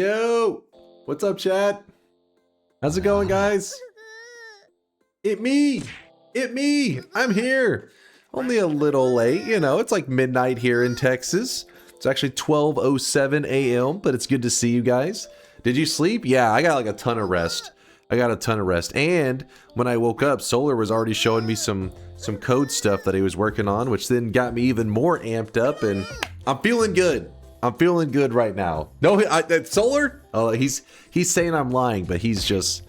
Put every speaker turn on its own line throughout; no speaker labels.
Yo, what's up, chat? How's it going, guys? It me. I'm here. Only a little late, you know. It's like midnight here in Texas. It's actually 12:07 a.m., but it's good to see you guys. Did you sleep? Yeah, I got like a ton of rest. And when I woke up, Solar was already showing me some code stuff that he was working on, which then got me even more amped up, and I'm feeling good. I'm feeling good right now. No, Solar? Oh, he's saying I'm lying, but he's just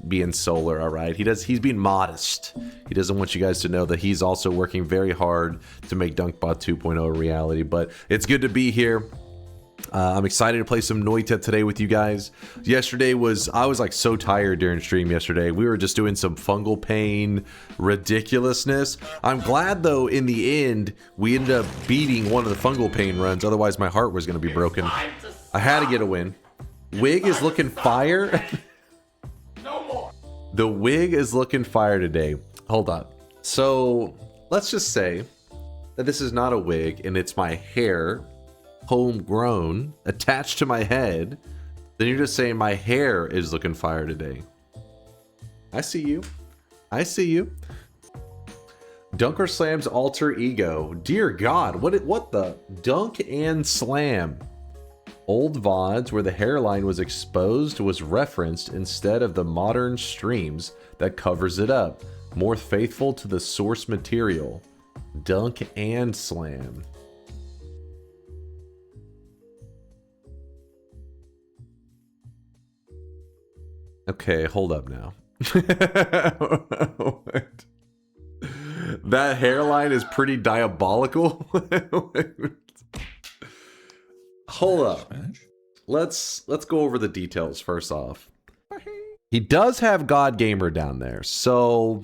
being Solar, all right? He's being modest. He doesn't want you guys to know that he's also working very hard to make DunkBot 2.0 a reality, but it's good to be here. I'm excited to play some Noita today with you guys. I was like so tired during stream yesterday. We were just doing some fungal pain ridiculousness. I'm glad though, in the end, we ended up beating one of the fungal pain runs. Otherwise my heart was going to be broken. I had to get a win. Wig is looking fire.
No more.
The wig is looking fire today. Hold on. So let's just say that this is not a wig and it's my hair, homegrown, attached to my head. Then you're just saying my hair is looking fire today. I see you. I see you. DunkOrSlam's alter ego. Dear God, what the Dunk and Slam. Old VODs where the hairline was exposed was referenced instead of the modern streams that covers it up. More faithful to the source material. Dunk and Slam. Okay, hold up now. What? That hairline is pretty diabolical. Hold up. Let's go over the details first off. He does have God Gamer down there, so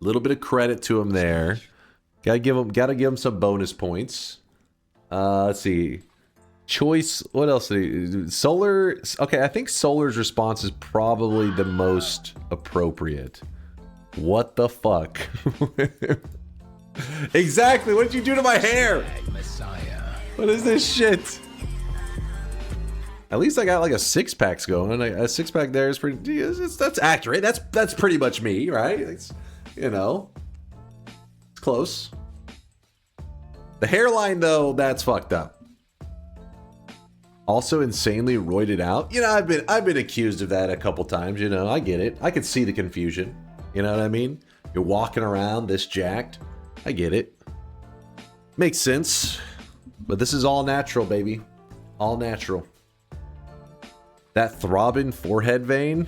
a little bit of credit to him there. Gotta give him some bonus points. Let's see. Choice, what else did he, Solar, okay, I think Solar's response is probably the most appropriate. What the fuck? Exactly, what did you do to my hair? What is this shit? At least I got like a six-pack's going. A six-pack there is pretty, that's accurate. That's pretty much me, right? It's, you know, it's close. The hairline though, that's fucked up. Also insanely roided out. You know, I've been accused of that a couple times, you know. I get it. I could see the confusion. You know what I mean? You're walking around this jacked. I get it. Makes sense. But this is all natural, baby. All natural. That throbbing forehead vein.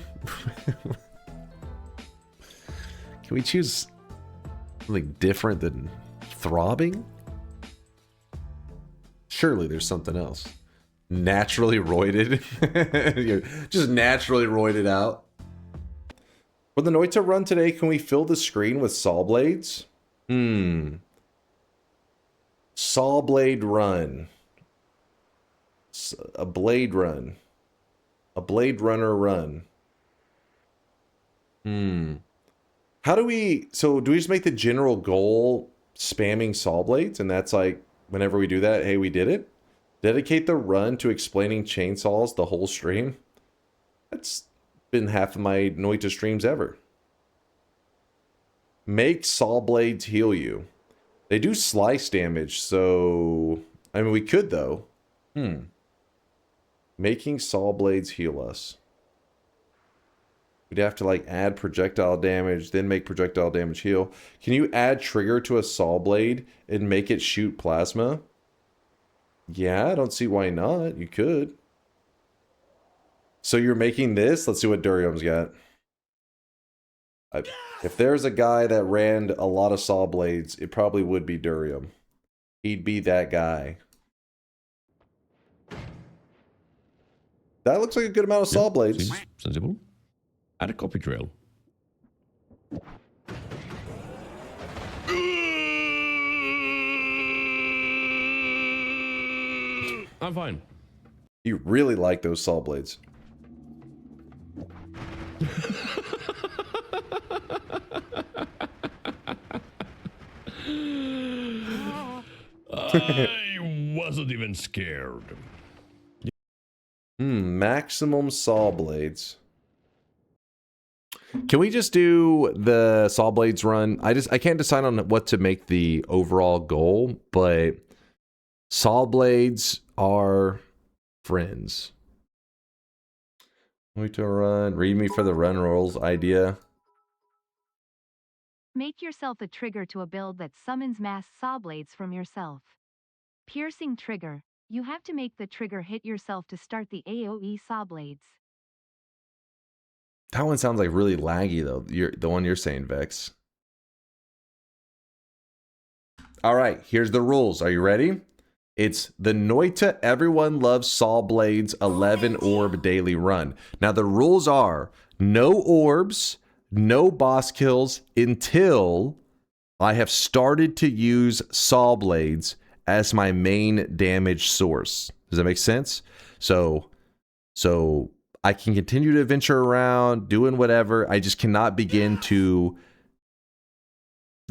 Can we choose something different than throbbing? Surely there's something else. Naturally roided. You're just naturally roided out. For the Noita run today, can we fill the screen with Sawblades? Sawblade run. A blade run. A Blade Runner run. How do we... So do we just make the general goal spamming Sawblades? And that's like, whenever we do that, hey, we did it? Dedicate the run to explaining chainsaws the whole stream? That's been half of my Noita streams ever. Make Sawblades heal you. They do slice damage, so... I mean, we could, though. Making Sawblades heal us. We'd have to, like, add projectile damage, then make projectile damage heal. Can you add trigger to a Sawblade and make it shoot plasma? Yeah, I don't see why not. You could. So you're making this? Let's see what Durium's got. If there's a guy that ran a lot of Sawblades, it probably would be Durium. He'd be that guy. That looks like a good amount of Sawblades.
Sensible. Add a copy drill. I'm fine.
You really like those Sawblades.
I wasn't even scared.
Maximum Sawblades. Can we just do the Sawblades run? I can't decide on what to make the overall goal, but Sawblades are friends. Noita run. Read me for the run rolls idea.
Make yourself a trigger to a build that summons mass Sawblades from yourself. Piercing trigger. You have to make the trigger hit yourself to start the AoE Sawblades.
That one sounds like really laggy though. The one you're saying, Vex. All right, here's the rules. Are you ready? It's the Noita Everyone Loves Sawblades 11 orb daily run. Now the rules are no orbs, no boss kills until I have started to use Sawblades as my main damage source. Does that make sense? So I can continue to venture around doing whatever. I just cannot begin to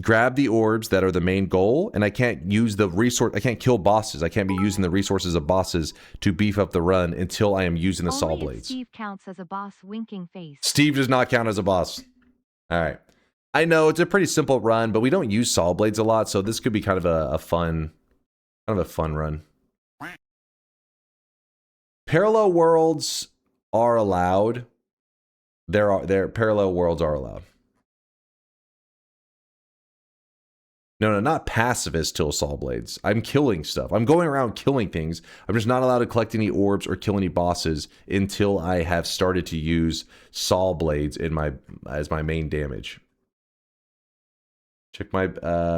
grab the orbs that are the main goal, and I can't use the resource. I can't kill bosses. I can't be using the resources of bosses to beef up the run until I am using the Sawblades.
Steve counts as a boss. Winking face.
Steve does not count as a boss. All right. I know it's a pretty simple run, but we don't use Sawblades a lot, so this could be kind of a fun run. Parallel worlds are allowed. There parallel worlds are allowed. No, not pacifist till Sawblades. I'm killing stuff. I'm going around killing things. I'm just not allowed to collect any orbs or kill any bosses until I have started to use Sawblades as my main damage. Check my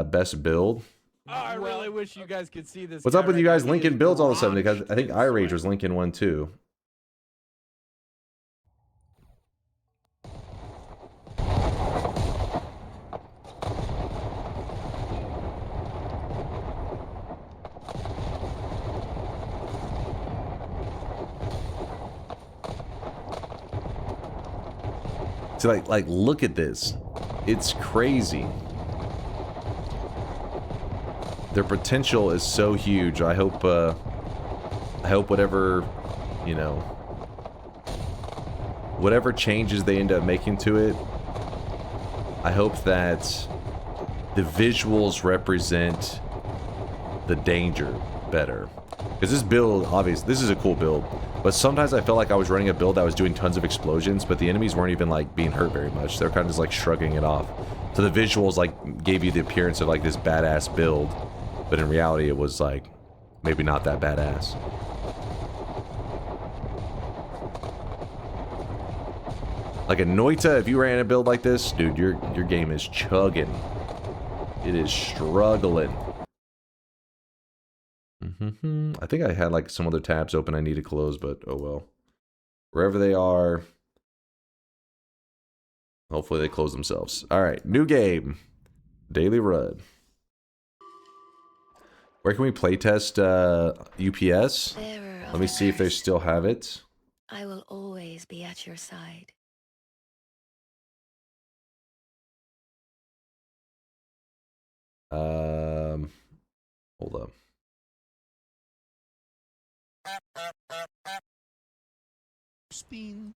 best build.
Oh, I really wish you guys could see this.
What's up with
guy
you
right
guys
now. He
linking
is
builds all of a sudden? Because
drenched
I think
in
iRage
sweat.
was linking one too. So like look at this. It's crazy. Their potential is so huge. I hope whatever, you know, whatever changes they end up making to it, I hope that the visuals represent the danger better. Because this build, obviously, this is a cool build, but sometimes I felt like I was running a build that was doing tons of explosions, but the enemies weren't even like being hurt very much. They're kind of just like shrugging it off. So the visuals like gave you the appearance of like this badass build, but in reality it was like maybe not that badass. Like a Noita, if you ran a build like this, dude, your game is chugging. It is struggling. I think I had like some other tabs open I need to close, but oh well. Wherever they are, hopefully they close themselves. All right, new game, daily run. Where can we playtest UPS? Let me see if they still have it.
I will always be at your side.
Hold up.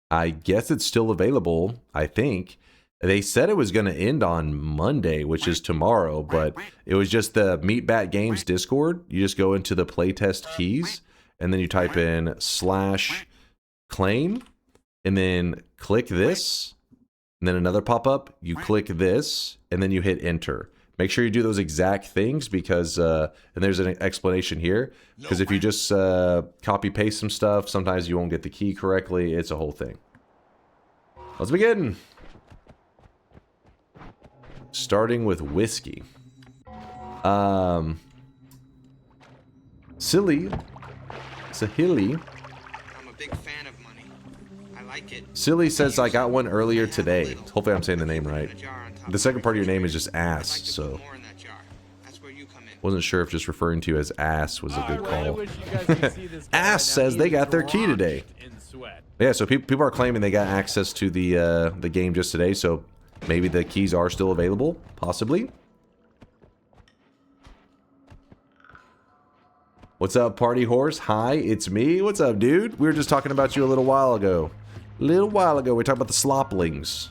I guess it's still available, I think. They said it was going to end on Monday, which is tomorrow, but it was just the Meatbat Games Discord. You just go into the playtest keys, and then you type in /claim, and then click this, and then another pop-up. You click this, and then you hit enter. Make sure you do those exact things because, and there's an explanation here, because if you just copy paste some stuff, sometimes you won't get the key correctly. It's a whole thing. Let's begin. Starting with whiskey. Silly. Sahili.
I'm a big fan of money. I like it.
Silly says I got one earlier today. Hopefully I'm saying the name right. The second part of your name is just ass, so wasn't sure if just referring to you as ass was a good call. Ass says they got their key today. Yeah, so people are claiming they got access to the game just today, so maybe the keys are still available, possibly. What's up, Party Horse? Hi, it's me. What's up, dude? We were just talking about you a little while ago. We were talking about the Sloplings.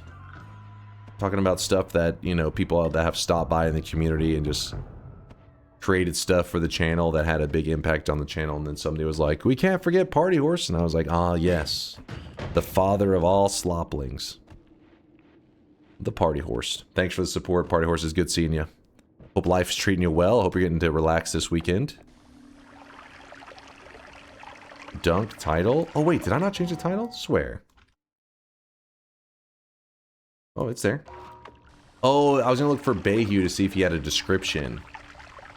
Talking about stuff that, you know, people that have stopped by in the community and just created stuff for the channel that had a big impact on the channel. And then somebody was like, we can't forget Party Horse. And I was like, ah, yes. The father of all Sloplings. The Party Horse. Thanks for the support, Party Horse. It's good seeing you. Hope life's treating you well. Hope you're getting to relax this weekend. Dunk title. Oh, wait, did I not change the title? Swear. Oh, it's there. Oh, I was gonna look for Bayhue to see if he had a description.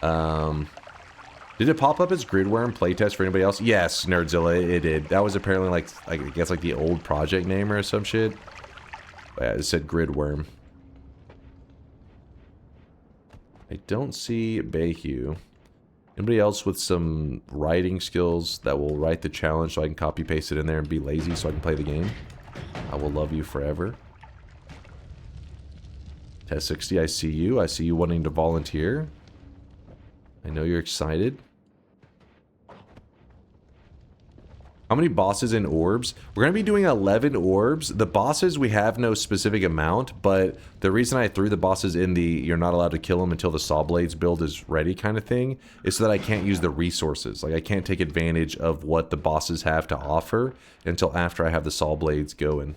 Did it pop up as Gridworm playtest for anybody else? Yes, Nerdzilla, it did. That was apparently like, I guess like the old project name or some shit. But yeah, it said Gridworm. I don't see Bayhue. Anybody else with some writing skills that will write the challenge so I can copy paste it in there and be lazy so I can play the game? I will love you forever. Test 60, I see you. I see you wanting to volunteer. I know you're excited. How many bosses and orbs? We're going to be doing 11 orbs. The bosses, we have no specific amount, but the reason I threw the bosses in the you're not allowed to kill them until the Sawblades build is ready kind of thing is so that I can't use the resources. Like, I can't take advantage of what the bosses have to offer until after I have the Sawblades going.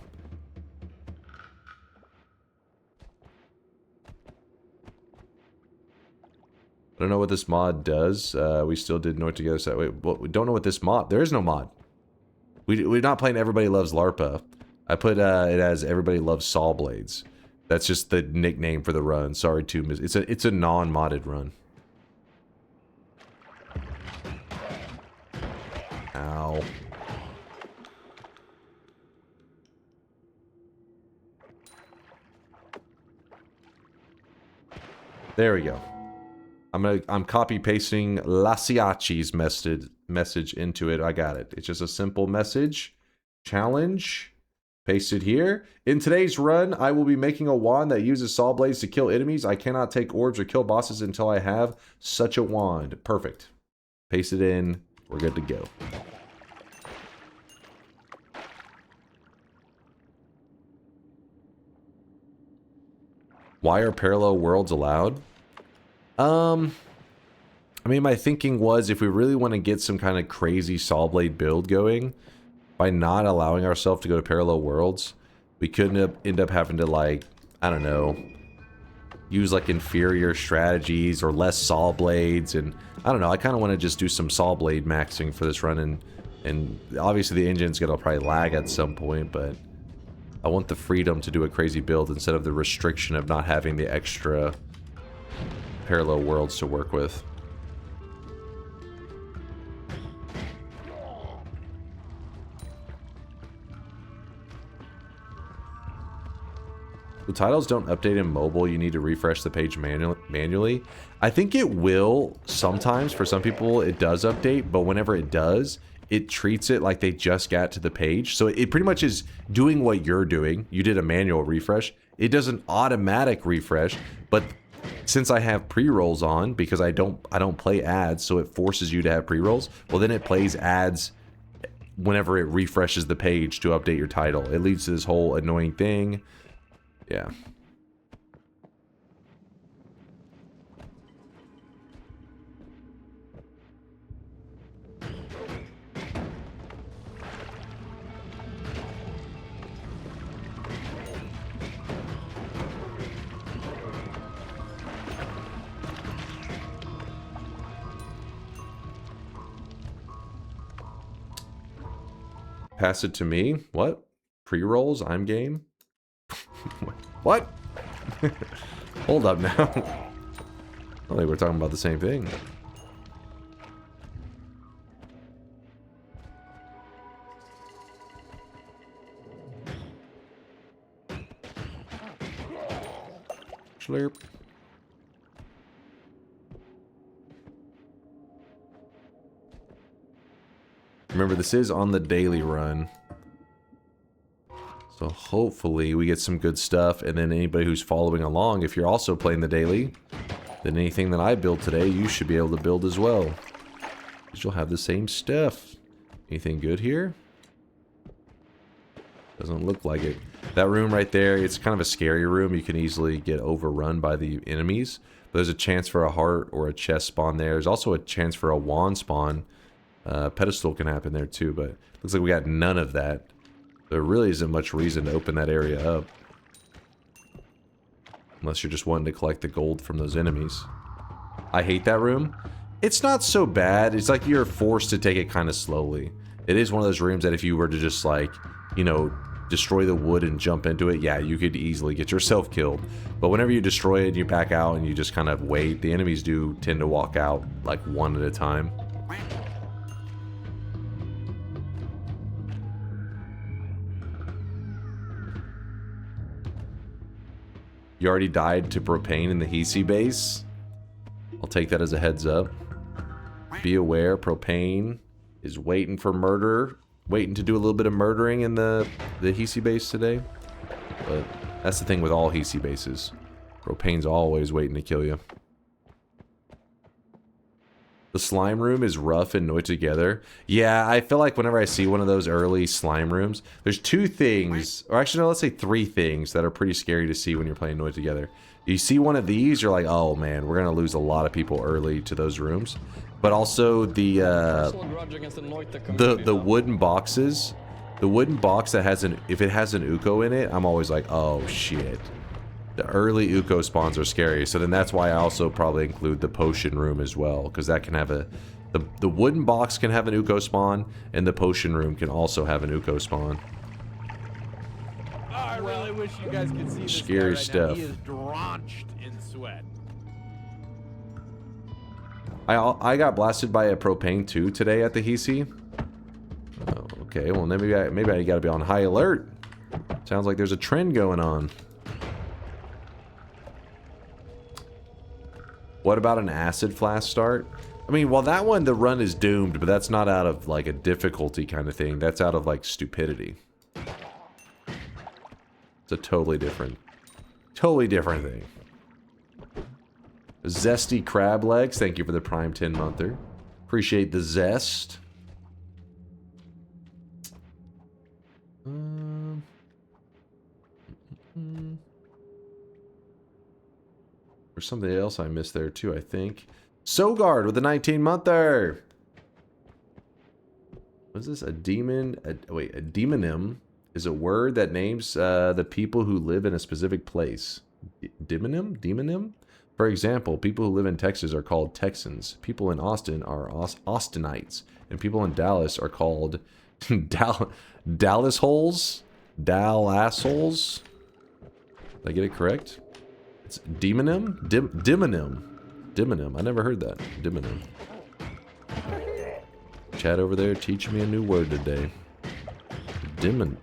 I don't know what this mod does. We still did Noita together. So wait, we don't know what this mod. There is no mod. We're not playing Everybody Loves LARPA. I put it as Everybody Loves Sawblades. That's just the nickname for the run. Sorry to miss. It's a non-modded run. Ow. There we go. I'm copy pasting Lasiachi's message into it. I got it. It's just a simple message. Challenge. Paste it here. In today's run, I will be making a wand that uses Sawblades to kill enemies. I cannot take orbs or kill bosses until I have such a wand. Perfect. Paste it in. We're good to go. Why are parallel worlds allowed? I mean, my thinking was if we really want to get some kind of crazy Sawblade build going, by not allowing ourselves to go to parallel worlds, we couldn't end up having to, like, I don't know, use like inferior strategies or less Sawblades, and I don't know, I kind of want to just do some Sawblade maxing for this run, and obviously the engine's gonna probably lag at some point, but I want the freedom to do a crazy build instead of the restriction of not having the extra parallel worlds to work with. The titles don't update in mobile. You need to refresh the page manually. I think it will sometimes. For some people, it does update, but whenever it does, it treats it like they just got to the page. So it pretty much is doing what you're doing. You did a manual refresh. It does an automatic refresh, but since I have pre-rolls on, because I don't play ads, so it forces you to have pre-rolls, well then it plays ads whenever it refreshes the page to update your title. It leads to this whole annoying thing. Yeah. Pass it to me? What? Pre-rolls? I'm game? What? Hold up now. I don't think we're talking about the same thing. Slurp. Remember, this is on the daily run. So hopefully we get some good stuff, and then anybody who's following along, if you're also playing the daily, then anything that I build today, you should be able to build as well. Because you'll have the same stuff. Anything good here? Doesn't look like it. That room right there, it's kind of a scary room. You can easily get overrun by the enemies. But there's a chance for a heart or a chest spawn there. There's also a chance for a wand spawn. Pedestal can happen there too, but looks like we got none of that. There really isn't much reason to open that area up. Unless you're just wanting to collect the gold from those enemies. I hate that room. It's not so bad. It's like you're forced to take it kind of slowly. It is one of those rooms that if you were to just like, you know, destroy the wood and jump into it, yeah, you could easily get yourself killed. But whenever you destroy it, you back out and you just kind of wait. The enemies do tend to walk out like one at a time. You already died to propane in the Hisi base. I'll take that as a heads up. Be aware, propane is waiting for murder. Waiting to do a little bit of murdering in the Hisi base today. But that's the thing with all Hisi bases. Propane's always waiting to kill you. The slime room is rough and Noita together. Yeah, I feel like whenever I see one of those early slime rooms, there's two things, or actually no, let's say three things that are pretty scary to see when you're playing Noita together. You see one of these, you're like, oh man, we're gonna lose a lot of people early to those rooms. But also the wooden boxes, the wooden box that has if it has an Uko in it, I'm always like, oh shit. The early Uko spawns are scary, so then that's why I also probably include the potion room as well, because that can have the wooden box can have an Uko spawn, and the potion room can also have an Uko spawn.
I really wish you guys could see this
Scary
guy right
stuff.
now. He is drenched in sweat.
I got blasted by a propane too today at the Hisi. Oh, okay, well maybe I gotta be on high alert. Sounds like there's a trend going on. What about an acid flask start? I mean, well, that one, the run is doomed, but that's not out of, like, a difficulty kind of thing. That's out of, like, stupidity. It's a totally different thing. Zesty crab legs. Thank you for the Prime 10-monther. Appreciate the zest. There's something else I missed there too, I think. Sogard with the 19-monther. What is this? A demon? Wait, a demonym is a word that names the people who live in a specific place. Demonym? Demonym? For example, people who live in Texas are called Texans. People in Austin are Austinites. And people in Dallas are called Dallas holes? Dallas-holes? Did I get it correct? It's demonym? Demonym. Demonym. I never heard that. Demonym. Chat over there, teach me a new word today. Demonym.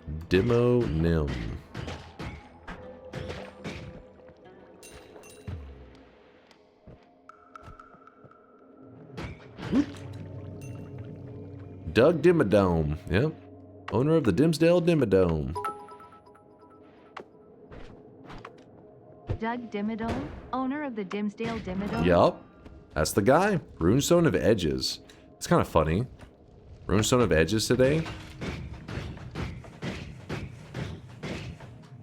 Doug Dimmadome. Yep. Owner of the Dimsdale Dimmadome.
Doug Dimmadome, owner of the Dimsdale Dimmadome?
Yup. That's the guy. Runestone of Edges. It's kind of funny. Runestone of Edges today.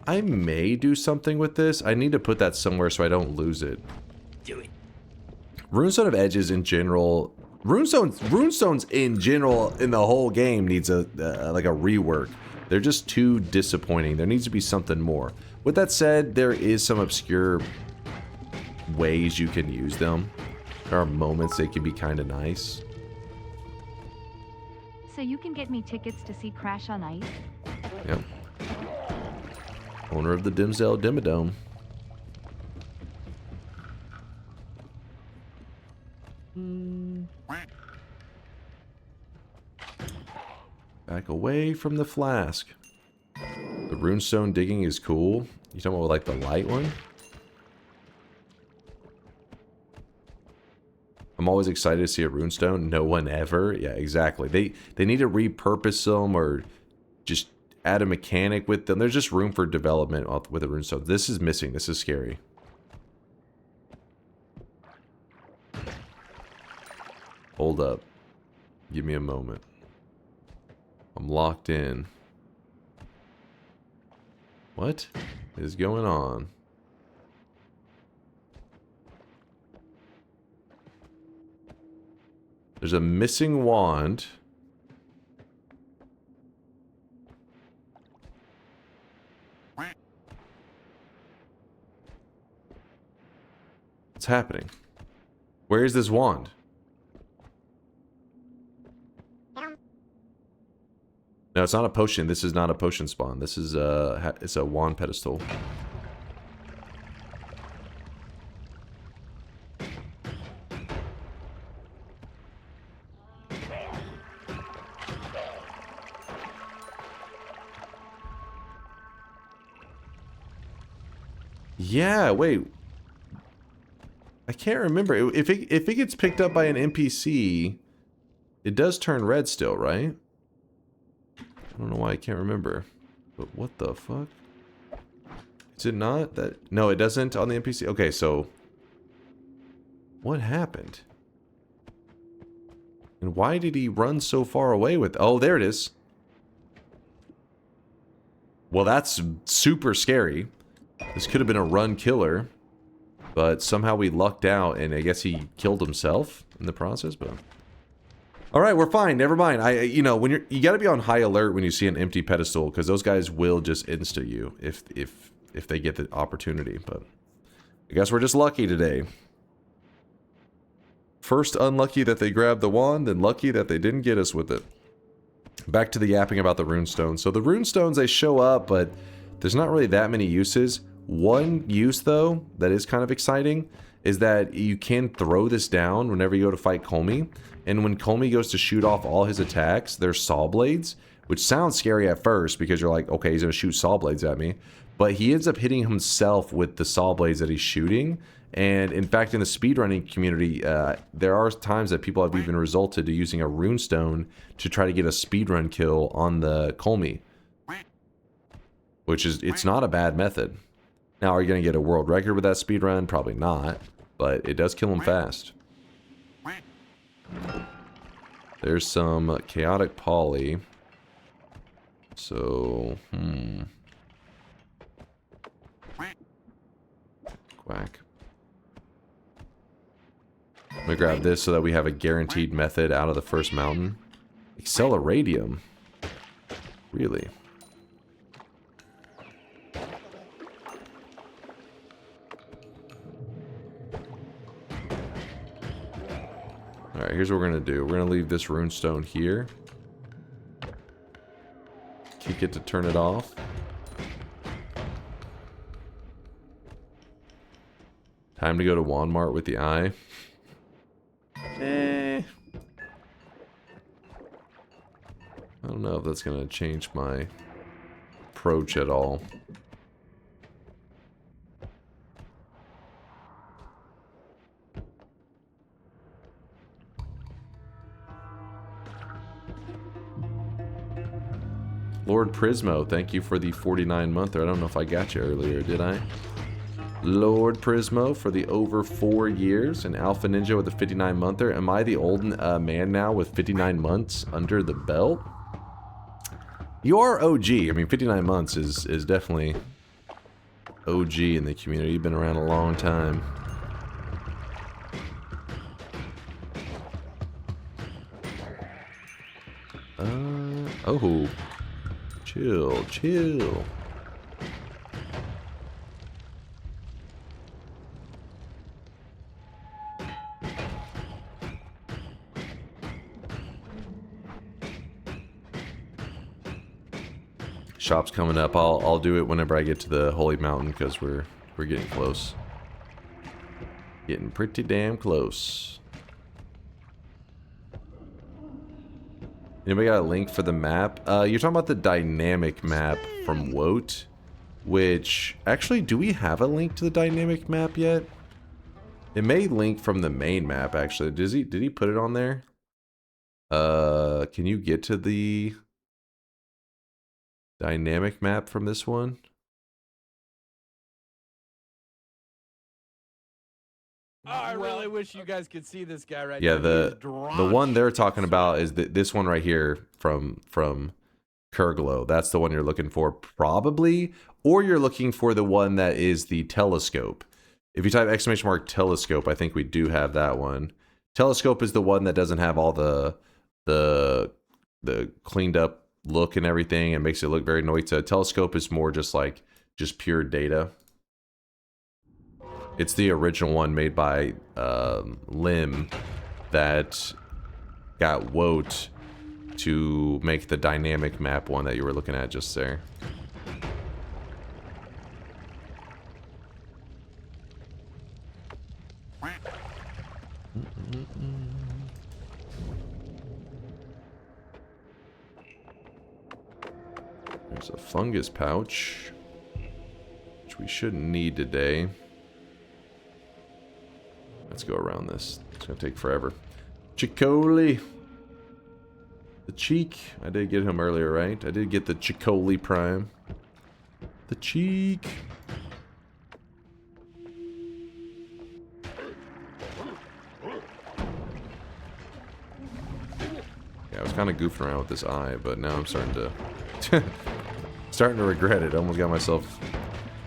I may do something with this. I need to put that somewhere so I don't lose it.
Do it.
Runestone of Edges in general... Runestones in general in the whole game needs like a rework. They're just too disappointing. There needs to be something more. With that said, there is some obscure ways you can use them. There are moments they can be kind of nice.
So you can get me tickets to see Crash on Ice?
Yep. Owner of the Dimsdale Dimmadome. Back away from the flask. The runestone digging is cool. You talking about like the light one? I'm always excited to see a runestone. No one ever. Yeah, exactly. They need to repurpose them or just add a mechanic with them. There's just room for development with a runestone. This is missing. This is scary. Hold up. Give me a moment. I'm locked in. What is going on? There's a missing wand. What's happening? Where is this wand? No, it's not a potion. This is not a potion spawn. This is it's a wand pedestal. Yeah, wait. I can't remember. If it gets picked up by an NPC, it does turn red still, right? I don't know why I can't remember. But what the fuck? Is it not that? No, it doesn't on the NPC. Okay, so what happened? And why did he run so far away with? Oh, there it is. Well, that's super scary. This could have been a run killer, but somehow we lucked out, and I guess he killed himself in the process. But all right, we're fine. Never mind. You know, when you got to be on high alert when you see an empty pedestal, because those guys will just insta you if they get the opportunity. But I guess we're just lucky today. First unlucky that they grabbed the wand, and lucky that they didn't get us with it. Back to the yapping about the runestones. So the runestones, they show up, but there's not really that many uses. One use, though, that is kind of exciting, is that you can throw this down whenever you go to fight Comey. And when Comey goes to shoot off all his attacks, they're Sawblades, which sounds scary at first because you're like, okay, he's going to shoot Sawblades at me. But he ends up hitting himself with the Sawblades that he's shooting. And in fact, in the speedrunning community, there are times that people have even resulted to using a runestone to try to get a speedrun kill on the Comey. Which is, it's not a bad method. Now, are you going to get a world record with that speedrun? Probably not. But it does kill him fast. There's some chaotic poly. So, Quack. I'm gonna grab this so that we have a guaranteed method out of the first mountain. Acceleradium? Really? Alright, here's what we're gonna do. We're gonna leave this runestone here. Kick it to turn it off. Time to go to Walmart with the eye. I don't know if that's gonna change my approach at all. Lord Prismo, thank you for the 49-monther. I don't know if I got you earlier, did I? Lord Prismo for the over 4 years. And Alpha Ninja with the 59-monther. Am I the old man now with 59 months under the belt? You are OG. I mean, 59 months is definitely OG in the community. You've been around a long time. Oh. Chill, chill. Shop's coming up. I'll do it whenever I get to the Holy Mountain because we're getting close. Getting pretty damn close. Anybody got a link for the map? You're talking about the dynamic map from WOT, which actually, do we have a link to the dynamic map yet? It may link from the main map actually. Did he put it on there? Can you get to the dynamic map from this one?
Oh, I really wish you guys could see this guy right
Yeah,
now. He is
the one they're
drenched
talking
in
about
sweat.
is this one right here from Kurglow. That's the one you're looking for, probably, or you're looking for the one that is the telescope. If you type !telescope, I think we do have that one. Telescope is the one that doesn't have all the cleaned up look and everything, and makes it look very Noita. Telescope is more just pure data. It's the original one made by Lim that got Woat to make the dynamic map one that you were looking at just there. There's a fungus pouch, which we shouldn't need today. Let's go around this. It's gonna take forever. Chicoli. The cheek. I did get him earlier, right? I did get the Chicoli Prime. The cheek. Yeah, I was kind of goofing around with this eye, but now I'm starting to starting to regret it. I almost got myself.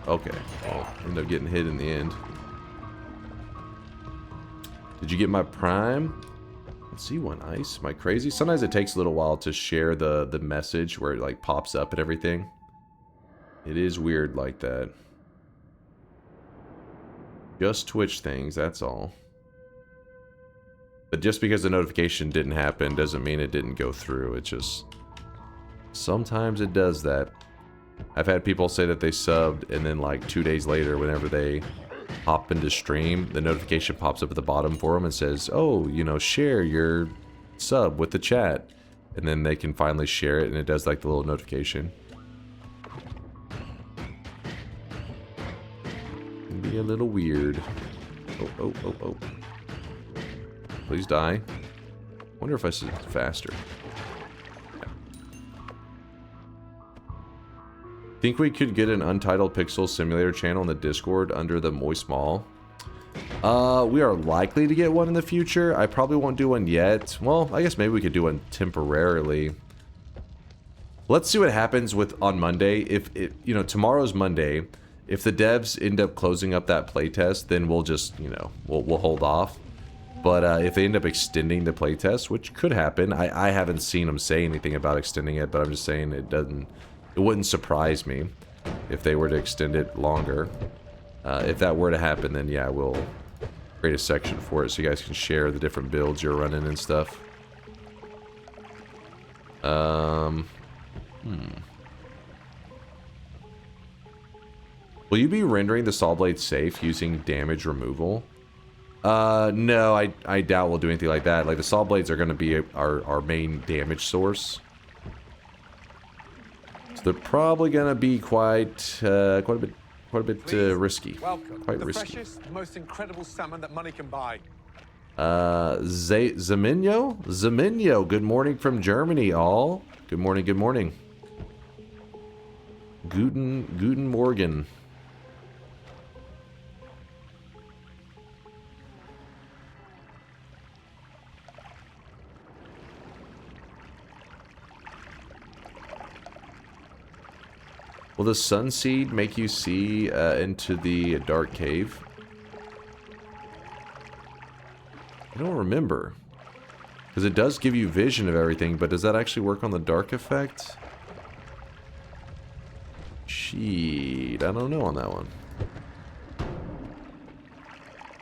Okay, well, ended up getting hit in the end. Did you get my Prime? Let's see one, Ice. Am I crazy? Sometimes it takes a little while to share the message where it like pops up and everything. It is weird like that. Just Twitch things, that's all. But just because the notification didn't happen doesn't mean it didn't go through. It just... sometimes it does that. I've had people say that they subbed and then like 2 days later, whenever they hop into stream, the notification pops up at the bottom for them and says, oh, you know, share your sub with the chat. And then they can finally share it and it does like the little notification. Can be a little weird. Oh. Please die. Wonder if I should faster. Think we could get an Untitled Pixel Simulator channel in the Discord under the Moist Mall? We are likely to get one in the future. I probably won't do one yet. Well, I guess maybe we could do one temporarily. Let's see what happens on Monday. If it, you know, tomorrow's Monday. If the devs end up closing up that playtest, then we'll just, you know, we'll hold off. But if they end up extending the playtest, which could happen, I haven't seen them say anything about extending it, but I'm just saying it wouldn't surprise me if they were to extend it longer. If that were to happen, then yeah, we'll create a section for it so you guys can share the different builds you're running and stuff. Will you be rendering the Sawblades safe using damage removal? No, I doubt we'll do anything like that. Like, the Sawblades are going to be our main damage source. So they're probably going to be quite a bit risky.
Welcome.
Quite
the
risky.
freshest, most incredible salmon that money can buy.
Zaminyo, good morning from Germany, all. Good morning, good morning. Guten Morgen. Will the sun seed make you see into the dark cave? I don't remember. Because it does give you vision of everything, but does that actually work on the dark effect? Sheet, I don't know on that one.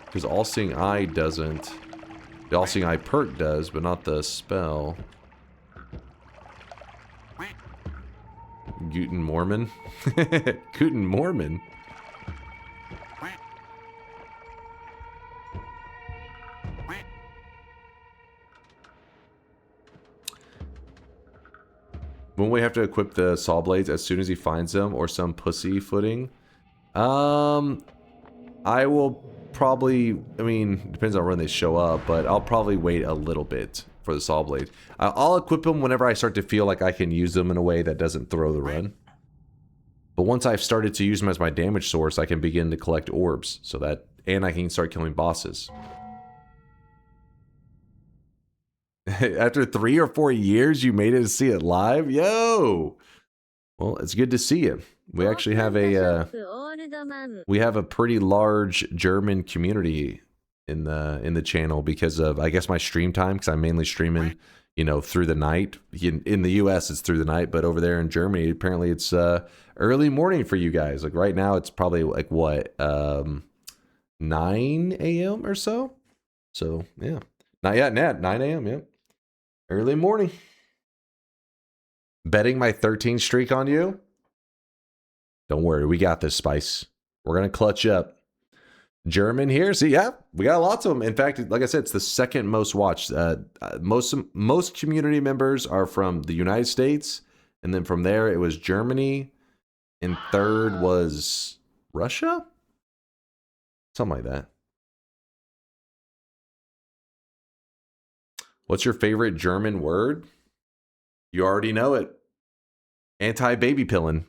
Because All-Seeing Eye doesn't. The All-Seeing Eye perk does, but not the spell. Guten Mormon? Guten Mormon? When we have to equip the Sawblades as soon as he finds them, or some pussy footing? I will probably, I mean, depends on when they show up, but I'll probably wait a little bit for the Sawblade. I'll equip them whenever I start to feel like I can use them in a way that doesn't throw the run. But once I've started to use them as my damage source, I can begin to collect orbs. So that and I can start killing bosses. After 3 or 4 years, you made it to see it live? Yo! Well, it's good to see you. We actually have a pretty large German community in the channel because of, I guess, my stream time, because I'm mainly streaming, you know, through the night. In the US it's through the night, but over there in Germany apparently it's early morning for you guys. Like right now it's probably like what 9 a.m. or so. So yeah, not yet, Nat. 9 a.m. Yeah, early morning. Betting my 13 streak on you. Don't worry, we got this, Spice. We're gonna clutch up. German here. See, yeah, we got lots of them. In fact, like I said, it's the second most watched. Most community members are from the United States, and then from there it was Germany, and third was Russia, something like that. What's your favorite German word? You already know it. Anti-baby pilling.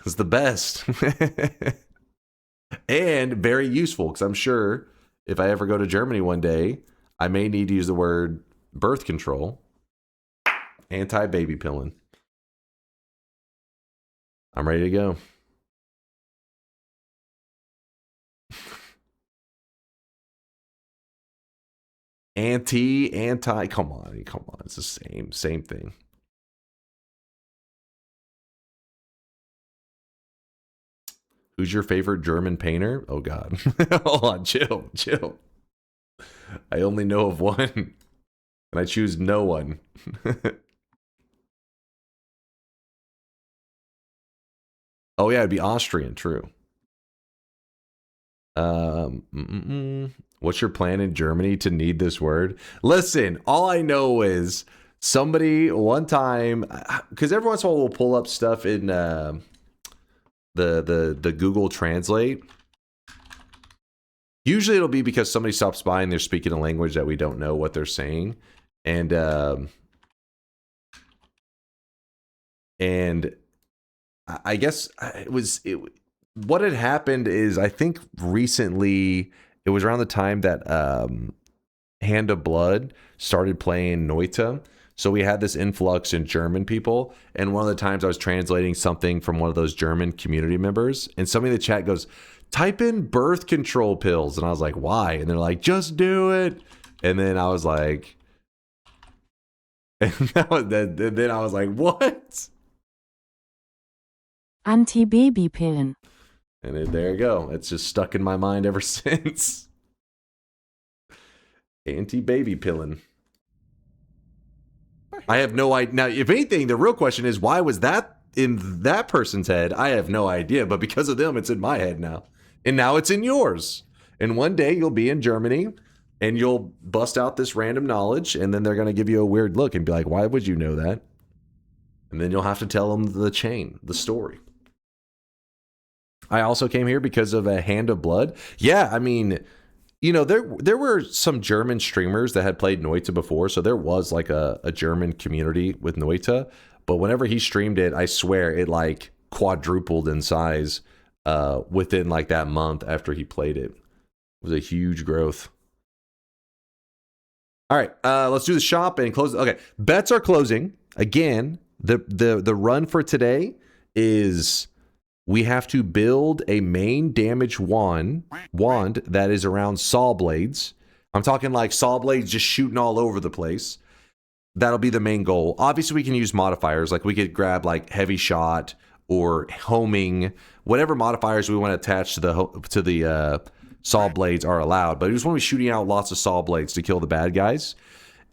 It's the best. And very useful, because I'm sure if I ever go to Germany one day, I may need to use the word birth control. Anti-baby pilling. I'm ready to go. Anti, come on, it's the same thing. Who's your favorite German painter? Oh God. Hold on, chill. I only know of one. And I choose no one. Oh yeah, it'd be Austrian, true. What's your plan in Germany to need this word? Listen, all I know is somebody one time, because every once in a while we'll pull up stuff in the Google Translate. Usually it'll be because somebody stops by and they're speaking a language that we don't know what they're saying, and I guess what had happened is, I think recently it was around the time that Hand of Blood started playing Noita. So we had this influx in German people, and one of the times I was translating something from one of those German community members, and somebody in the chat goes, type in birth control pills, and I was like, why? And they're like, just do it. And then I was like, then I was like, what?
Anti-Baby-Pillen.
And there you go. It's just stuck in my mind ever since. Anti-baby pilling. I have no idea. Now, if anything, the real question is, why was that in that person's head? I have no idea, but because of them, it's in my head now. And now it's in yours. And one day you'll be in Germany and you'll bust out this random knowledge, and then they're going to give you a weird look and be like, why would you know that? And then you'll have to tell them the story. I also came here because of a Hand of Blood. Yeah, I mean, you know, there were some German streamers that had played Noita before, so there was like a German community with Noita. But whenever he streamed it, I swear it like quadrupled in size within like that month after he played it. It was a huge growth. All right, let's do the shop and close. Okay, bets are closing again. The run for today is, we have to build a main damage wand that is around Sawblades. I'm talking like Sawblades just shooting all over the place. That'll be the main goal. Obviously, we can use modifiers. Like we could grab like heavy shot or homing, whatever modifiers we want to attach to the Sawblades are allowed. But we just want to be shooting out lots of Sawblades to kill the bad guys.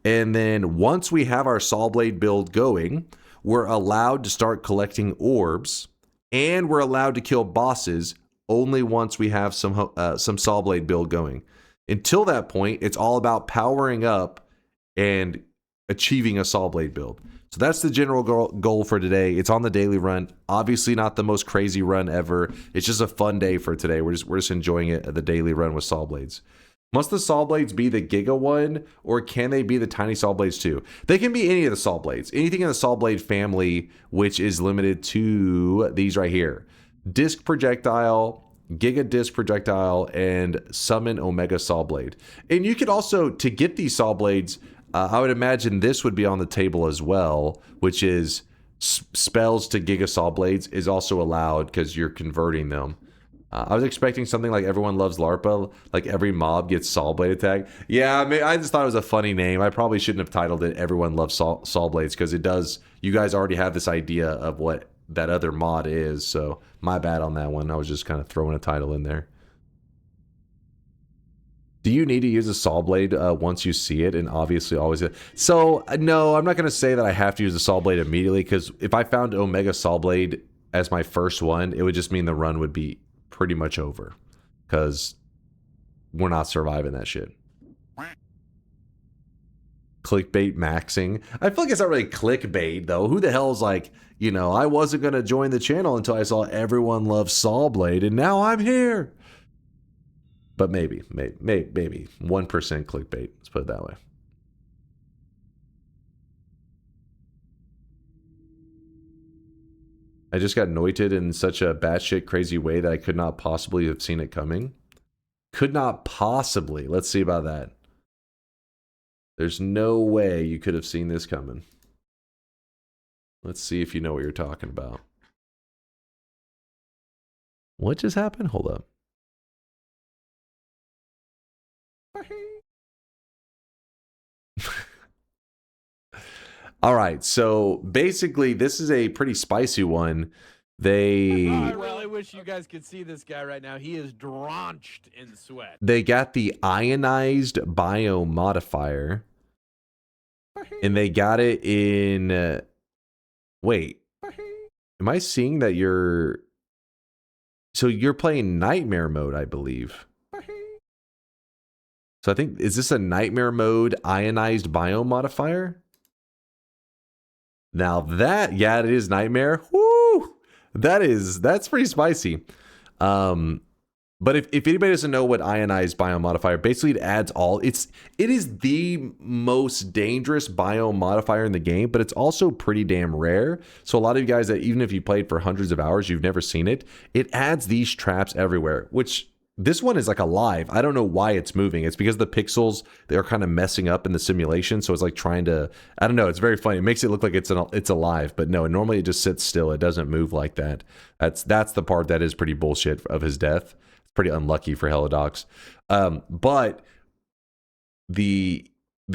And then once we have our Sawblade build going, we're allowed to start collecting orbs. And we're allowed to kill bosses only once we have some Sawblade build going. Until that point, it's all about powering up and achieving a Sawblade build. So that's the general goal for today. It's on the daily run. Obviously not the most crazy run ever. It's just a fun day for today. We're just enjoying it at the daily run with Sawblades. Must the Sawblades be the Giga one, or can they be the tiny Sawblades too? They can be any of the Sawblades. Anything in the Sawblade family, which is limited to these right here. disc projectile, giga disc projectile, and summon Omega Sawblade. And you could also, to get these Sawblades, I would imagine this would be on the table as well, which is spells to giga Sawblades is also allowed because you're converting them. I was expecting something like Everyone Loves LARPA, like every mob gets Sawblade attack. Yeah, I mean, I just thought it was a funny name. I probably shouldn't have titled it Everyone Loves Sawblades because it does, you guys already have this idea of what that other mod is, so my bad on that one. I was just kind of throwing a title in there. Do you need to use a Sawblade once you see it? And obviously always... So, no, I'm not going to say that I have to use a Sawblade immediately, because if I found Omega Sawblade as my first one, it would just mean the run would be pretty much over, because we're not surviving that shit. Clickbait maxing. I feel like it's not really clickbait, though. Who the hell is like, you know, I wasn't going to join the channel until I saw Everyone Loves Sawblade, and now I'm here. But maybe 1% clickbait. Let's put it that way. I just got noited in such a batshit crazy way that I could not possibly have seen it coming. Could not possibly. Let's see about that. There's no way you could have seen this coming. Let's see if you know what you're talking about. What just happened? Hold up. All right, so basically this is a pretty spicy one. They
I really wish you guys could see this guy right now. He is drenched in sweat.
they got the ionized bio modifier, and they got it in wait, am I seeing that you're playing nightmare mode, I believe. So I think, is this a nightmare mode ionized bio modifier? Now that, yeah, it is nightmare. Woo! That's pretty spicy. But if anybody doesn't know what ionized biomodifier, basically it adds all, it is the most dangerous biomodifier in the game, but it's also pretty damn rare. So a lot of you guys that even if you played for hundreds of hours, you've never seen it. It adds these traps everywhere, which this one is like alive. I don't know why it's moving. It's because the pixels, they're kind of messing up in the simulation. So it's like trying to, I don't know. It's very funny. It makes it look like it's alive, but no, normally it just sits still. It doesn't move like that. That's the part that is pretty bullshit of his death. It's pretty unlucky for Helidox. But the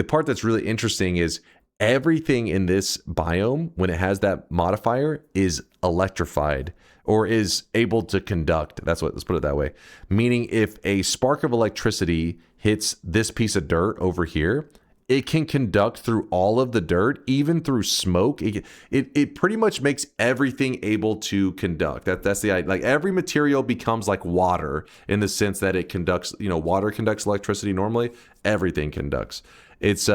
part that's really interesting is everything in this biome, when it has that modifier, is electrified or is able to conduct. Let's put it that way. Meaning if a spark of electricity hits this piece of dirt over here, it can conduct through all of the dirt, even through smoke. It pretty much makes everything able to conduct. That's the idea. Like every material becomes like water in the sense that it conducts, water conducts electricity normally. Everything conducts. It's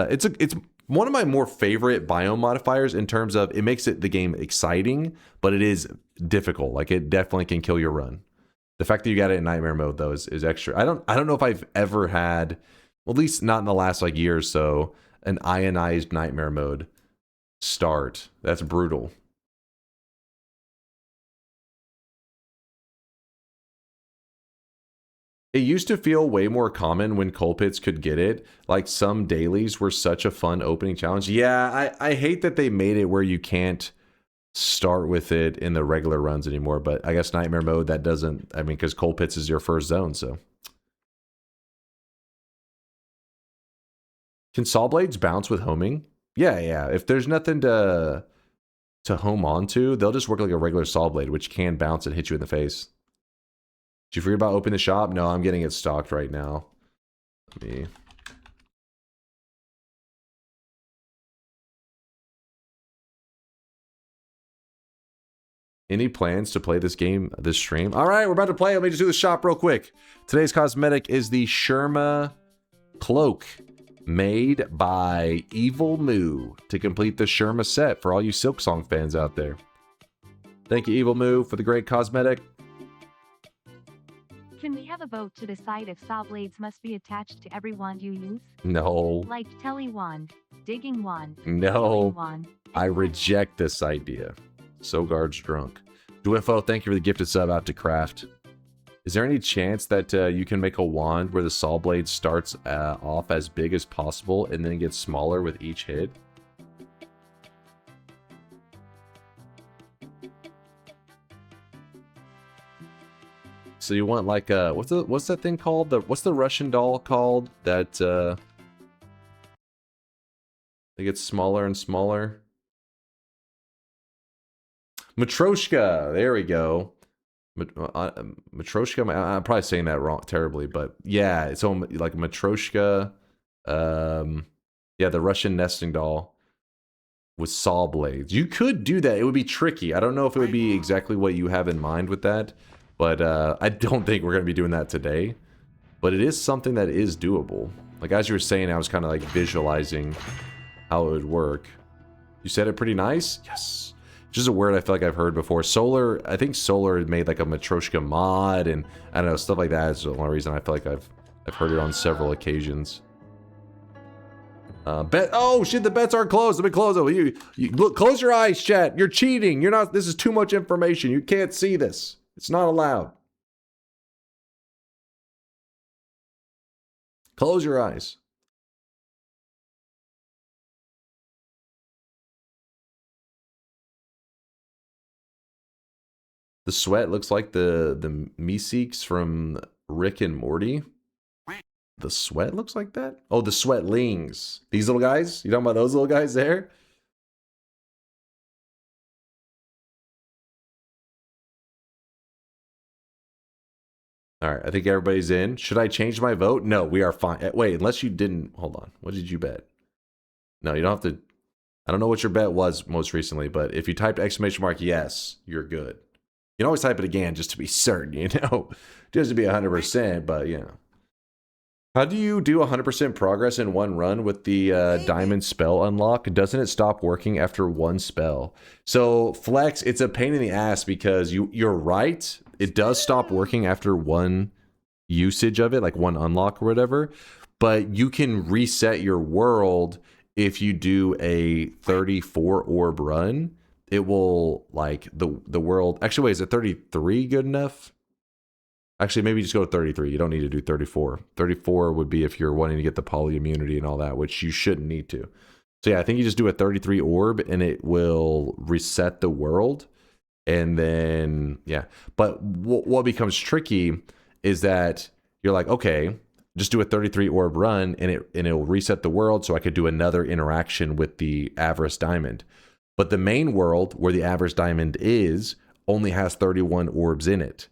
one of my more favorite biome modifiers in terms of it makes the game exciting, but it is difficult. Like it definitely can kill your run. The fact that you got it in nightmare mode though is extra. I don't know if I've ever had, well, at least not in the last like year or so, an ionized nightmare mode start. That's brutal. It used to feel way more common when coal pits could get it. Like some dailies were such a fun opening challenge. Yeah, I hate that they made it where you can't start with it in the regular runs anymore. But I guess nightmare mode, that doesn't, I mean, because coal pits is your first zone, so. Can Sawblades bounce with homing? Yeah. If there's nothing to home onto, they'll just work like a regular Sawblade, which can bounce and hit you in the face. Did you forget about opening the shop? No, I'm getting it stocked right now. Let me... Any plans to play this game, this stream? All right, we're about to play. Let me just do the shop real quick. Today's cosmetic is the Sherma Cloak, made by Evil Moo to complete the Sherma set for all you Silksong fans out there. Thank you, Evil Moo, for the great cosmetic.
Can we have a vote to decide if Sawblades must be attached to every wand you use?
No.
Like Telly Wand, Digging Wand,
No.
Healing Wand.
I reject this idea. Sogard's drunk. Dwiffo, thank you for the gifted sub out to Craft. Is there any chance that you can make a wand where the Sawblade starts off as big as possible and then gets smaller with each hit? So you want like what's that thing called? What's the Russian doll called that it gets smaller and smaller? Matryoshka. There we go. Matryoshka. I'm probably saying that wrong, terribly, but yeah, it's like Matryoshka. Yeah, the Russian nesting doll with Sawblades. You could do that. It would be tricky. I don't know if it would be exactly what you have in mind with that, but I don't think we're gonna be doing that today. But it is something that is doable. Like as you were saying, I was kind of like visualizing how it would work. You said it pretty nice. Yes. Just a word I feel like I've heard before. Solar, I think Solar had made like a Matryoshka mod and I don't know, stuff like that is the only reason I feel like I've heard it on several occasions. Bet, oh shit, the bets aren't closed. Let me close it. You look, close your eyes, chat. You're cheating. You're not, this is too much information. You can't see this. It's not allowed. Close your eyes. The sweat looks like the Meeseeks from Rick and Morty. The sweat looks like that? Oh, the sweatlings. These little guys? You talking about those little guys there? All right, I think everybody's in. Should I change my vote? No, we are fine. Wait, unless you didn't. Hold on. What did you bet? No, you don't have to. I don't know what your bet was most recently, but if you typed exclamation mark yes, you're good. You can always type it again just to be certain, you know? Just to be 100%, but you know. How do you do 100% progress in one run with the diamond spell unlock? Doesn't it stop working after one spell? So, Flex, it's a pain in the ass because you're right. It does stop working after one usage of it, like one unlock or whatever. But you can reset your world if you do a 34 orb run. It will, like, the world... Actually, wait, is it 33 good enough? Actually, maybe just go to 33. You don't need to do 34. 34 would be if you're wanting to get the poly immunity and all that, which you shouldn't need to. So yeah, I think you just do a 33 orb and it will reset the world. And then, yeah. But what becomes tricky is that you're like, okay, just do a 33 orb run and it'll reset the world so I could do another interaction with the Avarice Diamond. But the main world, where the Avarice Diamond is, only has 31 orbs in it.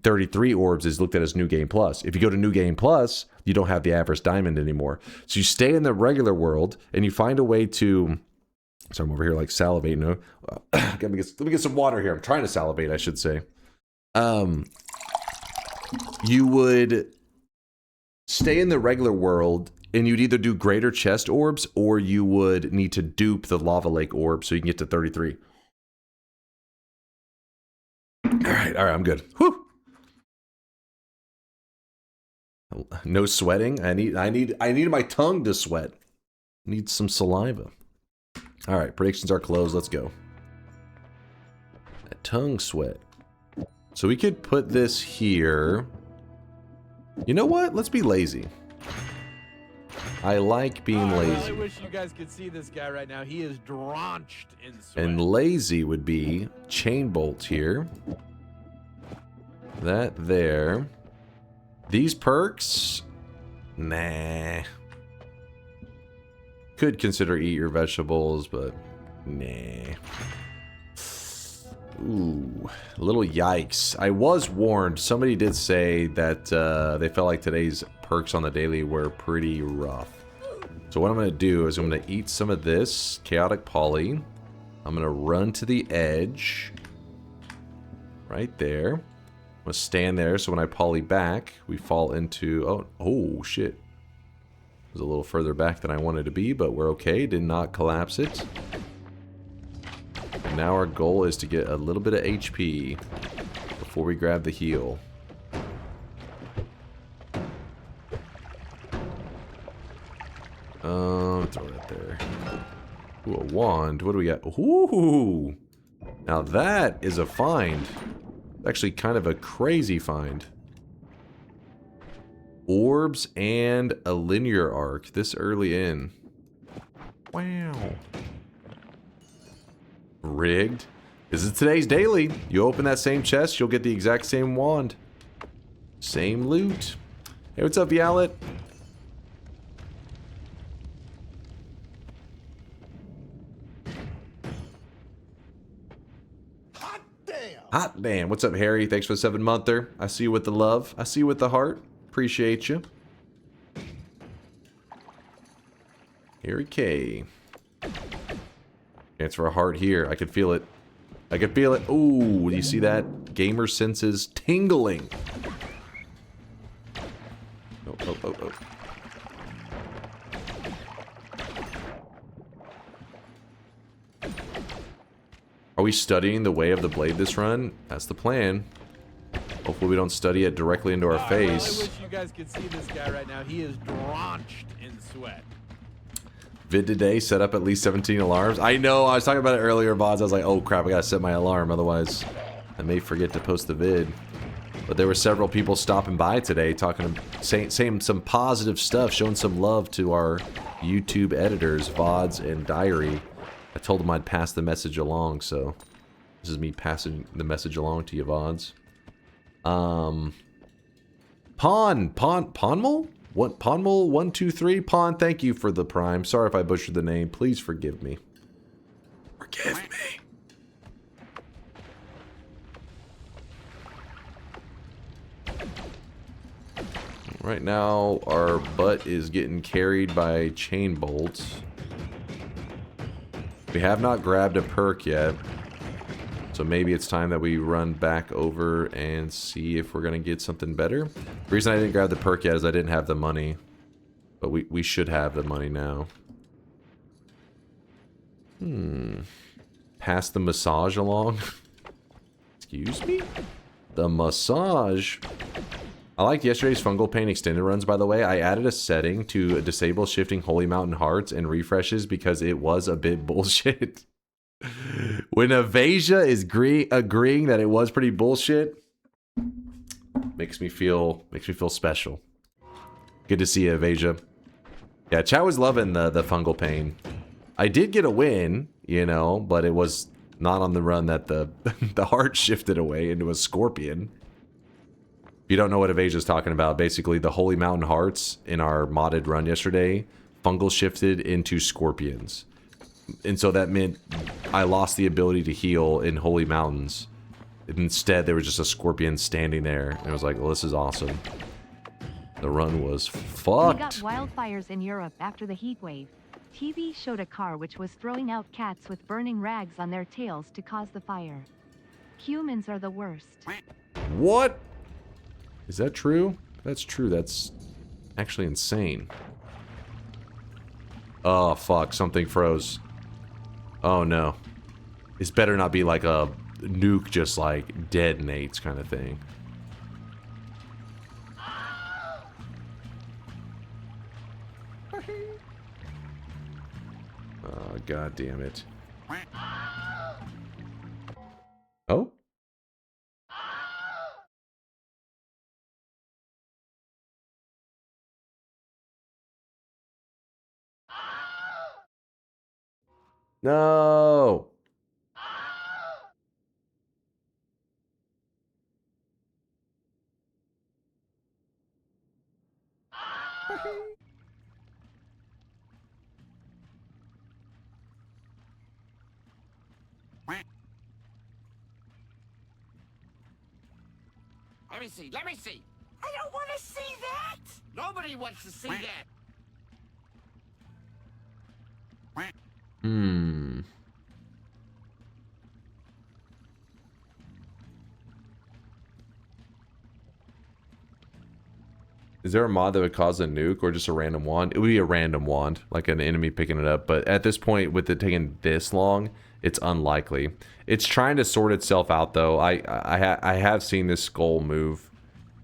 33 orbs is looked at as New Game Plus. If you go to New Game Plus, you don't have the Avarice Diamond anymore. So you stay in the regular world, and you find a way to... So I'm over here like salivating. Let me get some water here. I'm trying to salivate, I should say. You would stay in the regular world, and you'd either do greater chest orbs, or you would need to dupe the lava lake orb so you can get to 33. All right, I'm good. Whew. No sweating. I need my tongue to sweat. Need some saliva. All right, predictions are closed. Let's go. A tongue sweat. So we could put this here. You know what? Let's be lazy. I like being lazy.
I really wish you guys could see this guy right now. He is drenched in sweat.
And lazy would be chain bolt here. That there. These perks? Nah. Could consider eat your vegetables, but nah. Ooh, a little yikes. I was warned. Somebody did say that they felt like today's perks on the daily were pretty rough. So what I'm going to do is I'm going to eat some of this chaotic poly. I'm going to run to the edge. Right there. I'm going to stand there so when I poly back, we fall into... Oh shit. It was a little further back than I wanted to be, but we're okay. Did not collapse it. And now our goal is to get a little bit of HP before we grab the heal. Throw it there. Ooh, a wand. What do we got? Ooh! Now that is a find. Actually kind of a crazy find. Orbs and a linear arc this early in. Wow. Rigged. This is today's daily. You open that same chest, you'll get the exact same wand. Same loot. Hey, what's up, Yalit? Hot damn. What's up, Harry? Thanks for the 7-monther. I see you with the love. I see you with the heart. Appreciate you. Harry K. Chance for a heart here. I could feel it. I could feel it. Ooh, do you see that? Gamer senses tingling. Oh, oh, oh, oh. Are we studying the way of the blade this run? That's the plan. Hopefully we don't study it directly into our face.
I wish you guys could see this guy right now. He is drenched in sweat.
Vid today, set up at least 17 alarms. I know, I was talking about it earlier, VODs. I was like, oh crap, I gotta set my alarm, otherwise I may forget to post the vid. But there were several people stopping by today talking, saying some positive stuff, showing some love to our YouTube editors, VODs and Diary. I told them I'd pass the message along, so this is me passing the message along to you, VODs. Ponmol? What, Ponmol123? Pon, thank you for the prime. Sorry if I butchered the name. Please forgive me. Forgive me. Right now, our butt is getting carried by chain bolts. We have not grabbed a perk yet. So maybe it's time that we run back over and see if we're going to get something better. The reason I didn't grab the perk yet is I didn't have the money. But we should have the money now. Pass the massage along. Excuse me? The massage. I liked yesterday's Fungal Pain extended runs, by the way. I added a setting to disable shifting Holy Mountain Hearts and refreshes because it was a bit bullshit. When Avasia is agreeing that it was pretty bullshit, makes me feel special. Good to see you, Avasia. Yeah, Chow was loving the Fungal Pain. I did get a win, you know, but it was not on the run that the the heart shifted away into a scorpion. If you don't know what Avasia's talking about, basically the Holy Mountain Hearts in our modded run yesterday, fungal shifted into scorpions. And so that meant I lost the ability to heal in Holy Mountains. Instead, there was just a scorpion standing there. And I was like, well, this is awesome. The run was fucked.
We got wildfires in Europe after the heat wave. TV showed a car which was throwing out cats with burning rags on their tails to cause the fire. Humans are the worst.
What? Is that true? If that's true, that's actually insane. Oh, fuck. Something froze. Oh, no. This better not be like a nuke just like detonates kind of thing. Oh, god damn it. Oh? No.
Let me see, let me see. I don't want to see that. Nobody wants to see that.
Is there a mod that would cause a nuke or just a random wand? It would be a random wand, like an enemy picking it up. But at this point, with it taking this long, it's unlikely. It's trying to sort itself out, though. I have seen this skull move.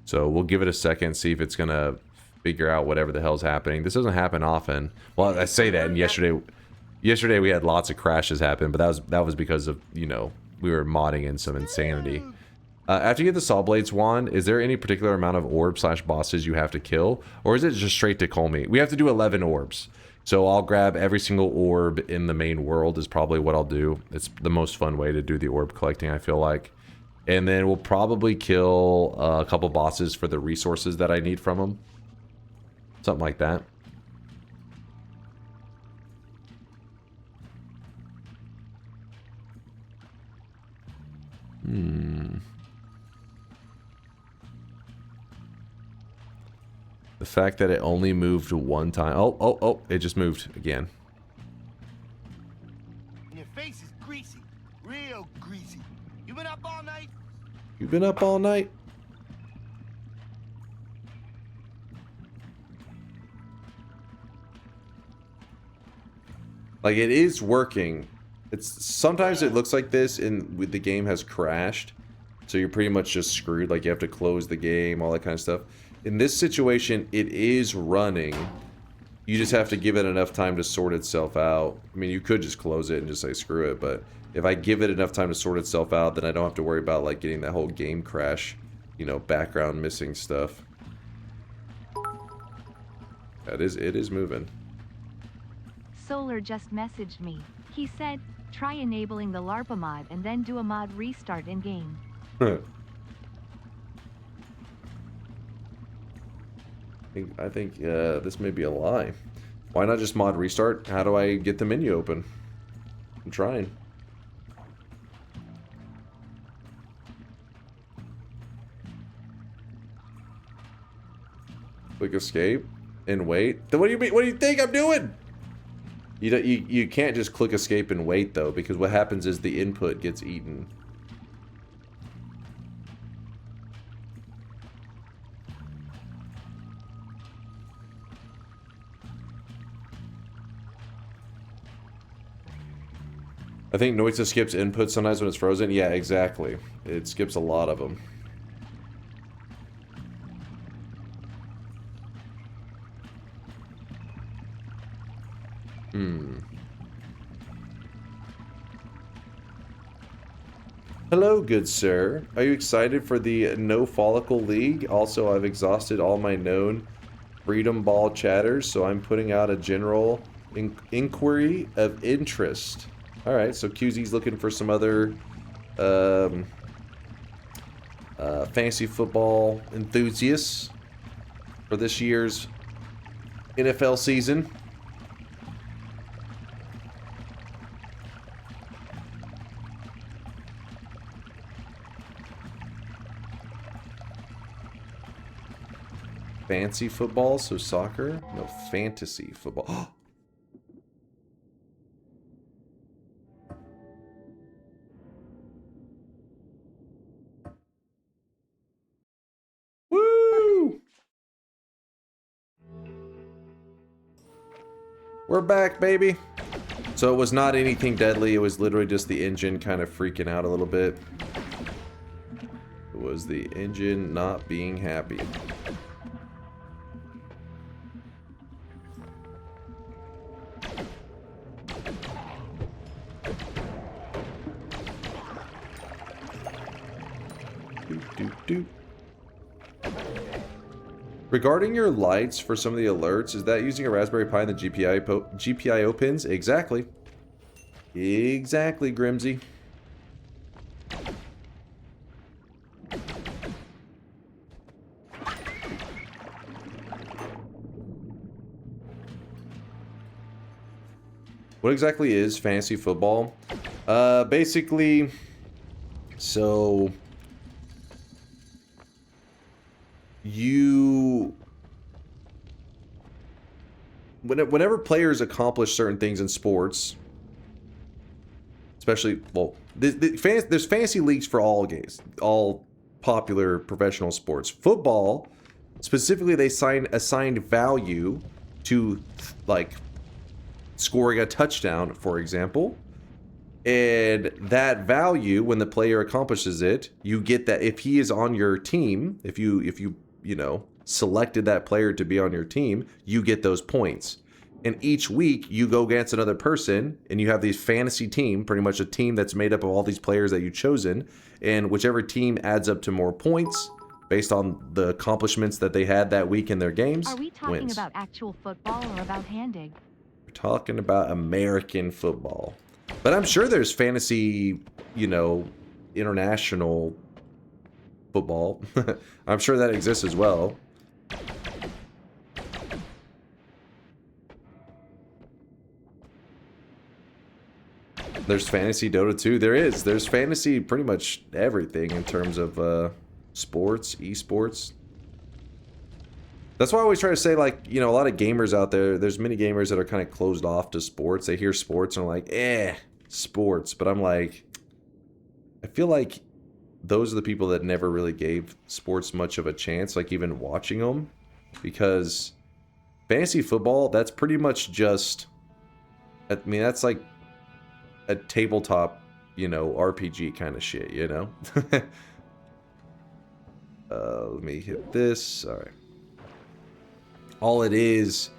So we'll give it a second, see if it's going to figure out whatever the hell's happening. This doesn't happen often. Well, I say that, and yesterday we had lots of crashes happen, but that was because of, you know, we were modding in some insanity. After you get the Sawblades wand, is there any particular amount of orb/bosses you have to kill? Or is it just straight to Colmy? We have to do 11 orbs. So I'll grab every single orb in the main world is probably what I'll do. It's the most fun way to do the orb collecting, I feel like. And then we'll probably kill a couple bosses for the resources that I need from them. Something like that. The fact that it only moved one time. Oh, it just moved again.
And your face is greasy. Real greasy. You been up all night?
You've been up all night? Like, it is working. It's sometimes it looks like this and the game has crashed. So you're pretty much just screwed. Like, you have to close the game, all that kind of stuff. In this situation, it is running. You just have to give it enough time to sort itself out. I mean, you could just close it and just say screw it, but if I give it enough time to sort itself out, then I don't have to worry about, like, getting that whole game crash, you know, background missing stuff. It is moving.
Solar just messaged me. He said, try enabling the LARPA mod and then do a mod restart in game.
I think this may be a lie. Why not just mod restart? How do I get the menu open? I'm trying. Click escape and wait. Then what do you mean? What do you think I'm doing? You can't just click escape and wait though, because what happens is the input gets eaten. I think Noita skips input sometimes when it's frozen. Yeah, exactly. It skips a lot of them. Hello, good sir. Are you excited for the No Follicle League? Also, I've exhausted all my known Freedom Ball chatters, so I'm putting out a general inquiry of interest. Alright, so QZ's looking for some other fantasy football enthusiasts for this year's NFL season. Fancy football, so soccer? No, fantasy football. Woo! We're back, baby. So it was not anything deadly. It was literally just the engine kind of freaking out a little bit. It was the engine not being happy. Regarding your lights for some of the alerts, is that using a Raspberry Pi and the GPIO pins? Exactly. Exactly, Grimsy. What exactly is fantasy football? Basically, so whenever players accomplish certain things in sports, especially, well, there's fantasy leagues for all games, all popular professional sports. Football, specifically, they assigned value to, like, scoring a touchdown, for example. And that value, when the player accomplishes it, you get that. If he is on your team, if you know, selected that player to be on your team, you get those points. And each week you go against another person and you have these fantasy team, pretty much a team that's made up of all these players that you've chosen. And whichever team adds up to more points based on the accomplishments that they had that week in their games
Are we talking
wins.
about actual football or about handing?
We're talking about American football. But I'm sure there's fantasy, you know, international football. I'm sure that exists as well. There's fantasy Dota 2. There's fantasy pretty much everything in terms of sports, esports. That's why I always try to say, like, you know, a lot of gamers out there, there's many gamers that are kind of closed off to sports. They hear sports and are like, sports. But I'm like, I feel like those are the people that never really gave sports much of a chance, like even watching them. Because fantasy football, that's pretty much just, I mean, that's like a tabletop, you know, RPG kind of shit, you know? Let me hit this. All right. All it is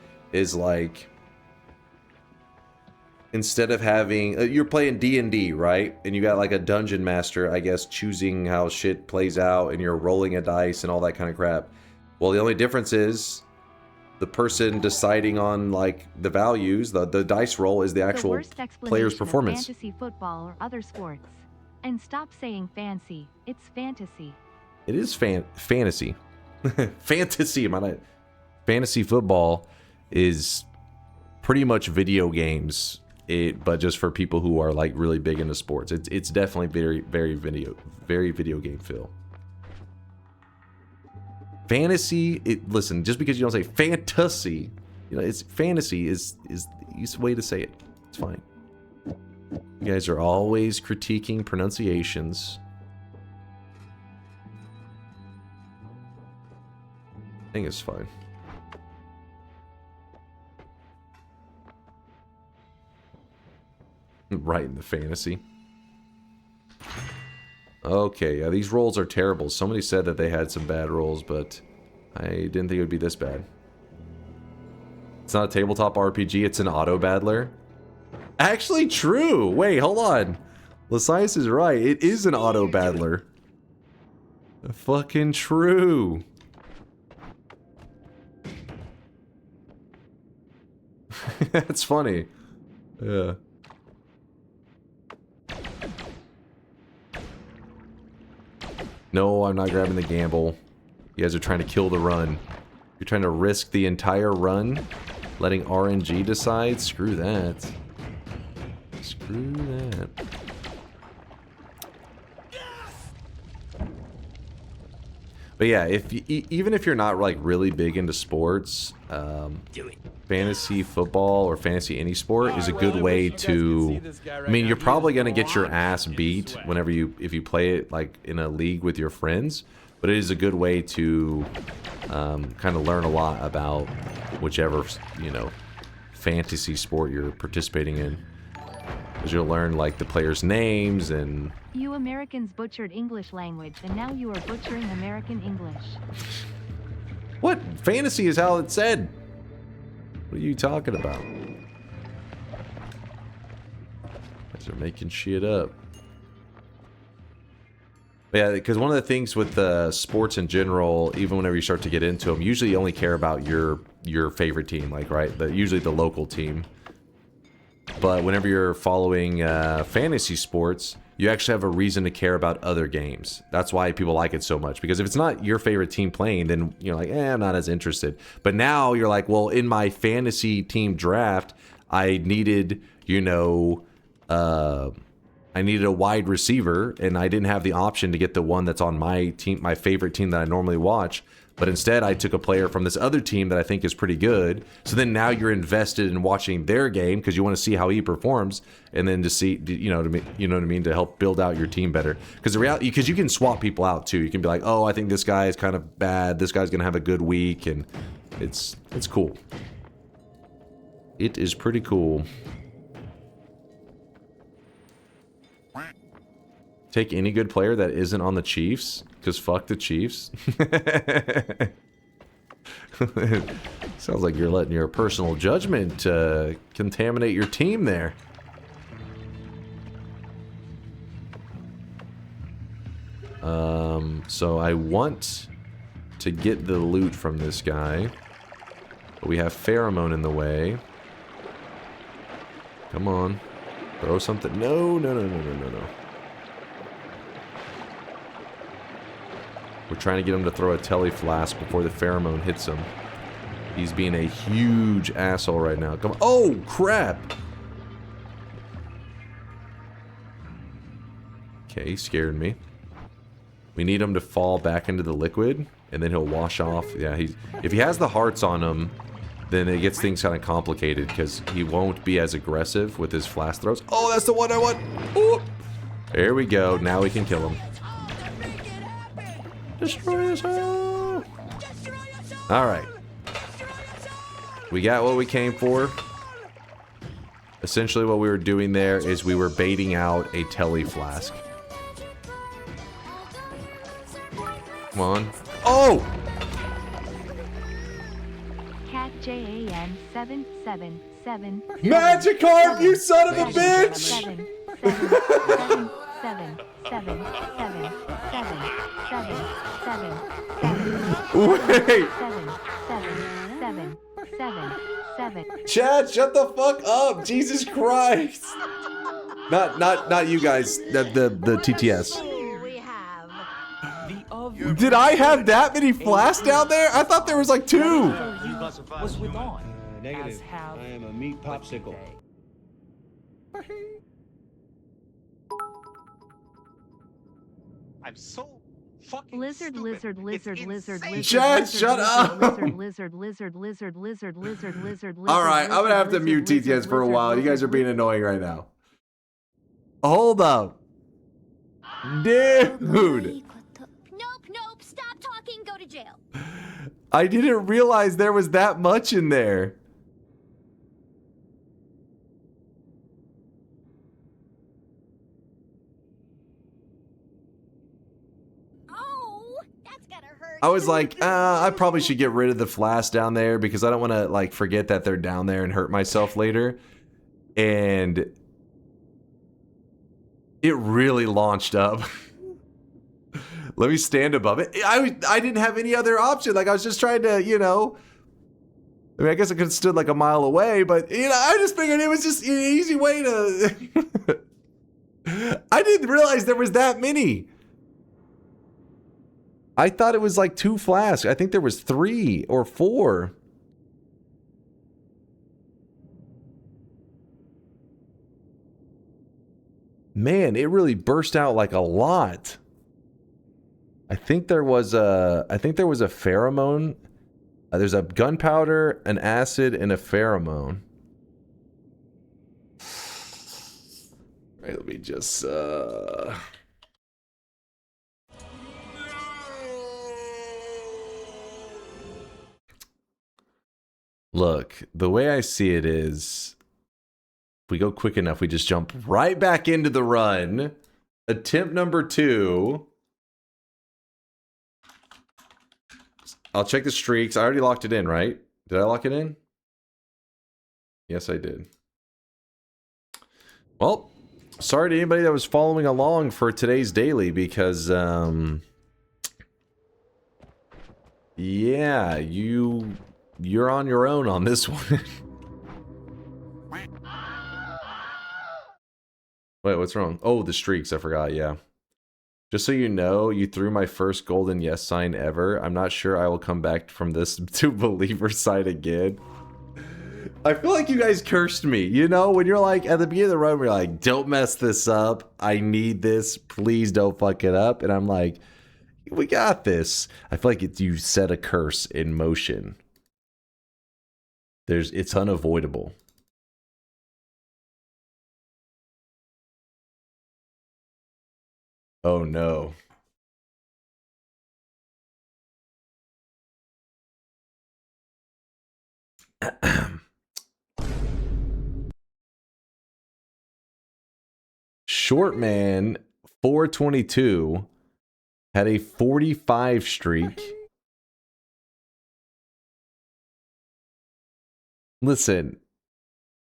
like, instead of having, you're playing D&D, right? And you got like a dungeon master, I guess, choosing how shit plays out, and you're rolling a dice and all that kind of crap. Well, the only difference is the person deciding on like the values, the dice roll is the actual player's performance.
Fantasy football or other sports. And stop saying fancy. It's fantasy.
It is fantasy. Fantasy, am I not? Fantasy football is pretty much video games, but just for people who are like really big into sports. It's definitely very video game feel. Fantasy, listen, just because you don't say fantasy, you know, it's fantasy is the easiest way to say it. It's fine. You guys are always critiquing pronunciations. I think it's fine. Right in the fantasy. Okay, yeah, these rolls are terrible. Somebody said that they had some bad rolls, but I didn't think it would be this bad. It's not a tabletop RPG, it's an auto battler. Actually, true! Wait, hold on. Lasias is right, it is an auto battler. Fucking true. That's funny. Yeah. No, I'm not grabbing the gamble. You guys are trying to kill the run. You're trying to risk the entire run, letting RNG decide? Screw that. Screw that. But yeah, even if you're not like really big into sports, fantasy football or fantasy any sport is a good way to. I mean, you're probably gonna get your ass beat whenever if you play it like in a league with your friends, but it is a good way to kind of learn a lot about whichever, you know, fantasy sport you're participating in. Because you'll learn like the players' names and.
You Americans butchered English language, and now you are butchering American English.
What? Fantasy is how it's said. What are you talking about? Guys are making shit up. But yeah, because one of the things with sports in general, even whenever you start to get into them, usually you only care about your favorite team, like, right? Usually the local team. But whenever you're following fantasy sports, you actually have a reason to care about other games. That's why people like it so much. Because if it's not your favorite team playing, then you're like, I'm not as interested. But now you're like, well, in my fantasy team draft, I needed, you know, I needed a wide receiver, and I didn't have the option to get the one that's on my team, my favorite team that I normally watch. But instead, I took a player from this other team that I think is pretty good. So then now you're invested in watching their game because you want to see how he performs, and then to see, you know what I mean, to help build out your team better. Because the reality, because you can swap people out too. You can be like, oh, I think this guy is kind of bad. This guy's gonna have a good week, and it's cool. It is pretty cool. Take any good player that isn't on the Chiefs, because fuck the Chiefs. Sounds like you're letting your personal judgment contaminate your team there. So I want to get the loot from this guy. But we have pheromone in the way. Come on. Throw something. No. We're trying to get him to throw a telly flask before the pheromone hits him. He's being a huge asshole right now. Come on. Oh, crap! Okay, he scared me. We need him to fall back into the liquid, and then he'll wash off. Yeah, if he has the hearts on him, then it gets things kind of complicated, because he won't be as aggressive with his flask throws. Oh, that's the one I want! Ooh. There we go. Now we can kill him. Destroy us all! Alright. We got what we came for. Essentially what we were doing there is we were baiting out a telly flask. Come on. Oh!
Cat JAN 777.
Magikarp, you son of a bitch!
7.
Chad, shut the fuck up! Jesus Christ! Not you guys. The TTS. Did I have that many flasks down there? I thought there was like 2.
Was with on.
Negative. I am a meat popsicle.
I'm so fucking
Lizard.
Chad, shut up!
Lizard.
Alright, I'm gonna have to mute TTS for a while. You guys are being annoying right now. Hold up. Dude!
Nope, stop talking, go to jail.
I didn't realize there was that much in there.
Oh, that's gonna hurt.
I was like, I probably should get rid of the flask down there because I don't want to like forget that they're down there and hurt myself later. And it really launched up. Let me stand above it. I didn't have any other option. Like I was just trying to, you know. I mean, I guess I could have stood like a mile away, but you know, I just figured it was just an easy way to. I didn't realize there was that many. I thought it was like 2 flasks. I think there was 3 or 4. Man, it really burst out like a lot. I think there was a pheromone. There's a gunpowder, an acid, and a pheromone. Right, let me just Look, the way I see it is, if we go quick enough, we just jump right back into the run. Attempt number 2. I'll check the streaks. I already locked it in, right? Did I lock it in? Yes, I did. Well, sorry to anybody that was following along for today's daily because, yeah, you're on your own on this one. Wait, what's wrong? Oh, the streaks. I forgot, yeah. Just so you know, you threw my first golden yes sign ever. I'm not sure I will come back from this to believer side again. I feel like you guys cursed me, you know? When you're like, at the beginning of the run, we're like, don't mess this up. I need this. Please don't fuck it up. And I'm like, we got this. I feel like you set a curse in motion. It's unavoidable. Oh no. Shortman 422 had a 45 streak. Listen,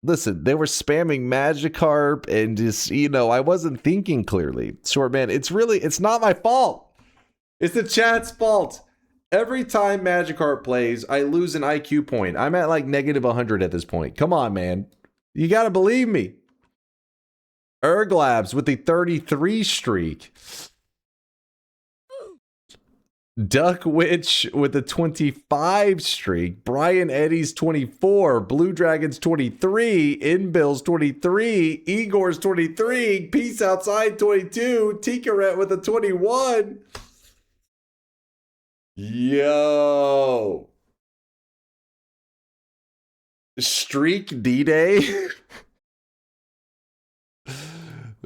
they were spamming Magikarp and just, you know, I wasn't thinking clearly. Short man, it's not my fault. It's the chat's fault. Every time Magikarp plays, I lose an IQ point. I'm at like negative 100 at this point. Come on, man. You gotta believe me. Erglabs with the 33 streak. Duck Witch with the 25 streak. Brian Eddy's 24. Blue Dragon's 23. Inbill's 23. Igor's 23. Peace Outside 22. Tikaret with a 21. Yo. Streak D-Day.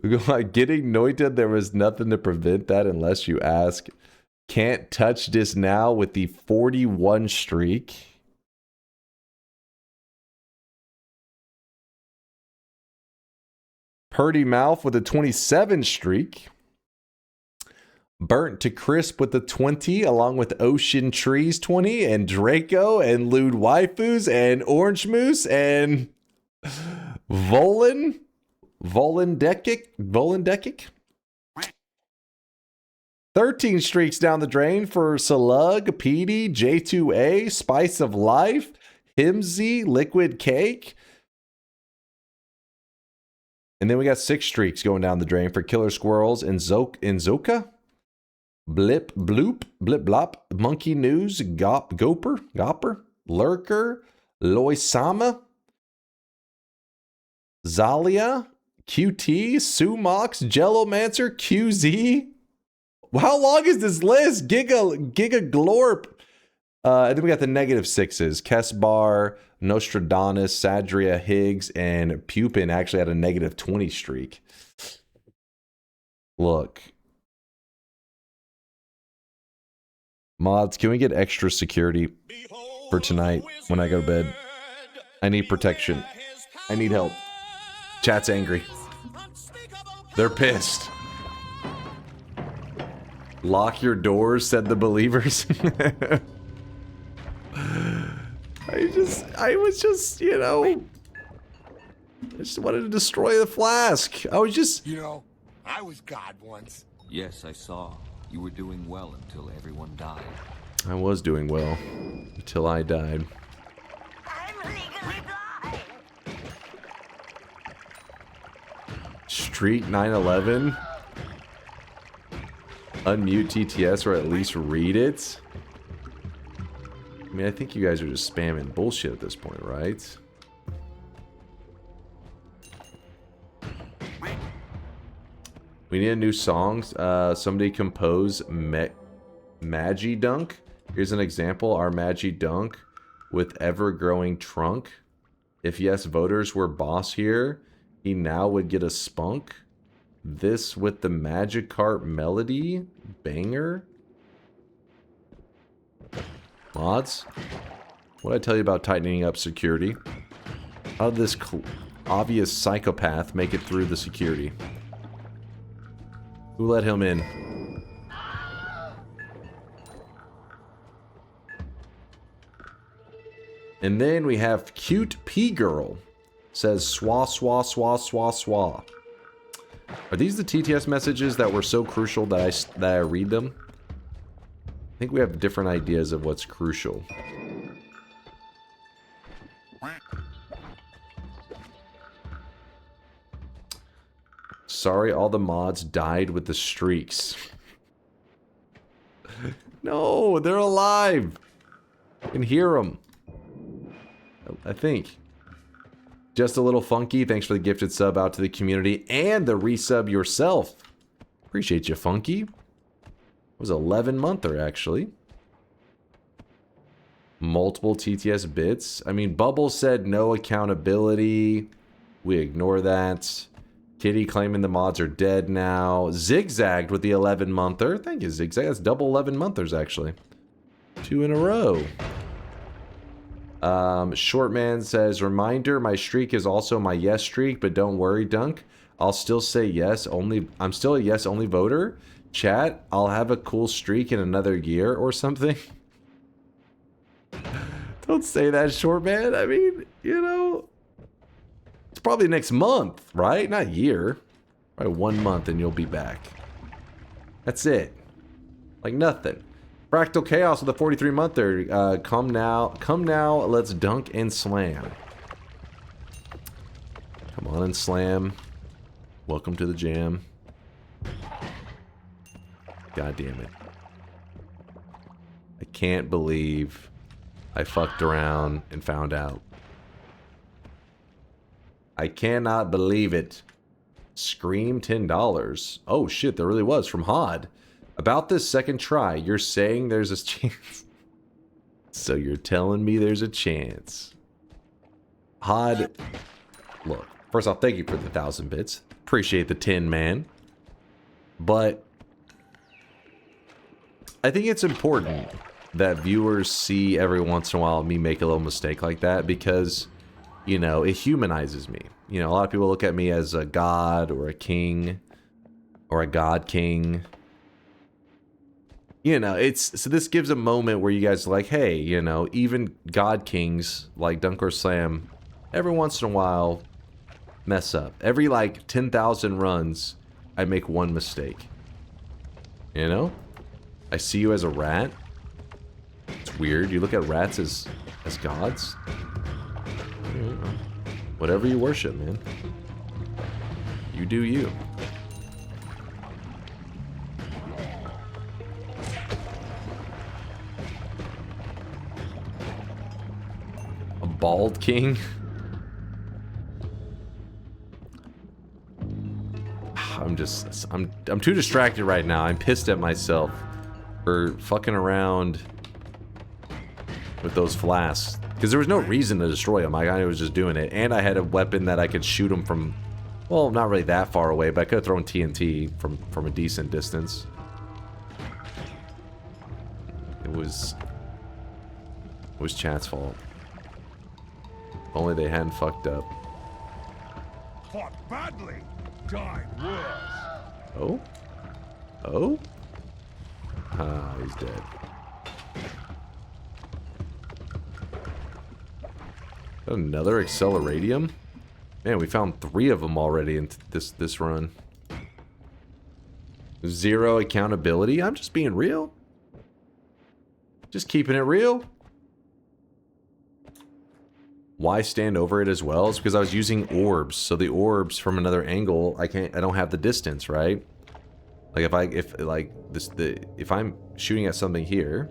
Getting Noita, there was nothing to prevent that unless you ask. Can't touch this now with the 41 streak. Purdy Mouth with a 27 streak. Burnt to Crisp with the 20, along with Ocean Trees 20, and Draco, and Lewd Waifus, and Orange Moose, and Volendekic. 13 streaks down the drain for Slug, PD, J2A, Spice of Life, Himsy, Liquid Cake. And then we got 6 streaks going down the drain for Killer Squirrels and Zoka. Blip Bloop, Blip Blop, Monkey News, Gopper, Lurker, Loisama, Zalia, QT, Sumox, Jellomancer, QZ. How long is this list? Giga Glorp. And then we got the negative 6s. Kessbar, Nostradamus, Sadria, Higgs, and Pupin actually had a negative 20 streak. Look. Mods, can we get extra security for tonight when I go to bed? I need protection. I need help. Chat's angry. They're pissed. Lock your doors, said the believers. I was just, you know, I just wanted to destroy the flask. I was just...
You know, I was God once.
Yes, I saw. You were doing well until everyone died.
I was doing well until I died.
I'm legally blind.
Street 911. Unmute TTS or at least read it. I mean, I think you guys are just spamming bullshit at this point, right? We need a new song. Somebody compose Magi Dunk. Here's an example. Our Magi Dunk with ever-growing trunk. If yes, voters were boss here, he now would get a spunk. This with the Magikarp melody. Banger. Mods, what did I tell you about tightening up security? How did this obvious psychopath make it through the security? Who let him in? And then we have Cute P-Girl. Says swa swa swa swa swa. Are these the TTS messages that were so crucial that I read them? I think we have different ideas of what's crucial. Sorry, all the mods died with the streaks. No, they're alive. I can hear them. I think. Just a little funky. Thanks for the gifted sub out to the community and the resub yourself. Appreciate you, Funky. It was 11-monther, actually. Multiple TTS bits. I mean, Bubble said no accountability. We ignore that. Kitty claiming the mods are dead now. Zigzagged with the 11-monther. Thank you, Zigzag. That's double 11-monthers, actually. 2 in a row. Shortman says, reminder, my streak is also my yes streak, but don't worry, Dunk. I'll still say yes only. I'm still a yes only voter. Chat, I'll have a cool streak in another year or something. Don't say that, short man. I mean, you know, it's probably next month, right? Not year. Probably 1 month and you'll be back. That's it. Like nothing. Fractal Chaos with a 43-monther. Come now, let's dunk and slam. Come on and slam. Welcome to the jam. God damn it. I can't believe I fucked around and found out. I cannot believe it. Scream $10. Oh shit, there really was from Hod. About this second try, you're saying there's a chance. So you're telling me there's a chance. Hod, look, first off, thank you for the 1,000 bits. Appreciate the 10, man. But I think it's important that viewers see every once in a while me make a little mistake like that because, you know, it humanizes me. You know, a lot of people look at me as a god or a king or a god king. You know, so this gives a moment where you guys are like, hey, you know, even god kings like DunkOrSlam every once in a while mess up. Every like 10,000 runs, I make one mistake. You know? I see you as a rat. It's weird. You look at rats as gods. Whatever you worship, man. You do you. A bald king? I'm too distracted right now. I'm pissed at myself for fucking around with those flasks. Because there was no reason to destroy them. I was just doing it. And I had a weapon that I could shoot them from, well, not really that far away, but I could have thrown TNT from a decent distance. It was chat's fault. If only they hadn't fucked up.
Fought badly, died worse.
Oh? Oh? Ah, he's dead. Another acceleradium? Man, we found 3 of them already in this run. 0 accountability? I'm just being real. Just keeping it real. Why stand over it as well? It's because I was using orbs. So the orbs from another angle, I don't have the distance, right? Like if I'm shooting at something here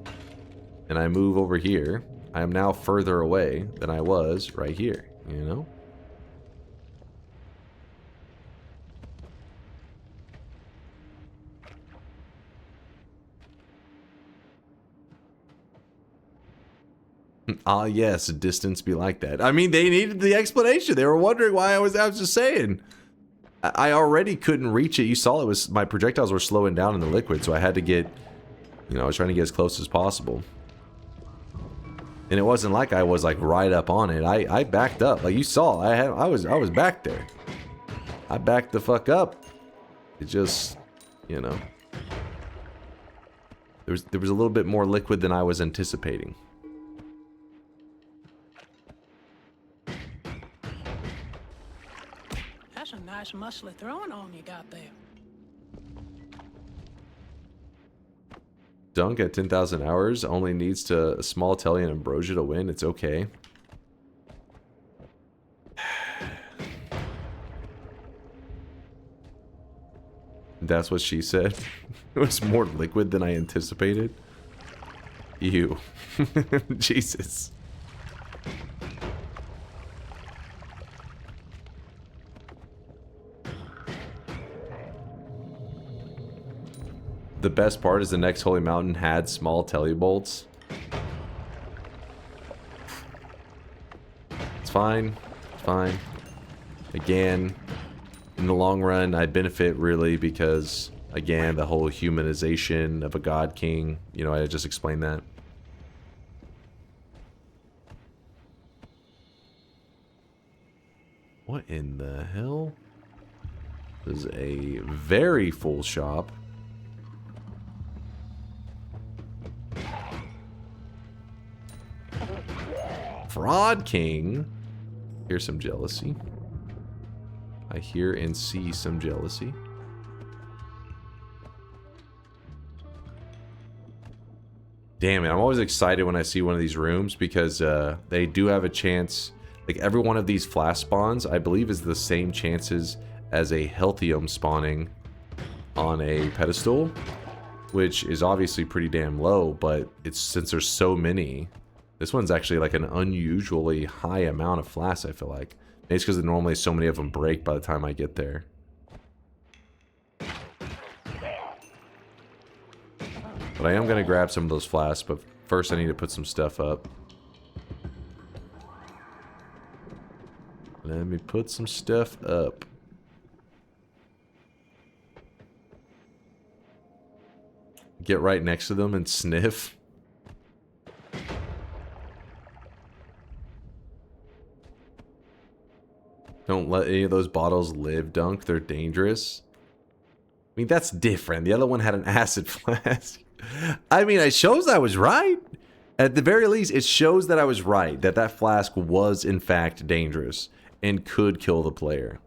and I move over here, I am now further away than I was right here, you know? Ah, yes, distance be like that. I mean, they needed the explanation. They were wondering why I was just saying. I already couldn't reach it. You saw it was, my projectiles were slowing down in the liquid, so I had to get, you know, I was trying to get as close as possible. And it wasn't like I was like right up on it. I backed up. Like you saw, I was back there. I backed the fuck up. It just, you know. There was a little bit more liquid than I was anticipating.
That's a nice muscly throwing arm you got there.
Dunk at 10,000 hours only needs to a small telly and ambrosia to win. It's okay. That's what she said. It was more liquid than I anticipated. Ew. Jesus. The best part is the next holy mountain had small telly bolts. It's fine. It's fine. Again, in the long run, I benefit really because, again, the whole humanization of a god king. You know, I just explained that. What in the hell? This is a very full shop. Fraud King. Here's some jealousy. I hear and see some jealousy. Damn it, I'm always excited when I see one of these rooms because they do have a chance. Like every one of these flash spawns, I believe, is the same chances as a Healthium spawning on a pedestal, which is obviously pretty damn low, but it's since there's so many, this one's actually like an unusually high amount of flasks, I feel like. Maybe it's because normally so many of them break by the time I get there. But I am going to grab some of those flasks, but first I need to put some stuff up. Let me put some stuff up. Get right next to them and sniff. Don't let any of those bottles live, Dunk. They're dangerous. I mean, that's different. The other one had an acid flask. I mean, it shows I was right. At the very least, it shows that I was right. That that flask was, in fact, dangerous. And could kill the player.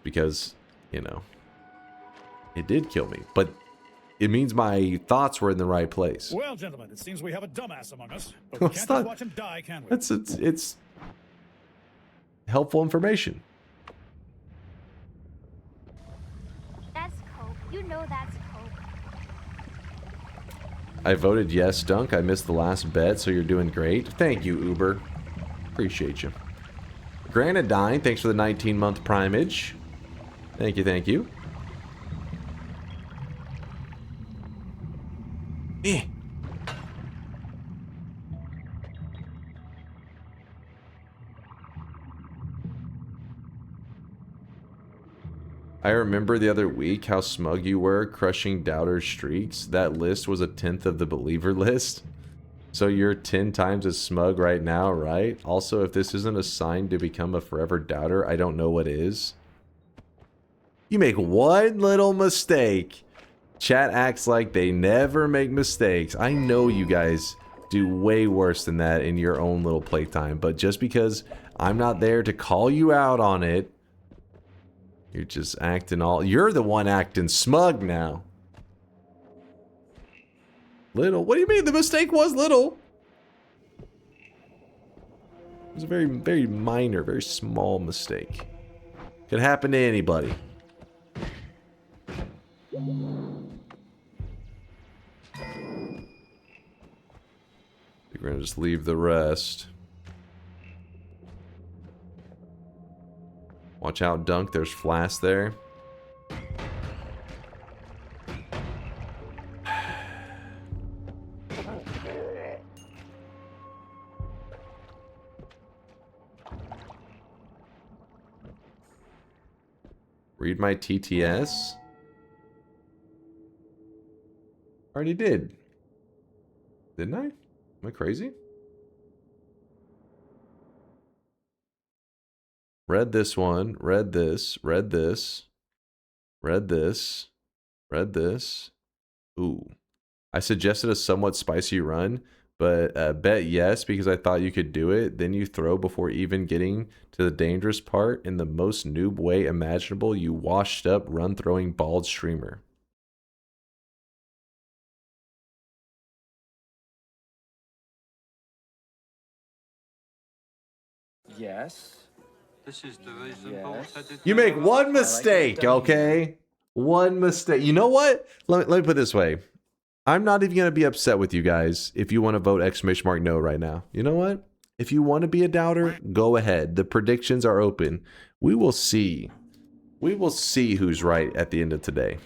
Because, you know, it did kill me. But it means my thoughts were in the right place.
Well, gentlemen, it seems we have a dumbass among us. But we can't just watch him die, can we?
It's helpful information.
That's coke. You know that's coke.
I voted yes, Dunk. I missed the last bet, so you're doing great. Thank you, Uber. Appreciate you. Granadine, thanks for the 19-month primage. Thank you, thank you. I remember the other week how smug you were crushing doubter streaks. That list was 1/10 of the believer list. So you're 10 times as smug right now, right? Also, if this isn't a sign to become a forever doubter, I don't know what is. You make one little mistake. Chat acts like they never make mistakes. I know you guys do way worse than that in your own little playtime, but just because I'm not there to call you out on it, you're just acting all... You're the one acting smug now. Little? What do you mean? The mistake was little. It was a very, very minor, very small mistake. Could happen to anybody. We're gonna just leave the rest. Watch out, Dunk. There's flasks there. Read my TTS? Already did. Didn't I? Am I crazy? Read this one. Read this. Read this. Read this. Read this. Ooh. I suggested a somewhat spicy run, but bet yes because I thought you could do it. Then you throw before even getting to the dangerous part in the most noob way imaginable. You washed up, run throwing bald streamer.
Yes.
This is the reason.
You make one mistake, okay? One mistake. You know what? Let me put it this way. I'm not even going to be upset with you guys if you want to vote !no right now. You know what? If you want to be a doubter, go ahead. The predictions are open. We will see. We will see who's right at the end of today.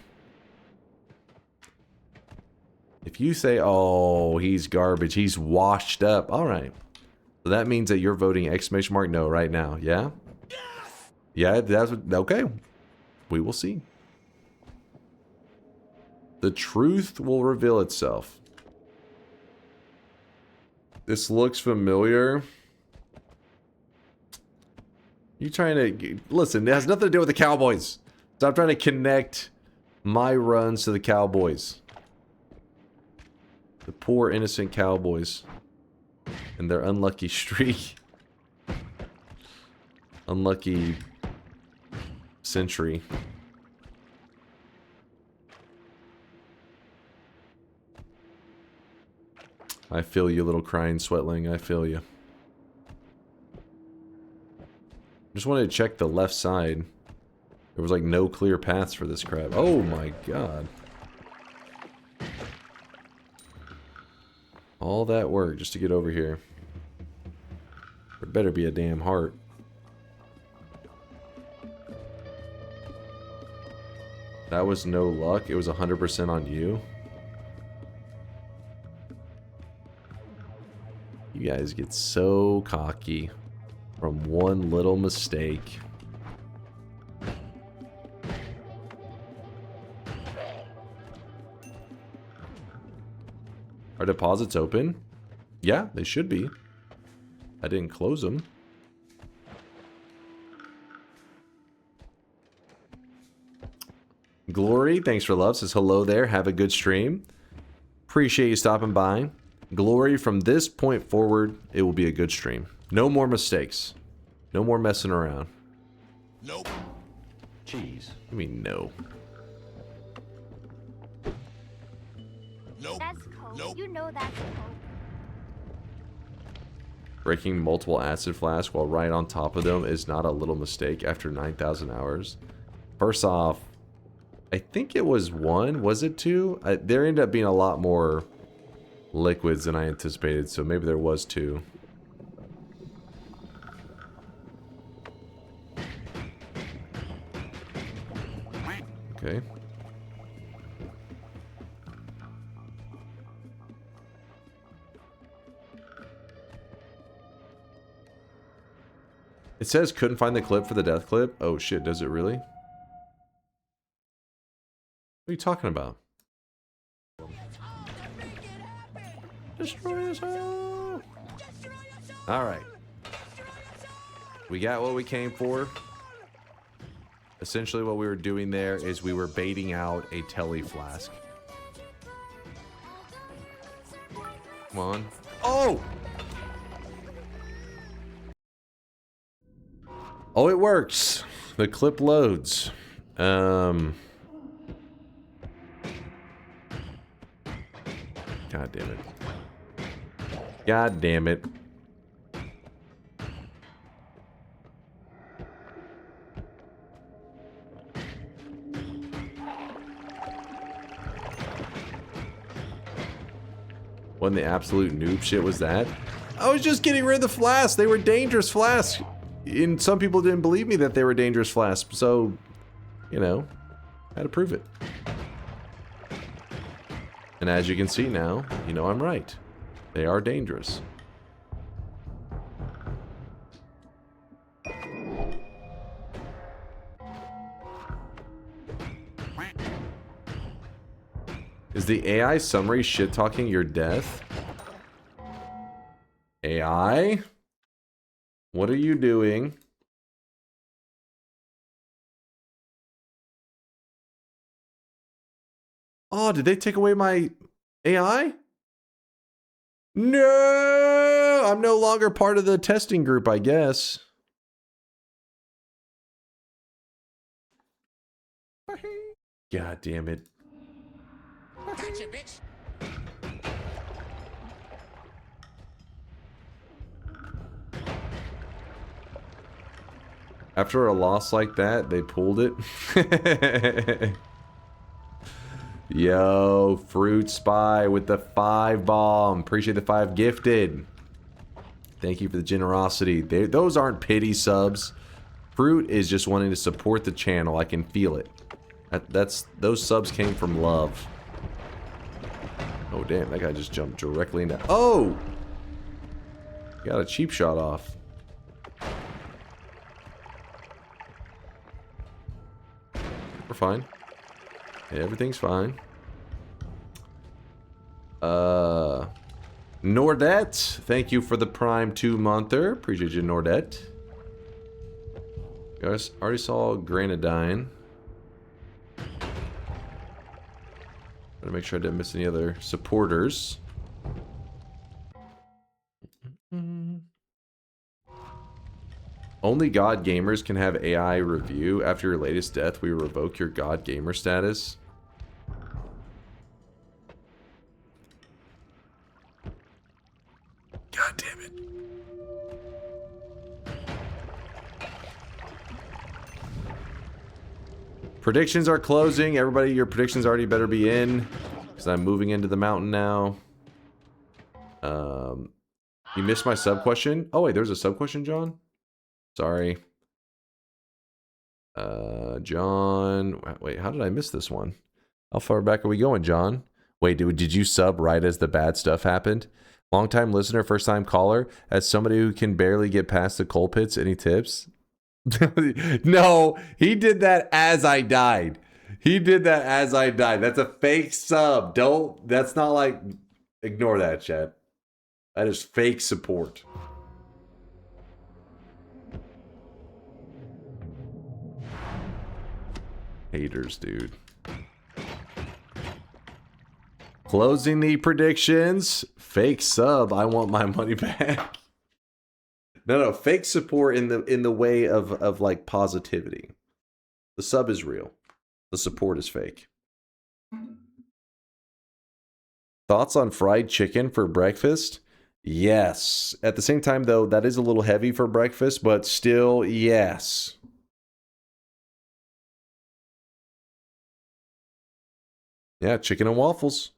If you say, oh, he's garbage, he's washed up. All right. So that means that you're voting !no right now. Yeah? Yeah, that's what, okay. We will see. The truth will reveal itself. This looks familiar. You trying to... Listen, it has nothing to do with the Cowboys. Stop trying to connect my runs to the Cowboys. The poor, innocent Cowboys. And their unlucky streak. Unlucky century. I feel you, little crying sweatling. I feel you. Just wanted to check the left side. There was like no clear paths for this crap. Oh my god. All that work just to get over here. There better be a damn heart. That was no luck. It was 100% on you. You guys get so cocky from one little mistake. Are deposits open? Yeah, they should be. I didn't close them. Glory, thanks for love, says hello there. Have a good stream. Appreciate you stopping by. Glory, from this point forward, it will be a good stream. No more mistakes. No more messing around.
Nope.
Jeez. I mean, no.
Nope.
That's cold.
Nope.
You know that's cold.
Breaking multiple acid flasks while right on top of them is not a little mistake after 9,000 hours. First off, I think it was one. Was it two? There ended up being a lot more liquids than I anticipated, so maybe there was two. Okay. It says couldn't find the clip for the death clip. Oh shit, does it really? What are you talking about? Destroy us all! Alright. We got what we came for. Essentially what we were doing there is we were baiting out a telly flask. Come on. Oh! Oh, it works. The clip loads. God damn it. God damn it. What in the absolute noob shit was that? I was just getting rid of the flasks. They were dangerous flasks. And some people didn't believe me that they were dangerous flasks. So, you know, I had to prove it. And as you can see now, you know I'm right. They are dangerous. Is the AI summary shit-talking your death? AI? What are you doing? Oh, did they take away my AI? No! I'm no longer part of the testing group, I guess. God damn it.
Gotcha, bitch.
After a loss like that, they pulled it. Yo, Fruit Spy with the 5 bomb. Appreciate the 5 gifted. Thank you for the generosity. Those aren't pity subs. Fruit is just wanting to support the channel. I can feel it. Those subs came from love. Oh damn, that guy just jumped directly into. Oh! Got a cheap shot off. We're fine. Yeah, everything's fine. Nordette, thank you for the Prime 2-monther. Appreciate you, Nordette. You guys already saw Granadine. Gotta make sure I didn't miss any other supporters. Only God gamers can have AI review. After your latest death, we revoke your God gamer status. God damn it. Predictions are closing. Everybody, your predictions already better be in. Because I'm moving into the mountain now. You missed my sub question? Oh wait, there's a sub question, John? Sorry. John... Wait, how did I miss this one? How far back are we going, John? Wait, did you sub right as the bad stuff happened? Long-time listener, first-time caller. As somebody who can barely get past the coal pits, any tips? No, he did that as I died. He did that as I died. That's a fake sub. Don't... That's not like... Ignore that, chat. That is fake support. Haters, dude. Closing the predictions. Fake sub. I want my money back. No, fake support in the way of like positivity. The sub is real. The support is fake. Thoughts on fried chicken for breakfast? Yes. At the same time, though, that is a little heavy for breakfast, but still, yes. Yeah, chicken and waffles.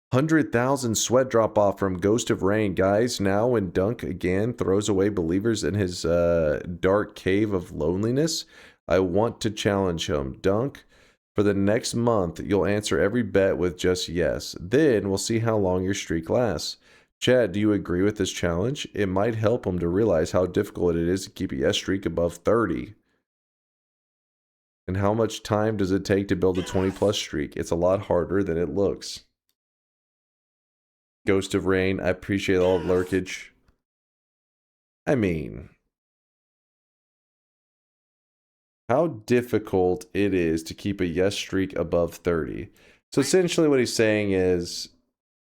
100,000 sweat drop off from Ghost of Rain. Guys, now when Dunk again throws away believers in his dark cave of loneliness, I want to challenge him. Dunk, for the next month, you'll answer every bet with just yes. Then we'll see how long your streak lasts. Chad, do you agree with this challenge? It might help him to realize how difficult it is to keep a yes streak above 30. And how much time does it take to build a 20+ streak? It's a lot harder than it looks. Ghost of Rain, I appreciate all the lurkage. I mean, how difficult it is to keep a yes streak above 30. So essentially what he's saying is,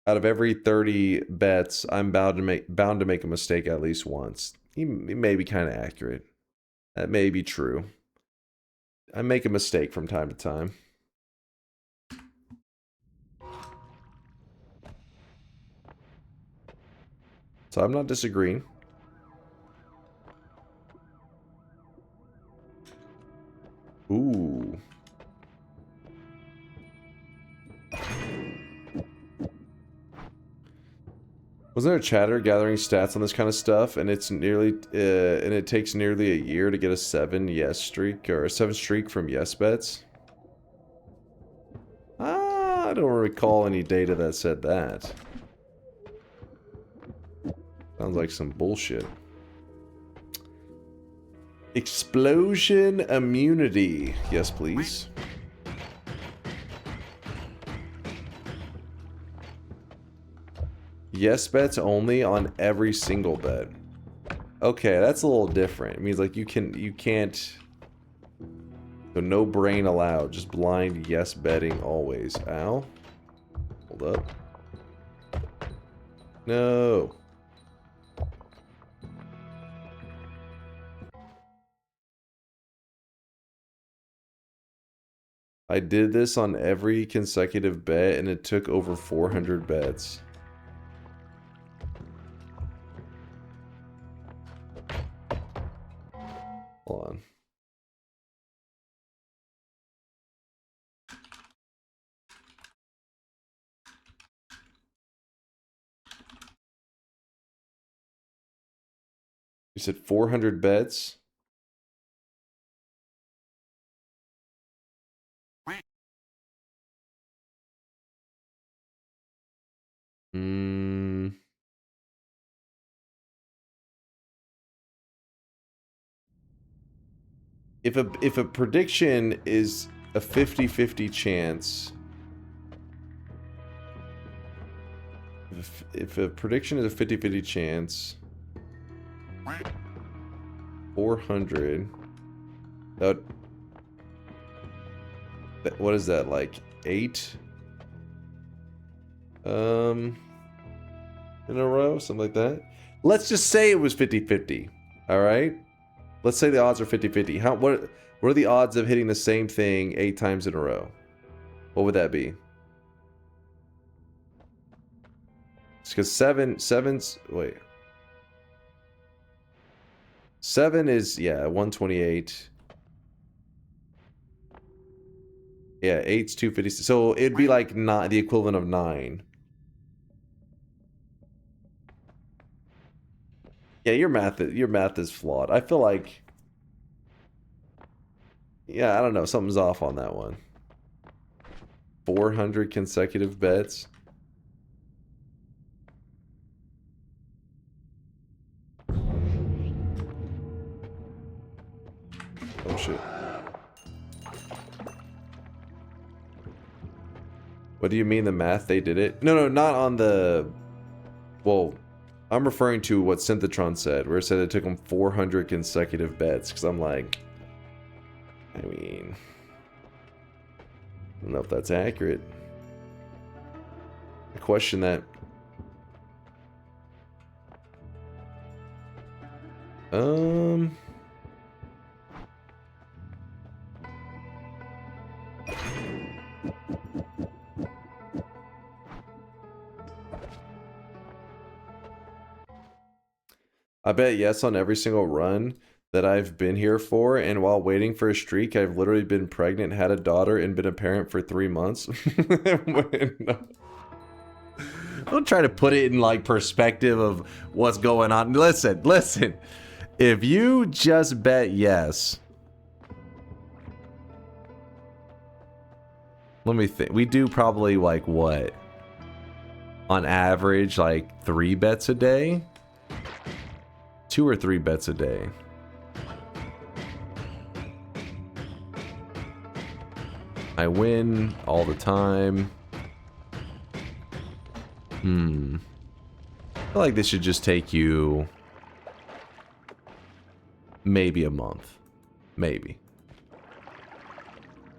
out of every 30 bets, I'm bound to make a mistake at least once. He may be kind of accurate. That may be true. I make a mistake from time to time. So I'm not disagreeing. Ooh. Wasn't there a chatter gathering stats on this kind of stuff, and it's nearly and it takes nearly a year to get a 7 yes streak or a 7 streak from yes bets? I don't recall any data that said that. Sounds like some bullshit. Explosion immunity. Yes, please. Yes bets only on every single bet. Okay, that's a little different. It means like you can't. So no brain allowed. Just blind yes betting always. Ow. Hold up. No. I did this on every consecutive bet and it took over 400 bets. Hold on. You said 400 bets? If a prediction is a 50-50 chance, if a prediction is a 50-50 chance, 400, what is that, like 8 in a row, something like that? Let's just say it was 50-50, all right? Let's say the odds are 50-50. What are the odds of hitting the same thing 8 times in a row? What would that be? It's because 7's wait. 7 is, yeah, 128. Yeah, 8's 256. So it'd be like not the equivalent of 9. Yeah, your math is flawed. I feel like, yeah, I don't know, something's off on that one. 400 consecutive bets. Oh shit. What do you mean the math they did it? No, not on the... Well, I'm referring to what Synthetron said, where it said it took him 400 consecutive bets, because I'm like... I mean... I don't know if that's accurate. I question that. I bet yes on every single run that I've been here for, and while waiting for a streak, I've literally been pregnant, had a daughter, and been a parent for 3 months. Don't try to put it in like perspective of what's going on. Listen. If you just bet yes, let me think. We do probably like what? On average, like 3 bets a day? 2 or 3 bets a day. I win all the time. I feel like this should just take you maybe a month. Maybe.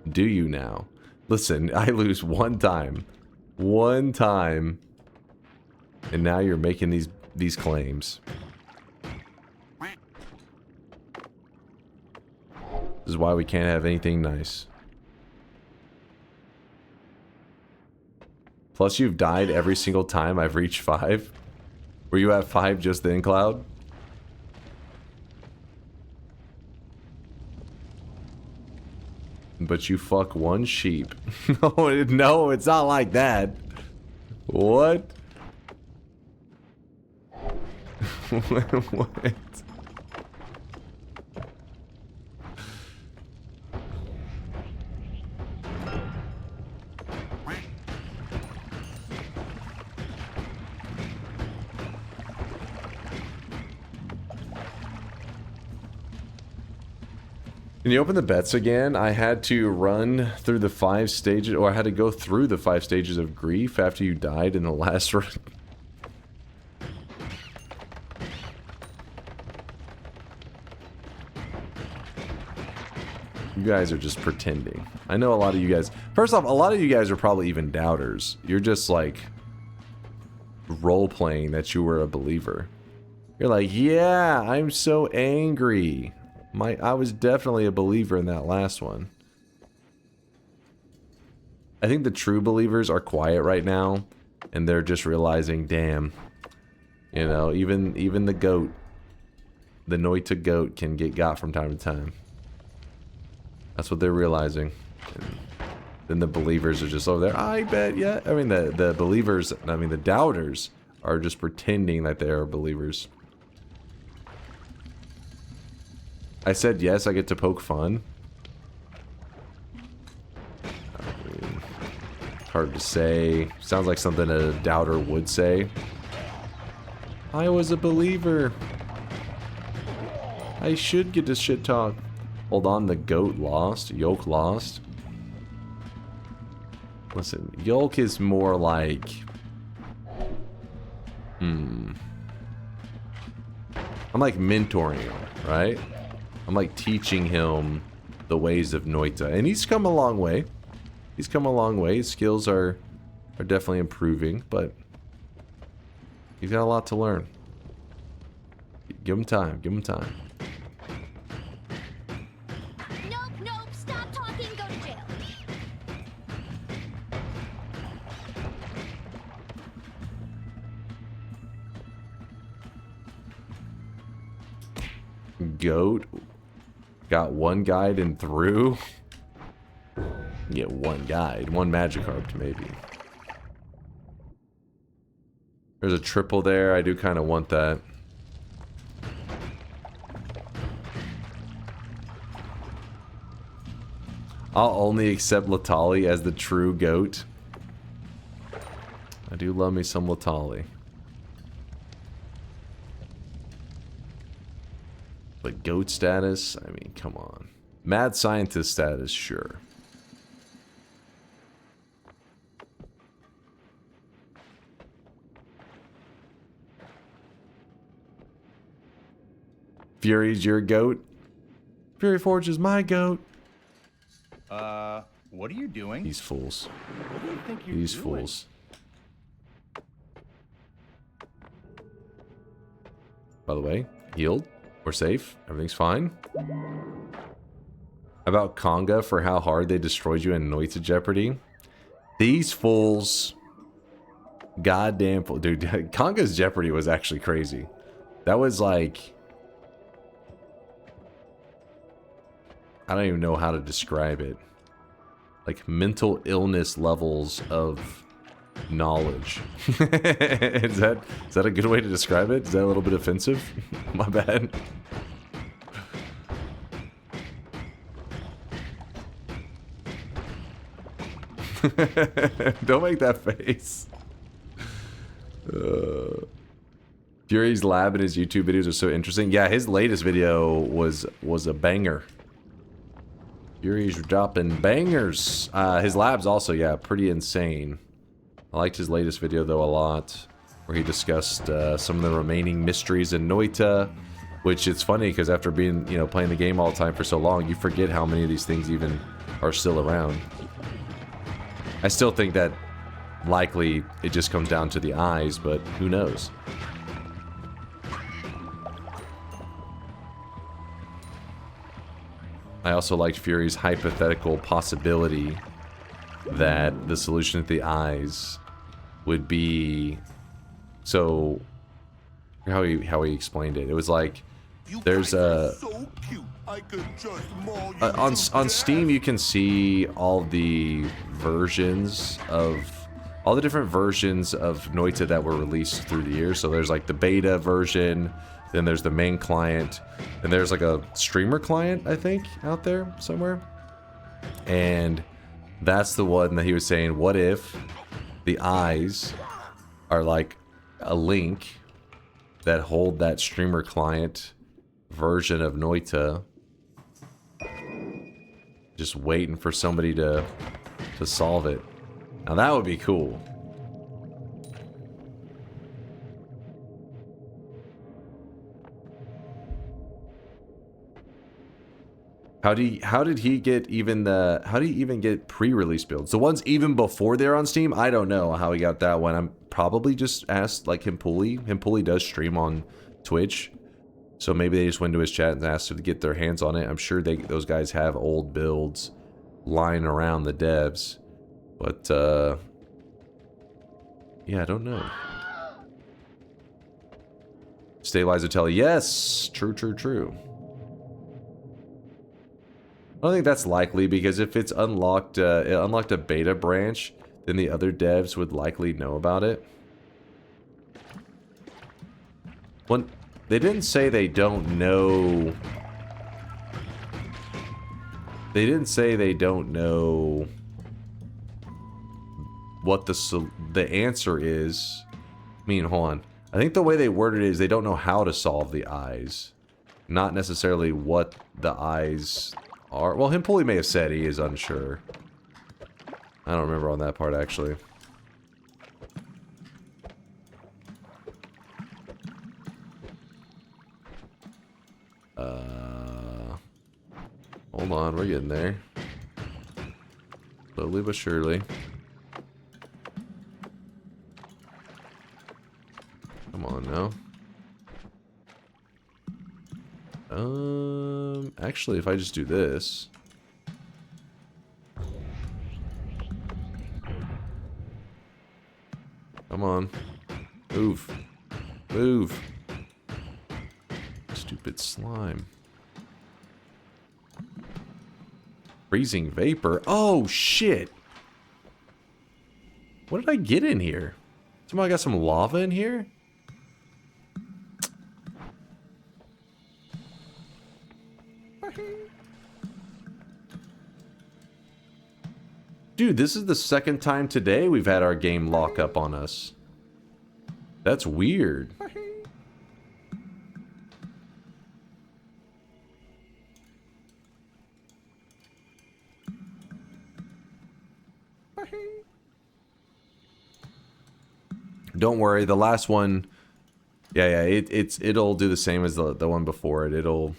Do you now? Listen, I lose one time. One time. And now you're making these claims. This is why we can't have anything nice. Plus, you've died every single time I've reached 5. Were you at 5 just then, Cloud? But you fuck one sheep. No, it's not like that. What? What? When you open the bets again, I had to run through the 5 stages, or I had to go through the 5 stages of grief after you died in the last run. You guys are just pretending. I know a lot of you guys... First off, a lot of you guys are probably even doubters. You're just like role-playing that you were a believer. You're like, yeah, I'm so angry. I was definitely a believer in that last one. I think the true believers are quiet right now, and they're just realizing, damn, you know, even the goat, the Noita goat can get got from time to time. That's what they're realizing. And then the believers are just over there, I bet, yeah. I mean, the believers, I mean, the doubters are just pretending that they are believers. I said yes, I get to poke fun. I mean, hard to say. Sounds like something a doubter would say. I was a believer. I should get to shit talk. Hold on, the goat lost. Yolk lost. Listen, Yolk is more like... I'm like mentoring him, right? I'm like teaching him the ways of Noita. And he's come a long way. He's come a long way. His skills are definitely improving, but he's got a lot to learn. Give him time. Give him time. Goat. Got one guide and through. Yeah, one guide. One Magikarp, maybe. There's a triple there. I do kind of want that. I'll only accept Latali as the true goat. I do love me some Latali. But goat status? I mean, come on. Mad scientist status, sure. Fury's your goat? Fury Forge is my goat.
What are you doing?
These fools.
What do you think you're
These
doing?
fools. By the way, healed. We're safe. Everything's fine. About Conga for how hard they destroyed you in Noita Jeopardy. These fools. Goddamn fool. Dude, Conga's Jeopardy was actually crazy. That was like... I don't even know how to describe it. Like mental illness levels of knowledge. Is that a good way to describe it? Is that a little bit offensive? My bad. Don't make that face. Fury's lab and his YouTube videos are so interesting. Yeah, his latest video was a banger. Fury's dropping bangers. His lab's also, yeah, pretty insane. I liked his latest video, though, a lot. Where he discussed some of the remaining mysteries in Noita. Which, it's funny, because after being, you know, playing the game all the time for so long, you forget how many of these things even are still around. I still think that likely it just comes down to the eyes, but who knows? I also liked Fury's hypothetical possibility that the solution to the eyes would be... So, how he explained it. It was like, there's a... on Steam you can see all the versions of... all the different versions of Noita that were released through the years. So there's like the beta version... Then there's the main client, and there's like a streamer client, I think, out there somewhere. And that's the one that he was saying, what if the eyes are like a link that hold that streamer client version of Noita, just waiting for somebody to solve it. Now that would be cool. How did he get even the... How do you even get pre-release builds? The ones even before they're on Steam? I don't know how he got that one. I'm probably just asked, like, Himpuli. Himpuli does stream on Twitch. So maybe they just went to his chat and asked to get their hands on it. I'm sure those guys have old builds lying around the devs. But, yeah, I don't know. Stabilizer Telly. Yes! True, true, true. I don't think that's likely, because if it's unlocked, it unlocked a beta branch, then the other devs would likely know about it. They didn't say they don't know. They didn't say they don't know what the answer is. I mean, hold on. I think the way they worded it is they don't know how to solve the eyes, not necessarily what the eyes are. Well, Himpuli may have said he is unsure. I don't remember on that part, actually. Hold on, we're getting there. Slowly but surely. Come on now. Actually, if I just do this. Come on. Move. Move. Just do Stupid slime. Freezing vapor. Oh, shit. What did I get in here? Somebody got some lava in here? Dude, this is the second time today we've had our game lock up on us. That's weird. Don't worry, the last one, yeah, it'll do the same as the one before it. It'll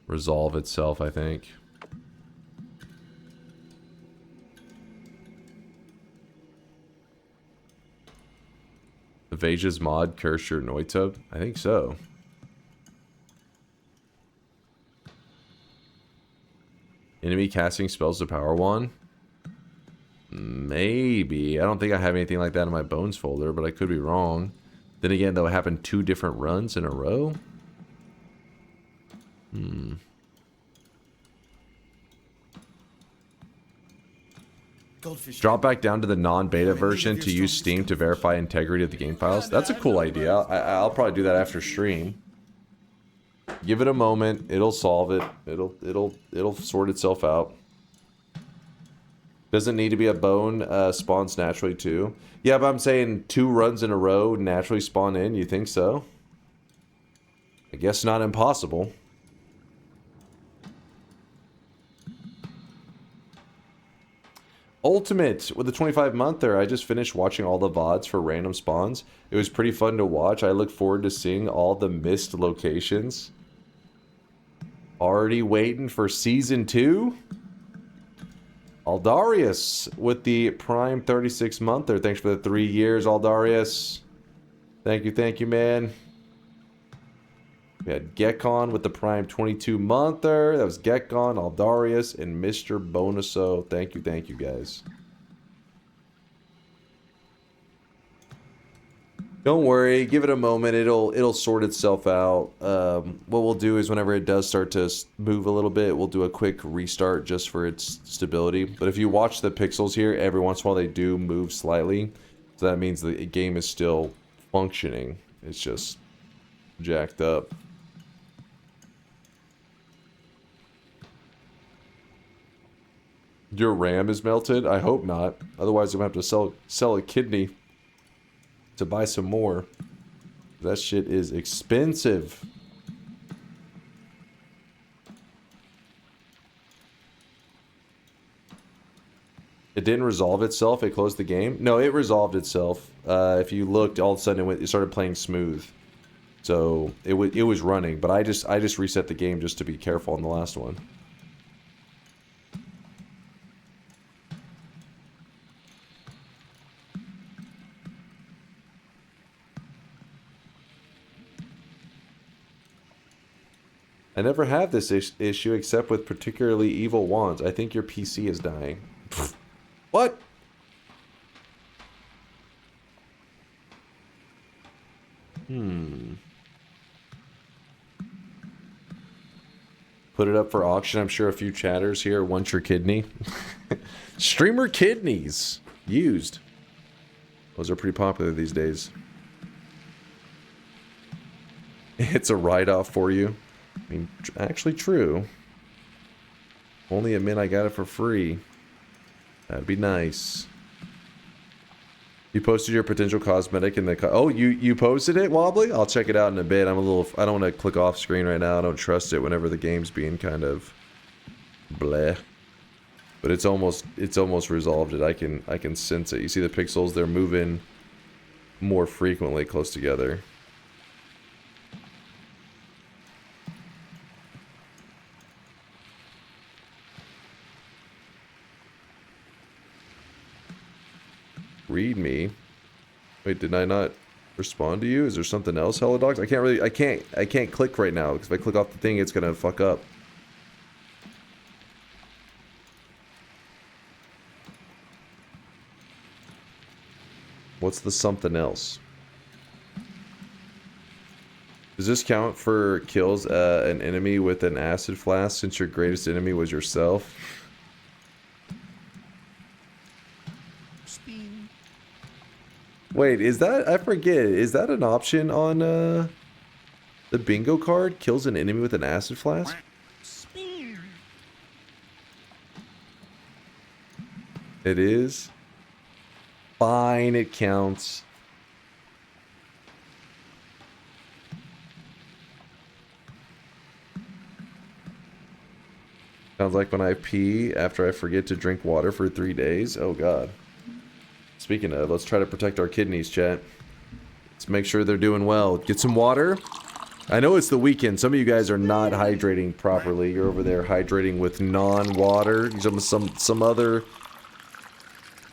resolve itself, I think. Evasions mod, Kirscher, Noita? I think so. Enemy casting spells to power one? Maybe. I don't think I have anything like that in my bones folder, but I could be wrong. Then again, though, it happened 2 different runs in a row? Drop back down to the non-beta version to use Steam to verify integrity of the game files. That's a cool idea. I'll probably do that after stream. Give it a moment. It'll solve it. It'll sort itself out. Doesn't need to be a bone. Spawns naturally too. Yeah, but I'm saying 2 runs in a row naturally spawn in. You think so? I guess not impossible. Ultimate with the 25-monther. I just finished watching all the VODs for random spawns. It was pretty fun to watch. I look forward to seeing all the missed locations. Already waiting for season 2. Aldarius with the Prime 36-monther. Thanks for the 3 years, Aldarius. Thank you, man. We had Gekon with the Prime 22-monther. That was Gekon, Aldarius, and Mr. Bonuso. Thank you, guys. Don't worry, give it a moment. It'll sort itself out. What we'll do is whenever it does start to move a little bit, we'll do a quick restart just for its stability. But if you watch the pixels here, every once in a while they do move slightly. So that means the game is still functioning. It's just jacked up. Your RAM is melted? I hope not. Otherwise I'm gonna have to sell a kidney to buy some more. That shit is expensive. It didn't resolve itself. It closed the game. No, it resolved itself. If you looked, all of a sudden it started playing smooth. So it was running, but I just reset the game just to be careful on the last one. I never have this issue except with particularly evil wands. I think your PC is dying. What? Put it up for auction. I'm sure a few chatters here want your kidney. Streamer kidneys. Used. Those are pretty popular these days. It's a write-off for you. I mean, actually true. Only admit I got it for free. That'd be nice. You posted your potential cosmetic in the... Oh, you posted it, Wobbly? I'll check it out in a bit. I don't want to click off screen right now. I don't trust it whenever the game's being kind of... bleh. But it's almost resolved it. I can sense it. You see the pixels? They're moving more frequently close together. Read me. Wait, did I not respond to you? Is there something else, Hello Dogs? I can't click right now because if I click off the thing, it's gonna fuck up. What's the something else? Does this count for kills an enemy with an acid flask since your greatest enemy was yourself? Wait, is that... I forget. Is that an option on the bingo card? Kills an enemy with an acid flask? It is? Fine, it counts. Sounds like when I pee after I forget to drink water for 3 days. Oh god. Speaking of, let's try to protect our kidneys, chat. Let's make sure they're doing well. Get some water. I know it's the weekend. Some of you guys are not hydrating properly. You're over there hydrating with non-water. Some other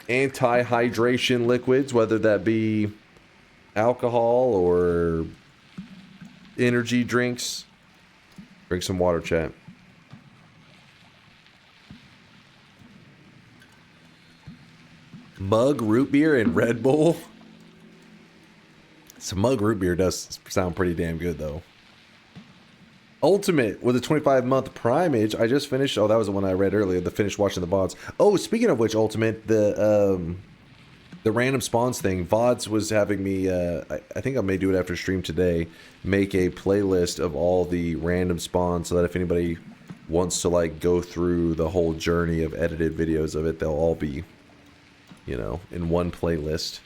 anti-hydration liquids, whether that be alcohol or energy drinks. Drink some water, chat. Mug root beer and Red Bull. Some mug root beer does sound pretty damn good though. Ultimate with a 25-month primage. I just finished. Oh, that was the one I read earlier. The finished watching the VODs. Oh, speaking of which, Ultimate, the random spawns thing. VODs was having me. I think I may do it after stream today. Make a playlist of all the random spawns so that if anybody wants to like go through the whole journey of edited videos of it, they'll all be, you know, in one playlist.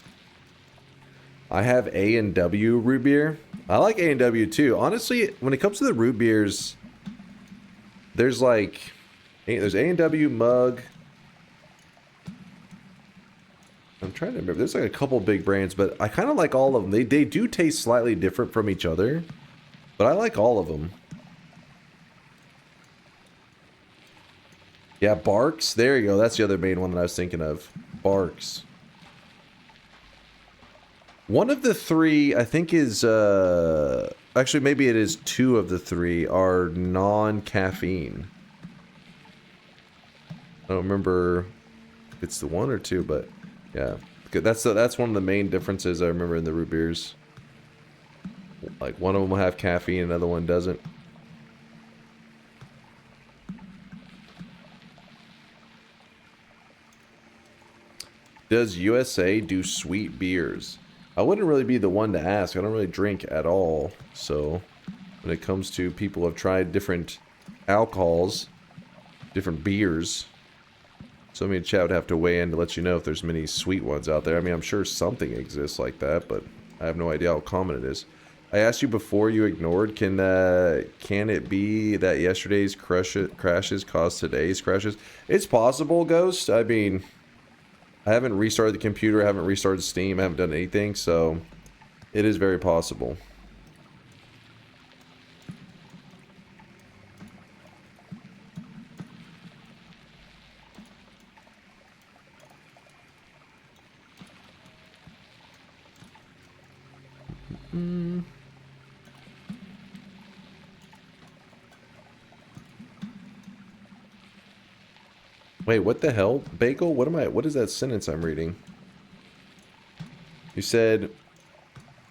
I have A&W root beer. I like A&W too. Honestly, when it comes to the root beers, there's A&W mug. I'm trying to remember. There's like a couple big brands, but I kind of like all of them. They do taste slightly different from each other, but I like all of them. Yeah, Barks. There you go. That's the other main one that I was thinking of. Barks. One of the three, I think, is actually maybe it is two of the three are non-caffeine. I don't remember if it's the one or two, but yeah, that's one of the main differences I remember in the root beers. Like one of them will have caffeine, another one doesn't. Does USA do sweet beers? I wouldn't really be the one to ask. I don't really drink at all. So when it comes to people who have tried different alcohols, different beers, somebody in chat would have to weigh in to let you know if there's many sweet ones out there. I mean, I'm sure something exists like that, but I have no idea how common it is. I asked you before, you ignored. Can it be that yesterday's crashes caused today's crashes? It's possible, Ghost. I mean, I haven't restarted the computer, I haven't restarted Steam, I haven't done anything, so it is very possible. Wait, what the hell? Bagel? What is that sentence I'm reading? You said,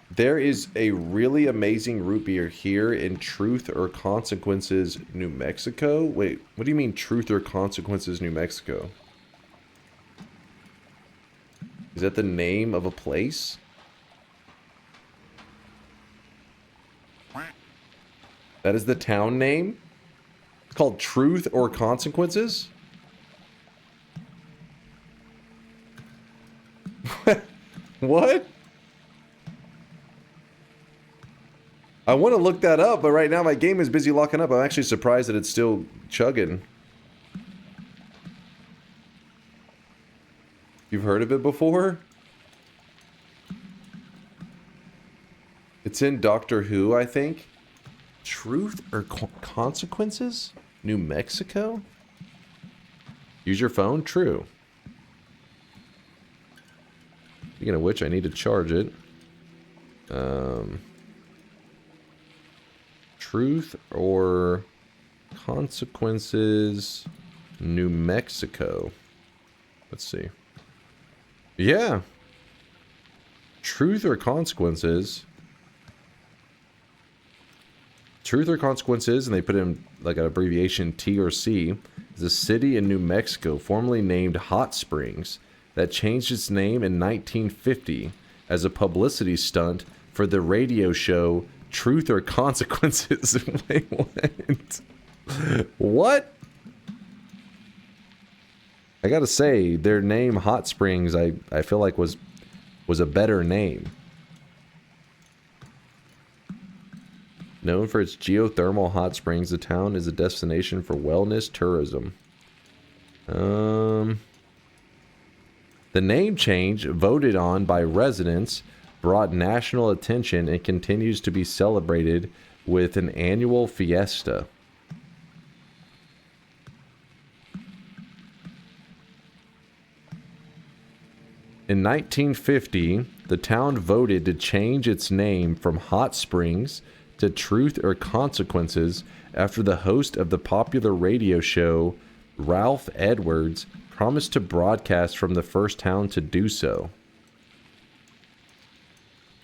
there is a really amazing root beer here in Truth or Consequences, New Mexico? Wait, what do you mean Truth or Consequences, New Mexico? Is that the name of a place? That is the town name? It's called Truth or Consequences? What? I want to look that up, but right now my game is busy locking up. I'm actually surprised that it's still chugging. You've heard of it before? It's in Doctor Who, I think. Truth or Consequences? New Mexico? Use your phone? True. Speaking of which, I need to charge it. Truth or Consequences, New Mexico. Let's see. Yeah. Truth or Consequences. Truth or Consequences, and they put in like an abbreviation T or C, is a city in New Mexico formerly named Hot Springs that changed its name in 1950 as a publicity stunt for the radio show Truth or Consequences. Wait, what? What? I gotta say, their name Hot Springs, I feel like was a better name. Known for its geothermal hot springs, the town is a destination for wellness tourism. The name change, voted on by residents, brought national attention and continues to be celebrated with an annual fiesta. In 1950, the town voted to change its name from Hot Springs to Truth or Consequences after the host of the popular radio show, Ralph Edwards, promised to broadcast from the first town to do so.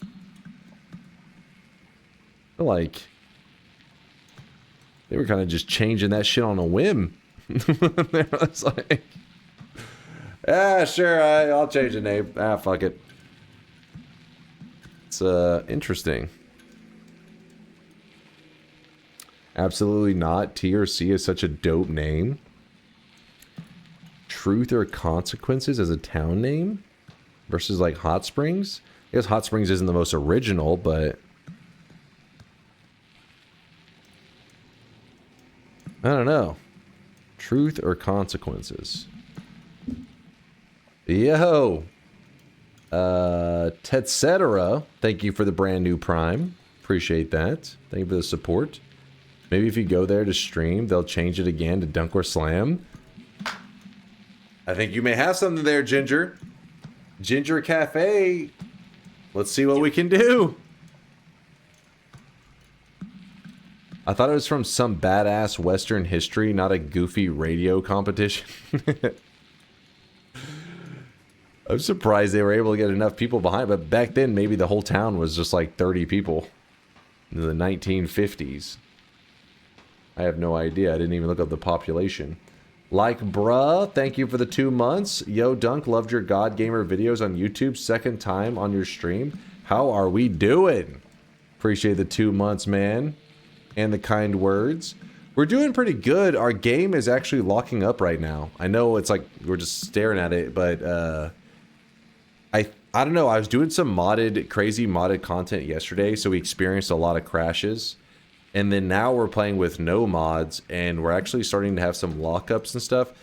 I feel like they were kind of just changing that shit on a whim. It's like, ah, sure, I'll change the name. Ah, fuck it. It's interesting. Absolutely not. T or C is such a dope name. Truth or Consequences as a town name versus like Hot Springs. I guess Hot Springs isn't the most original, but I don't know. Truth or Consequences. Yo. Tetcetera, thank you for the brand new Prime. Appreciate that. Thank you for the support. Maybe if you go there to stream, they'll change it again to DunkOrSlam. I think you may have something there, Ginger. Ginger Cafe. Let's see what we can do. I thought it was from some badass Western history, not a goofy radio competition. I'm surprised they were able to get enough people behind, but back then maybe the whole town was just like 30 people in the 1950s. I have no idea. I didn't even look up the population. Like bruh, thank you for the 2 months. Yo Dunk, loved your God Gamer videos on YouTube. Second time on your stream. How are we doing? Appreciate the 2 months, man. And the kind words. We're doing pretty good. Our game is actually locking up right now. I know it's like we're just staring at it, but I don't know. I was doing some crazy modded content yesterday, so we experienced a lot of crashes. And then now we're playing with no mods, and we're actually starting to have some lockups and stuff.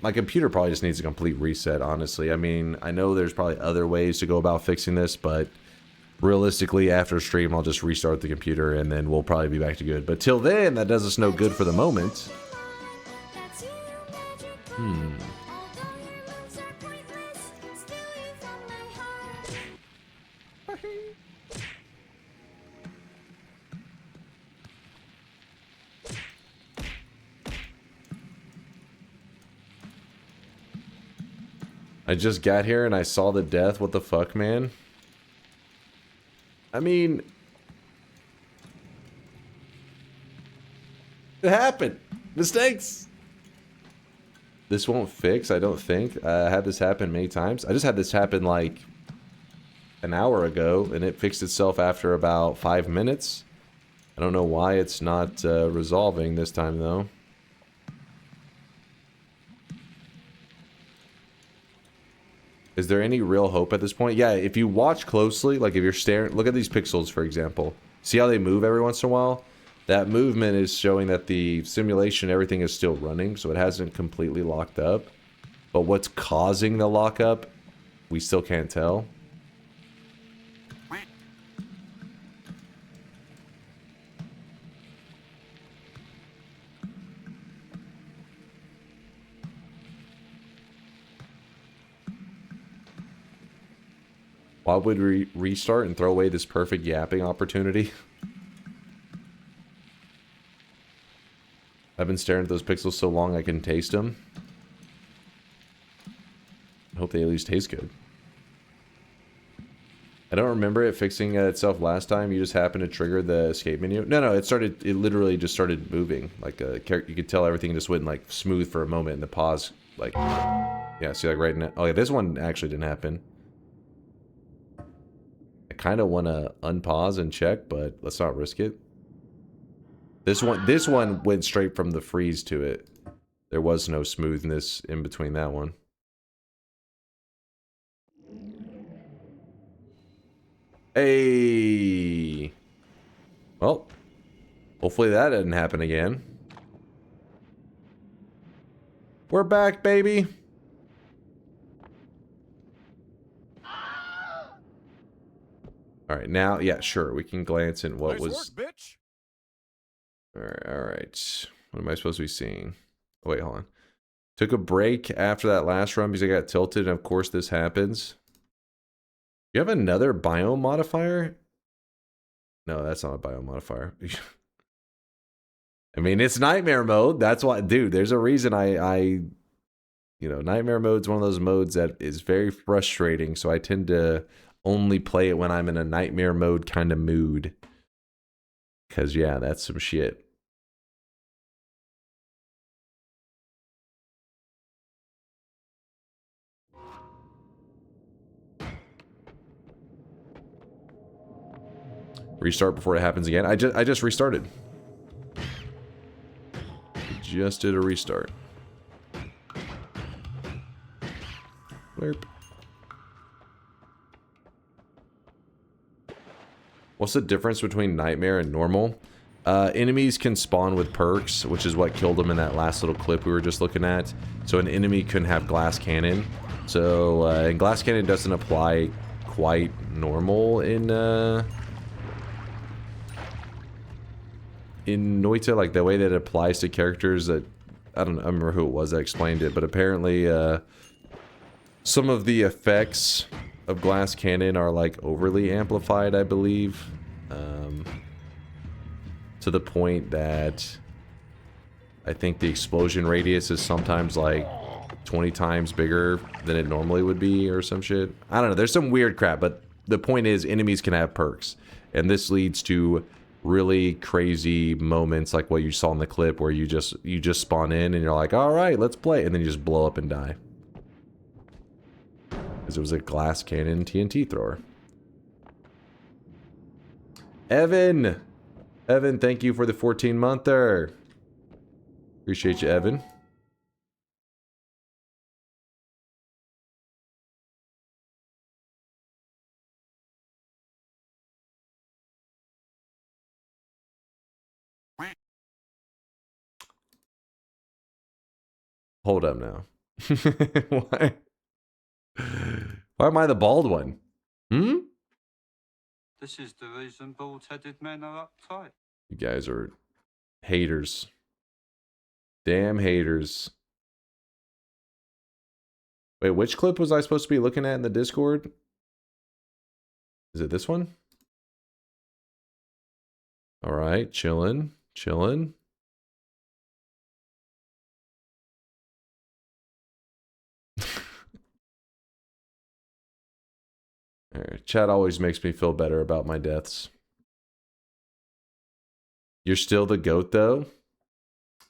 My computer probably just needs a complete reset, honestly. I mean, I know there's probably other ways to go about fixing this, but realistically, after stream, I'll just restart the computer, and then we'll probably be back to good. But till then, that does us no good for the moment. I just got here and I saw the death. What the fuck, man? I mean, it happened. Mistakes. This won't fix, I don't think. I had this happen many times. I just had this happen like an hour ago, and it fixed itself after about 5 minutes. I don't know why it's not resolving this time, though. Is there any real hope at this point? Yeah, if you watch closely, like if you're staring, look at these pixels, for example. See how they move every once in a while? That movement is showing that the simulation, everything is still running, so it hasn't completely locked up. But what's causing the lockup, we still can't tell. Why would we restart and throw away this perfect yapping opportunity? I've been staring at those pixels so long I can taste them. I hope they at least taste good. I don't remember it fixing itself last time. You just happened to trigger the escape menu. No, it literally just started moving. Like a character, you could tell everything just went like smooth for a moment, and the pause, like, yeah. See, like right now. Oh yeah, this one actually didn't happen. I kind of want to unpause and check, but let's not risk it. This one went straight from the freeze to it. There was no smoothness in between that one. Hey. Well, hopefully that didn't happen again. We're back, baby. All right, now, yeah, sure. We can glance in what was...
Work, bitch.
All right. What am I supposed to be seeing? Oh, wait, hold on. Took a break after that last run because I got tilted, and of course this happens. You have another biome modifier? No, that's not a biome modifier. I mean, it's nightmare mode. That's why, dude, there's a reason you know, nightmare mode's one of those modes that is very frustrating, so I tend to only play it when I'm in a nightmare mode kind of mood. Because, yeah, that's some shit. Restart before it happens again. I just restarted. Just did a restart. Blurp. What's the difference between nightmare and normal? Enemies can spawn with perks, which is what killed them in that last little clip we were just looking at. So an enemy couldn't have glass cannon. So and glass cannon doesn't apply quite normal in Noita, like the way that it applies to characters that I remember who it was that explained it, but apparently some of the effects of glass cannon are like overly amplified, I believe, to the point that I think the explosion radius is sometimes like 20 times bigger than it normally would be or some shit. I don't know, there's some weird crap, but the point is enemies can have perks, and this leads to really crazy moments like what you saw in the clip where you just spawn in and you're like, all right, let's play, and then you just blow up and die because it was a glass cannon TNT thrower. Evan, thank you for the 14-monther. Appreciate you, Evan. Hold up now. Why? Why am I the bald one? Hmm?
This is the reason bald-headed men are uptight.
You guys are haters. Damn haters. Wait, which clip was I supposed to be looking at in the Discord? Is it this one? All right, chillin'. Alright, chat always makes me feel better about my deaths. You're still the goat, though?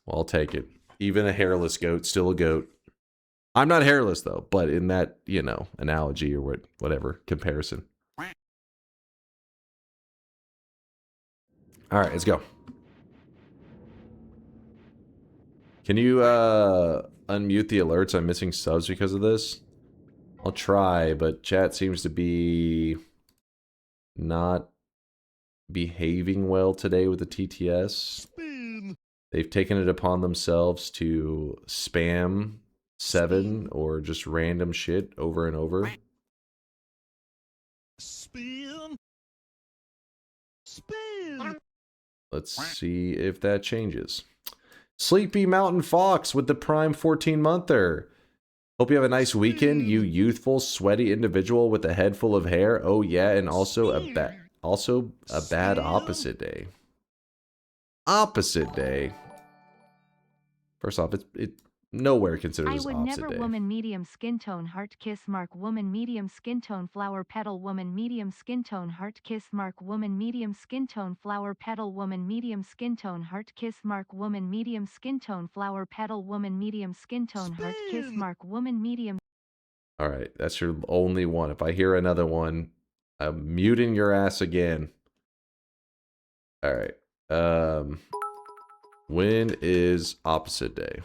Well, I'll take it. Even a hairless goat, still a goat. I'm not hairless, though, but in that, you know, analogy or whatever, comparison. Alright, let's go. Can you, unmute the alerts? I'm missing subs because of this. I'll try, but chat seems to be not behaving well today with the TTS. Spin. They've taken it upon themselves to spam 7 or just random shit over and over. Spin. Let's see if that changes. Sleepy Mountain Fox with the Prime 14-monther. Hope you have a nice weekend, you youthful, sweaty individual with a head full of hair. Oh yeah, and also a bad opposite day. Opposite day. First off, nowhere considered
I
as
would
opposite
never
day.
woman medium skin tone heart kiss mark woman medium skin tone flower petal woman medium skin tone heart kiss mark woman medium skin tone flower petal woman medium skin tone heart kiss mark woman medium skin tone flower petal woman medium skin tone heart kiss mark woman medium.
All right, that's your only one. If I hear another one, I'm muting your ass again. All right. When is opposite day?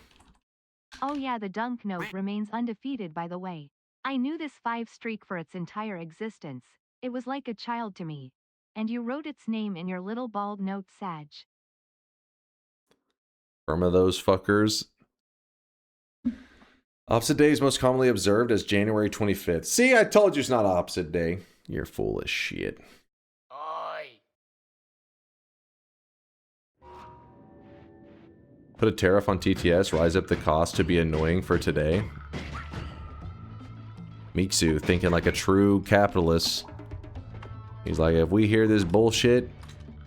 Oh yeah, the dunk note remains undefeated by the way. I knew this 5 streak for its entire existence. It was like a child to me. And you wrote its name in your little bald note, Sag.
From those fuckers. Opposite day is most commonly observed as January 25th. See, I told you it's not opposite day. You're full of shit. Put a tariff on TTS, rise up the cost to be annoying for today. Miksu, thinking like a true capitalist. He's like, if we hear this bullshit,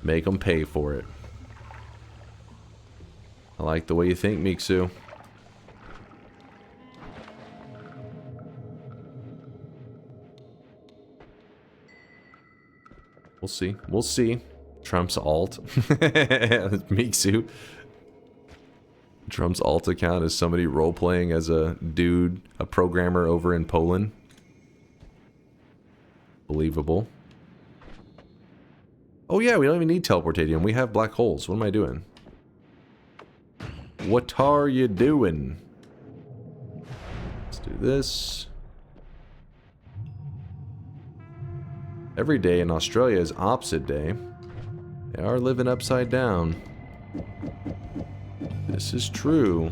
make them pay for it. I like the way you think, Miksu. We'll see. We'll see. Trump's alt. Miksu. Trump's alt account is somebody role-playing as a dude, a programmer over in Poland. Believable. Oh yeah, we don't even need teleportadium. We have black holes. What am I doing? What are you doing? Let's do this. Every day in Australia is opposite day. They are living upside down. This is true.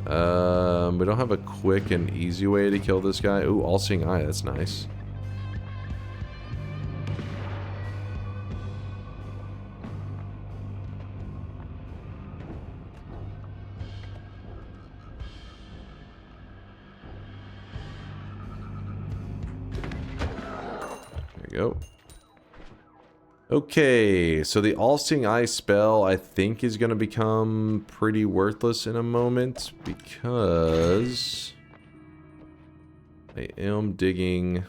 We don't have a quick and easy way to kill this guy. Ooh, all-seeing eye, that's nice. There you go. Okay, so the all-seeing eye spell I think is going to become pretty worthless in a moment because I am digging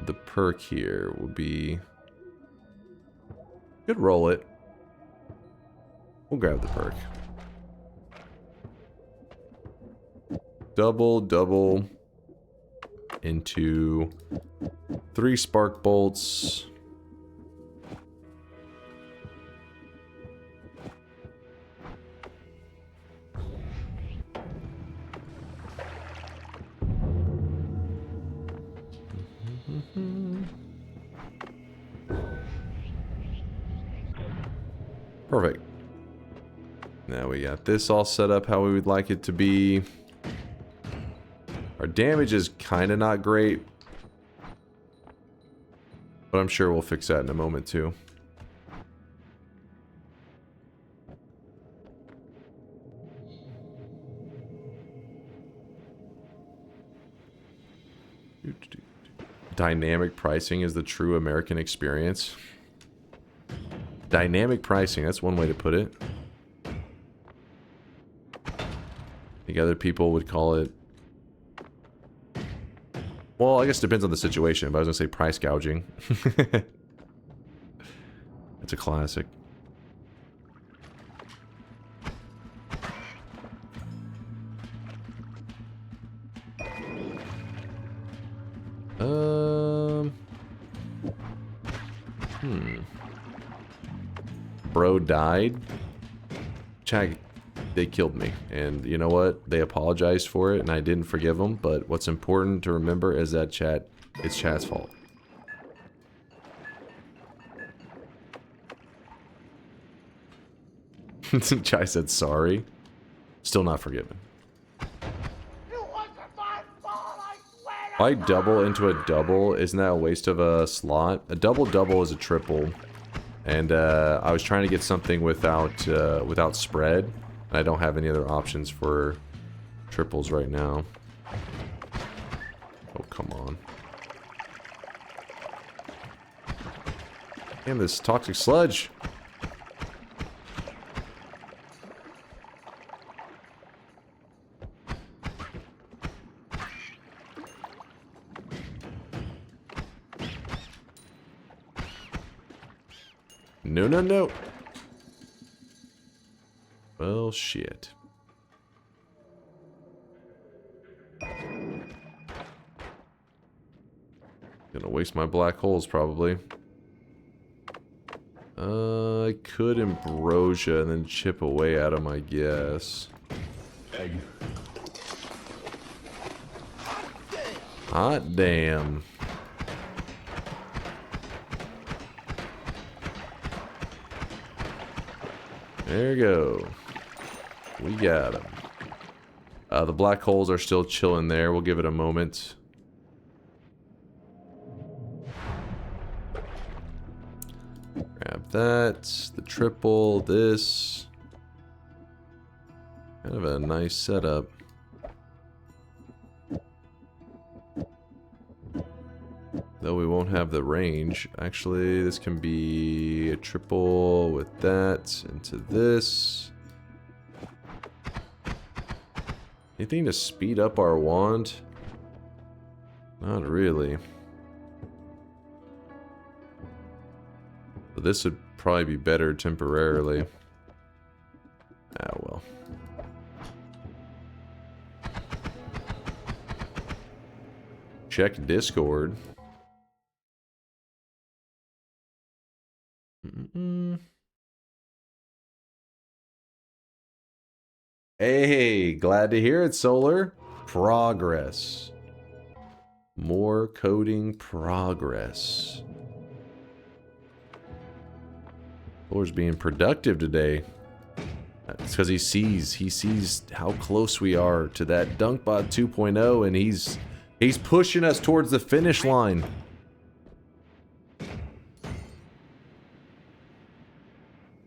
the perk here. Will be could roll it. We'll grab the perk. Double into 3 spark bolts. Perfect. Now we got this all set up how we would like it to be. Our damage is kind of not great, but I'm sure we'll fix that in a moment too. Dynamic pricing is the true American experience. Dynamic pricing, that's one way to put it. I think other people would call it... Well, I guess it depends on the situation, but I was going to say price gouging. It's a classic. Bro died. Chag, they killed me. And you know what? They apologized for it, and I didn't forgive them. But what's important to remember is that it's chat's fault. Chai said sorry. Still not forgiven. If I double into a double, isn't that a waste of a slot? A double is a triple. And I was trying to get something without spread. And I don't have any other options for triples right now. Oh, come on. Damn, this toxic sludge. No, no, no. Well, shit. Gonna waste my black holes, probably. I could ambrosia and then chip away at them, I guess.
Egg.
Hot damn. There you go. We got him. The black holes are still chilling there. We'll give it a moment. Grab that. The triple. This. Kind of a nice setup. Though we won't have the range. Actually, this can be a triple with that into this. Anything to speed up our wand? Not really. But this would probably be better temporarily. Ah, well. Check Discord. Hey, glad to hear it, Solar. Progress. More coding progress. Solar's being productive today. It's because he sees how close we are to that DunkBot 2.0, and he's pushing us towards the finish line.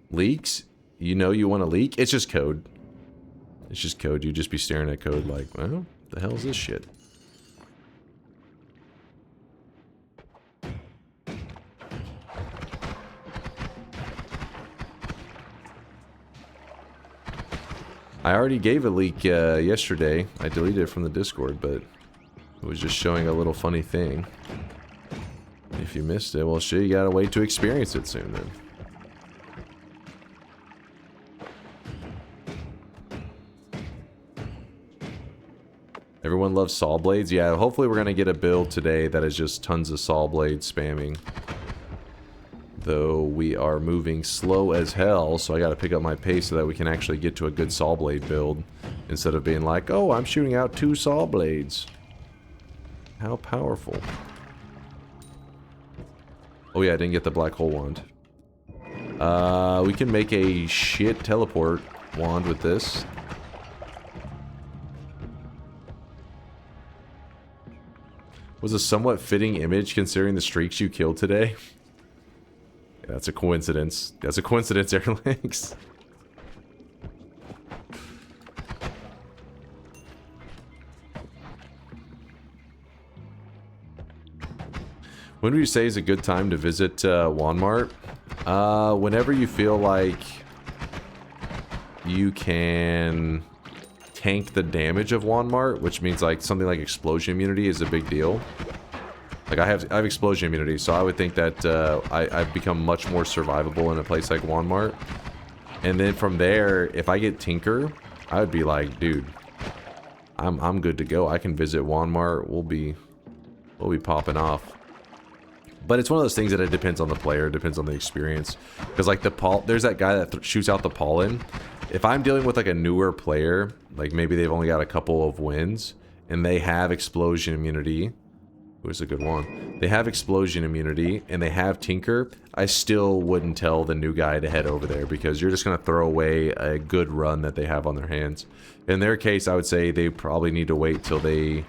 Leaks? You know you want to leak? It's just code. It's just code. You just be staring at code like, well, the hell is this shit? I already gave a leak yesterday. I deleted it from the Discord, but it was just showing a little funny thing. If you missed it, well, shit, you gotta wait to experience it soon then. Everyone loves Sawblades. Yeah, hopefully we're gonna get a build today that is just tons of Sawblades spamming. Though we are moving slow as hell, so I gotta pick up my pace so that we can actually get to a good Sawblade build. Instead of being like, oh, I'm shooting out 2 Sawblades. How powerful. Oh yeah, I didn't get the black hole wand. We can make a shit teleport wand with this. Was a somewhat fitting image considering the streaks you killed today. Yeah, that's a coincidence. That's a coincidence, Airlinks. When would you say is a good time to visit Walmart? Whenever you feel like you can tank the damage of Walmart, which means like something like explosion immunity is a big deal. Like I have explosion immunity, so I would think that I've become much more survivable in a place like Walmart. And then from there, if I get Tinker, I would be like, dude, I'm good to go. I can visit Walmart. We'll be popping off. But it's one of those things that it depends on the player, it depends on the experience. Because like there's that guy that shoots out the pollen. If I'm dealing with like a newer player, like maybe they've only got a couple of wins, and they have explosion immunity. Who's a good one? They have explosion immunity, and they have Tinker. I still wouldn't tell the new guy to head over there, because you're just going to throw away a good run that they have on their hands. In their case, I would say they probably need to wait till they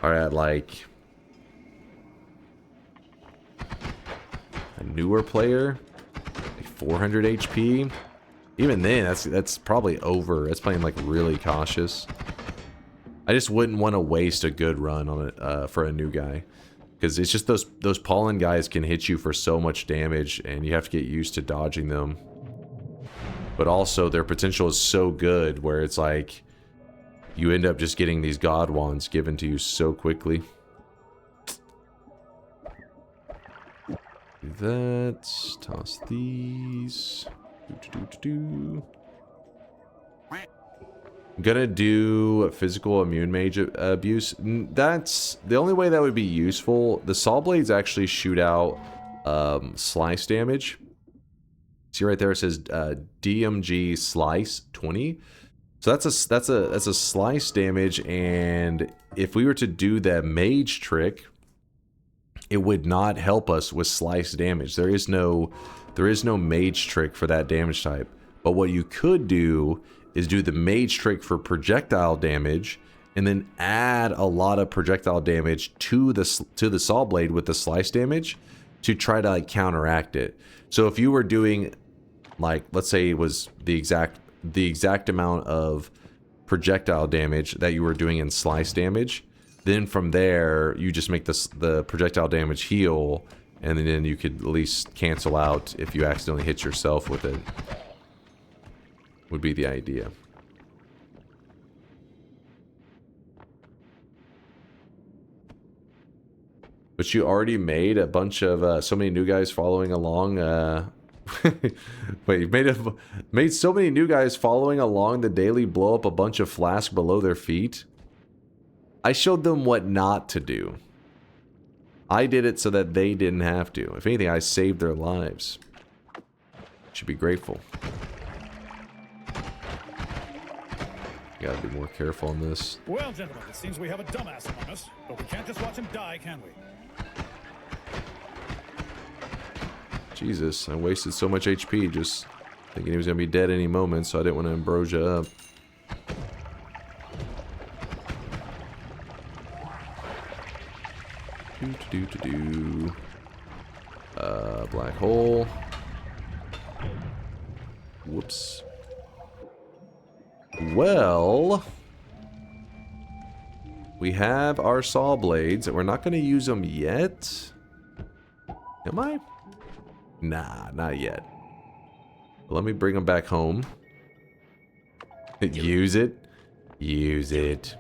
are at like a newer player, like 400 HP. Even then, that's probably over. That's playing like really cautious. I just wouldn't want to waste a good run on it for a new guy, Because it's just those pollen guys can hit you for so much damage, and you have to get used to dodging them. But also, their potential is so good where it's like you end up just getting these god wands given to you so quickly. Do that. Toss these. I'm gonna do physical immune mage abuse. That's the only way that would be useful. The Sawblades actually shoot out slice damage. See right there, it says DMG slice 20. So that's a slice damage, and if we were to do the mage trick, it would not help us with slice damage. There is no mage trick for that damage type. But what you could do is do the mage trick for projectile damage, and then add a lot of projectile damage to the Sawblade with the slice damage to try to like counteract it. So if you were doing, like, let's say it was the exact amount of projectile damage that you were doing in slice damage, then from there you just make the projectile damage heal, and then you could at least cancel out if you accidentally hit yourself with it. Would be the idea. But you already made a bunch of so many new guys following along. Wait, you've made so many new guys following along the daily blow up a bunch of flasks below their feet. I showed them what not to do. I did it so that they didn't have to. If anything, I saved their lives. Should be grateful. Gotta be more careful on this.
Well, gentlemen, it seems we have a dumbass among us, but we can't just watch him die, can we?
Jesus, I wasted so much HP just thinking he was gonna be dead any moment, so I didn't want to ambrosia up. Black hole. Whoops. Well, we have our Sawblades, and we're not going to use them yet. Am I? Nah, not yet. Let me bring them back home. Use it. Use it.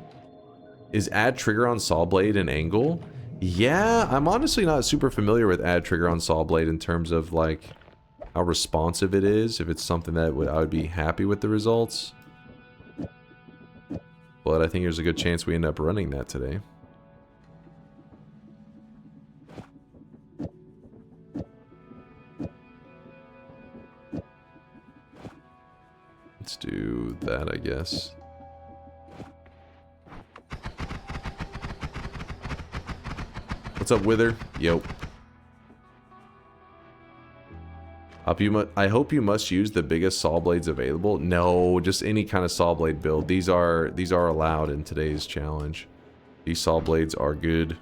Is add trigger on Sawblade an angle? Yeah, I'm honestly not super familiar with add trigger on Sawblade in terms of like how responsive it is. If it's something that I would be happy with the results. But I think there's a good chance we end up running that today. Let's do that, I guess. What's up, Wither? Yo. I hope you must use the biggest Sawblades available. No, just any kind of Sawblade build. These are allowed in today's challenge. These Sawblades are good.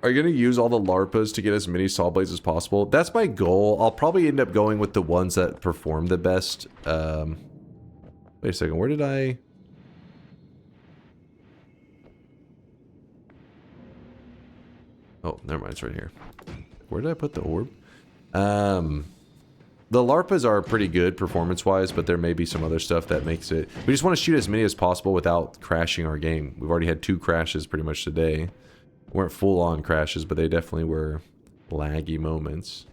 Are you going to use all the LARPas to get as many Sawblades as possible? That's my goal. I'll probably end up going with the ones that perform the best. Wait a second, where did I... Oh, never mind, it's right here. Where did I put the orb? The LARPas are pretty good performance-wise, but there may be some other stuff that makes it... We just want to shoot as many as possible without crashing our game. We've already had 2 crashes pretty much today. Weren't full-on crashes, but they definitely were laggy moments.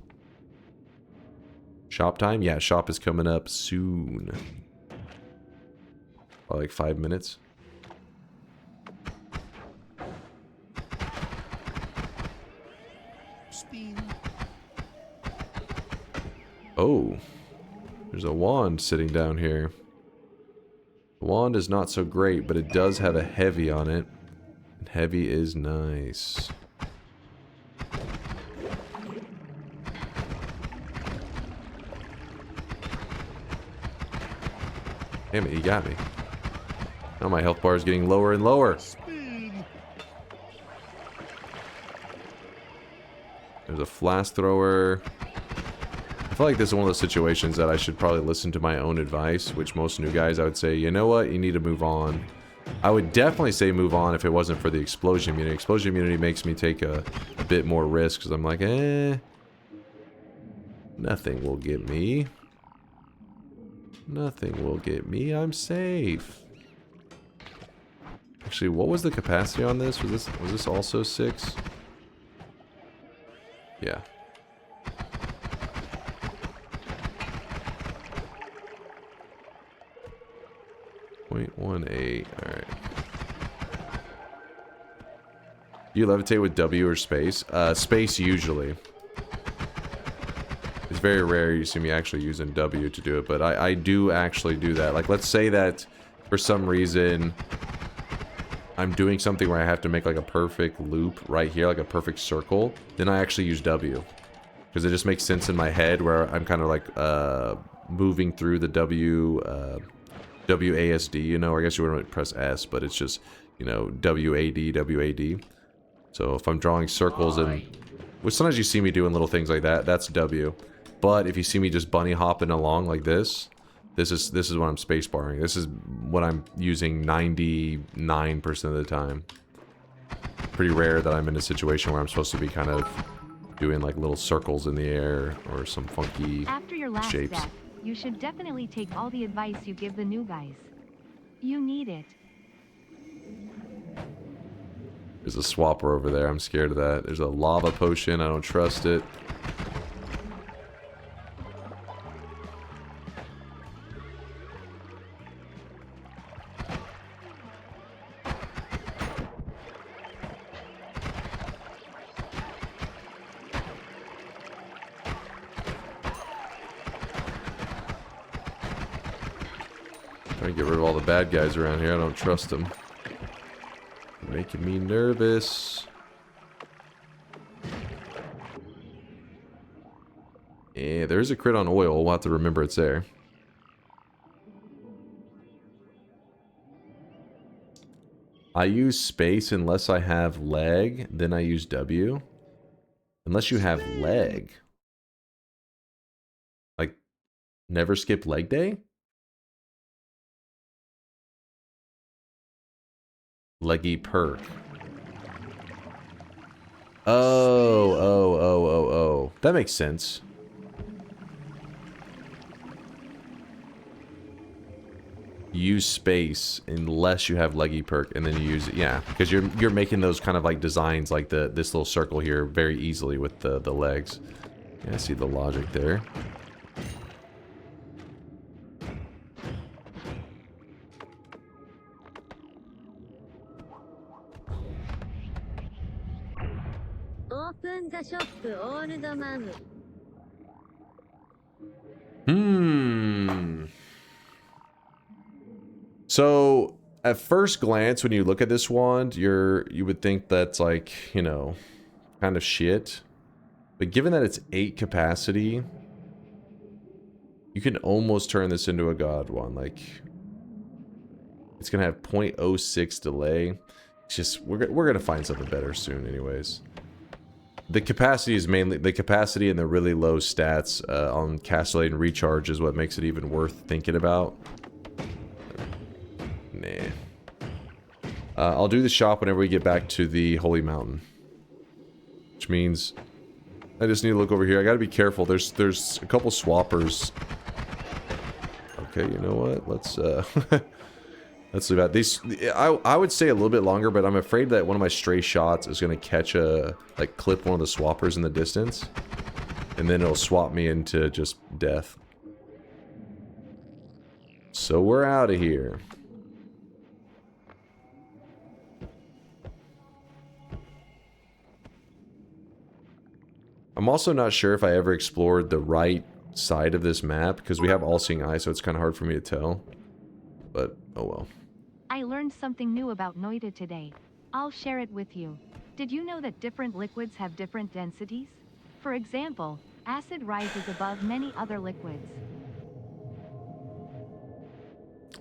Shop time? Yeah, shop is coming up soon. Probably like 5 minutes. Oh, there's a wand sitting down here. The wand is not so great, but it does have a heavy on it. And heavy is nice. Damn it, he got me. Now my health bar is getting lower and lower. There's a flask thrower. I feel like this is one of those situations that I should probably listen to my own advice, which most new guys I would say, you know what, you need to move on. I would definitely say move on if it wasn't for the explosion immunity. Explosion immunity makes me take a bit more risk because I'm like, nothing will get me. Nothing will get me. I'm safe. Actually, what was the capacity on this? Was this also 6? Yeah. .18. Alright. You levitate with W or space? Space usually. It's very rare you see me actually using W to do it, but I do actually do that. Like, let's say that for some reason I'm doing something where I have to make like a perfect loop right here, like a perfect circle, then I actually use W. Because it just makes sense in my head where I'm kind of like moving through the WASD, you know, or I guess you wouldn't press S, but it's just, you know, WAD, WAD. So if I'm drawing circles and, well, sometimes you see me doing little things like that, that's W. But if you see me just bunny hopping along like this is what I'm spacebarring. This is what I'm using 99% of the time. Pretty rare that I'm in a situation where I'm supposed to be kind of doing like little circles in the air or some funky
After your last
shapes.
death, you should definitely take all the advice you give the new guys. You need it.
There's a swapper over there. I'm scared of that. There's a lava potion. I don't trust it. Trying to get rid of all the bad guys around here. I don't trust them. They're making me nervous. Yeah, there's a crit on oil. We'll have to remember it's there. I use space unless I have leg. Then I use W. Unless you have leg. Like, never skip leg day? Leggy perk. Oh. That makes sense. Use space unless you have leggy perk, and then you use it. Yeah, because you're making those kind of like designs like this little circle here very easily with the legs. Yeah, I see the logic there. So, at first glance, when you look at this wand, you would think that's like, you know, kind of shit. But given that it's 8 capacity, you can almost turn this into a god wand. Like, it's gonna have 0.06 delay. It's just we're gonna find something better soon, anyways. The capacity is mainly the capacity and the really low stats on castellate and recharge is what makes it even worth thinking about. Nah. I'll do the shop whenever we get back to the Holy Mountain. Which means I just need to look over here. I gotta be careful. There's a couple swappers. Okay, you know what? Let's let's leave out these. I would say a little bit longer, but I'm afraid that one of my stray shots is gonna catch clip one of the swappers in the distance, and then it'll swap me into just death. So we're out of here. I'm also not sure if I ever explored the right side of this map, because we have all-seeing eye, so it's kind of hard for me to tell. But, oh well.
I learned something new about Noita today. I'll share it with you. Did you know that different liquids have different densities? For example, acid rises above many other liquids.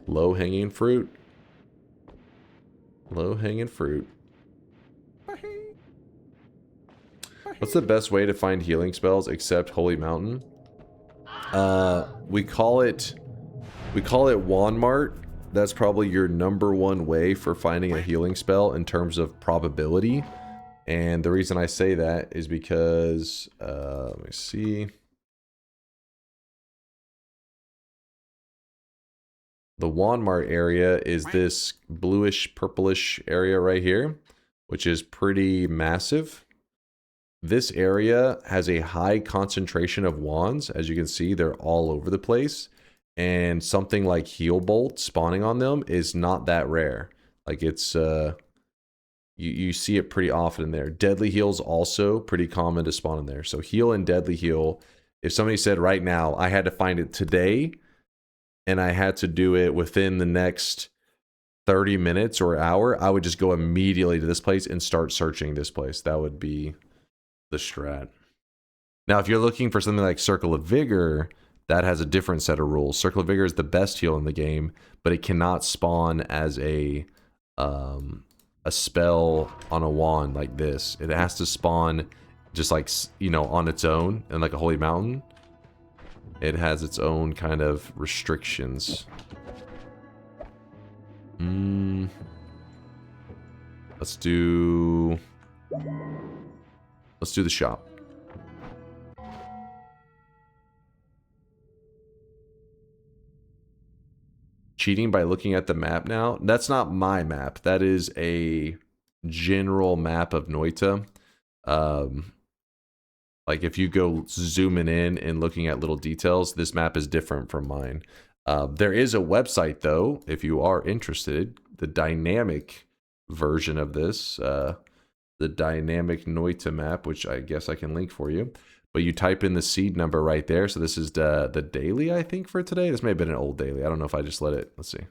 Low-hanging fruit. Low-hanging fruit. What's the best way to find healing spells except Holy Mountain? We call it Wand Mart, that's probably your #1 way for finding a healing spell in terms of probability. And the reason I say that is because, let me see. The Walmart area is this bluish purplish area right here, which is pretty massive. This area has a high concentration of wands. As you can see, they're all over the place. And something like Heal Bolt spawning on them is not that rare. Like it's, you see it pretty often in there. Deadly Heal's also pretty common to spawn in there. So Heal and Deadly Heal, if somebody said right now, I had to find it today, and I had to do it within the next 30 minutes or hour, I would just go immediately to this place and start searching this place. That would be the strat. Now, if you're looking for something like Circle of Vigor, that has a different set of rules. Circle of Vigor is the best heal in the game, but it cannot spawn as a spell on a wand like this. It has to spawn just like, you know, on its own in like a holy mountain. It has its own kind of restrictions. Let's do the shop. Cheating by looking at the map now. That's not my map. That is a general map of Noita. Like if you go zooming in and looking at little details, this map is different from mine. There is a website though, if you are interested, the dynamic version of this, the dynamic Noita map, which I guess I can link for you. But you type in the seed number right there. So this is the daily, I think, for today. This may have been an old daily. I don't know if I just let it. Let's see.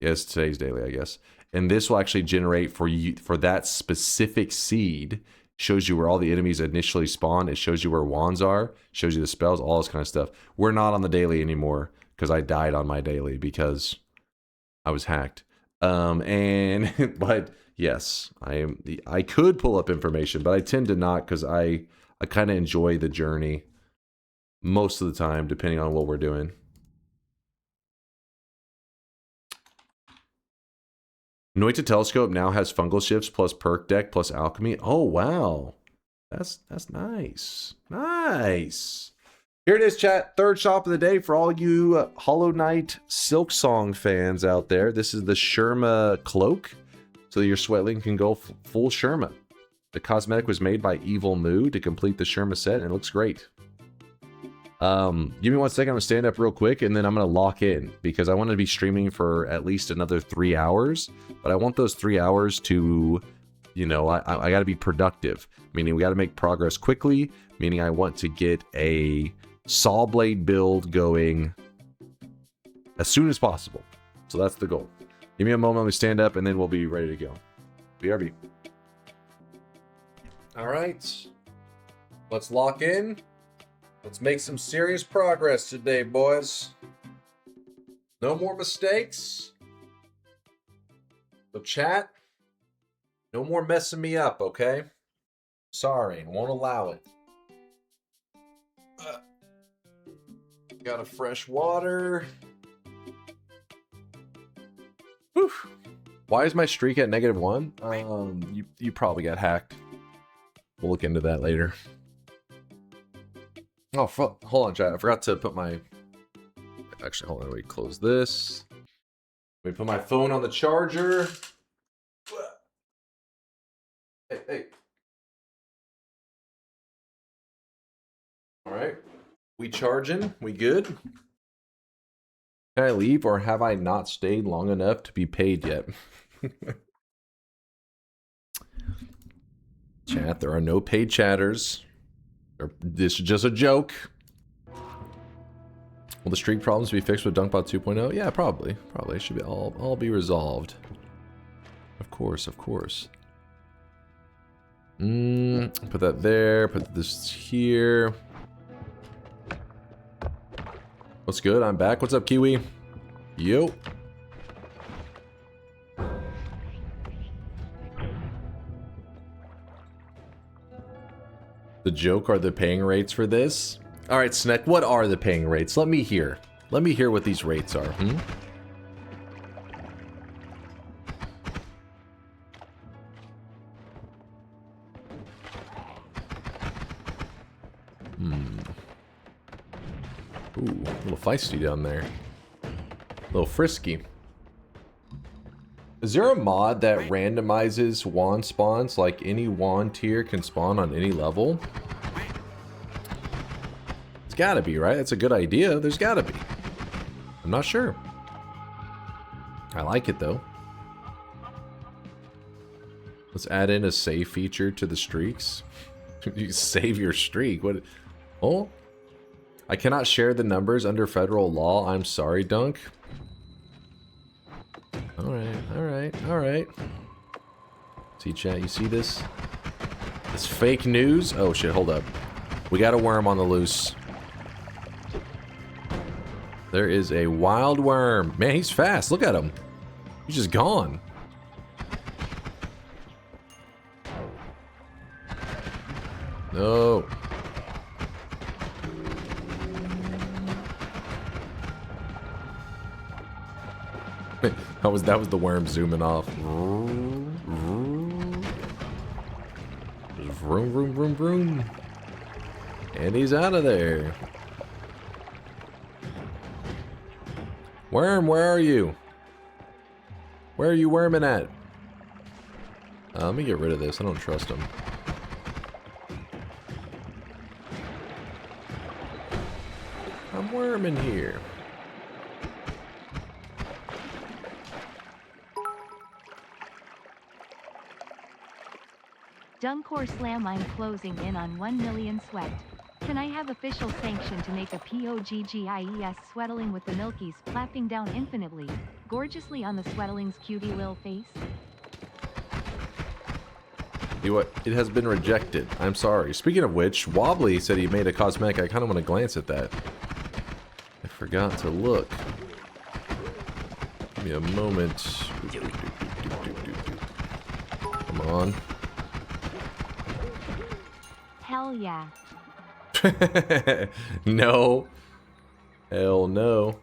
Yes, today's daily, I guess. And this will actually generate for you for that specific seed. Shows you where all the enemies initially spawn. It shows you where wands are. Shows you the spells, all this kind of stuff. We're not on the daily anymore because I died on my daily because I was hacked. But yes, I could pull up information, but I tend to not because I kind of enjoy the journey most of the time, depending on what we're doing. Noita Telescope now has fungal shifts plus perk deck plus alchemy. Oh wow, that's nice, nice. Here it is, chat. Third shop of the day for all you Hollow Knight Silksong fans out there. This is the Sherma cloak, so that your Sweatling can go full Sherma. The cosmetic was made by Evil Moo to complete the Sherma set, and it looks great. Give me 1 second. I'm gonna stand up real quick, and then I'm gonna lock in because I want to be streaming for at least another 3 hours. But I want those 3 hours to, you know, I got to be productive. Meaning we got to make progress quickly. Meaning I want to get a Sawblade build going as soon as possible. So that's the goal. Give me a moment. Let me stand up, and then we'll be ready to go. BRB. All right. Let's lock in. Let's make some serious progress today, boys. No more mistakes. So chat, no more messing me up, okay? Sorry, won't allow it. Got a fresh water. Whew. Why is my streak at -1? You probably got hacked. We'll look into that later. Oh, hold on, chat. I forgot to put my... Actually, hold on. Let me close this. Let me put my phone on the charger. Hey. All right. We charging? We good? Can I leave, or have I not stayed long enough to be paid yet? Chat, there are no paid chatters. This is just a joke. Will the streak problems be fixed with DunkBot 2.0? Yeah, probably. Probably should be all be resolved. Of course, of course. Put that there. Put this here. What's good? I'm back. What's up, Kiwi? Yo. The joke are the paying rates for this? All right, Sneck, what are the paying rates? Let me hear. Let me hear what these rates are. Ooh, a little feisty down there. A little frisky. Is there a mod that randomizes wand spawns? Like any wand tier can spawn on any level? It's gotta be, right? That's a good idea. There's gotta be. I'm not sure. I like it though. Let's add in a save feature to the streaks. You save your streak. What? Oh, I cannot share the numbers under federal law. I'm sorry, Dunk. Alright. See, chat, you see this? This fake news? Oh shit, hold up. We got a worm on the loose. There is a wild worm. Man, he's fast. Look at him. He's just gone. No. That was the worm zooming off. Vroom, vroom, vroom, vroom. And he's out of there. Worm, where are you? Where are you worming at? Let me get rid of this. I don't trust him. I'm worming here.
DunkOrSlam, I'm closing in on 1 million sweat. Can I have official sanction to make a POGGIES sweatling with the milkies flapping down infinitely, gorgeously on the sweatling's cutie lil face?
You know what? It has been rejected. I'm sorry. Speaking of which, Wobbly said he made a cosmetic. I kind of want to glance at that. I forgot to look. Give me a moment. Come on.
Hell yeah.
No. Hell no.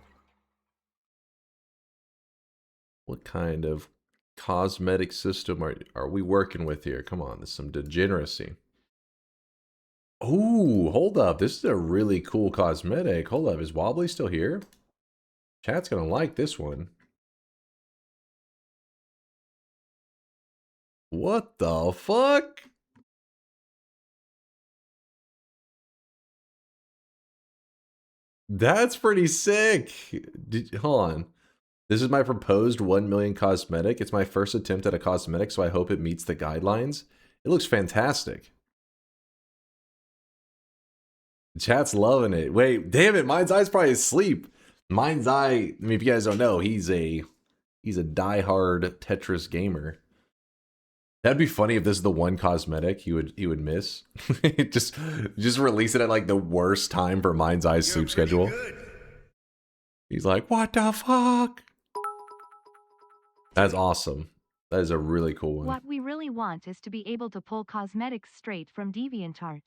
What kind of cosmetic system are we working with here? Come on, there's some degeneracy. Oh, hold up. This is a really cool cosmetic. Hold up, is Wobbly still here? Chat's gonna like this one. What the fuck? That's pretty sick. Hold on. This is my proposed 1 million cosmetic. It's my first attempt at a cosmetic, so I hope it meets the guidelines. It looks fantastic. Chat's loving it. Wait, damn it. Mind's Eye's probably asleep. Mind's Eye, I mean, if you guys don't know, he's a diehard Tetris gamer. That'd be funny if this is the one cosmetic he would miss. just release it at like the worst time for Mind's Eye's sleep schedule. Good. He's like, what the fuck? That's awesome. That is a really cool one.
What we really want is to be able to pull cosmetics straight from DeviantArt.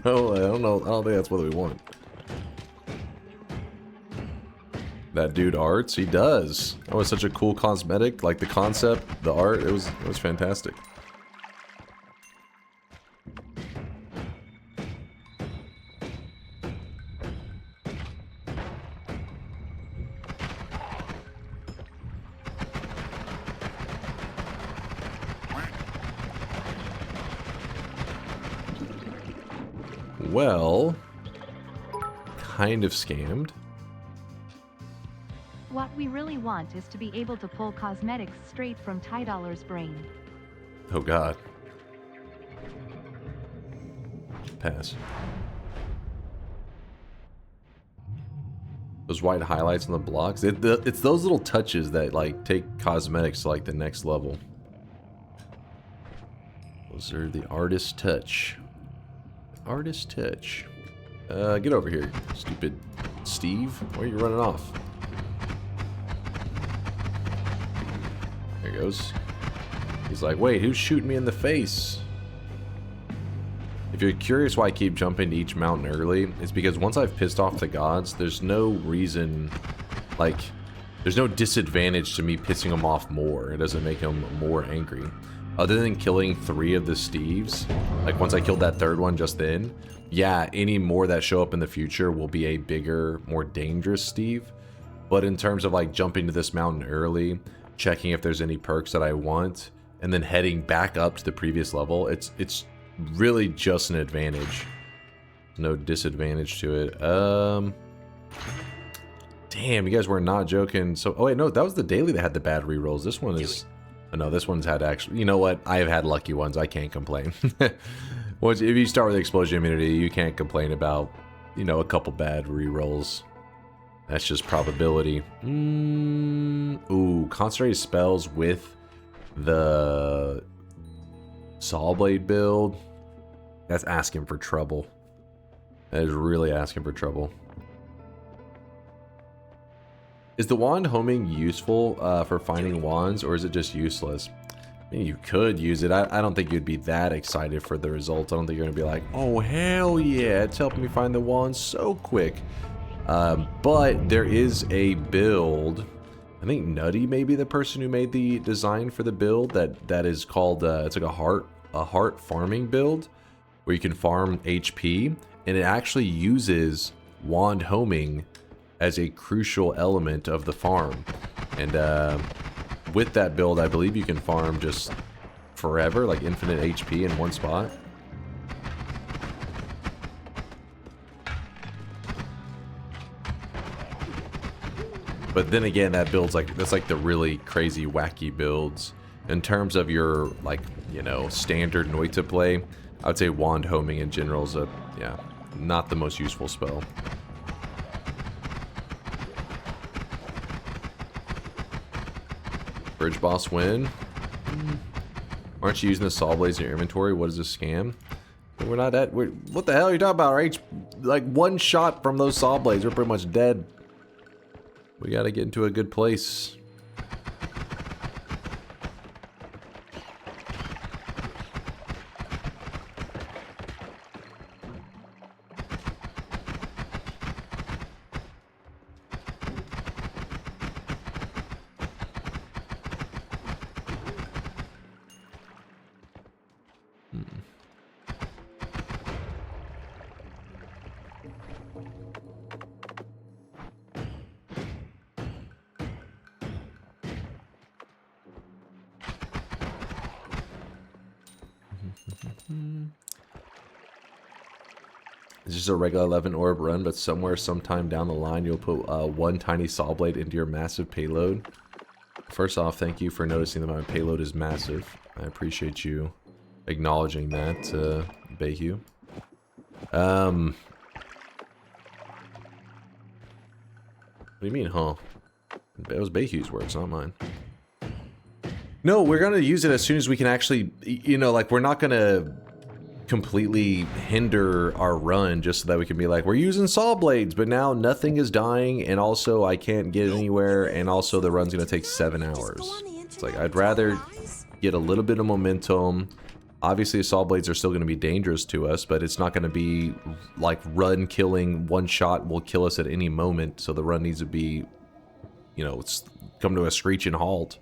No, I don't know. I don't think that's what we want. That dude arts, he does. That was such a cool cosmetic, like the concept, the art, it was fantastic. Well, kind of scammed.
What we really want is to be able to pull cosmetics straight from Ty$'s brain.
Oh god. Pass. Those white highlights on the blocks, it's those little touches that like take cosmetics to like the next level. Those are the artist touch. Artist touch. Get over here, stupid Steve. Why are you running off? There he goes. He's like, wait, who's shooting me in the face? If you're curious why I keep jumping to each mountain early, it's because once I've pissed off the gods, there's no reason, like, there's no disadvantage to me pissing them off more. It doesn't make them more angry. other than killing 3 of the Steves, like once I killed that 3rd one just then, yeah, any more that show up in the future will be a bigger, more dangerous Steve. But in terms of like jumping to this mountain early, checking if there's any perks that I want, and then heading back up to the previous level, it's really just an advantage. No disadvantage to it. Damn, you guys were not joking. So, oh wait, no, that was the daily that had the bad rerolls. This one is, oh no, this one's had actually, you know what? I have had lucky ones. I can't complain. Once, if you start with explosion immunity, you can't complain about, you know, a couple bad rerolls. That's just probability. Ooh, concentrated spells with the Sawblade build. That's asking for trouble. That is really asking for trouble. Is the wand homing useful for finding wands, or is it just useless? I mean, you could use it. I don't think you'd be that excited for the results. I don't think you're going to be like, oh, hell yeah, it's helping me find the wand so quick. But there is a build. I think Nutty may be the person who made the design for the build that is called, it's like a heart farming build where you can farm HP, and it actually uses wand homing as a crucial element of the farm. And with that build, I believe you can farm just forever, like infinite HP in one spot. But then again, that build's like, that's like the really crazy wacky builds. In terms of your, like, you know, standard Noita play, I would say wand homing in general is a, yeah, not the most useful spell. Bridge boss win. Aren't you using the Sawblades in your inventory? What is this scam? We're not at. What the hell are you talking about? Right? Like one shot from those Sawblades, we're pretty much dead. We gotta get into a good place. It's just a regular 11 orb run, but somewhere, sometime down the line, you'll put one tiny Sawblade into your massive payload. First off, thank you for noticing that my payload is massive. I appreciate you acknowledging that, Bayhu. What do you mean, huh? It was Bayhu's words, not mine. No, we're gonna use it as soon as we can actually, you know, like, we're not gonna completely hinder our run just so that we can be like, we're using Sawblades, but now nothing is dying, and also I can't get anywhere, and also the run's gonna take 7 hours. It's like, I'd rather get a little bit of momentum. Obviously, Sawblades are still gonna be dangerous to us, but it's not gonna be like run killing, one shot will kill us at any moment, so the run needs to be, you know, it's come to a screeching halt.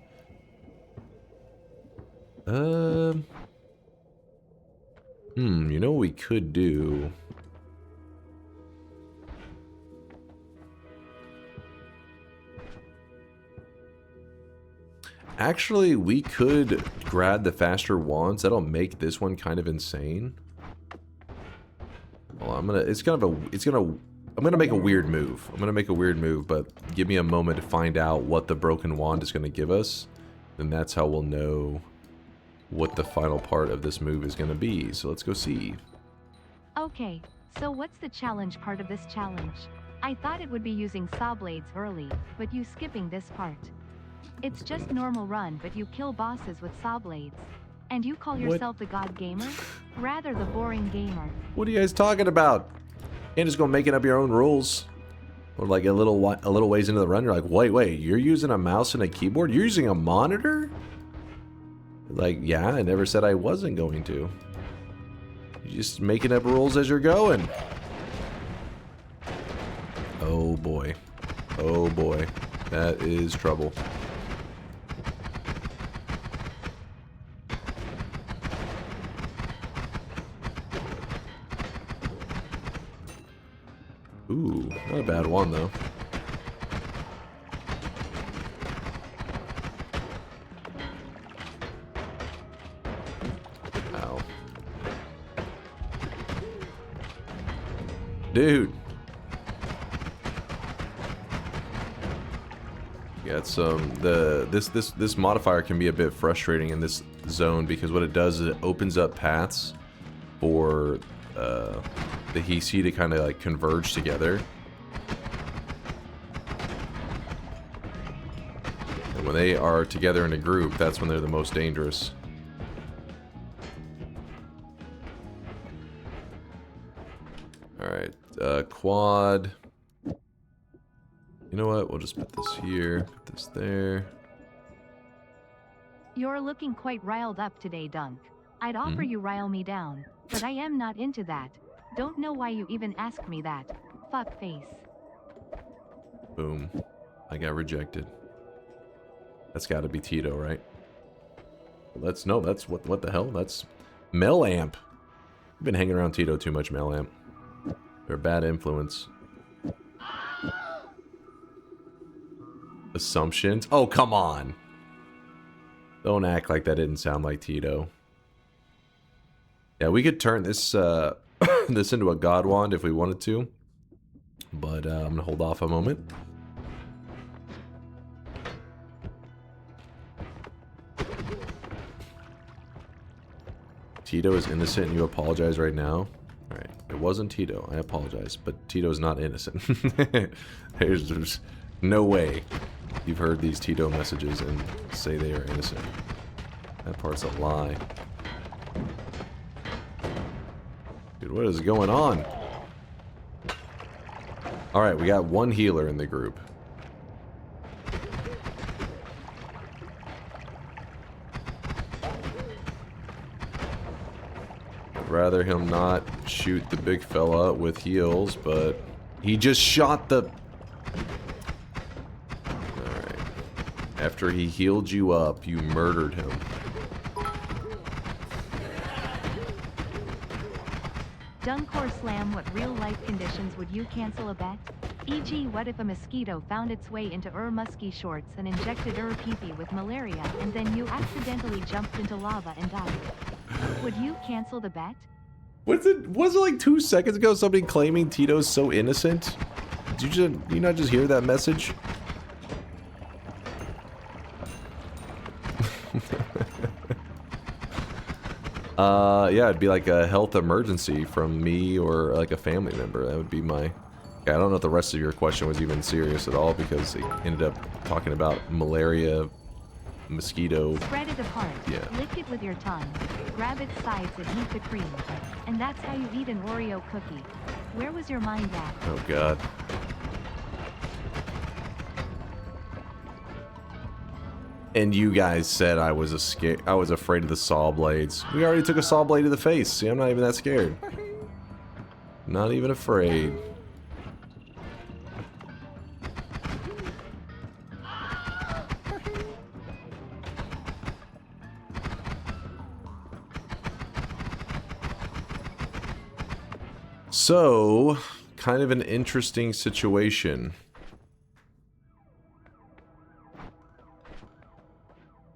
You know what we could do? Actually, we could grab the faster wands. That'll make this one kind of insane. Well, I'm gonna make a weird move. I'm gonna make a weird move, but give me a moment to find out what the broken wand is gonna give us. Then that's how we'll know what the final part of this move is going to be. So let's go see.
Okay, so what's the challenge part of this challenge? I thought it would be using Sawblades early, but you skipping this part. It's just normal run, but you kill bosses with Sawblades. And you call yourself the god gamer? Rather the boring gamer.
What are you guys talking about? You're just going making up your own rules. Or like a little ways into the run, you're like, wait, you're using a mouse and a keyboard? You're using a monitor? Like, yeah, I never said I wasn't going to. You're just making up rules as you're going. Oh boy. Oh boy. That is trouble. Ooh, not a bad one though. Ow. Dude. Got some this modifier can be a bit frustrating in this zone because what it does is it opens up paths for the Hisi to kind of like converge together. And when they are together in a group, that's when they're the most dangerous. Alright, quad. You know what? We'll just put this here, put this there.
You're looking quite riled up today, Dunk. I'd offer you rile me down, but I am not into that. Don't know why you even ask me that. Fuck face.
Boom. I got rejected. That's gotta be Tito, right? That's what the hell? That's Melamp. I've been hanging around Tito too much, Melamp. They're a bad influence. Assumptions? Oh, come on. Don't act like that didn't sound like Tito. Yeah, we could turn this this into a god wand if we wanted to. But I'm gonna hold off a moment. Tito is innocent and you apologize right now? Alright, it wasn't Tito. I apologize. But Tito is not innocent. There's no way you've heard these Tito messages and say they are innocent. That part's a lie. Dude, what is going on? Alright, we got one healer in the group. I'd rather him not shoot the big fella with heals, but he just shot the... Alright. After he healed you up, you murdered him.
DunkOrSlam, what real-life conditions would you cancel a bet? E.g., what if a mosquito found its way into musky shorts and injected pee-pee with malaria, and then you accidentally jumped into lava and died? Would you cancel the bet?
Was it like 2 seconds ago somebody claiming Tito's so innocent? Did you not just hear that message? Yeah, it'd be like a health emergency from me or like a family member. That would be my... Yeah, I don't know if the rest of your question was even serious at all because it ended up talking about malaria, mosquito...
Spread it apart,
yeah.
Lick it with your tongue, grab its sides and eat the cream. And that's how you eat an Oreo cookie. Where was your mind at?
Oh god. And you guys said I was afraid of the Sawblades. We already took a Sawblade to the face. See, I'm not even that scared. Not even afraid. So, kind of an interesting situation.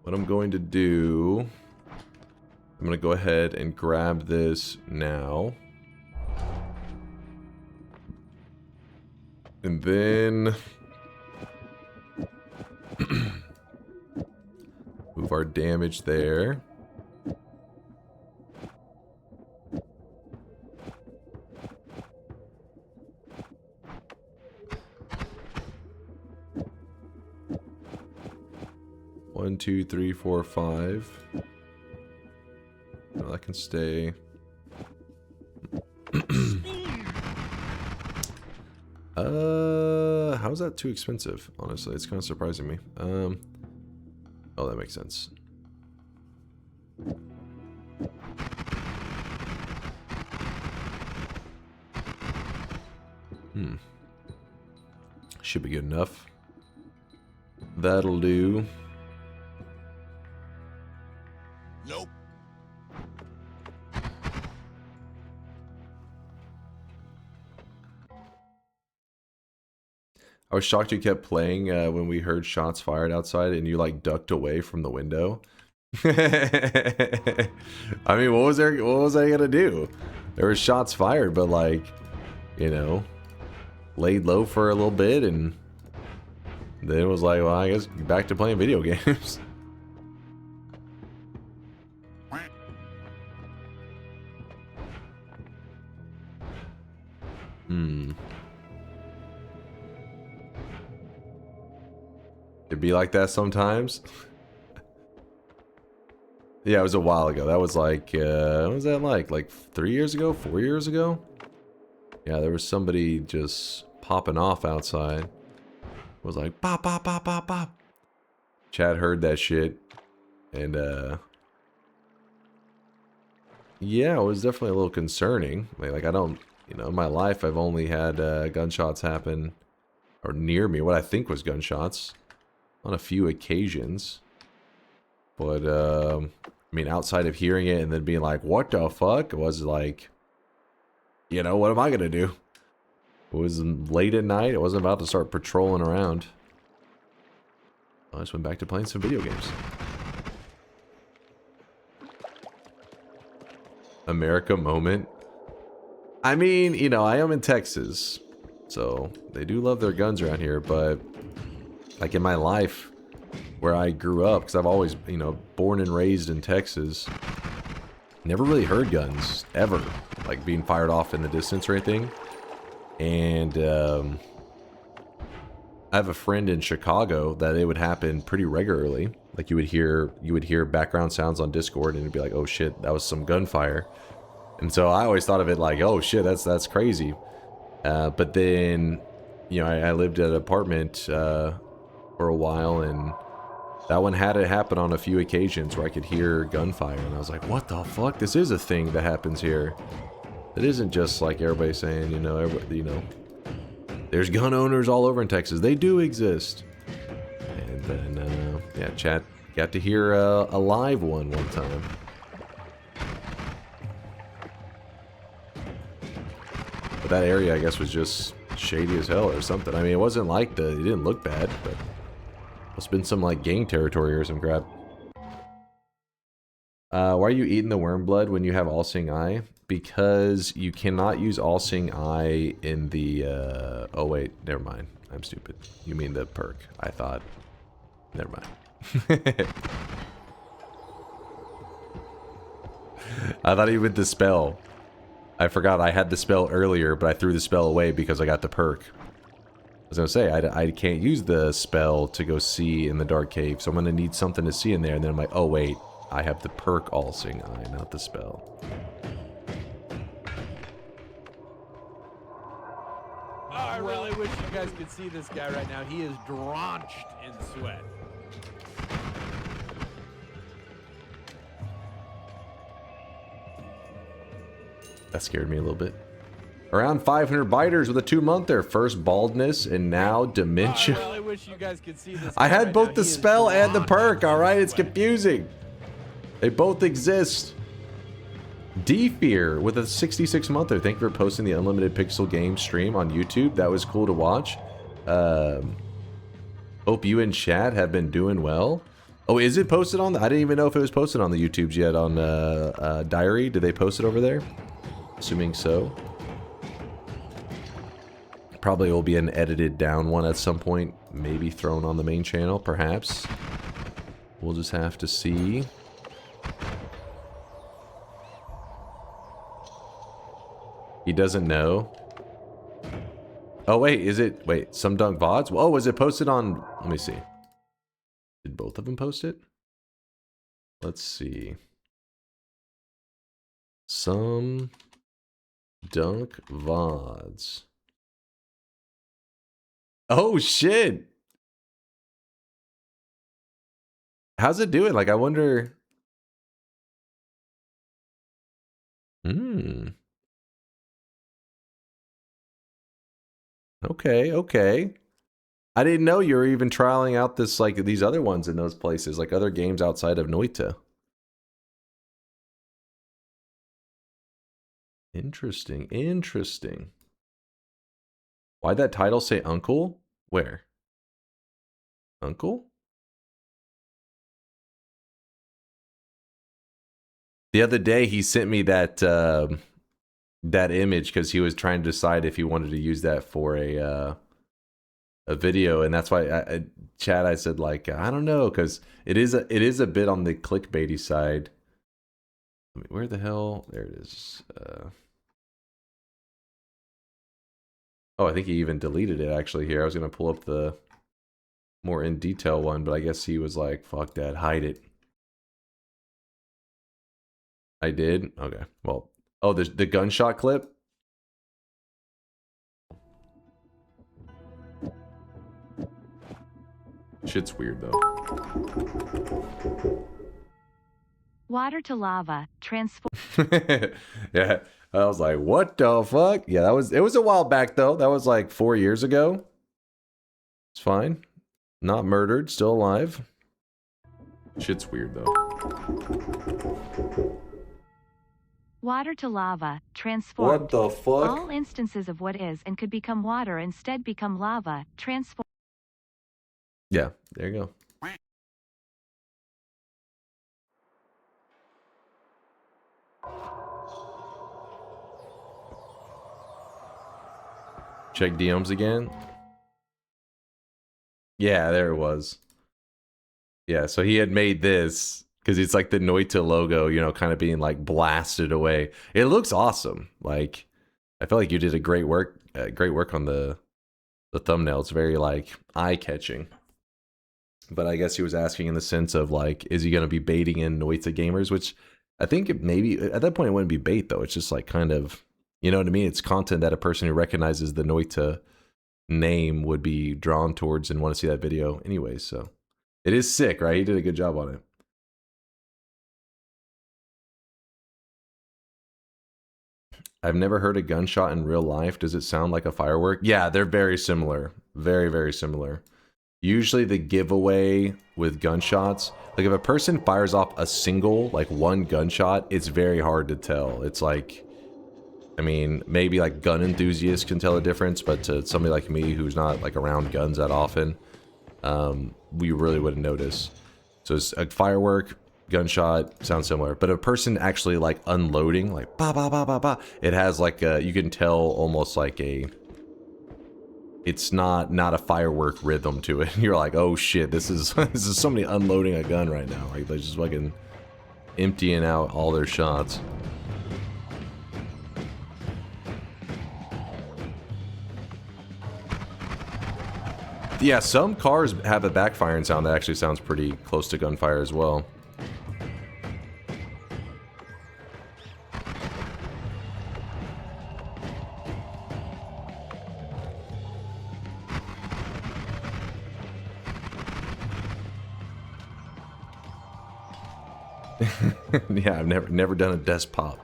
What I'm going to do, I'm going to go ahead and grab this now. And then move our damage there. One, two, three, four, five. No, that can stay. How's that too expensive? Honestly, it's kind of surprising me. Oh, that makes sense. Should be good enough. That'll do.
Nope.
I was shocked you kept playing when we heard shots fired outside and you like ducked away from the window. I mean, what was I gonna do? There were shots fired, but like, you know, laid low for a little bit and then it was like, well, I guess back to playing video games. It'd be like that sometimes. Yeah, it was a while ago. That was like, what was that like? Like 3 years ago? 4 years ago? Yeah, there was somebody just popping off outside. It was like, pop, pop, pop, pop, pop. Chad heard that shit. And, yeah, it was definitely a little concerning. Like I don't, you know, in my life, I've only had gunshots happen, or near me, what I think was gunshots, on a few occasions. But, I mean, outside of hearing it and then being like, what the fuck? It was like, you know, what am I gonna do? It was late at night. I wasn't about to start patrolling around. I just went back to playing some video games. America moment. I mean, you know, I am in Texas, so they do love their guns around here, but like in my life where I grew up, because I've always, you know, born and raised in Texas, never really heard guns ever like being fired off in the distance or anything. And I have a friend in Chicago that it would happen pretty regularly. Like you would hear background sounds on Discord and it'd be like, oh shit, that was some gunfire. And so I always thought of it like, oh shit, that's crazy. But then, you know, I lived at an apartment for a while, and that one had it happen on a few occasions where I could hear gunfire, and I was like, what the fuck? This is a thing that happens here. It isn't just like everybody saying, you know, there's gun owners all over in Texas. They do exist. And then, yeah, chat got to hear a live one time. But that area, I guess, was just shady as hell or something. I mean, it wasn't like it didn't look bad, but must have been some like gang territory or some crap. Why are you eating the worm blood when you have all-seeing eye? Because you cannot use all-seeing eye in the, oh wait, never mind. I'm stupid. You mean the perk. I thought, never mind. I thought you meant the spell. I forgot I had the spell earlier, but I threw the spell away because I got the perk. I was gonna say, I can't use the spell to go see in the dark cave, so I'm gonna need something to see in there, and then I'm like, oh wait, I have the perk all-seeing eye, not the spell.
Oh, I really wish you guys could see this guy right now. He is drenched in sweat.
That scared me a little bit. Around 500 biters with a 2-monther. First baldness and now dementia.
Oh, I really wish you guys could see this.
I had both the spell and the perk, alright? It's confusing. They both exist. D-Fear with a 66-monther. Thank you for posting the Unlimited Pixel Game stream on YouTube. That was cool to watch. Hope you and chat have been doing well. Oh, is it posted on I didn't even know if it was posted on the YouTubes yet on Diary. Did they post it over there? Assuming so. Probably will be an edited down one at some point. Maybe thrown on the main channel, perhaps. We'll just have to see. He doesn't know. Oh, wait, is it... Wait, some Dunk VODs? Oh, was it posted on... Let me see. Did both of them post it? Let's see. Some Dunk VODs. Oh, shit! How's it doing? Like, I wonder... Okay, okay. I didn't know you were even trialing out this, like, these other ones in those places, like other games outside of Noita. Interesting, interesting. Why'd that title say uncle? Where? Uncle? The other day he sent me that that image because he was trying to decide if he wanted to use that for a video, and that's why Chad, I said like I don't know, because it is a bit on the clickbaity side. I mean, where the hell? There it is. Oh, I think he even deleted it actually here. I was gonna pull up the more in detail one, but I guess he was like, fuck that, hide it. I did? Okay. Well, oh, the gunshot clip? Shit's weird though.
Water to lava, transform.
Yeah, I was like, what the fuck? Yeah, it was a while back though. That was like 4 years ago. It's fine. Not murdered, still alive. Shit's weird though.
Water to lava, transform.
What the fuck?
All instances of what is and could become water instead become lava, transform.
Yeah, there you go. Check DMs again. Yeah, there it was. Yeah, so he had made this because it's like the Noita logo, you know, kind of being like blasted away. It looks awesome. Like, I feel like you did a great work on the thumbnail. It's very like eye-catching. But I guess he was asking in the sense of like, is he going to be baiting in Noita gamers? Which I think it maybe at that point it wouldn't be bait though. It's just like kind of, you know what I mean? It's content that a person who recognizes the Noita name would be drawn towards and want to see that video anyway. So it is sick, right? He did a good job on it. I've never heard a gunshot in real life. Does it sound like a firework? Yeah, they're very similar. Very, very similar. Usually the giveaway with gunshots, like if a person fires off a single, like one gunshot, it's very hard to tell. It's like, I mean, maybe like gun enthusiasts can tell the difference, but to somebody like me who's not like around guns that often, we really wouldn't notice. So it's a firework, gunshot, sounds similar. But a person actually like unloading, like ba ba ba ba ba, it has like a, you can tell almost like a, it's not a firework rhythm to it. You're like, oh shit, this is somebody unloading a gun right now. Like they're just fucking emptying out all their shots. Yeah, some cars have a backfiring sound that actually sounds pretty close to gunfire as well. Yeah, I've never done a desk pop.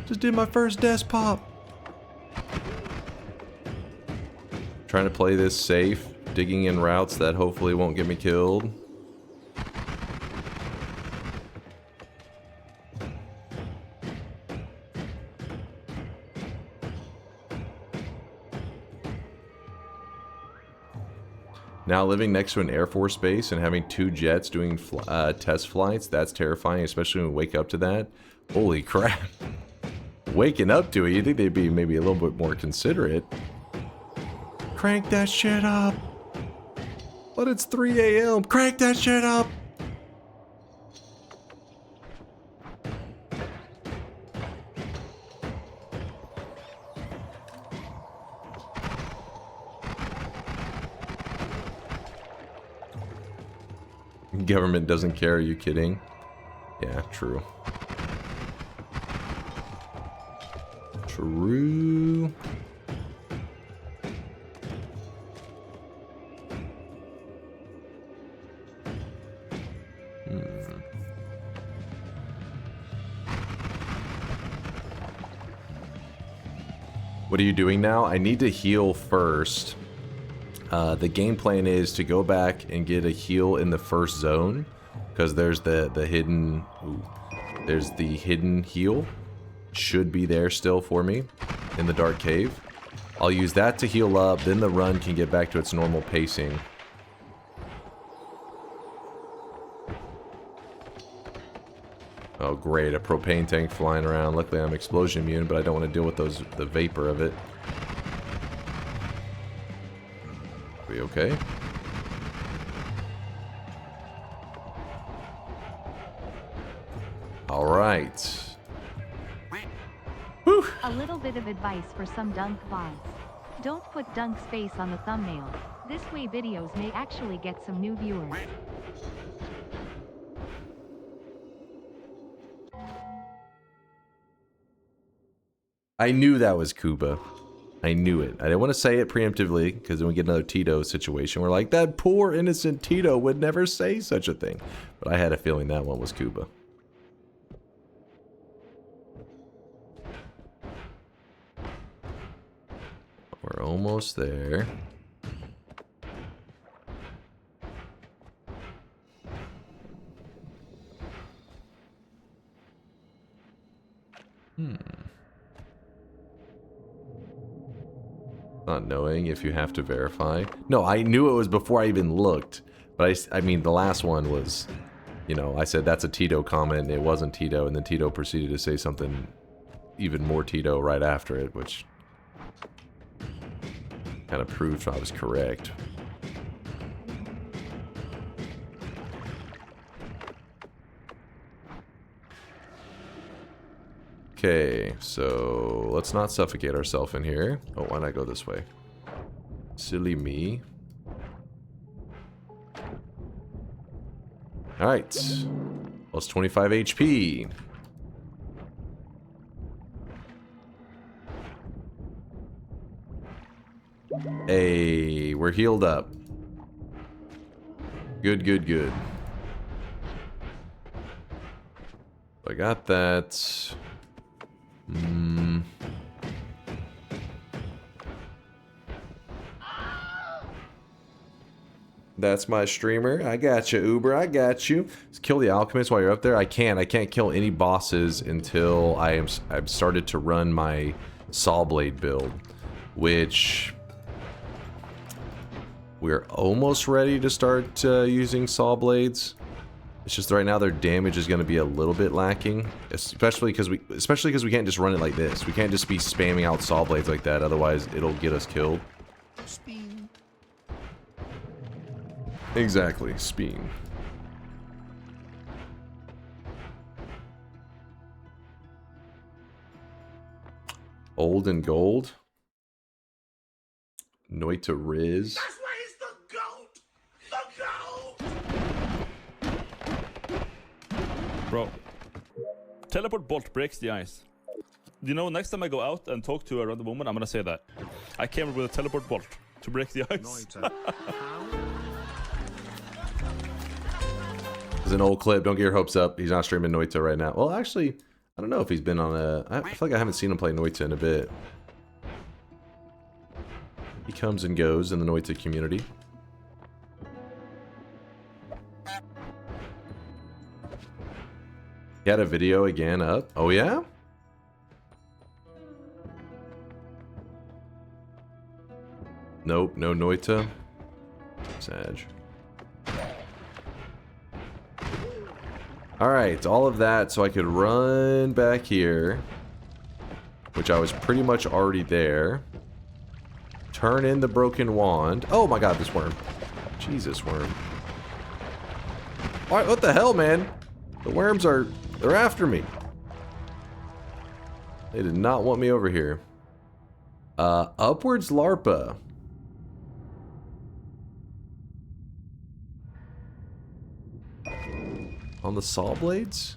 Just did my first desk pop. Trying to play this safe, digging in routes that hopefully won't get me killed. Now living next to an Air Force base and having 2 jets doing test flights, that's terrifying, especially when we wake up to that. Holy crap. Waking up to it, you'd think they'd be maybe a little bit more considerate. Crank that shit up. But it's 3 a.m. Crank that shit up. Government doesn't care, are you kidding? Yeah, true. True. What are you doing now? I need to heal first. The game plan is to go back and get a heal in the first zone, because there's the hidden, there's the hidden heal. Should be there still for me in the dark cave. I'll use that to heal up, then the run can get back to its normal pacing. Oh great, a propane tank flying around. Luckily I'm explosion immune, but I don't want to deal with the vapor of it. Are we okay? Alright.
A little bit of advice for some dunk VODs. Don't put Dunk's face on the thumbnail. This way videos may actually get some new viewers.
I knew that was Kuba. I knew it. I didn't want to say it preemptively, because then we get another Tito situation. We're like, that poor innocent Tito would never say such a thing. But I had a feeling that one was Kuba. We're almost there. Not knowing if you have to verify. No, I knew it was before I even looked. But I mean, the last one was, you know, I said that's a Tito comment, and it wasn't Tito, and then Tito proceeded to say something even more Tito right after it, which kind of proved I was correct. Okay, so let's not suffocate ourselves in here. Oh, why not go this way? Silly me. Alright. Plus 25 HP. Hey, we're healed up. Good, good, good. I got that. That's my streamer. I got you, Uber. I got you. Let's kill the alchemist while you're up there. I can't kill any bosses until I've started to run my Sawblade build, which we're almost ready to start using Sawblades. It's just right now their damage is going to be a little bit lacking, especially because we can't just run it like this. We can't just be spamming out Sawblades like that, otherwise it'll get us killed.
Spin.
Exactly, Speen. Old and gold. Noita Riz.
That's why he's the GOAT! The GOAT!
Bro, teleport bolt breaks the ice. You know, next time I go out and talk to a random woman, I'm gonna say that. I came up with a teleport bolt to break the ice.
It's an old clip. Don't get your hopes up. He's not streaming Noita right now. Well, actually, I don't know if he's been on a... I feel like I haven't seen him play Noita in a bit. He comes and goes in the Noita community. He had a video again up. Oh, yeah? Nope, no Noita. Sag. Alright, all of that so I could run back here, which I was pretty much already there. Turn in the broken wand. Oh my god, this worm. Jesus, worm. What the hell, man? The worms are... they're after me. They did not want me over here. Upwards Larpa. On the Sawblades?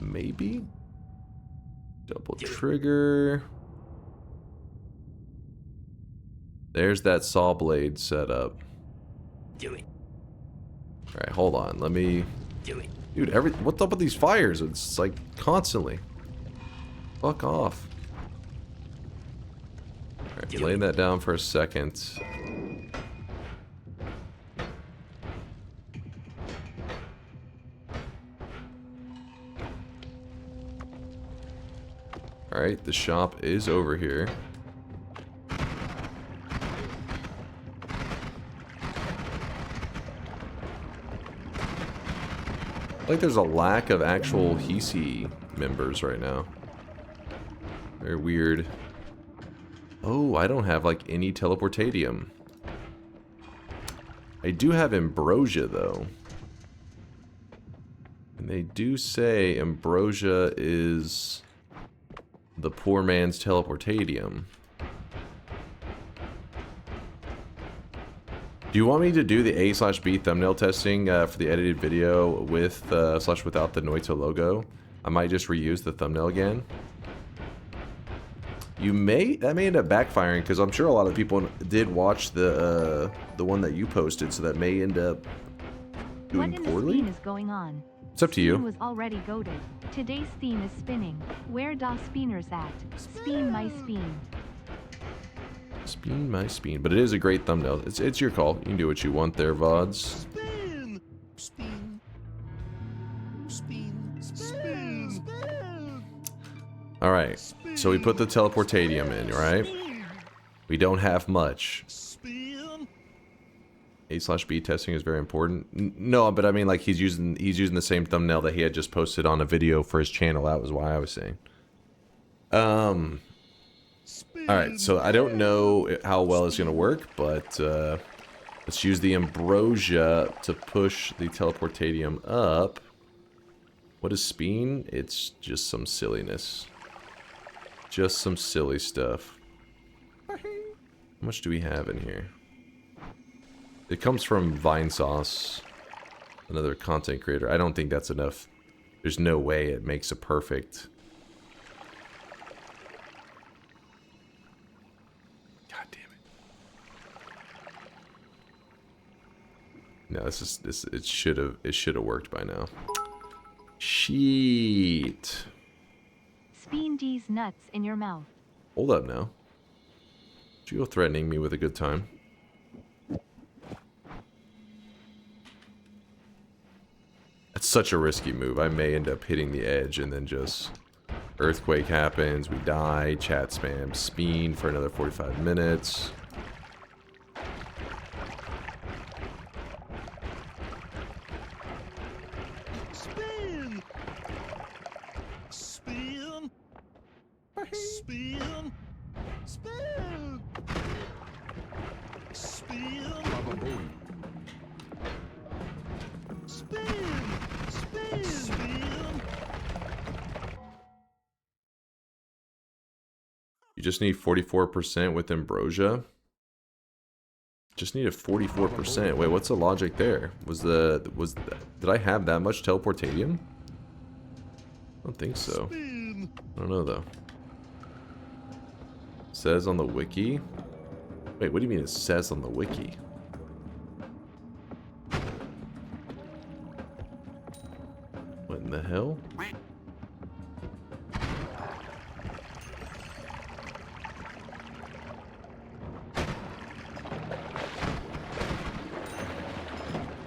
Maybe? Double trigger. There's that Sawblade setup.
Do it.
Alright, hold on. Let me...
Do it.
Dude, what's up with these fires? It's like constantly. Fuck off. Alright, laying that down for a second. Alright, the shop is over here. Like there's a lack of actual Hisi members right now. Very weird. Oh, I don't have like any teleportatium. I do have ambrosia though. And they do say ambrosia is the poor man's teleportatium. Do you want me to do the A/B thumbnail testing for the edited video with / without the Noita logo? I might just reuse the thumbnail again. That may end up backfiring because I'm sure a lot of people did watch the one that you posted, so that may end up doing
what
poorly.
What in the spin is going on?
It's up to you.
Spin was already goated. Today's theme is spinning. Where da spinners at? Spin my spin.
Spin my spin. But it is a great thumbnail. It's your call. You can do what you want there, VODs.
Spin! Spin. Spin. Spin. Spin.
Alright. So we put the teleportatium in, right? We don't have much. A/B testing is very important. No, but I mean, like he's using the same thumbnail that he had just posted on a video for his channel. That was why I was saying. All right, so I don't know how well it's gonna work, but let's use the ambrosia to push the teleportatium up. What is spin? It's just some silliness. Just some silly stuff. How much do we have in here? It comes from Vine Sauce, another content creator. I don't think that's enough. There's no way it makes a perfect. God damn it. No, it should have worked by now. Sheet.
Spin these nuts in your mouth.
Hold up now. Did you go threatening me with a good time? That's such a risky move. I may end up hitting the edge and then just earthquake happens, we die, chat spam, spin for another 45 minutes.
Spin! Spin! Spin! Spin! Spin! Spin! Spin! Spin!
You just need 44% with ambrosia. Just need a 44%. Wait, what's the logic there? Did I have that much teleportatium? I don't think so. I don't know though. Says on the wiki. Wait, what do you mean it says on the wiki? What in the hell?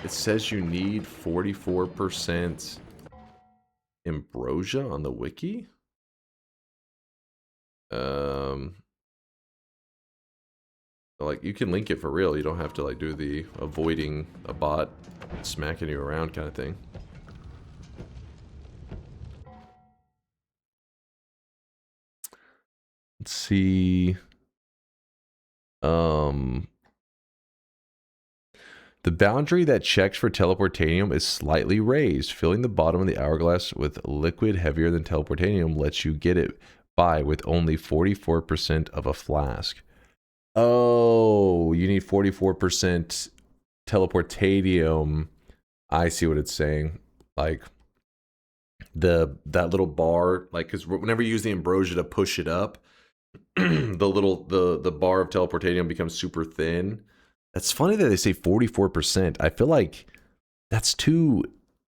It says you need 44% ambrosia on the wiki? Like, you can link it for real. You don't have to, like, do the avoiding a bot smacking you around kind of thing. Let's see. The boundary that checks for teleportanium is slightly raised. Filling the bottom of the hourglass with liquid heavier than teleportanium lets you get it by with only 44% of a flask. Oh, you need 44% teleportanium. I see what it's saying. Like that little bar, like, because whenever you use the ambrosia to push it up, the bar of teleportanium becomes super thin. That's funny that they say 44%. I feel like it's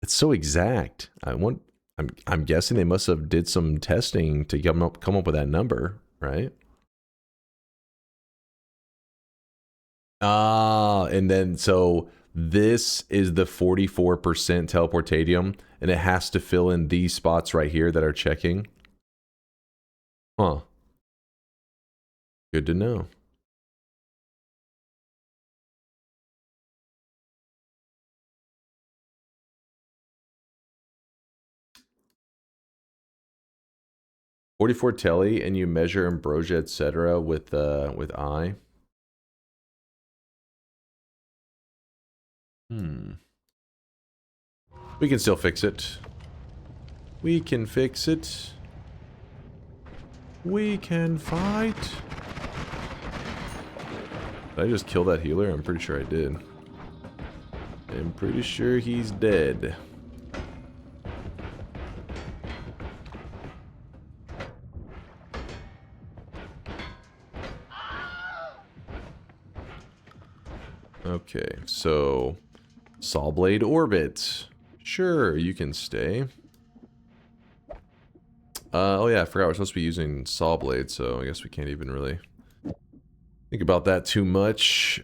so exact. I'm guessing they must have did some testing to come up with that number, right? And then so this is the 44% teleportanium, and it has to fill in these spots right here that are checking. Huh. Good to know. .44 telly, and you measure ambrosia, etc. with I. We can still fix it. We can fix it. We can fight. Did I just kill that healer? I'm pretty sure I did. I'm pretty sure he's dead. Okay, so Sawblade orbit. Sure, you can stay. Oh yeah, I forgot we're supposed to be using Sawblade, so I guess we can't even really think about that too much.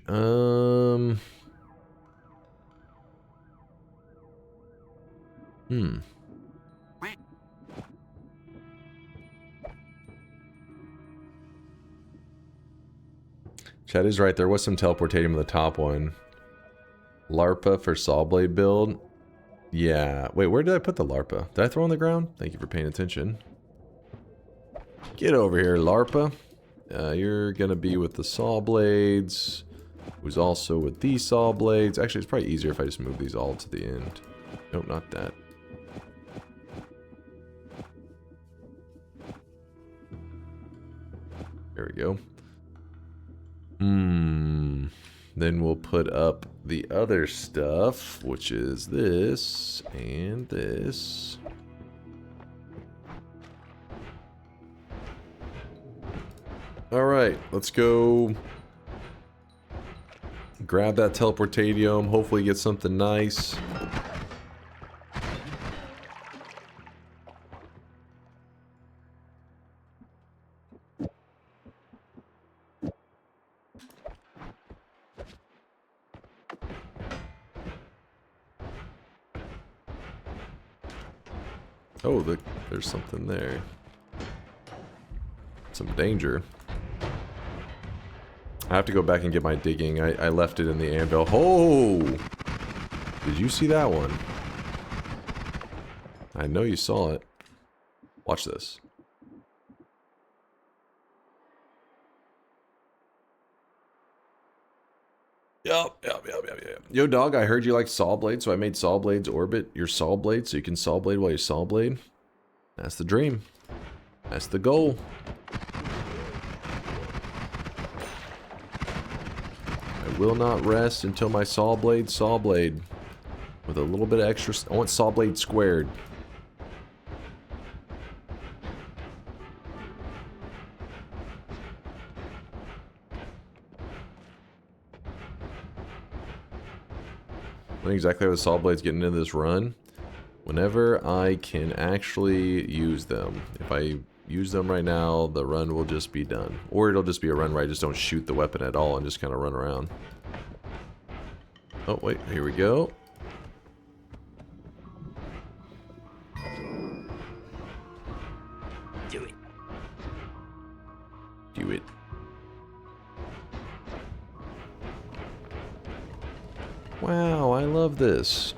Chad is right, there was some teleportating with the top one. LARPA for Sawblade build. Yeah. Wait, where did I put the LARPA? Did I throw on the ground? Thank you for paying attention. Get over here, LARPA. You're gonna be with the Sawblades. Who's also with these Sawblades. Actually, it's probably easier if I just move these all to the end. Nope, not that. There we go. Then we'll put up the other stuff, which is this and this. Alright, let's go grab that teleportadium, hopefully get something nice. Oh, there's something there. Some danger. I have to go back and get my digging. I left it in the anvil. Oh! Did you see that one? I know you saw it. Watch this. Yep. Yo, dog, I heard you like Sawblade, so I made Sawblades orbit your Sawblade so you can Sawblade while you Sawblade. That's the dream. That's the goal. I will not rest until my Sawblade. With a little bit of extra... I want Sawblade squared. When exactly with Sawblades getting into this run? Whenever I can actually use them. If I use them right now, the run will just be done. Or it'll just be a run where I just don't shoot the weapon at all and just kind of run around. Oh, wait, here we go.
Do it.
Do it. Wow, I love this.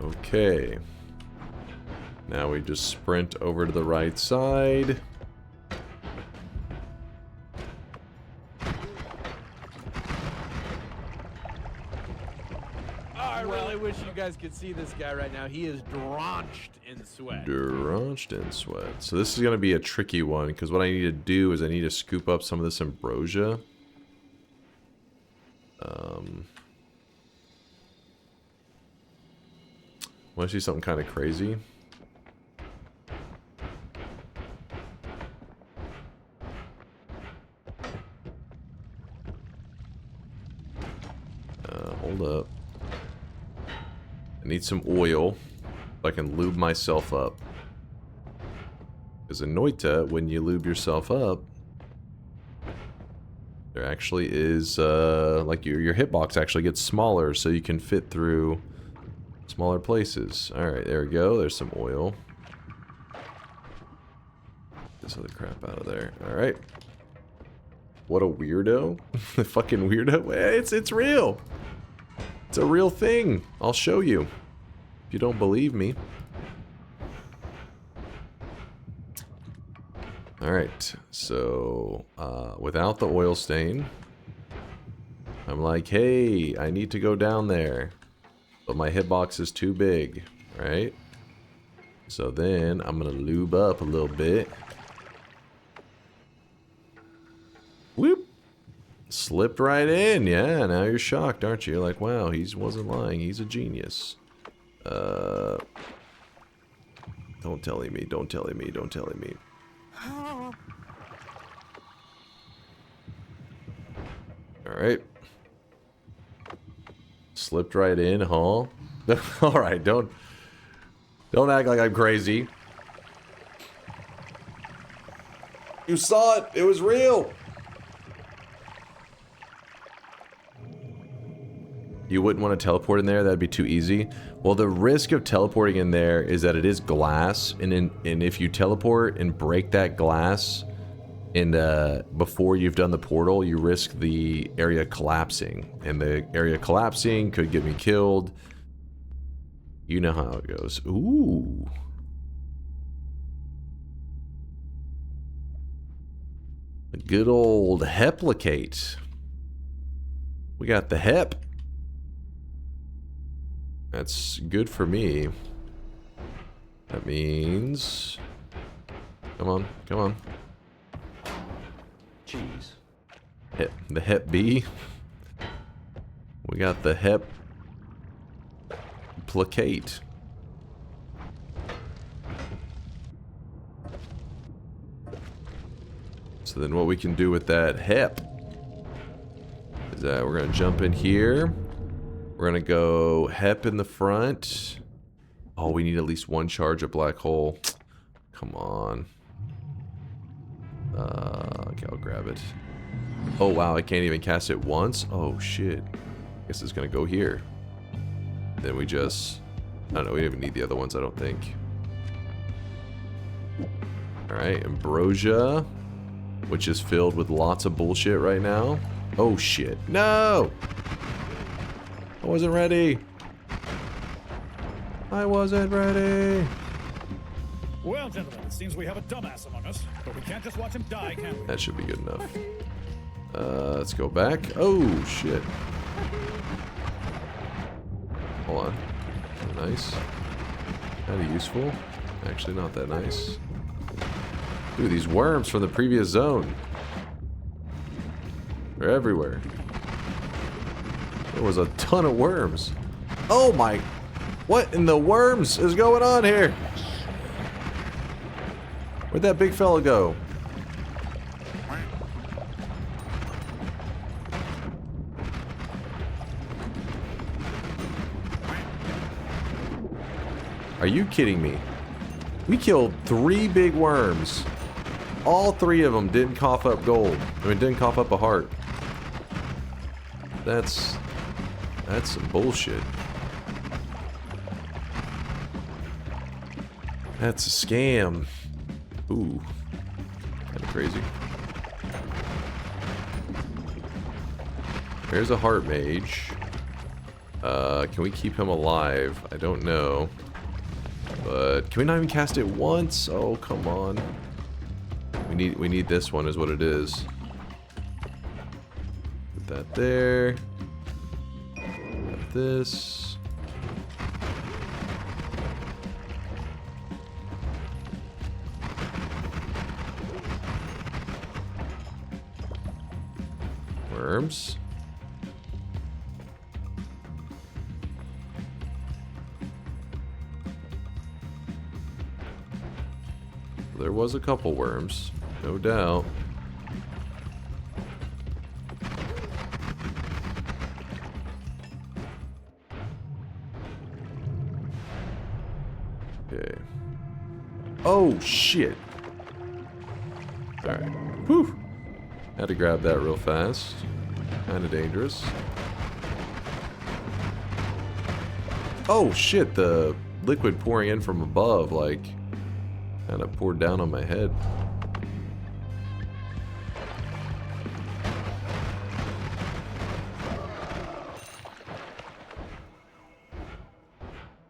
Okay. Now we just sprint over to the right side.
I really wish you guys could see this guy right now. He is drenched in sweat.
Drenched in sweat. So this is going to be a tricky one, because what I need to do is I need to scoop up some of this ambrosia. Want to see something kind of crazy? hold up. I need some oil so I can lube myself up. Because in Noita, when you lube yourself up, there actually is, like your hitbox actually gets smaller so you can fit through smaller places. Alright, there we go. There's some oil. This other crap out of there. Alright. What a weirdo. The fucking weirdo. It's real. It's a real thing. I'll show you. If you don't believe me. Alright, so without the oil stain, I'm like, hey, I need to go down there. But my hitbox is too big, right? So then I'm gonna lube up a little bit. Whoop! Slipped right in, yeah, now you're shocked, aren't you? You're like, wow, he wasn't lying, he's a genius. Don't tell me, don't tell me, don't tell me. Alright. Slipped right in, huh? Alright, don't act like I'm crazy. You saw it! It was real! You wouldn't want to teleport in there? That'd be too easy. Well, the risk of teleporting in there is that it is glass, and if you teleport and break that glass, and before you've done the portal, you risk the area collapsing, and the area collapsing could get me killed. You know how it goes. Ooh. A good old Heplicate. We got the Hep. That's good for me. That means... Come on, come on.
Jeez.
The Hep B. We got the Hep Placate. So then what we can do with that Hep is that we're going to jump in here. We're going to go Hep in the front. Oh, we need at least one charge of black hole. Come on. Okay, I'll grab it. Oh, wow, I can't even cast it once? Oh, shit. Guess it's going to go here. Then we just... I don't know, we don't even need the other ones, I don't think. Alright, Ambrosia, which is filled with lots of bullshit right now. Oh, shit. No! I wasn't ready. I wasn't ready.
Well, gentlemen, it seems we have a dumbass among us, but we can't just watch him die, can we?
That should be good enough. Let's go back. Oh, shit. Hold on. Nice. Kind of useful. Actually, not that nice. Dude, these worms from the previous zone. They're everywhere. There was a ton of worms. Oh my... What in the worms is going on here? Where'd that big fella go? Are you kidding me? We killed 3 big worms. All 3 of them didn't cough up gold. I mean, didn't cough up a heart. That's some bullshit. That's a scam. Ooh. Kind of crazy. There's a heart mage. Can we keep him alive? I don't know. But can we not even cast it once? Oh, come on. We need this one is what it is. Put that there. Got this. Worms. There was a couple worms, no doubt. Okay. Oh, shit. Alright. Whew. Had to grab that real fast. Kind of dangerous. Oh, shit. The liquid pouring in from above, like, kind of poured down on my head.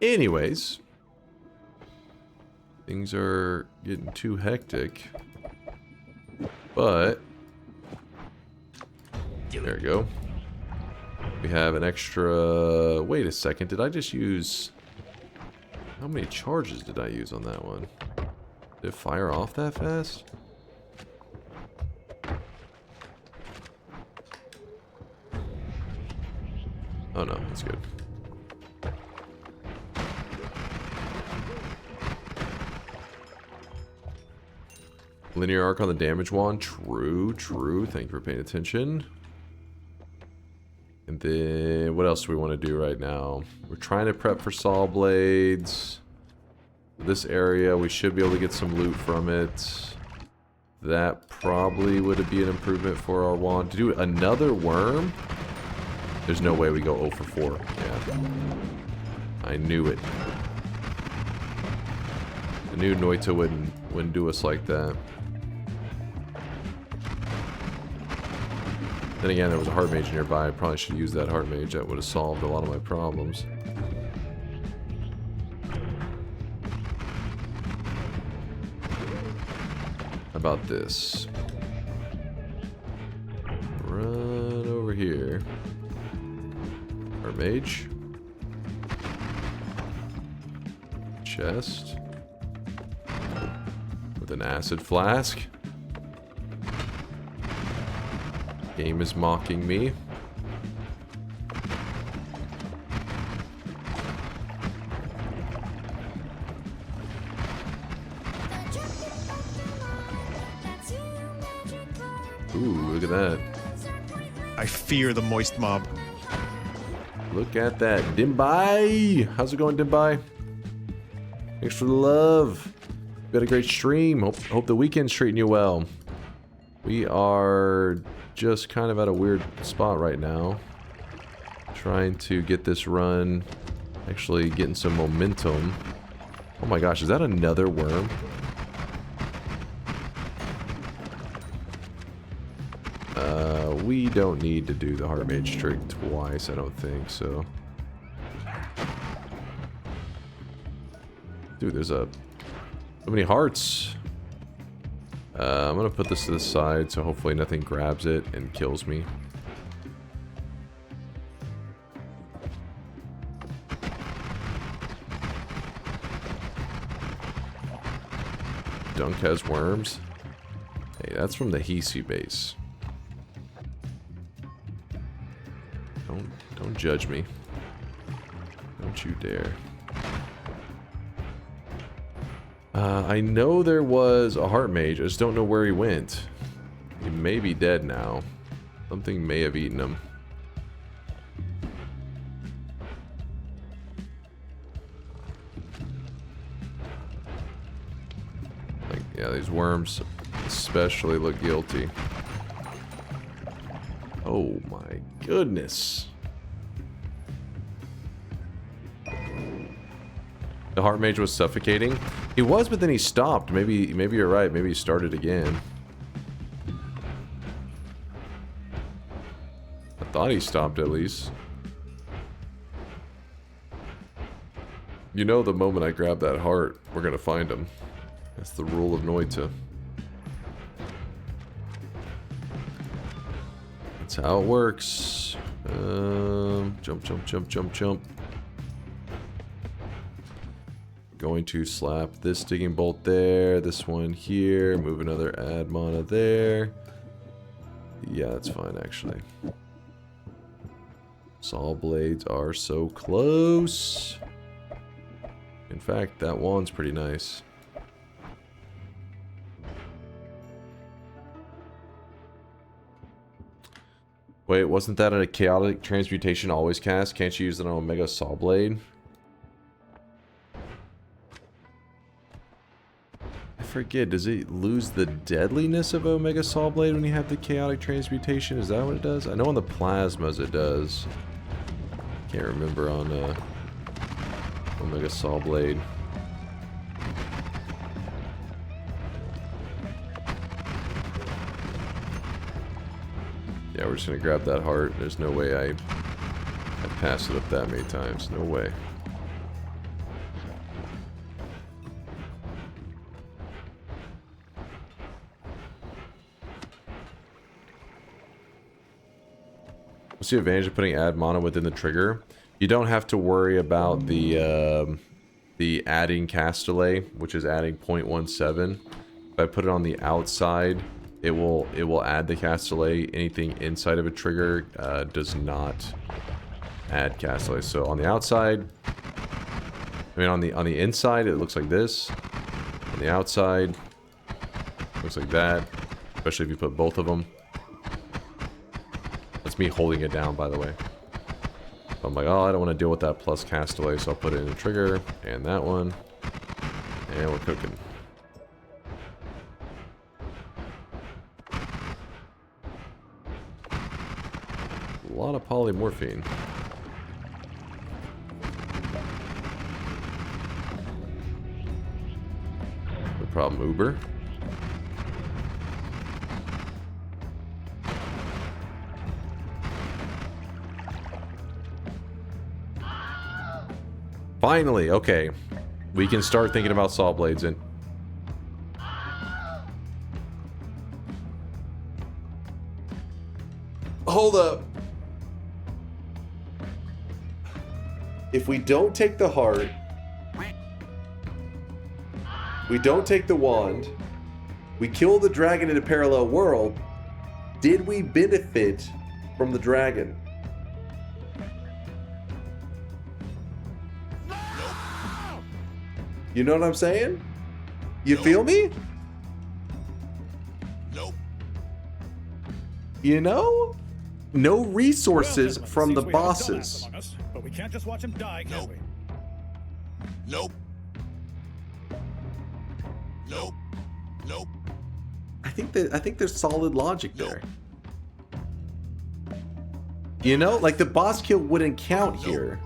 Anyways, things are getting too hectic, but there we go. We have an extra, wait a second, did I just use, how many charges did I use on that one? Did it fire off that fast? Oh no, that's good. Linear arc on the damage wand. True, true. Thank you for paying attention. And then, what else do we want to do right now? We're trying to prep for Sawblades. This area, we should be able to get some loot from it. That probably would be an improvement for our wand. To do another worm? There's no way we go 0 for 4. Yeah. I knew it. I knew Noita wouldn't do us like that. Then again, there was a heart mage nearby. I probably should use that heart mage. That would have solved a lot of my problems. How about this? Run over here. Heart mage. Chest. With an acid flask. Game is mocking me. Ooh, look at that.
I fear the moist mob.
Look at that. Dimbai! How's it going, Dimbai? Thanks for the love. You had a great stream. Hope the weekend's treating you well. We are just kind of at a weird spot right now. Trying to get this run. Actually getting some momentum. Oh my gosh, is that another worm? We don't need to do the heart mage trick twice, I don't think, so. Dude, there's so many hearts. I'm gonna put this to the side so hopefully nothing grabs it and kills me. Dunk has worms. Hey, that's from the Hisi base. Don't judge me. Don't you dare. I know there was a heart mage. I just don't know where he went. He may be dead now. Something may have eaten him. Like, yeah, these worms especially look guilty. Oh my goodness. The heart mage was suffocating. He was, but then he stopped. Maybe you're right. Maybe he started again. I thought he stopped at least. You know, the moment I grab that heart, we're gonna find him. That's the rule of Noita. That's how it works. Jump, jump, jump, jump, jump. Going to slap this digging bolt there, this one here, move another ad mana there. Yeah, that's fine actually. Sawblades are so close. In fact, that wand's pretty nice. Wait, wasn't that a chaotic transmutation always cast? Can't you use it on Omega Sawblade? forget. Does it lose the deadliness of Omega Sawblade when you have the chaotic transmutation? Is that what it does? I know on the plasmas it does. Can't remember on Omega Sawblade. Yeah, we're just gonna grab that heart. There's no way I passed it up that many times. No way. What's the advantage of putting add mana within the trigger? You don't have to worry about the adding cast delay, which is adding 0.17. If I put it on the outside, it will add the cast delay. Anything inside of a trigger does not add cast delay. So on the outside, I mean on the inside, it looks like this. On the outside, it looks like that. Especially if you put both of them. That's me holding it down, by the way. I'm like, oh, I don't want to deal with that plus cast delay, so I'll put it in the trigger and that one, and we're cooking. A lot of polymorphine. No problem, Uber. Finally, okay. We can start thinking about Sawblades and... Hold up. If we don't take the heart, we don't take the wand, we kill the dragon in a parallel world, did we benefit from the dragon? You know what I'm saying? You feel me?
Nope.
You know? No resources from the bosses.
Us, but we can't just watch him die, can we?
Nope. Nope. Nope.
I think there's solid logic there. You know, like the boss kill wouldn't count here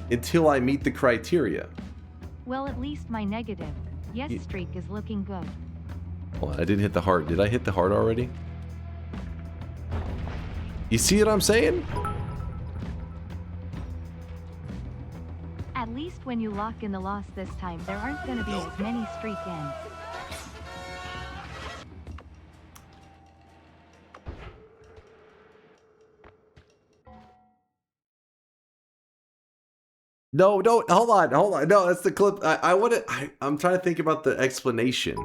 until I meet the criteria.
Well, at least my negative yes streak is looking good.
Well, I didn't hit the heart. Did I hit the heart already? You see what I'm saying?
At least when you lock in the loss this time, there aren't gonna be as many streak ends.
No, hold on. No, that's the clip. I'm trying to think about the explanation.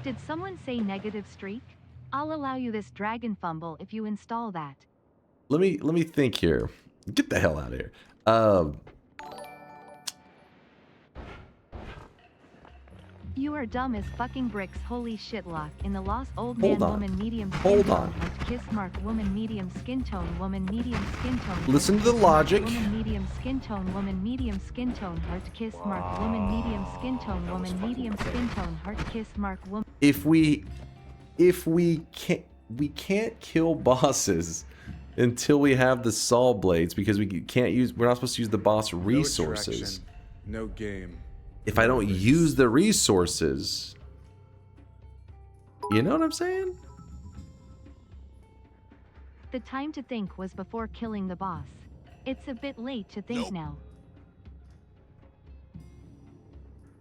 Did someone say negative streak? I'll allow you this dragon fumble if you install that.
Let me think here. Get the hell out of here.
You are dumb as fucking bricks. Holy shit, lock in the lost old man woman medium skin
Hold
tone
on.
heart kiss mark woman medium skin tone woman medium skin tone
Listen to the logic.
woman medium skin tone woman medium skin tone heart kiss mark woman medium skin tone woman medium skin tone heart kiss mark woman.
If we can't kill bosses until we have the Sawblades because we're not supposed to use the boss resources.
No game.
If I don't use the resources, you know what I'm saying?
The time to think was before killing the boss. It's a bit late to think now.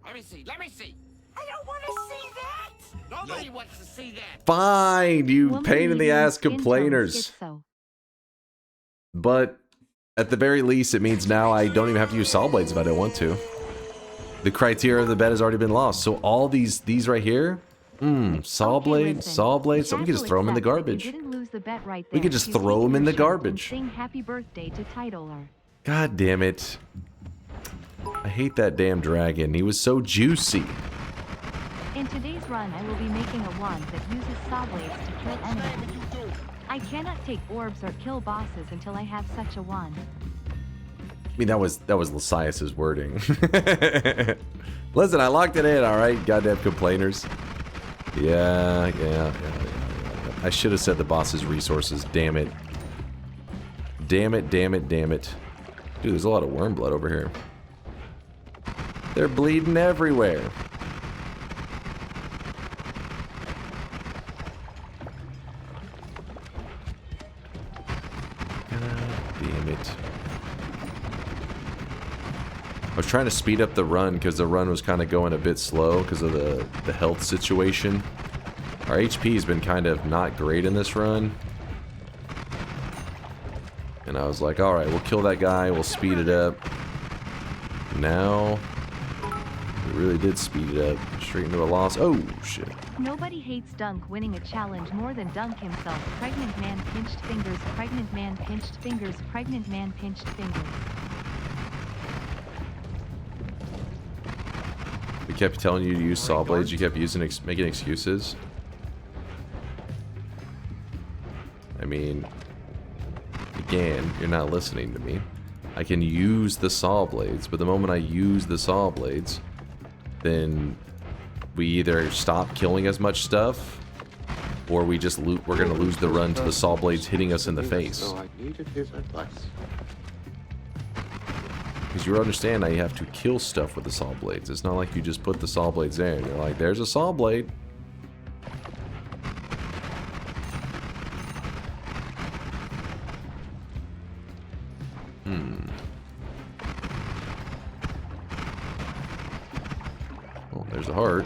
Let me see. I don't want to see that. Nobody wants to see that.
Fine, you
Woman
pain in the
medium
ass
skin tone
complainers.
schizo.
But at the very least, it means now I don't even have to use Sawblades if I don't want to. The criteria of the bet has already been lost. So all these right here, Sawblades, so we can just throw them in the garbage. We could just throw them in the garbage.
Sing happy birthday to Titler.
God damn it. I hate that damn dragon. He was so juicy.
In today's run, I will be making a wand that uses Sawblades to kill enemies. I cannot take orbs or kill bosses until I have such a wand.
I mean, that was Lasias's wording. Listen, I locked it in, alright? Goddamn complainers. Yeah. I should have said the boss's resources. Damn it. Damn it. Dude, there's a lot of worm blood over here. They're bleeding everywhere. Damn it. I was trying to speed up the run because the run was kind of going a bit slow because of the health situation. Our HP has been kind of not great in this run. And I was like, alright, we'll kill that guy, we'll speed it up. Now, we really did speed it up. Straight into a loss. Oh, shit.
Nobody hates Dunk winning a challenge more than Dunk himself. Pregnant man pinched fingers, pregnant man pinched fingers, pregnant man pinched fingers.
We kept telling you to use Sawblades, you kept making excuses. I mean, again, you're not listening to me. I can use the Sawblades, but the moment I use the Sawblades, then we either stop killing as much stuff, or we just we're gonna lose the run to the Sawblades hitting us in the face.
So I needed his advice.
Because you understand now you have to kill stuff with the Sawblades. It's not like you just put the Sawblades there and you're like, there's a Sawblade. Oh, there's a heart.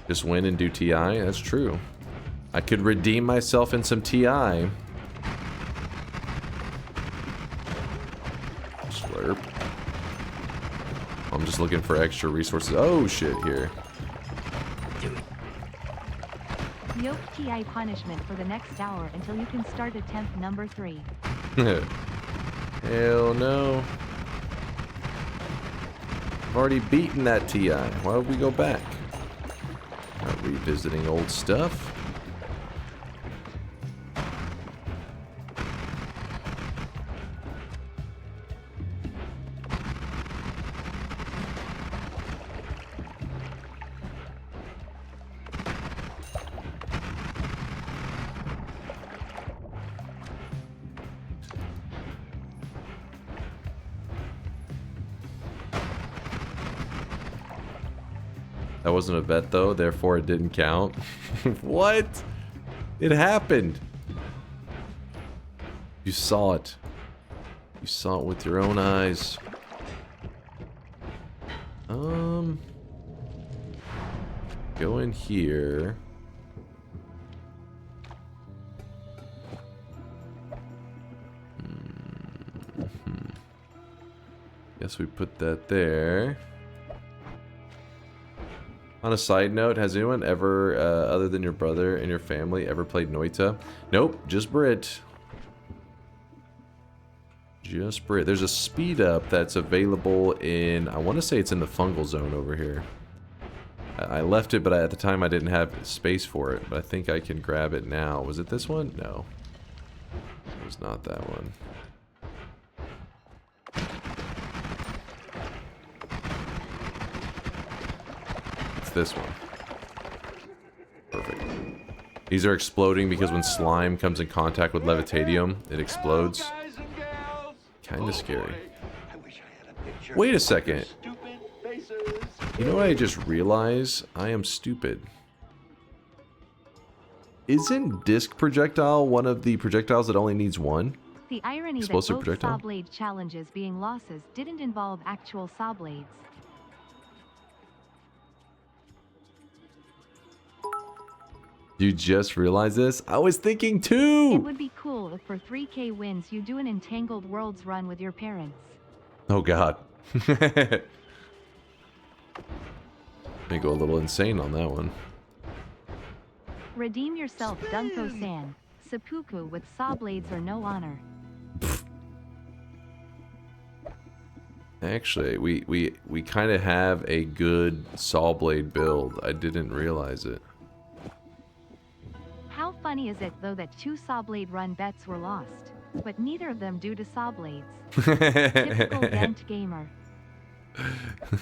Just win and do TI? That's true. I could redeem myself in some TI. Slurp. I'm just looking for extra resources. Oh shit, here.
Yoke TI punishment for the next hour until you can start attempt number 3.
Hell no. I've already beaten that TI. Why would we go back? Not revisiting old stuff. That wasn't a bet though, therefore it didn't count. What? It happened. You saw it. You saw it with your own eyes. Go in here. Guess we put that there. On a side note, has anyone ever, other than your brother and your family, ever played Noita? Nope, just Brit. Just Brit. There's a speed up that's available in, I want to say it's in the fungal zone over here. I left it, but at the time I didn't have space for it. But I think I can grab it now. Was it this one? No. It was not that one. This one. Perfect. These are exploding because when slime comes in contact with levitadium, it explodes. Kinda scary. Wait a second. You know what I just realized? I am stupid. Isn't disc projectile one of the projectiles that only needs one?
The irony that both Sawblade challenges being losses didn't involve actual Sawblades.
You just realized this? I was thinking too!
It would be cool if for 3k wins you do an Entangled Worlds run with your parents.
Oh god. May go a little insane on that one.
Redeem yourself, DunkOrSlam. Seppuku with Sawblades or no honor.
Actually, we kind of have a good Sawblade build. I didn't realize it.
How funny is it though that 2 Sawblade run bets were lost, but neither of them due to Sawblades. Typical Dent gamer.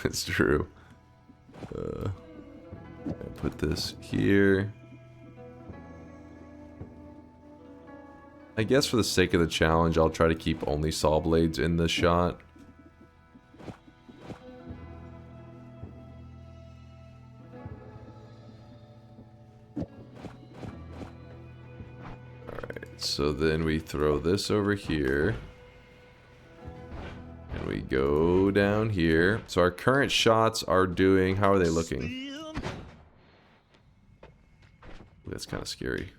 It's true. Put this here. I guess for the sake of the challenge, I'll try to keep only Sawblades in the shot. Alright, so then we throw this over here. And we go down here. So our current shots are doing... How are they looking? Ooh, that's kind of scary.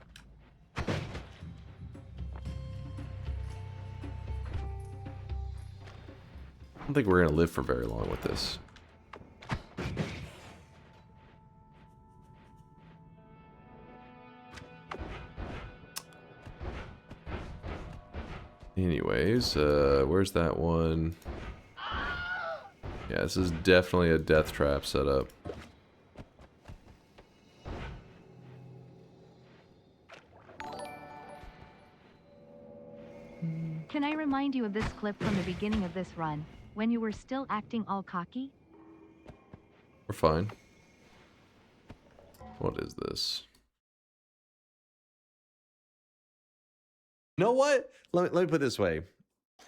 I don't think we're going to live for very long with this. Anyways, where's that one? Yeah, this is definitely a death trap setup.
Can I remind you of this clip from the beginning of this run, when you were still acting all cocky?
We're fine. What is this? You know what? Let me put it this way.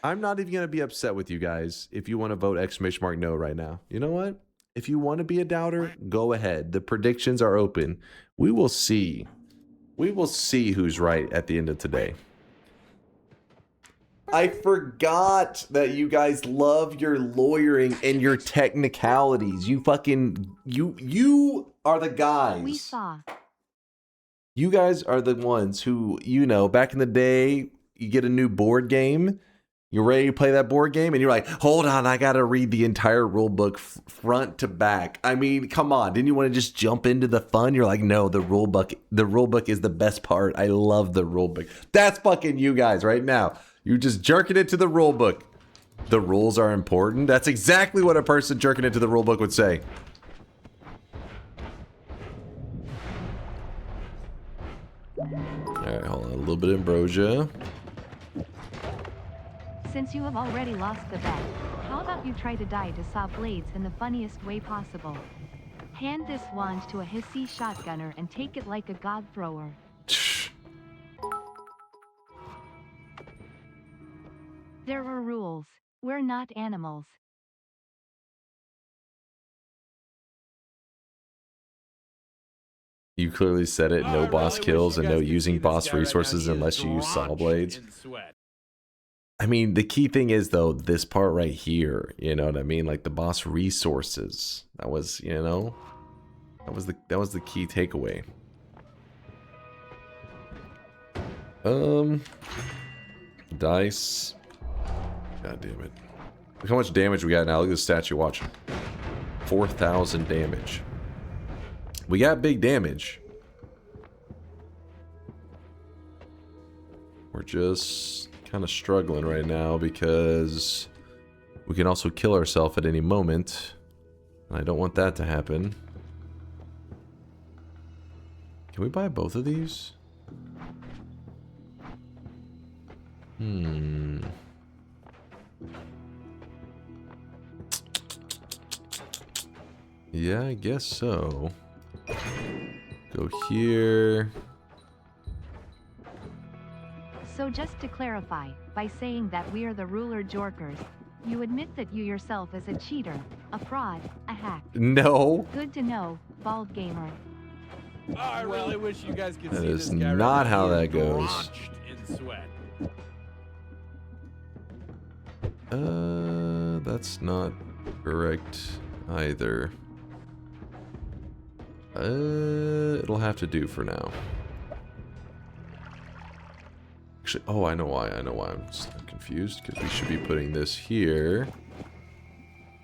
I'm not even going to be upset with you guys if you want to vote !no right now. You know what? If you want to be a doubter, go ahead. The predictions are open. We will see. We will see who's right at the end of today. I forgot that you guys love your lawyering and your technicalities. You fucking... You are the guys.
We saw.
You guys are the ones who, you know, back in the day, you get a new board game, you're ready to play that board game, and you're like, hold on, I gotta read the entire rule book front to back. I mean, come on, didn't you want to just jump into the fun? You're like, no, the rule book is the best part. I love the rule book. That's fucking you guys right now. You're just jerking it to the rule book. The rules are important. That's exactly what a person jerking it to the rule book would say. Alright, hold on. A little bit of ambrosia.
Since you have already lost the bet, how about you try to die to Sawblades in the funniest way possible? Hand this wand to a hissy shotgunner and take it like a god thrower. There are rules. We're not animals.
You clearly said it. No boss kills and no using boss resources unless you use Sawblades. I mean, the key thing is, though, this part right here. You know what I mean? Like the boss resources. That was, you know, that was the key takeaway. Dice. God damn it. Look how much damage we got now. Look at the statue. Watch. 4,000 damage. We got big damage. We're just kind of struggling right now because we can also kill ourselves at any moment. And I don't want that to happen. Can we buy both of these? Yeah, I guess so. Go here.
So just to clarify, by saying that we are the ruler jorkers, you admit that you yourself is a cheater, a fraud, a hack.
No.
Good to know, bald gamer.
I really wish you guys could
That
see
is
this guy
not
right now.
how
He
that
is
goes.
drenched in sweat.
That's not correct either. It'll have to do for now. Actually, oh, I know why. I know why I'm confused. Because we should be putting this here.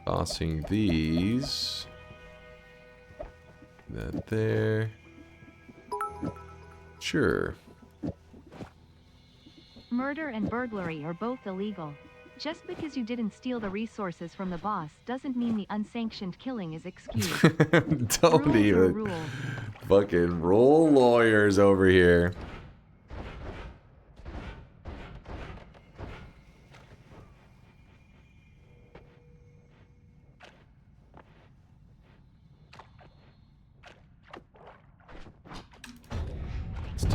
Tossing these. That there. Sure.
Murder and burglary are both illegal. Just because you didn't steal the resources from the boss doesn't mean the unsanctioned killing is excused.
Don't
Rules are
even.
rules.
Fucking roll lawyers over here.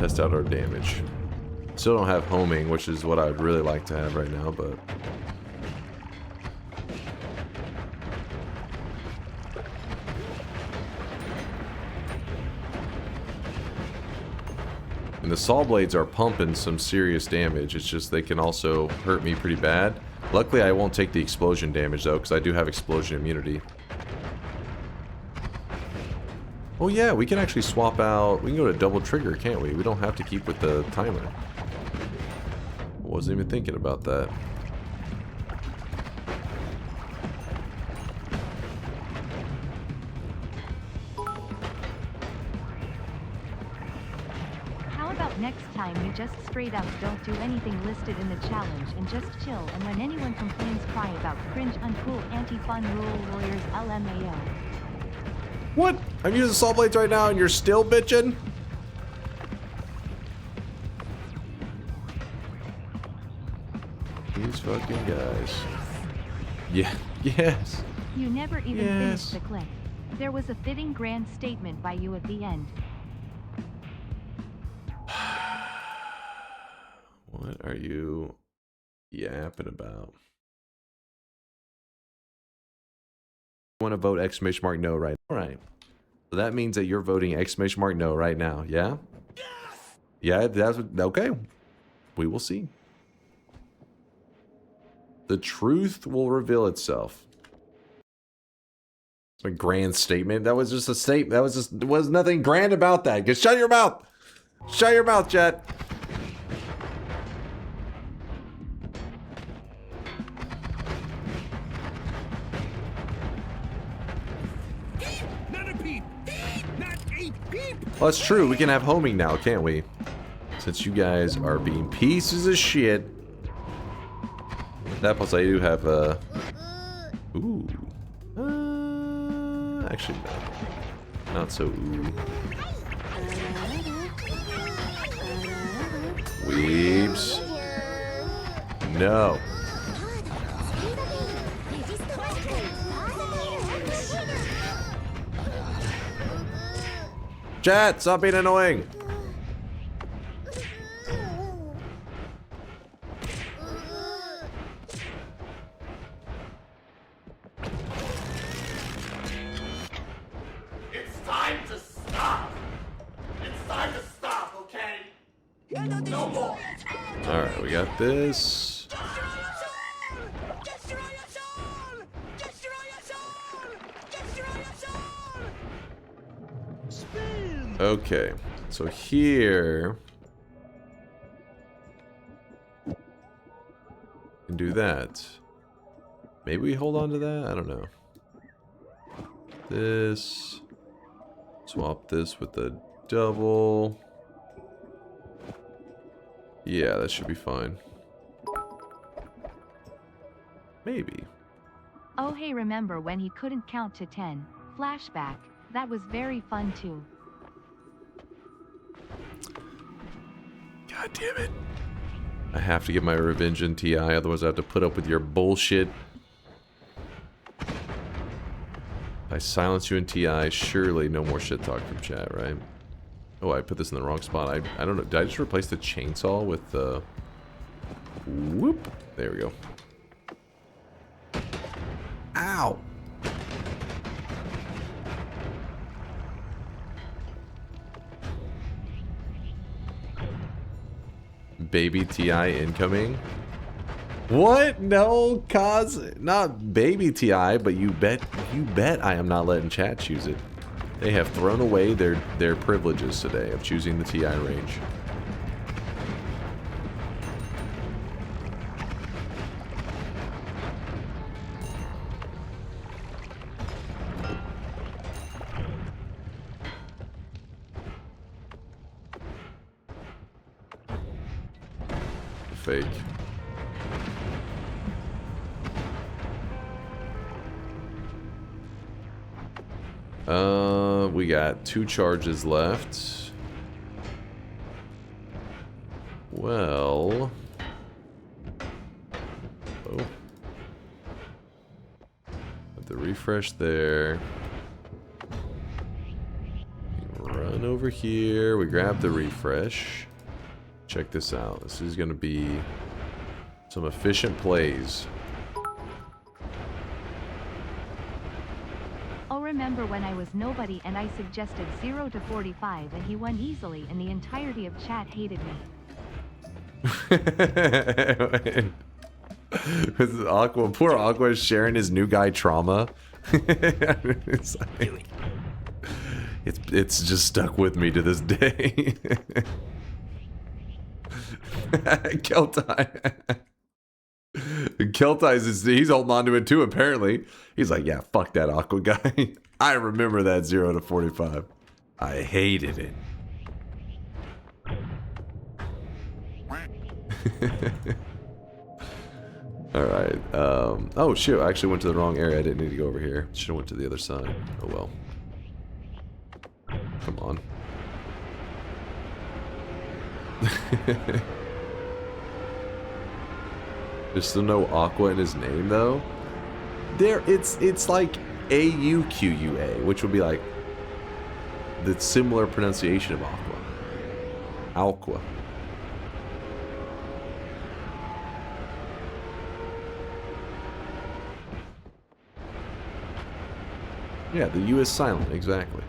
test out our damage. Still don't have homing, which is what I'd really like to have right now, but... And the Sawblades are pumping some serious damage. It's just they can also hurt me pretty bad. Luckily, I won't take the explosion damage, though, because I do have explosion immunity. Oh yeah, we can actually swap out... We can go to double trigger, can't we? We don't have to keep with the timer. Wasn't even thinking about that.
How about next time you just straight up don't do anything listed in the challenge and just chill, and when anyone complains cry about cringe uncool anti-fun rule lawyers LMAO.
What? I'm using Sawblades right now and you're still bitching? These fucking guys. Yeah, yes.
You never even finished the clip. There was a fitting grand statement by you at the end.
What are you yapping about? Want to vote exclamation mark no right? All right. So that means that you're voting exclamation mark no right now. Yeah? Yeah, that's okay. We will see. The truth will reveal itself. It's a grand statement. That was just a statement. That was just, there was nothing grand about that. Just shut your mouth. Shut your mouth, chat. Well, that's true. We can have homing now, can't we? Since you guys are being pieces of shit. That plus I do have ooh. Actually, no. Not so ooh. Weebs. No. Chat, stop being annoying.
It's time to stop. It's time to stop, okay? No more.
All right, we got this. Okay, so here can do that. Maybe we hold on to that. I don't know. This, swap this with the double. Yeah, that should be fine. Maybe.
Oh hey, remember when he couldn't count to 10? Flashback. That was very fun too.
God damn it. I have to get my revenge in TI, otherwise I have to put up with your bullshit. If I silence you in TI, surely no more shit talk from chat, right? Oh, I put this in the wrong spot. I don't know. Did I just replace the chainsaw with the... Whoop. There we go. Ow! Baby TI incoming. What? No, cause not baby TI, but you bet I am not letting chat choose it. They have thrown away their privileges today of choosing the TI range. Fake. We got 2 charges left. Well. Oh. Put the refresh there. Run. Run over here. We grab the refresh. Check this out. This is going to be some efficient plays.
Oh, remember when I was nobody and I suggested 0 to 45 and he won easily and the entirety of chat hated me.
With Aqua, poor Aqua is sharing his new guy trauma. it's, like, it's just stuck with me to this day. Keltai he's holding on to it too, apparently. He's like, yeah, fuck that Aqua guy. I remember that 0 to 45. I hated it. Alright, oh shit, I actually went to the wrong area. I didn't need to go over here. Should have went to the other side. Oh well. Come on. There's still no Aqua in his name though. It's like A-U-Q-U-A, which would be like the similar pronunciation of Aqua. Aqua. Yeah, the U is silent, exactly.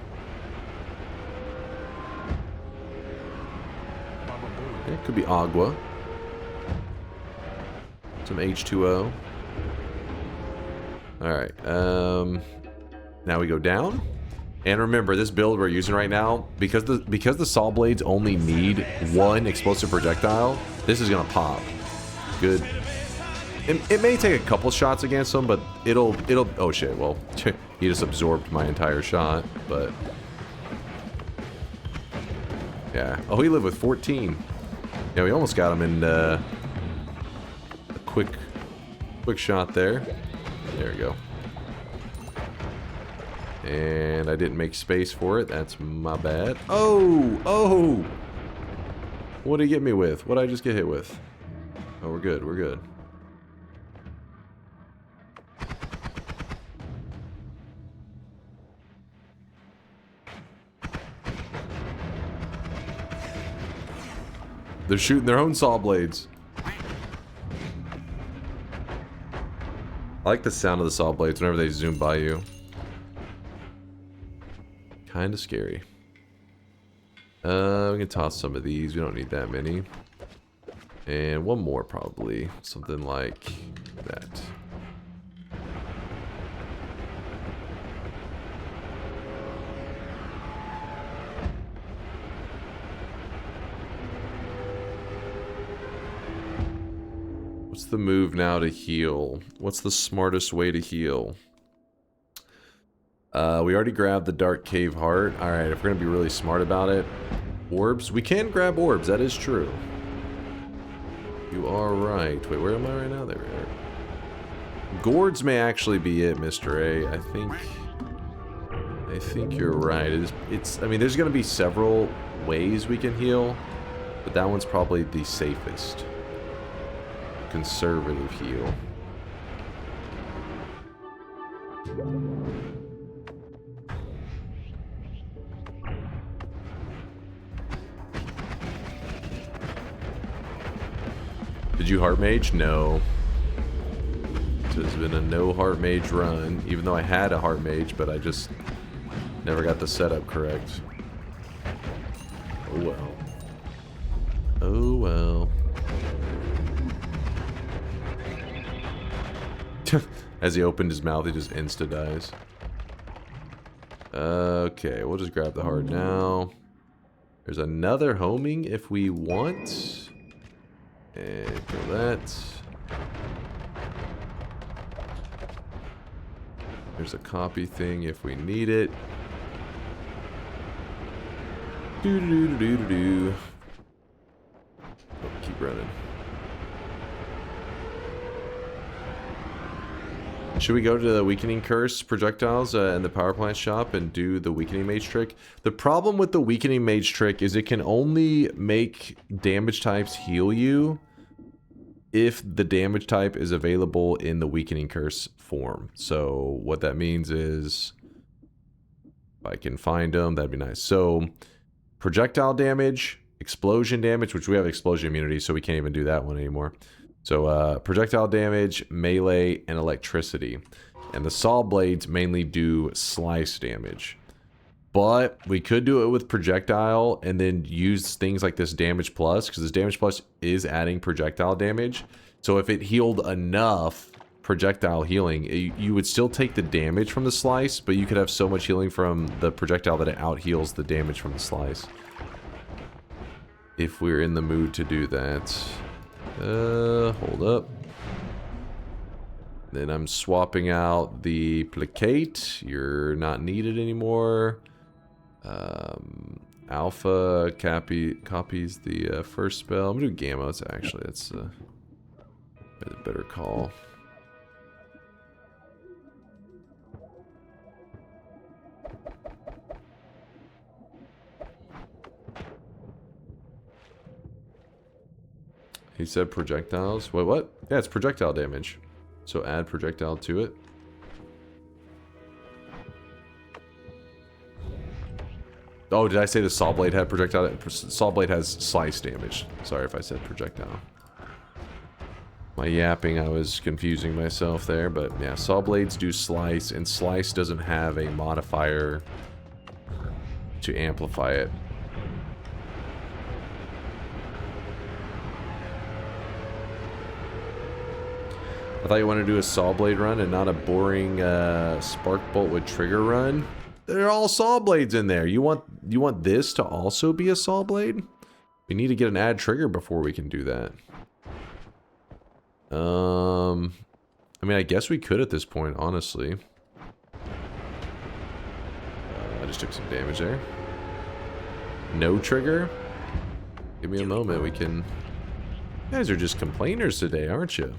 It could be Agua. Some H2O. Alright, now we go down. And remember, this build we're using right now, because the Sawblades only need one explosive projectile, this is gonna pop. Good. It may take a couple shots against him, but it'll oh shit, well, he just absorbed my entire shot, but yeah. Oh, he lived with 14. Yeah, we almost got him in a quick shot there. There we go. And I didn't make space for it. That's my bad. Oh! What did he get me with? What did I just get hit with? Oh, we're good. We're good. They're shooting their own Sawblades. I like the sound of the Sawblades whenever they zoom by you. Kind of scary. We can toss some of these. We don't need that many. And one more probably. Something like that. What's the move now to heal? What's the smartest way to heal? We already grabbed the Dark Cave Heart. Alright, if we're going to be really smart about it. Orbs? We can grab orbs, that is true. You are right. Wait, where am I right now? There we are. Gourds may actually be it, Mr. A. I think you're right. I mean, there's going to be several ways we can heal, but that one's probably the safest. Conservative heal. Did you Heart Mage? No. This has been a no Heart Mage run, even though I had a Heart Mage, but I just never got the setup correct. Oh well. Oh well. As he opened his mouth, he just insta-dies. Okay, we'll just grab the heart now. There's another homing if we want. And kill that. There's a copy thing if we need it. Do-do-do-do-do-do. Oh, keep running. Should we go to the Weakening Curse projectiles in the power plant shop and do the Weakening Mage trick? The problem with the Weakening Mage trick is it can only make damage types heal you if the damage type is available in the Weakening Curse form. So what that means is, if I can find them, that'd be nice. So projectile damage, explosion damage, which we have explosion immunity, so we can't even do that one anymore. So projectile damage, melee, and electricity. And the Sawblades mainly do slice damage. But we could do it with projectile and then use things like this damage plus, because this damage plus is adding projectile damage. So if it healed enough projectile healing, you would still take the damage from the slice, but you could have so much healing from the projectile that it out heals the damage from the slice. If we're in the mood to do that. Hold up. Then I'm swapping out the placate. You're not needed anymore. Alpha copies the first spell. I'm gonna do gamma. It's actually that's a better call. He said projectiles. Wait, what? Yeah, it's projectile damage. So add projectile to it. Oh, did I say the Sawblade had projectile? Sawblade has slice damage. Sorry if I said projectile. My yapping, I was confusing myself there, but yeah, Sawblades do slice, and slice doesn't have a modifier to amplify it. I thought you wanted to do a Sawblade run and not a boring Spark Bolt with trigger run. They're all Sawblades in there. You want this to also be a Sawblade? We need to get an add trigger before we can do that. I mean, I guess we could at this point, honestly. I just took some damage there. No trigger? Give me a moment. We can... You guys are just complainers today, aren't you?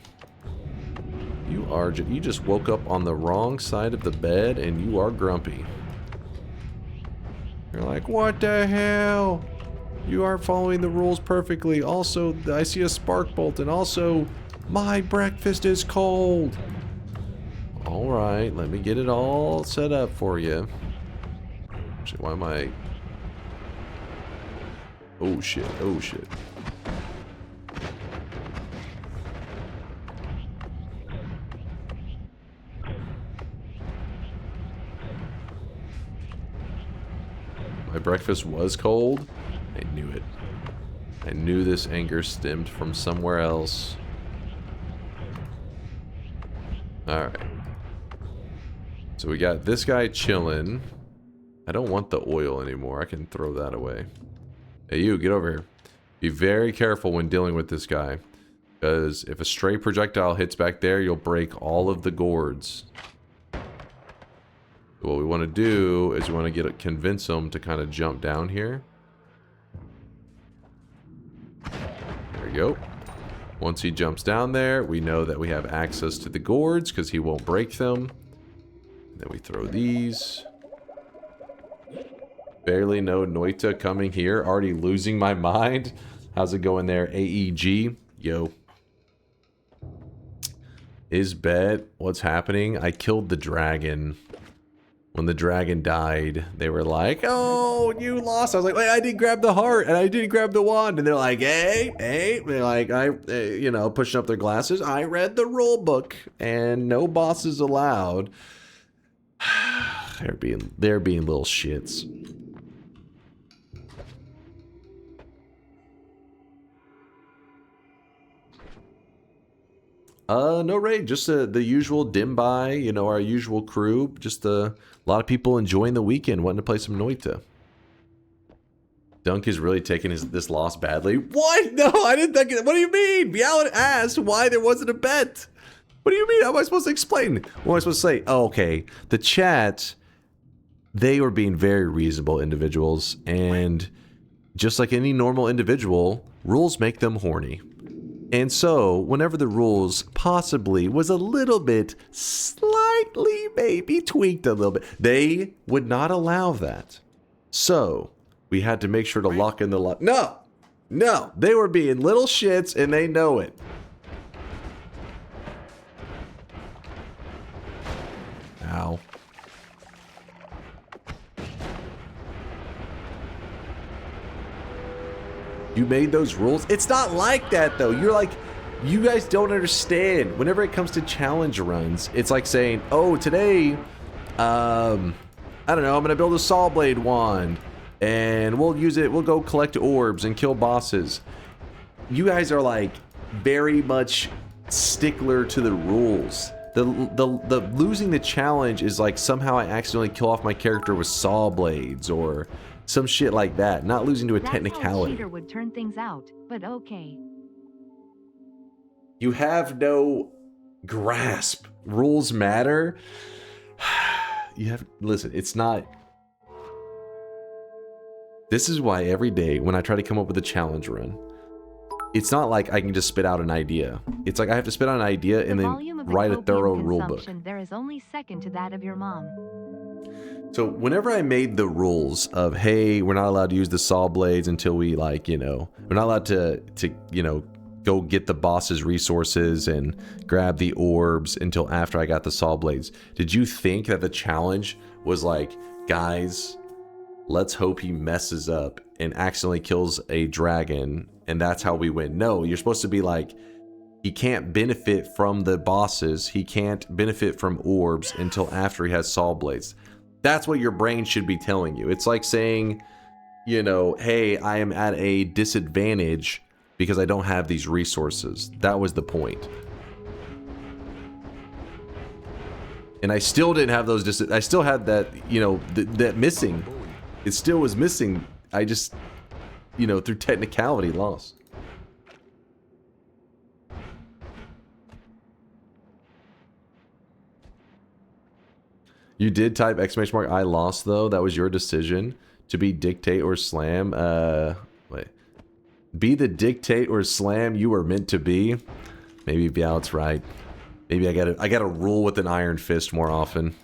You just woke up on the wrong side of the bed and you are grumpy. You're like, what the hell? You aren't following the rules perfectly. Also, I see a spark bolt, and also, my breakfast is cold. Alright, let me get it all set up for you. Actually, why am I... Oh shit, oh shit. My breakfast was cold? I knew it. I knew this anger stemmed from somewhere else. Alright. So we got this guy chilling. I don't want the oil anymore. I can throw that away. Hey you, get over here. Be very careful when dealing with this guy. Because if a stray projectile hits back there, you'll break all of the gourds. What we want to do is we want to convince him to kind of jump down here. There we go. Once he jumps down there, we know that we have access to the gourds because he won't break them. Then we throw these. Barely know Noita coming here. Already losing my mind. How's it going there, AEG? Yo. Is bet. What's happening? I killed the dragon. When the dragon died, they were like, oh, you lost. I was like, wait, I didn't grab the heart and I didn't grab the wand. And they're like, hey. They're like, you know, pushing up their glasses. I read the rule book and no bosses allowed. They're being little shits. No raid, just the usual dim by, you know, our usual crew. Just a lot of people enjoying the weekend, wanting to play some Noita. Dunk is really taking this loss badly. What? No, I didn't think it. What do you mean? Meowin asked why there wasn't a bet. What do you mean? How am I supposed to explain? What am I supposed to say? Oh, okay. The chat, they were being very reasonable individuals, and just like any normal individual, rules make them horny. And so, whenever the rules possibly was a little bit, slightly, maybe tweaked a little bit, they would not allow that. So, we had to make sure to lock in the lock. No! No! They were being little shits and they know it. Ow. You made those rules? It's not like that, though. You're like, you guys don't understand. Whenever it comes to challenge runs, it's like saying, oh, today, I don't know, I'm going to build a Sawblade wand, and we'll use it, we'll go collect orbs and kill bosses. You guys are like very much stickler to the rules. The losing the challenge is like somehow I accidentally kill off my character with Sawblades or some shit like that. Not losing to a technicality.
That's how a cheater would turn things out, but okay.
You have no grasp. Rules matter. You have, listen, it's not. This is why every day when I try to come up with a challenge run, it's not like I can just spit out an idea. It's like I have to spit out an idea and then write a thorough rulebook.
There is only second to that of your mom.
So whenever I made the rules of, hey, we're not allowed to use the Sawblades until we, like, you know, we're not allowed to you know, go get the boss's resources and grab the orbs until after I got the Sawblades. Did you think that the challenge was like, guys, let's hope he messes up and accidentally kills a dragon and that's how we win? No, you're supposed to be like, he can't benefit from the bosses, he can't benefit from orbs until after he has Sawblades. That's what your brain should be telling you. It's like saying, you know, hey, I am at a disadvantage because I don't have these resources. That was the point. And I still didn't have those, I still had that, you know, that missing. It still was missing. I just, you know, through technicality lost. You did type exclamation mark I lost though. That was your decision to be dictate or slam. Wait. Be the dictate or slam you were meant to be. Maybe Bial's right. Maybe I gotta rule with an iron fist more often.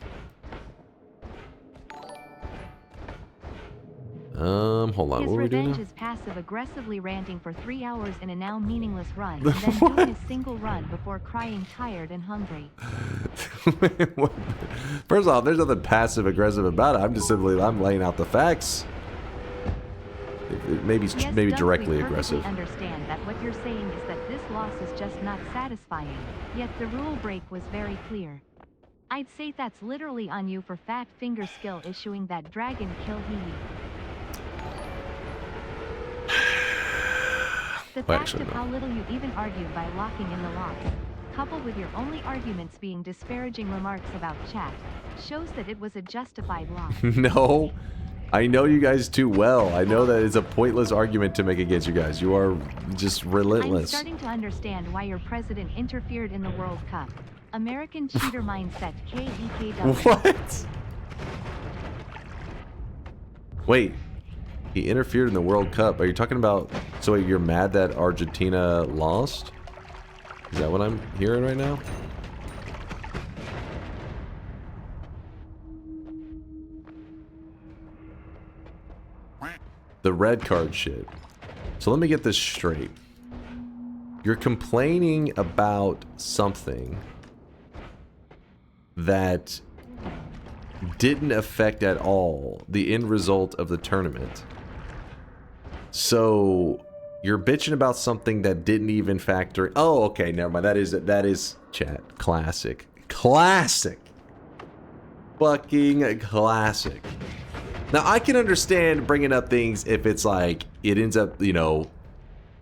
Hold on.
His
What were we doing
revenge
now?
is passive-aggressively ranting for 3 hours in a now meaningless run, and then doing a single run before crying tired and hungry.
First off, there's nothing passive-aggressive about it. I'm just simply, I'm laying out the facts. Maybe directly aggressive.
I understand that what you're saying is that this loss is just not satisfying, yet the rule break was very clear. I'd say that's literally on you for Fat Finger Skill issuing that dragon kill hee. The fact of how little you even argued by locking in the loss, coupled with your only arguments being disparaging remarks about chat, shows that it was a justified loss.
No, I know you guys too well. I know that it's a pointless argument to make against you guys. You are just relentless.
I'm starting to understand why your president interfered in the World Cup. American cheater mindset KEKW.
What? Wait. He interfered in the World Cup. Are you talking about... So you're mad that Argentina lost? Is that what I'm hearing right now? The red card shit. So let me get this straight. You're complaining about something that didn't affect at all the end result of the tournament. So you're bitching about something that didn't even factor. Oh, okay, never mind. That is chat. Classic. Classic. Fucking classic. Now, I can understand bringing up things if it's like, it ends up, you know,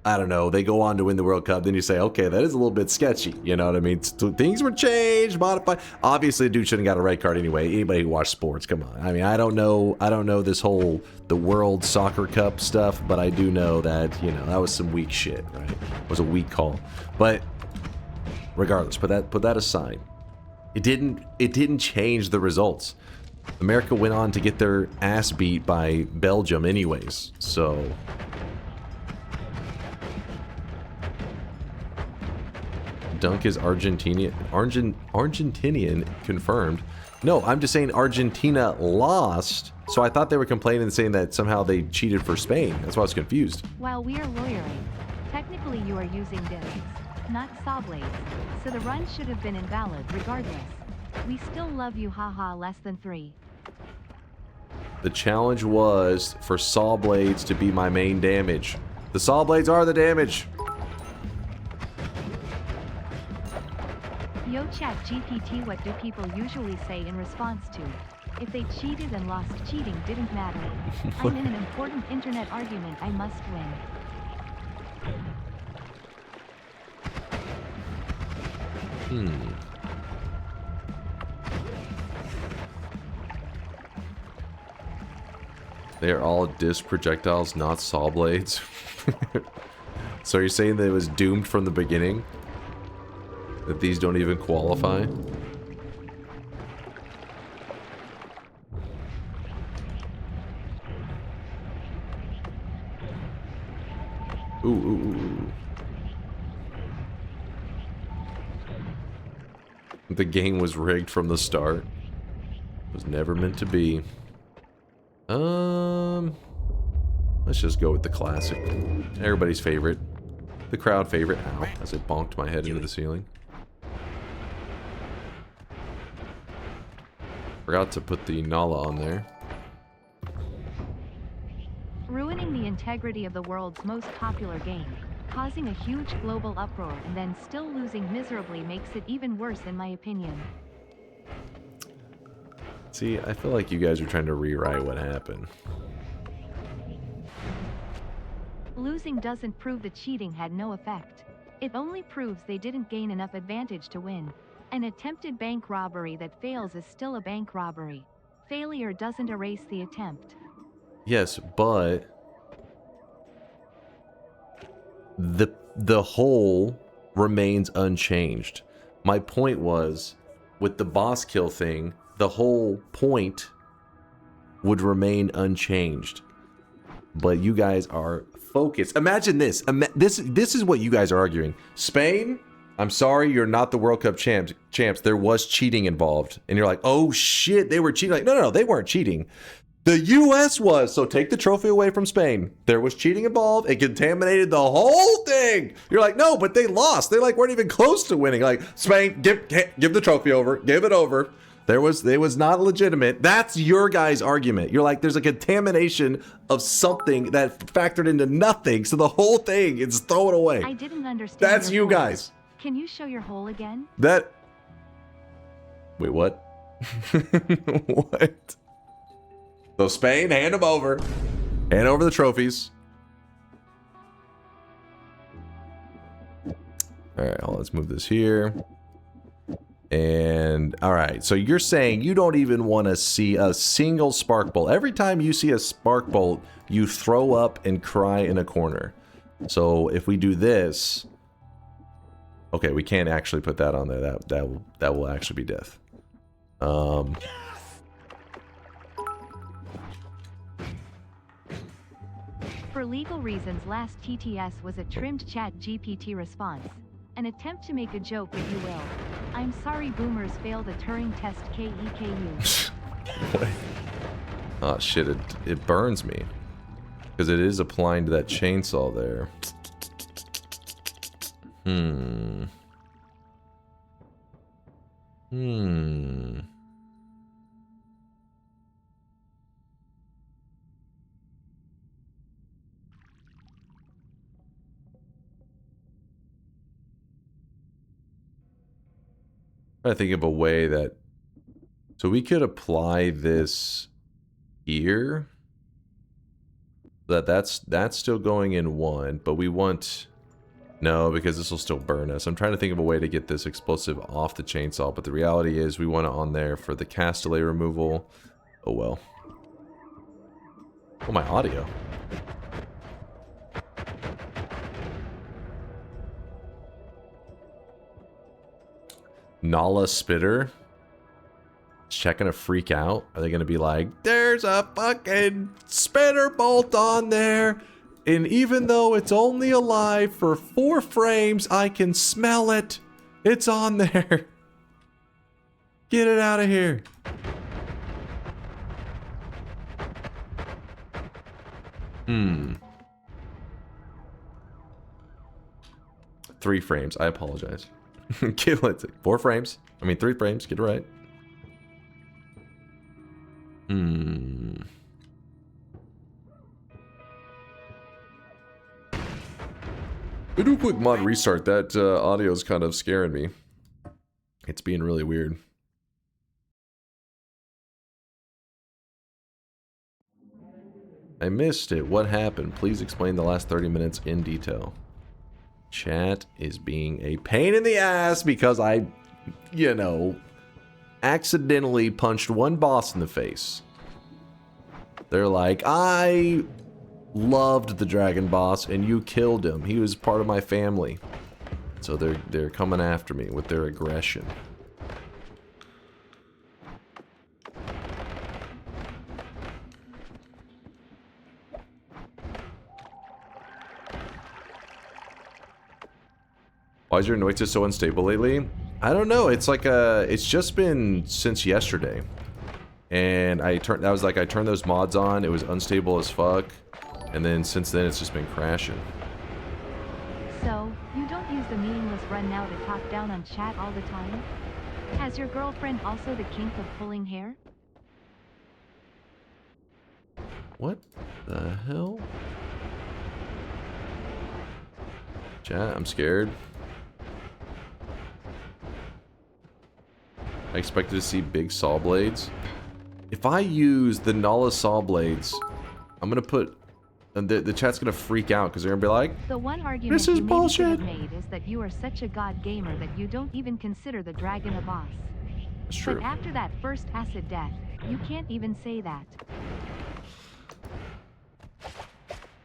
I don't know, they go on to win the World Cup, then you say, okay, that is a little bit sketchy, you know what I mean? Things were changed, modified. Obviously, the dude shouldn't have got a red card anyway. Anybody who watched sports, come on. I mean, I don't know this whole, the World Soccer Cup stuff, but I do know that, you know, that was some weak shit, right? It was a weak call. But regardless, put that aside. It didn't change the results. America went on to get their ass beat by Belgium anyways, so... Dunk is Argentinian confirmed. No, I'm just saying Argentina lost, so I thought they were complaining and saying that somehow they cheated for Spain. That's why I was confused.
While we are lawyering, technically you are using discs, not Sawblades, so the run should have been invalid regardless. We still love you, haha, less than 3. The
challenge was for Sawblades to be my main damage. The Sawblades are the damage.
Yo chat GPT, what do people usually say in response to? If they cheated and lost, cheating didn't matter. I'm in an important internet argument, I must win.
They're all disc projectiles, not saw blades. So you're saying that it was doomed from the beginning? That these don't even qualify? Ooh, ooh, ooh. The game was rigged from the start. It was never meant to be. Let's just go with the classic. Everybody's favorite. The crowd favorite. Ow, as it bonked my head into the ceiling. Forgot to put the Nala on there.
Ruining the integrity of the world's most popular game, causing a huge global uproar and then still losing miserably makes it even worse in my opinion.
See, I feel like you guys are trying to rewrite what happened.
Losing doesn't prove the cheating had no effect. It only proves they didn't gain enough advantage to win. An attempted bank robbery that fails is still a bank robbery. Failure doesn't erase the attempt.
Yes, but the whole remains unchanged. My point was, with the boss kill thing, the whole point would remain unchanged. But you guys are focused. Imagine this. This is what you guys are arguing. Spain, I'm sorry, you're not the World Cup champs. There was cheating involved. And you're like, oh shit, they were cheating. Like, no, they weren't cheating. The US was. So take the trophy away from Spain. There was cheating involved. It contaminated the whole thing. You're like, no, but they lost. They like weren't even close to winning. Like, Spain, give the trophy over. Give it over. It was not legitimate. That's your guys' argument. You're like, there's a contamination of something that factored into nothing. So the whole thing is throw it away.
I didn't understand.
That's you
hole.
guys.
Can you show your hole again?
Wait, what? What? So Spain, hand them over. Hand over the trophies. All right, let's move this here. And, all right, so you're saying you don't even want to see a single spark bolt. Every time you see a spark bolt, you throw up and cry in a corner. So if we do this... Okay, we can't actually put that on there. That will actually be death.
For legal reasons, last TTS was a trimmed chat GPT response. An attempt to make a joke, if you will. I'm sorry boomers failed a Turing test KEKU.
What? Oh shit, it burns me. Because it is applying to that chainsaw there. I think of a way that, so we could apply this here. That's still going in one, but we want, no, because this will still burn us. I'm trying to think of a way to get this explosive off the chainsaw, but the reality is we want it on there for the castellet removal. Oh well. Oh, my audio. Nala Spitter. Checking to freak out. Are they going to be like, there's a fucking spitter bolt on there, and even though it's only alive for 4 frames, I can smell it. It's on there. Get it out of here. Three frames. I apologize. Kill it. 4 frames. I mean 3 frames. Get it right. I do a quick mod restart. That audio is kind of scaring me. It's being really weird. I missed it. What happened? Please explain the last 30 minutes in detail. Chat is being a pain in the ass because I, you know, accidentally punched one boss in the face. They're like, I loved the dragon boss and you killed him. He was part of my family. So they're coming after me with their aggression. Why is your Noita so unstable lately? I don't know. It's like it's just been since yesterday. And I turned those mods on. It was unstable as fuck. And then since then it's just been crashing.
So, you don't use the meaningless run now to talk down on chat all the time? Has your girlfriend also the kink of pulling hair?
What the hell? Chat, I'm scared. I expected to see big Sawblades. If I use the Nala Sawblades, I'm gonna put... The chat's gonna freak out because they're gonna be like,
the one argument
this is
you maybe
bullshit.
could have made is that you are such a god gamer that you don't even consider the dragon a boss.
That's true.
But after that first acid death, you can't even say that.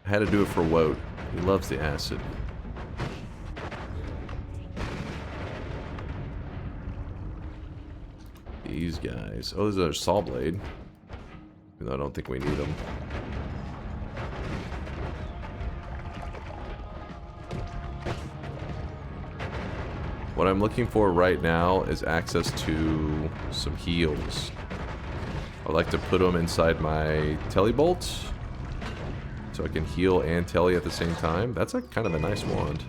I had to do it for Woat. He loves the acid. These guys. Oh, there's another Sawblade. Even though I don't think we need them. What I'm looking for right now is access to some heals. I'd like to put them inside my Telebolt so I can heal and telly at the same time. That's a kind of a nice wand.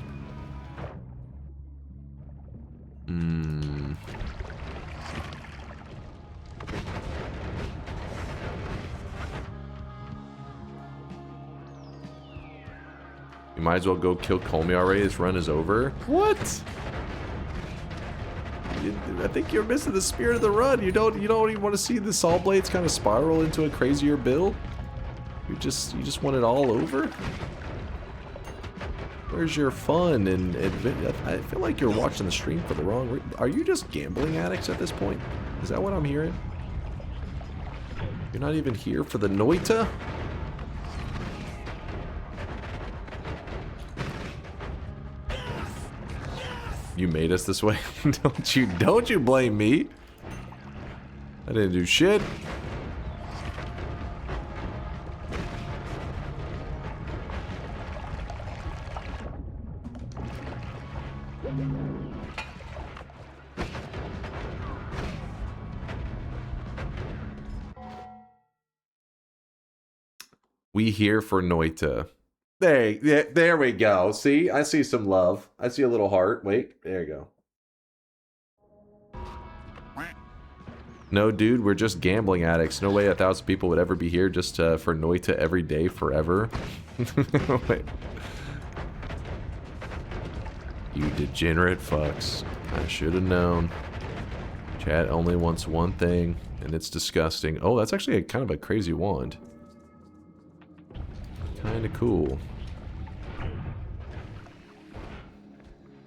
You might as well go kill Colmy already. This run is over. What? I think you're missing the spirit of the run. You don't even want to see the Sawblades kind of spiral into a crazier build. You just want it all over. Where's your fun and I feel like you're watching the stream for the wrong reason. Are you just gambling addicts at this point? Is that what I'm hearing? You're not even here for the Noita? You made us this way. Don't you blame me. I didn't do shit. We here for Noita. There we go. See? I see some love. I see a little heart. Wait, there you go. No, dude, we're just gambling addicts. No way 1,000 people would ever be here just for Noita every day forever. Wait. You degenerate fucks. I should have known. Chat only wants one thing, and it's disgusting. Oh, that's actually a kind of a crazy wand. Kinda cool.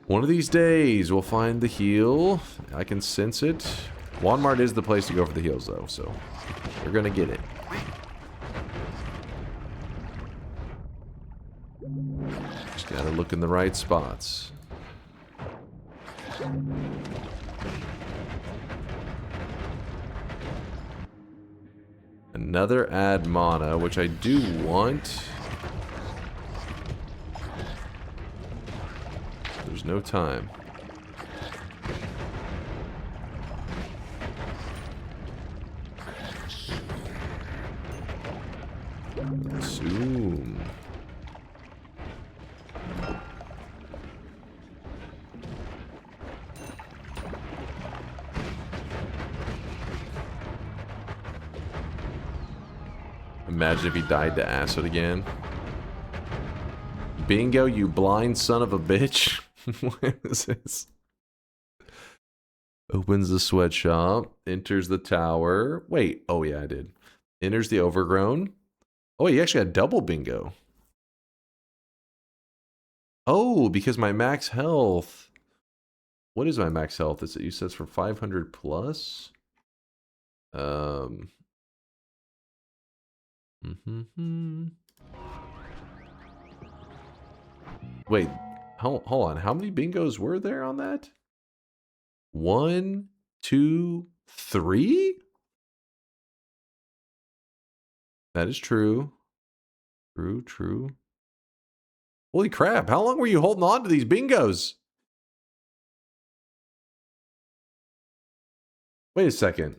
One of these days, we'll find the heal. I can sense it. Walmart is the place to go for the heals, though, so we're gonna get it. Just gotta look in the right spots. Another add mana, which I do want. There's no time. Zoom. Imagine if he died to acid again. Bingo, you blind son of a bitch. What is this? Opens the sweatshop, enters the tower. Wait, oh yeah, I did. Enters the overgrown. Oh, you actually had double bingo. Oh, because my max health. What is my max health? Is it, you said it's for 500 plus? Wait, hold on. How many bingos were there on that? 1, 2, 3? That is true. True. Holy crap, how long were you holding on to these bingos? Wait a second.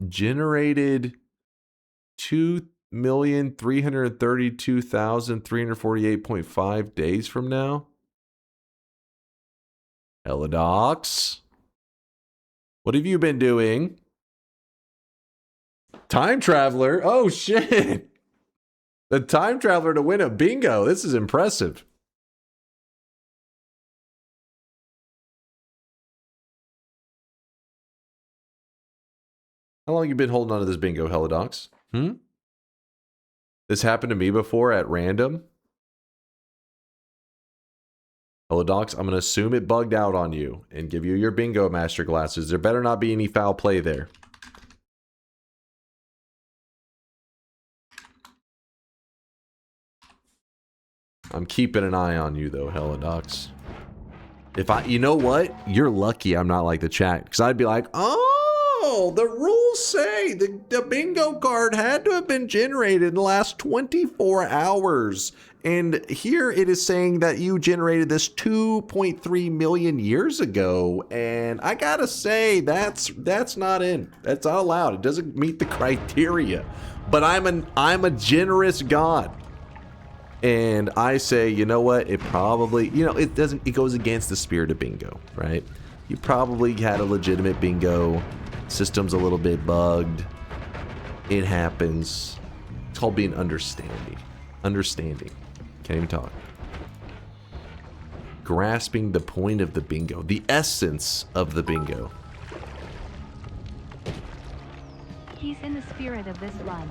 Generated 2,332,348.5 days from now? Helidox? What have you been doing? Time Traveler? Oh shit! The Time Traveler to win a bingo. This is impressive. How long you been holding on to this bingo, Helidox? This happened to me before at random. Helidox, I'm going to assume it bugged out on you and give you your bingo master glasses. There better not be any foul play there. I'm keeping an eye on you though, Helidox. You know what? You're lucky I'm not like the chat, because I'd be like, oh, the rules say the bingo card had to have been generated in the last 24 hours. And here it is saying that you generated this 2.3 million years ago. And I gotta say, that's not in. That's not allowed. It doesn't meet the criteria. But I'm a generous god. And I say, you know what? It probably, it goes against the spirit of bingo, right? You probably had a legitimate bingo. System's a little bit bugged. It happens. It's called being understanding. Can't even talk. Grasping the point of the bingo. The essence of the bingo.
He's in the spirit of this run.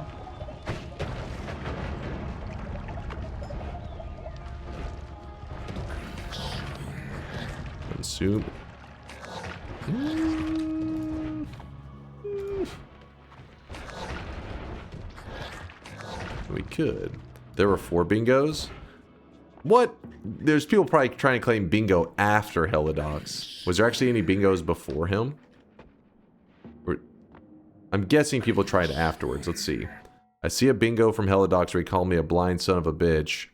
Consume. We could. There were 4 bingos? What? There's people probably trying to claim bingo after Helidox. Was there actually any bingos before him? I'm guessing people tried afterwards. Let's see. I see a bingo from Helidox where he called me a blind son of a bitch.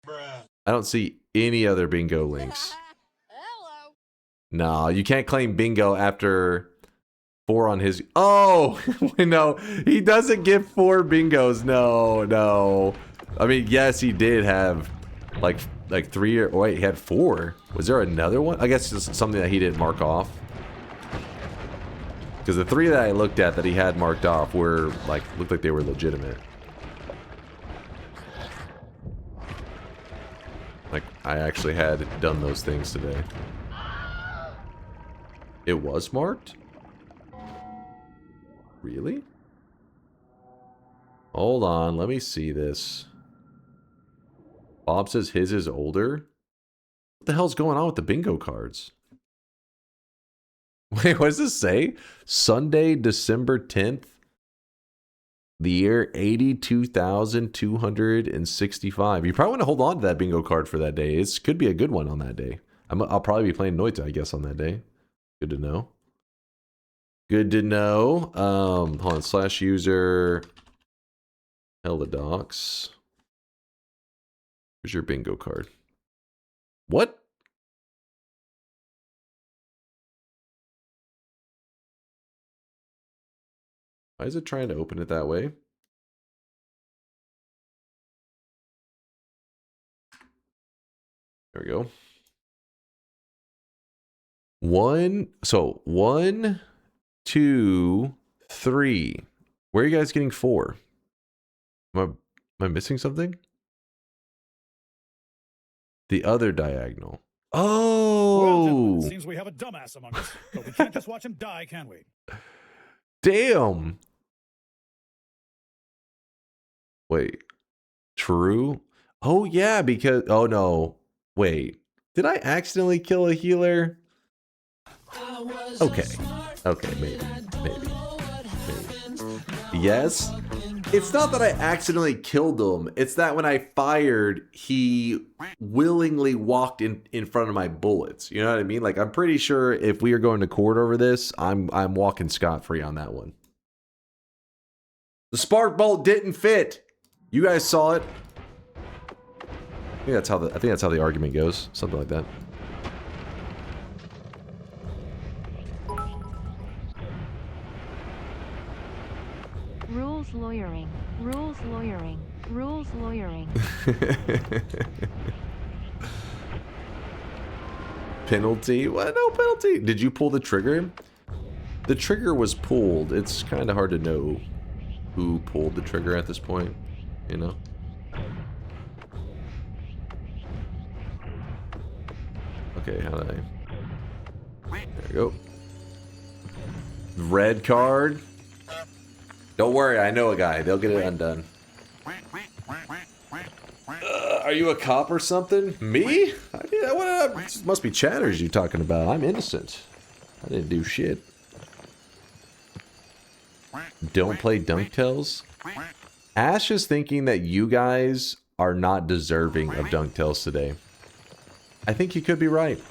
I don't see any other bingo links. No, you can't claim bingo after 4 on his... Oh! No, he doesn't get 4 bingos. No. I mean, yes, he did have like 3 or... Wait, he had 4. Was there another one? I guess it's something that he didn't mark off. Because the 3 that I looked at that he had marked off were like... Looked like they were legitimate. Like, I actually had done those things today. It was marked? Really? Hold on, let me see this. Bob says his is older? What the hell's going on with the bingo cards? Wait, what does this say? Sunday, December 10th? The year 82,265. You probably want to hold on to that bingo card for that day. It could be a good one on that day. I'll probably be playing Noita, I guess, on that day. Good to know. Good to know. Hold on. /user Helidox. Where's your bingo card? What? Why is it trying to open it that way? There we go. So 1, 2, 3. Where are you guys getting 4? Am I missing something? The other diagonal. Oh!
Well, gentlemen, it seems we have a dumbass among us, but we can't just watch him die, can we?
Damn! Wait. True? Oh, yeah, because... Oh, no. Wait. Did I accidentally kill a healer? Okay. Okay, maybe. Yes? It's not that I accidentally killed him. It's that when I fired, he willingly walked in front of my bullets. You know what I mean? Like, I'm pretty sure if we are going to court over this, I'm walking scot-free on that one. The spark bolt didn't fit. You guys saw it. I think that's how the argument goes. Something like that.
Rules lawyering. Rules lawyering. Rules lawyering.
Penalty? What? No penalty. Did you pull the trigger? The trigger was pulled. It's kind of hard to know who pulled the trigger at this point, you know? Okay, how did I... There we go. Red card. Don't worry, I know a guy. They'll get it undone. Are you a cop or something? Me? What must be chatters you talking about. I'm innocent. I didn't do shit. Don't play Dunktails? Ash is thinking that you guys are not deserving of Dunktails today. I think he could be right.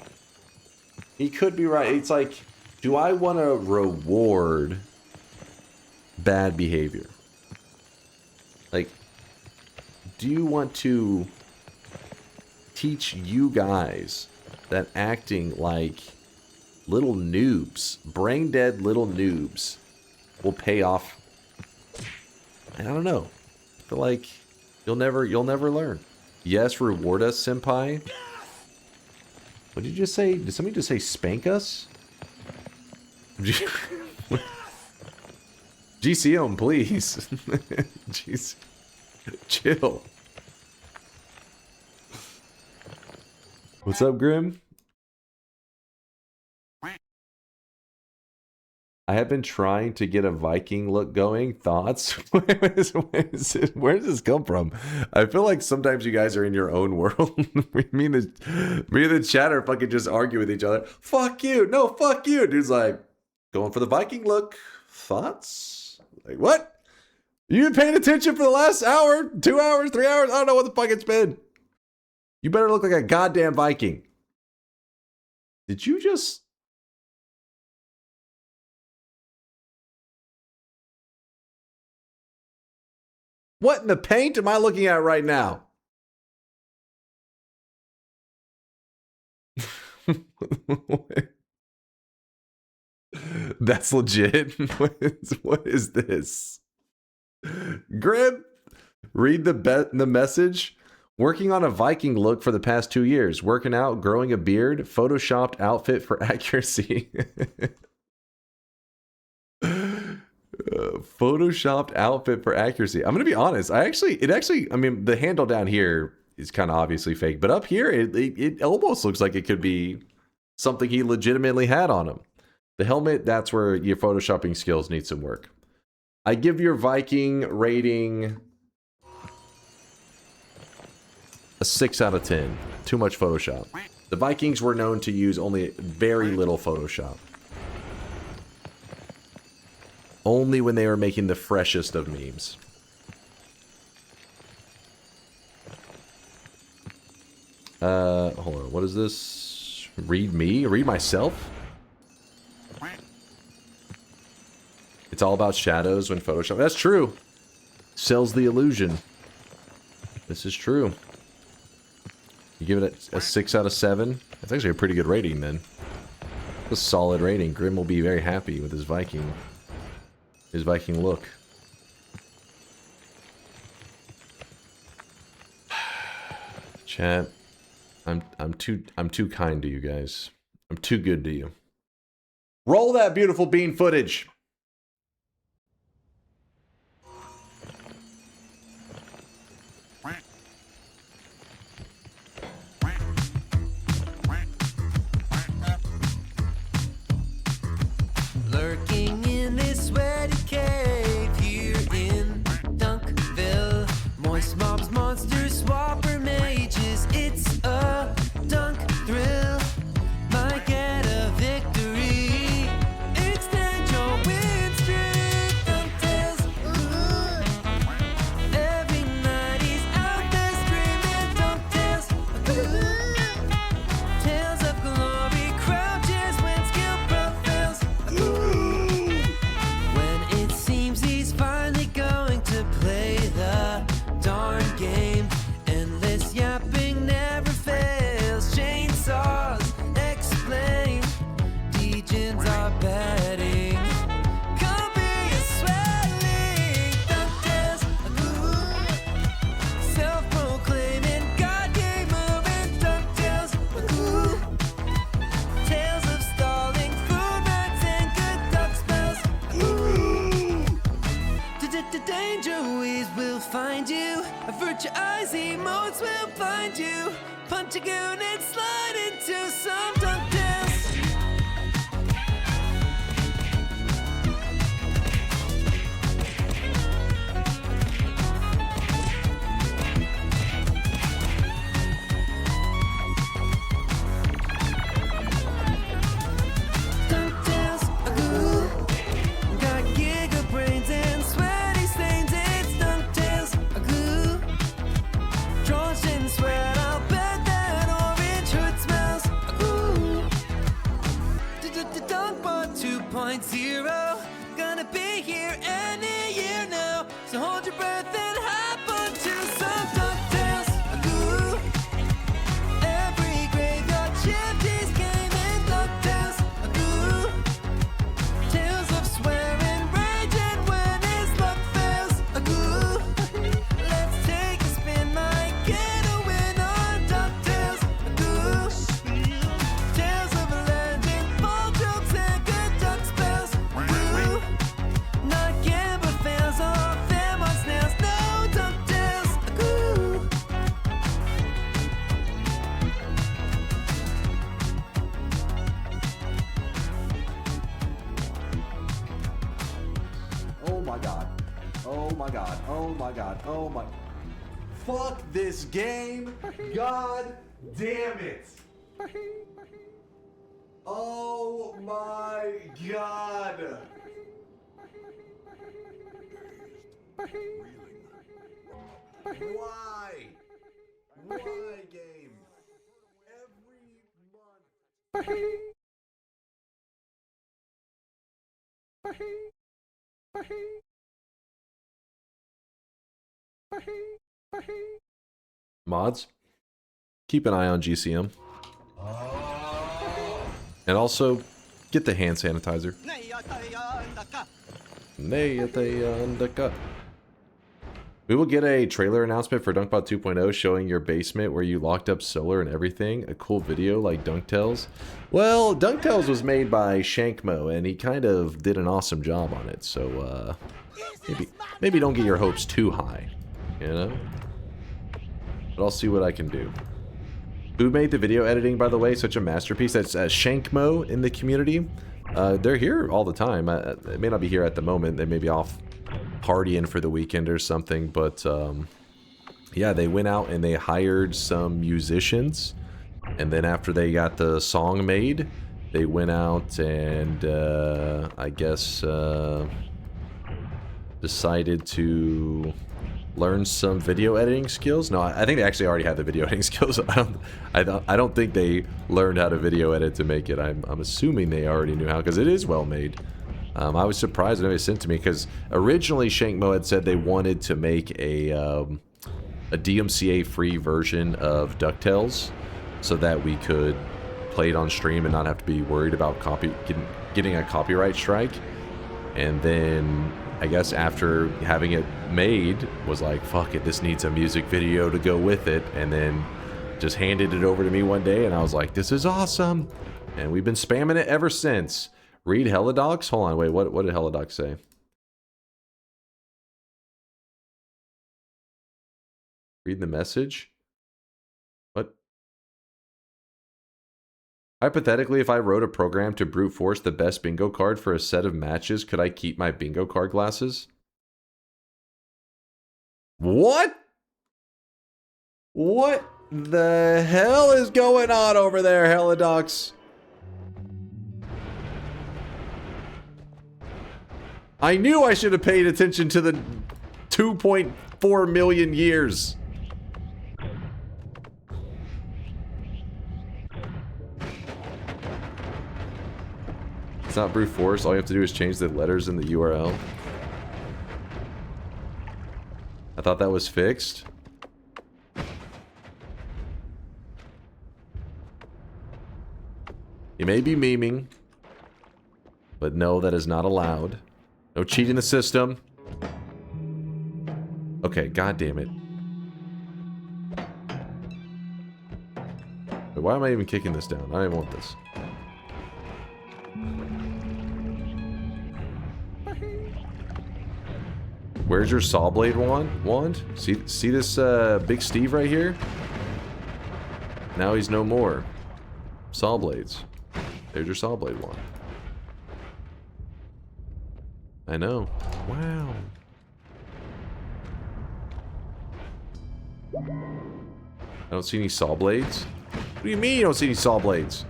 He could be right. It's like, do I want to reward bad behavior? Like, do you want to teach you guys that acting like little noobs, brain dead little noobs, will pay off? I don't know. I feel like you'll never learn. Yes, reward us, senpai. What did you just say? Did somebody just say spank us? GCM, please. Jeez. Chill. What's up, Grim? I have been trying to get a Viking look going. Thoughts? Where does this come from? I feel like sometimes you guys are in your own world. me and the chatter fucking just argue with each other. Fuck you. No, fuck you. Dude's like, going for the Viking look. Thoughts? Like, what? You been paying attention for the last hour, 2 hours, 3 hours? I don't know what the fuck it's been. You better look like a goddamn Viking. Did you just... What in the paint am I looking at right now? That's legit. What is this? Grim, read the message. Working on a Viking look for the past 2 years. Working out, growing a beard, photoshopped outfit for accuracy. Photoshopped outfit for accuracy. I'm gonna be honest. I mean, the handle down here is kind of obviously fake, but up here, it almost looks like it could be something he legitimately had on him. The helmet, that's where your photoshopping skills need some work. I give your Viking rating a 6 out of 10. Too much Photoshop. The Vikings were known to use only very little Photoshop. Only when they were making the freshest of memes. Hold on. What is this? Read me? Read myself? It's all about shadows when Photoshop. That's true. Sells the illusion. This is true. You give it a 6 out of 7? That's actually a pretty good rating then. A solid rating. Grim will be very happy with his Viking look. Chat, I'm too kind to you guys. I'm too good to you. Roll that beautiful bean footage.
Lurking in this sweaty cave here in Dunkville. Moist mobs, monsters, swapper mages. It's a dunk thrill. Might get a victory. Extend your win streak. DunkTales. Every night he's out there screaming DunkTales. Tales of glory crouches when skill prevails. When it seems he's finally going to play the darn game. Endless yapping never fails. Chainsaws explain. Degens are betting. Come be a swelling. DunkTales. Self-proclaiming God game moving. DunkTales. Tales of stalling, food rats, and good duck spells. Danger ways will find you. Avert your eyes, emotes will blind you. Punch a goon and slide into some DunkTales. DunkTales, got giga brains and sweaty stains. It's DunkTales, drenched in sweat. I'll bet that orange hood smells. Dunkbot 2.0, gonna be here any year now. So hold your breath and hop onto some DunkTales. Every graveyard shift is gaming DunkTales. Tales of swearing, raging when his luck fails. Let's take a spin, might get a win on DuckTales. Tales of a legend, ball jokes and good duck spells. Not Gamba fails or fam on snails, no DuckTales.
Oh my god. Oh my god. Oh my god. Oh my. Fuck this game. God damn it. Oh my god. Why? Why game? Every month. Mods, keep an eye on GCM. And also, get the hand sanitizer. We will get a trailer announcement for DunkBot 2.0 showing your basement where you locked up solar and everything. A cool video like DunkTales. Well, DunkTales was made by Shankmo and he kind of did an awesome job on it. So, maybe don't get your hopes too high, you know? But I'll see what I can do. Who made the video editing, by the way? Such a masterpiece. That's Shankmo in the community. They're here all the time. They may not be here at the moment. They may be off partying for the weekend or something. But yeah, they went out and they hired some musicians. And then after they got the song made, they went out and I guess decided to learn some video editing skills. No, I think they actually already had the video editing skills. I don't think they learned how to video edit to make it. I'm assuming they already knew how because it is well made. I was surprised when they sent it to me because originally Shankmo had said they wanted to make a DMCA free version of DuckTales so that we could play it on stream and not have to be worried about getting a copyright strike. And then I guess after having it made, was like, fuck it, this needs a music video to go with it, and then just handed it over to me one day, and I was like, this is awesome, and we've been spamming it ever since. Read Helidox? Hold on, wait, what did Helidox say? Read the message? What? Hypothetically, if I wrote a program to brute force the best bingo card for a set of matches, could I keep my bingo card glasses? What? What the hell is going on over there, Helidox? I knew I should have paid attention to the 2.4 million years. It's not brute force. All you have to do is change the letters in the URL. I thought that was fixed. You may be memeing, but no, that is not allowed. No cheating the system. Okay, god damn it. Wait, why am I even kicking this down? I don't even want this. Where's your Sawblade wand? See this Big Steve right here? Now he's no more. Sawblades. There's your Sawblade wand. I know. Wow. I don't see any Sawblades. What do you mean you don't see any Sawblades?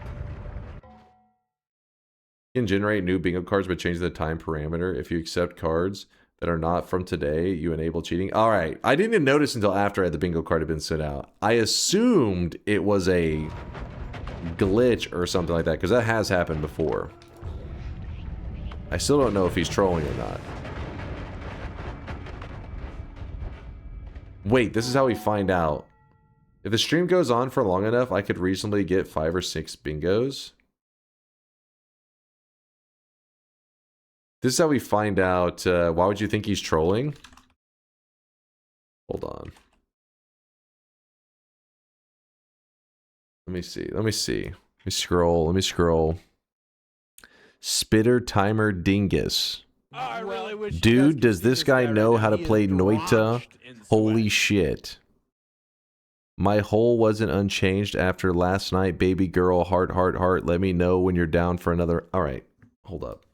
You can generate new bingo cards by changing the time parameter. If you accept cards that are not from today, you enable cheating. Alright, I didn't even notice until after the bingo card had been sent out. I assumed it was a glitch or something like that, because that has happened before. I still don't know if he's trolling or not. Wait, this is how we find out. If the stream goes on for long enough, I could reasonably get 5 or 6 bingos. This is how we find out, why would you think he's trolling? Hold on. Let me see. Let me scroll. Spitter Timer Dingus. Dude, does this guy know how to play Noita? Holy shit. My hole wasn't unchanged after last night, baby girl, heart, heart, heart. Let me know when you're down for another. Alright, hold up.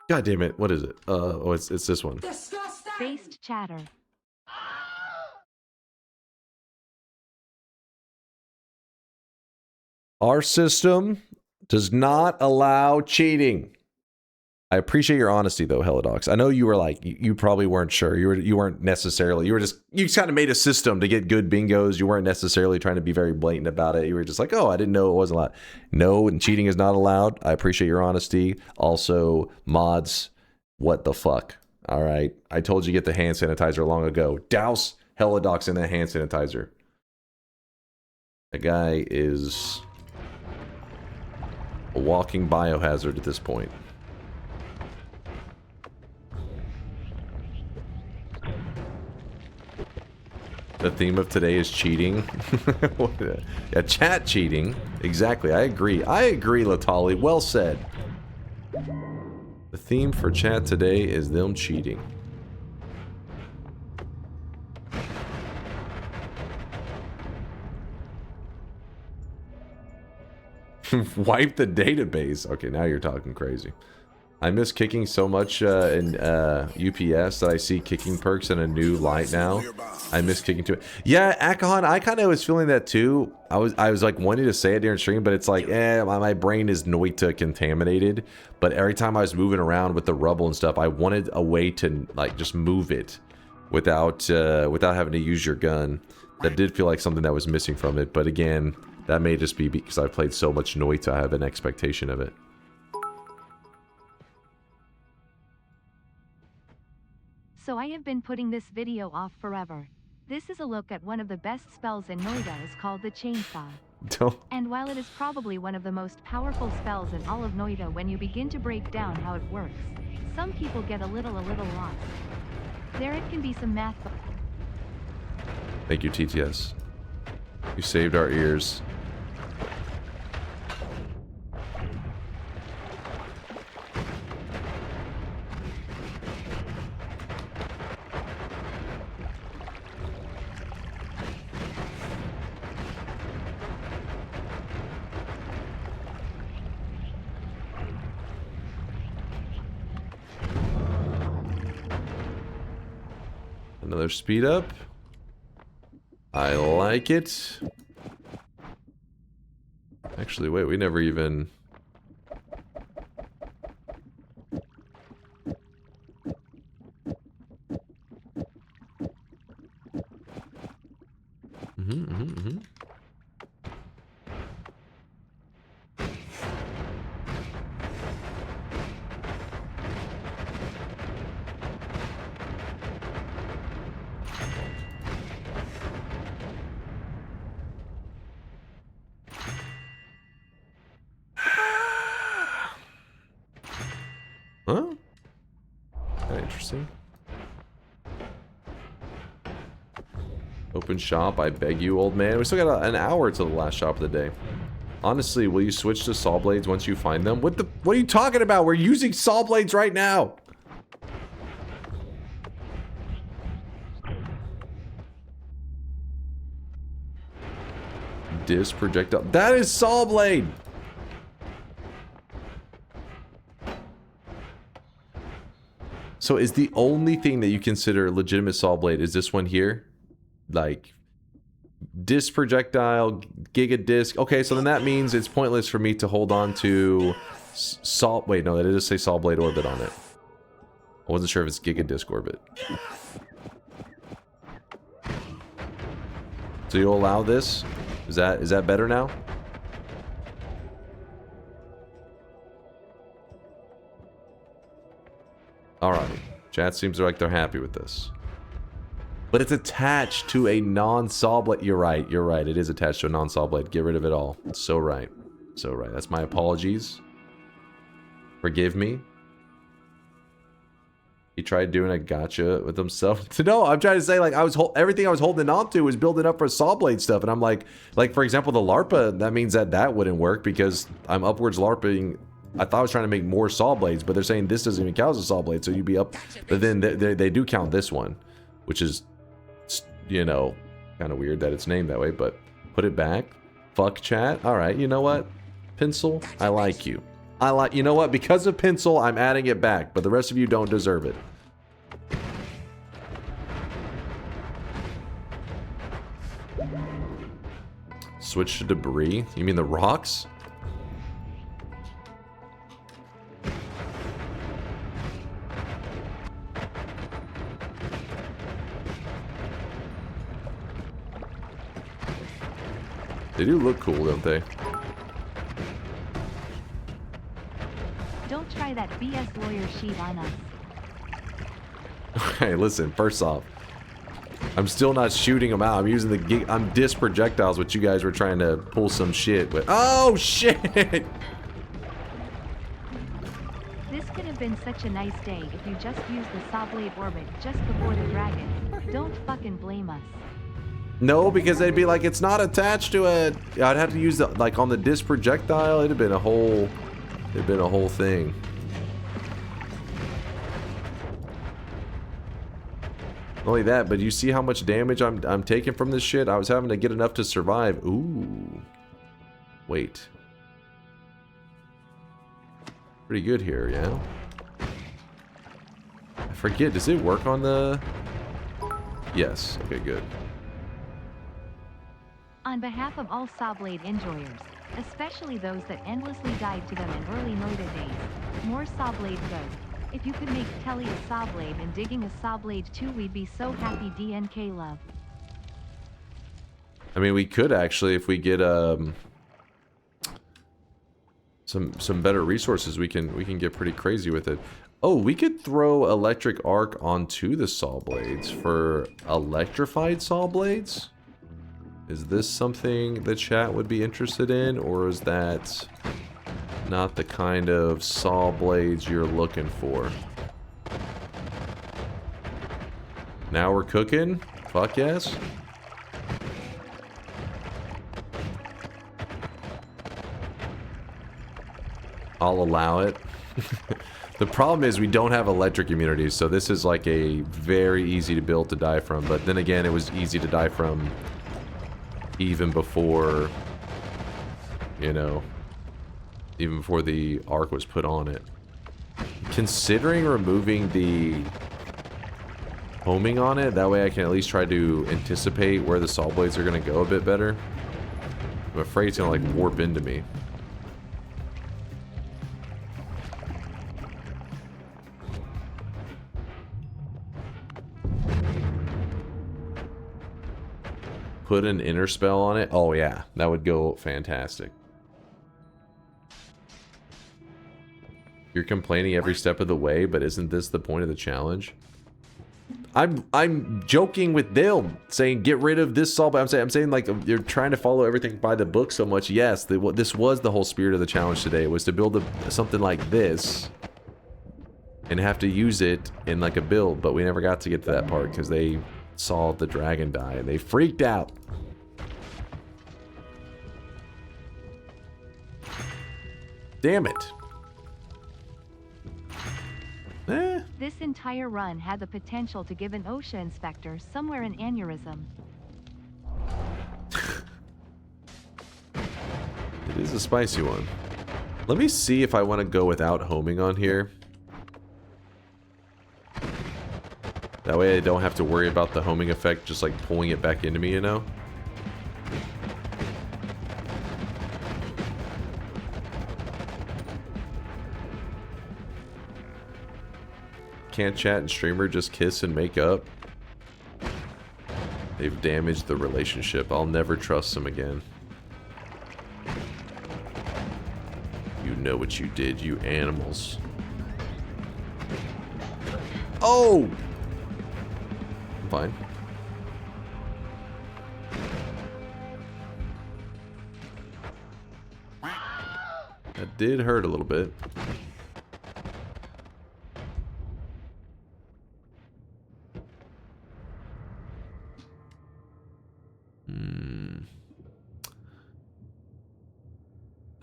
God damn it, what is it? Oh, it's this one.
Based chatter.
Our system does not allow cheating. I appreciate your honesty though, Helidox. I know you were like, you probably weren't sure. You weren't necessarily, you just kind of made a system to get good bingos. You weren't necessarily trying to be very blatant about it. You were just like, oh, I didn't know it wasn't allowed. No, and cheating is not allowed. I appreciate your honesty. Also, mods, what the fuck? All right. I told you get the hand sanitizer long ago. Douse Helidox in that hand sanitizer. The guy is a walking biohazard at this point. The theme of today is cheating. Yeah, chat cheating. Exactly. I agree, Latali. Well said. The theme for chat today is them cheating. Wipe the database. Okay, now you're talking crazy. I miss kicking so much in UPS that I see kicking perks in a new light now. I miss kicking too. Yeah, Akahan, I kind of was feeling that too. I was like wanting to say it during stream, but it's like, my brain is Noita contaminated. But every time I was moving around with the rubble and stuff, I wanted a way to like just move it without having to use your gun. That did feel like something that was missing from it. But again, that may just be because I've played so much Noita, I have an expectation of it.
So I have been putting this video off forever. This is a look at one of the best spells in Noita is called the Chainsaw.
Don't.
And while it is probably one of the most powerful spells in all of Noita, when you begin to break down how it works, some people get a little lost. There it can be some math.
Thank you, TTS. You saved our ears. Another speed up. I like it. Actually, wait, we never even... Huh? Kinda interesting. Open shop, I beg you, old man. We still got an hour till the last shop of the day. Honestly, will you switch to Sawblades once you find them? What are you talking about? We're using Sawblades right now. Disc projectile. That is Sawblade. So is the only thing that you consider a legitimate Sawblade is this one here? Like, disc projectile, giga disc. Okay, so then that means it's pointless for me to hold on to Saw... Wait, no, that does say Sawblade orbit on it. I wasn't sure if it's giga disc orbit. So you'll allow this? Is that better now? Alright. Chat seems like they're happy with this. But it's attached to a non-Sawblade. You're right. It is attached to a non-Sawblade. Get rid of it all. It's so right. So right. That's my apologies. Forgive me. He tried doing a gotcha with himself. No, I'm trying to say, like, everything I was holding on to was building up for Sawblade stuff. And I'm like, for example, the LARPA, that means that wouldn't work because I'm upwards LARPing. I thought I was trying to make more Sawblades, but they're saying this doesn't even count as a Sawblade, so you'd be up. But then they do count this one, which is, you know, kind of weird that it's named that way, but put it back. Fuck chat. All right, you know what? Pencil, I like you. You know what? Because of Pencil, I'm adding it back, but the rest of you don't deserve it. Switch to debris? You mean the rocks? They do look cool, don't they?
Don't try that BS lawyer sheet on us.
Okay, listen, first off, I'm still not shooting them out. I'm using I'm disc projectiles, which you guys were trying to pull some shit with. Oh, shit!
This could have been such a nice day if you just used the Sawblade orbit just before the dragon. Don't fucking blame us.
No, because they'd be like, it's not attached to it. I'd have to use the, like, on the disc projectile. It'd have been a whole thing. Not only that, but you see how much damage I'm taking from this shit? I was having to get enough to survive. Ooh. Wait. Pretty good here, yeah? I forget, does it work on the... Yes, okay, good.
On behalf of all Sawblade enjoyers, especially those that endlessly died to them in early Noita days, more Sawblade go. If you could make Telly a Sawblade and Digging a Sawblade too, we'd be so happy. DNK love.
I mean, we could actually, if we get some better resources, we can get pretty crazy with it. Oh, we could throw electric arc onto the Sawblades for electrified Sawblades. Is this something the chat would be interested in, or is that not the kind of Sawblades you're looking for? Now we're cooking? Fuck yes. I'll allow it. The problem is we don't have electric immunities, so this is like a very easy to build to die from. But then again, it was easy to die from even before, you know, even before the arc was put on it. Considering removing the homing on it, that way I can at least try to anticipate where the Sawblades are going to go a bit better. I'm afraid it's going to like warp into me. Put an inner spell on it. Oh yeah, that would go fantastic. You're complaining every step of the way, but isn't this the point of the challenge? I'm joking with Dale, saying get rid of this Saw, but I'm saying like you're trying to follow everything by the book so much. Yes, this was the whole spirit of the challenge today, was to build something like this and have to use it in like a build, but we never got to get to that part because they saw the dragon die and they freaked out. Damn it.
This entire run had the potential to give an OSHA inspector somewhere an aneurysm.
It is a spicy one. Let me see if I want to go without homing on here. That way I don't have to worry about the homing effect just like pulling it back into me, you know? Can't chat and streamer just kiss and make up? They've damaged the relationship. I'll never trust them again. You know what you did, you animals. Oh! Fine. That did hurt a little bit.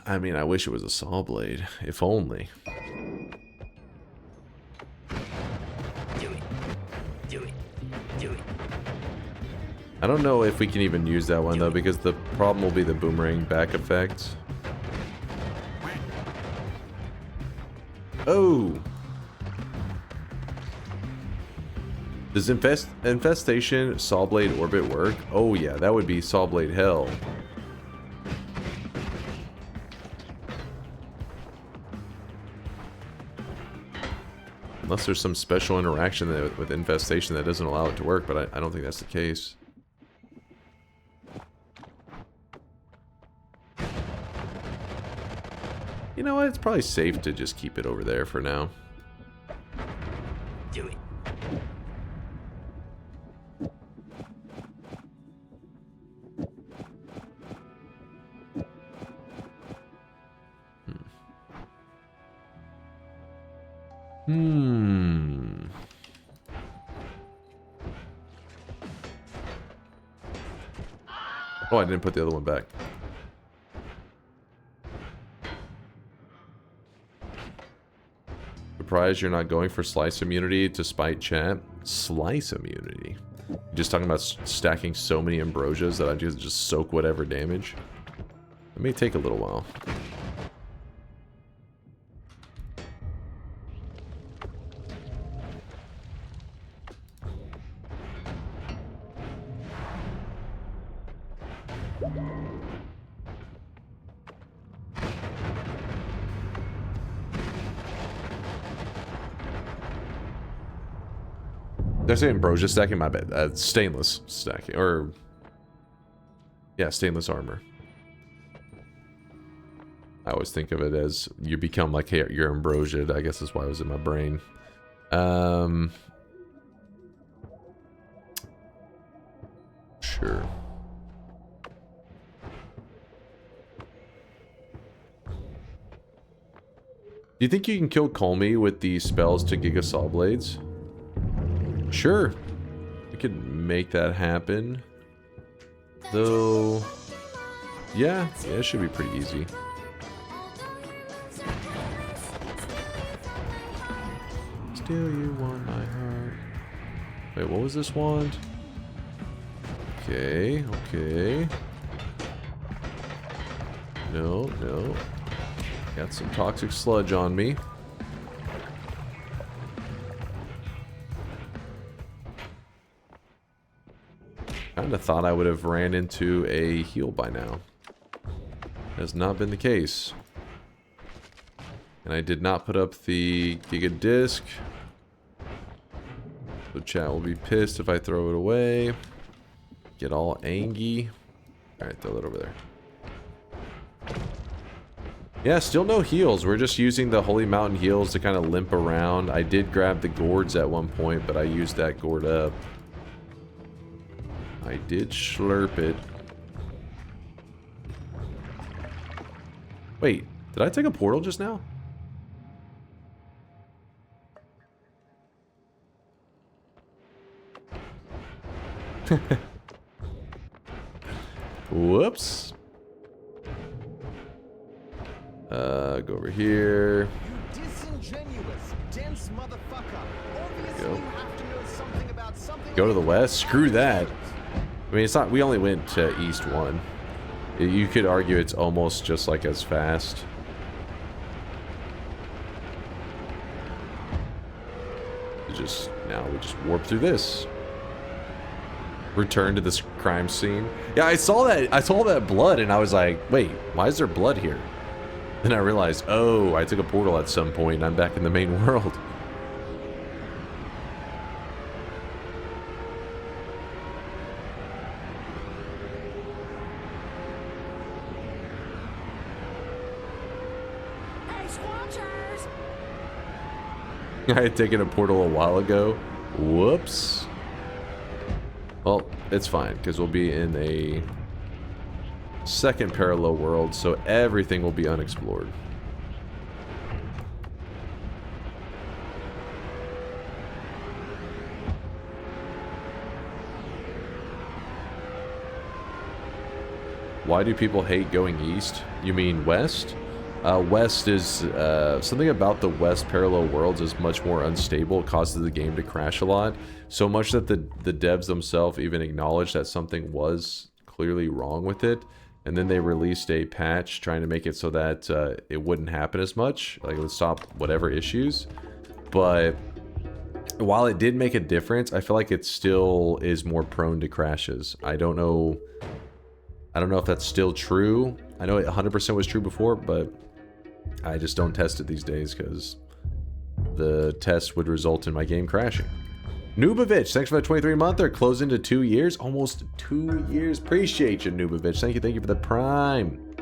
I mean, I wish it was a saw blade. If only. I don't know if we can even use that one though, because the problem will be the boomerang back effect. Oh! Does infestation Sawblade orbit work? Oh yeah, that would be Sawblade hell. Unless there's some special interaction with infestation that doesn't allow it to work, but I don't think that's the case. You know what? It's probably safe to just keep it over there for now.
Do it.
Oh, I didn't put the other one back. Surprised you're not going for slice immunity to spite chat? Slice immunity? You're just talking about stacking so many ambrosias that I just soak whatever damage? It may take a little while. Did I say ambrosia stacking? My bad. Stainless stacking. Or... yeah, stainless armor. I always think of it as you become like, hey, you're ambrosiaed. I guess that's why it was in my brain. Sure. Do you think you can kill Colmy with the spells to Giga Sawblades? Sure. We could make that happen. Though... Yeah, it should be pretty easy. Still you want my heart. Wait, what was this wand? Okay, okay. No, no. Got some toxic sludge on me. Kinda thought I would have ran into a heal by now. Has not been the case. And I did not put up the Giga Disc. So chat will be pissed if I throw it away. Get all angy. Alright, throw that over there. Yeah, still no heals. We're just using the Holy Mountain heals to kind of limp around. I did grab the gourds at one point, but I used that gourd up. I did slurp it. Wait, did I take a portal just now? Whoops. Go over here.
You disingenuous, dense motherfucker. Obviously
Go.
you have to know something about something.
Go to the west? Screw that. I mean, it's not. We only went to East 1. You could argue it's almost just like as fast. Now we just warp through this. Return to this crime scene. Yeah, I saw that blood and I was like, wait, why is there blood here? Then I realized, oh, I took a portal at some point and I'm back in the main world. I had taken a portal a while ago. Whoops. Well, it's fine, because we'll be in a second parallel world, so everything will be unexplored. Why do people hate going east? You mean west? West is, something about the west parallel worlds is much more unstable. It causes the game to crash a lot. So much that the devs themselves even acknowledged that something was clearly wrong with it. And then they released a patch trying to make it so that it wouldn't happen as much. Like, it would stop whatever issues. But while it did make a difference, I feel like it still is more prone to crashes. I don't know if that's still true. I know it 100% was true before, but I just don't test it these days because the test would result in my game crashing. Nubavitch, thanks for that 23-month. They're close into 2 years. Almost 2 years. Appreciate you, Nubavitch. Thank you for the prime.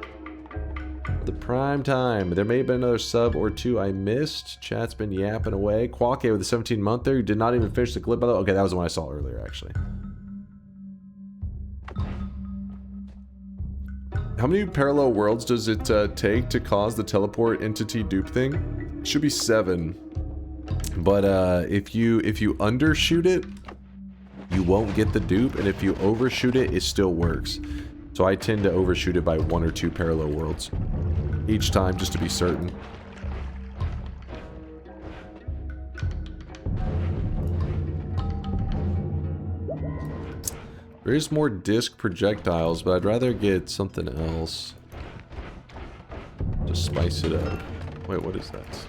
The prime time. There may have been another sub or two I missed. Chat's been yapping away. Qualke with the 17-month there. You did not even finish the clip, by the way. Okay, that was the one I saw earlier, actually. How many parallel worlds does it take to cause the teleport entity dupe thing? It should be 7. But if you undershoot it, you won't get the dupe, and if you overshoot it, it still works. So I tend to overshoot it by 1 or 2 parallel worlds each time, just to be certain. There is more disc projectiles, but I'd rather get something else to spice it up. Wait, what is that?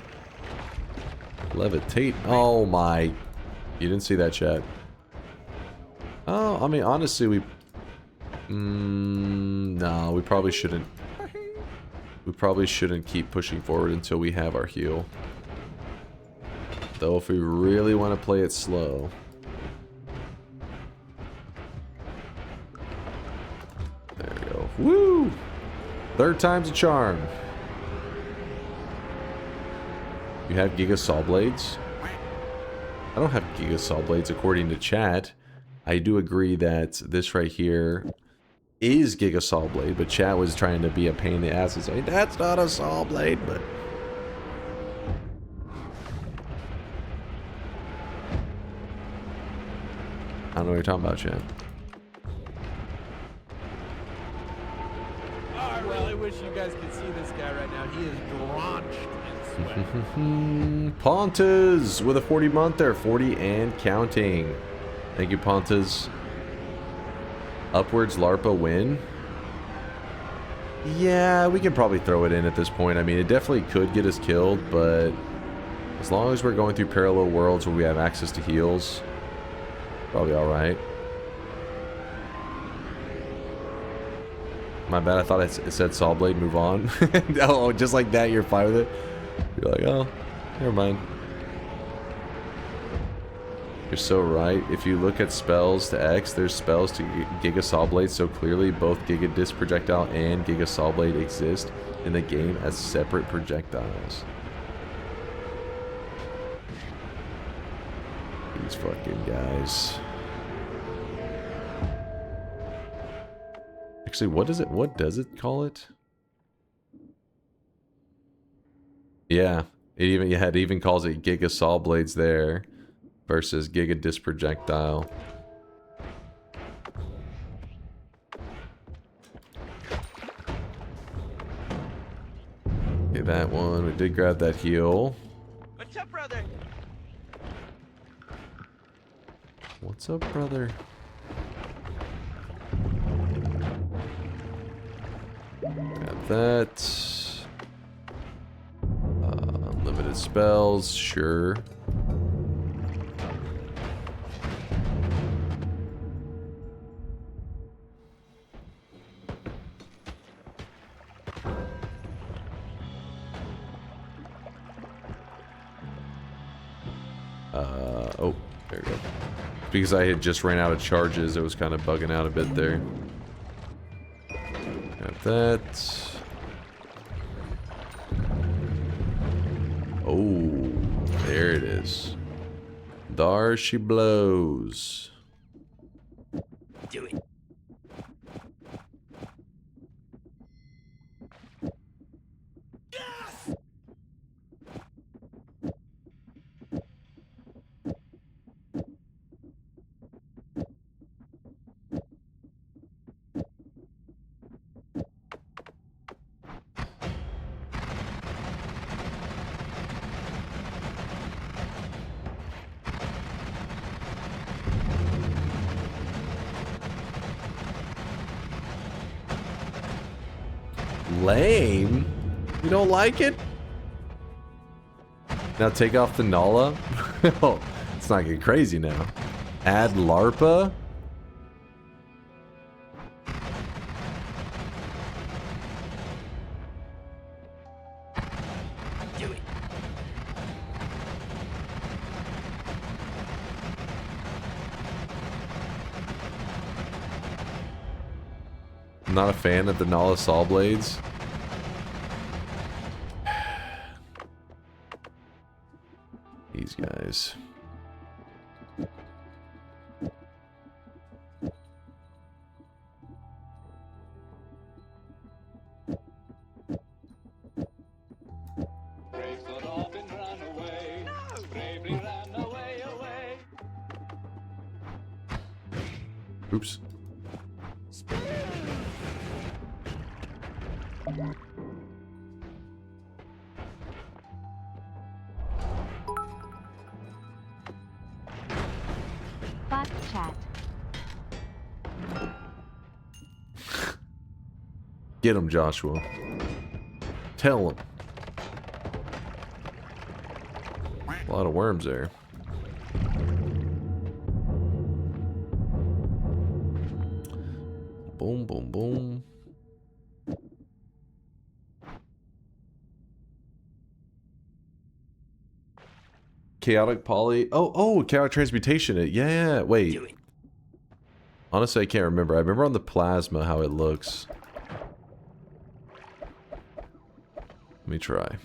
Levitate. Oh my. You didn't see that, chat. Oh, I mean, honestly, we... no, we probably shouldn't. We probably shouldn't keep pushing forward until we have our heal. Though, if we really want to play it slow... There we go. Woo! 3rd time's a charm. You have Giga Sawblades? I don't have Giga Sawblades according to chat. I do agree that this right here is Giga Sawblade, but chat was trying to be a pain in the ass and say, that's not a Sawblade, but... I don't know what you're talking about, Chad.
I really wish you guys could see this guy right now. He is drenched in sweat.
Pontas with a 40 month there. 40 and counting. Thank you, Pontas. Upwards LARPA win. Yeah, we can probably throw it in at this point. I mean, it definitely could get us killed, but as long as we're going through parallel worlds where we have access to heals, probably alright. My bad, I thought it said Sawblade, move on. Oh, just like that, you're fine with it? You're like, oh, never mind. You're so right. If you look at spells to X, there's spells to Giga Sawblade, so clearly both Giga Disc Projectile and Giga Sawblade exist in the game as separate projectiles. These fucking guys. Actually, what does it call it? Yeah, it even calls it Giga Sawblades there versus Giga Disc Projectile. Okay, that one. We did grab that heal.
What's up, brother?
What's up, brother? Got that. Unlimited spells, sure. Oh, there we go. Because I had just ran out of charges, it was kind of bugging out a bit there. Got that. Oh, there it is. There she blows.
Do it.
Lame? You don't like it? Now take off the Nala? Oh, it's not getting crazy now. Add LARPA?
Do it.
I'm not a fan of the Nala Sawblades. These guys. Oops.
Bot chat.
Get him, Joshua. Tell him. A lot of worms there. Boom, boom, boom. Chaotic poly. Oh, chaotic transmutation. Yeah, wait. Honestly, I can't remember. I remember on the plasma how it looks. Let me try.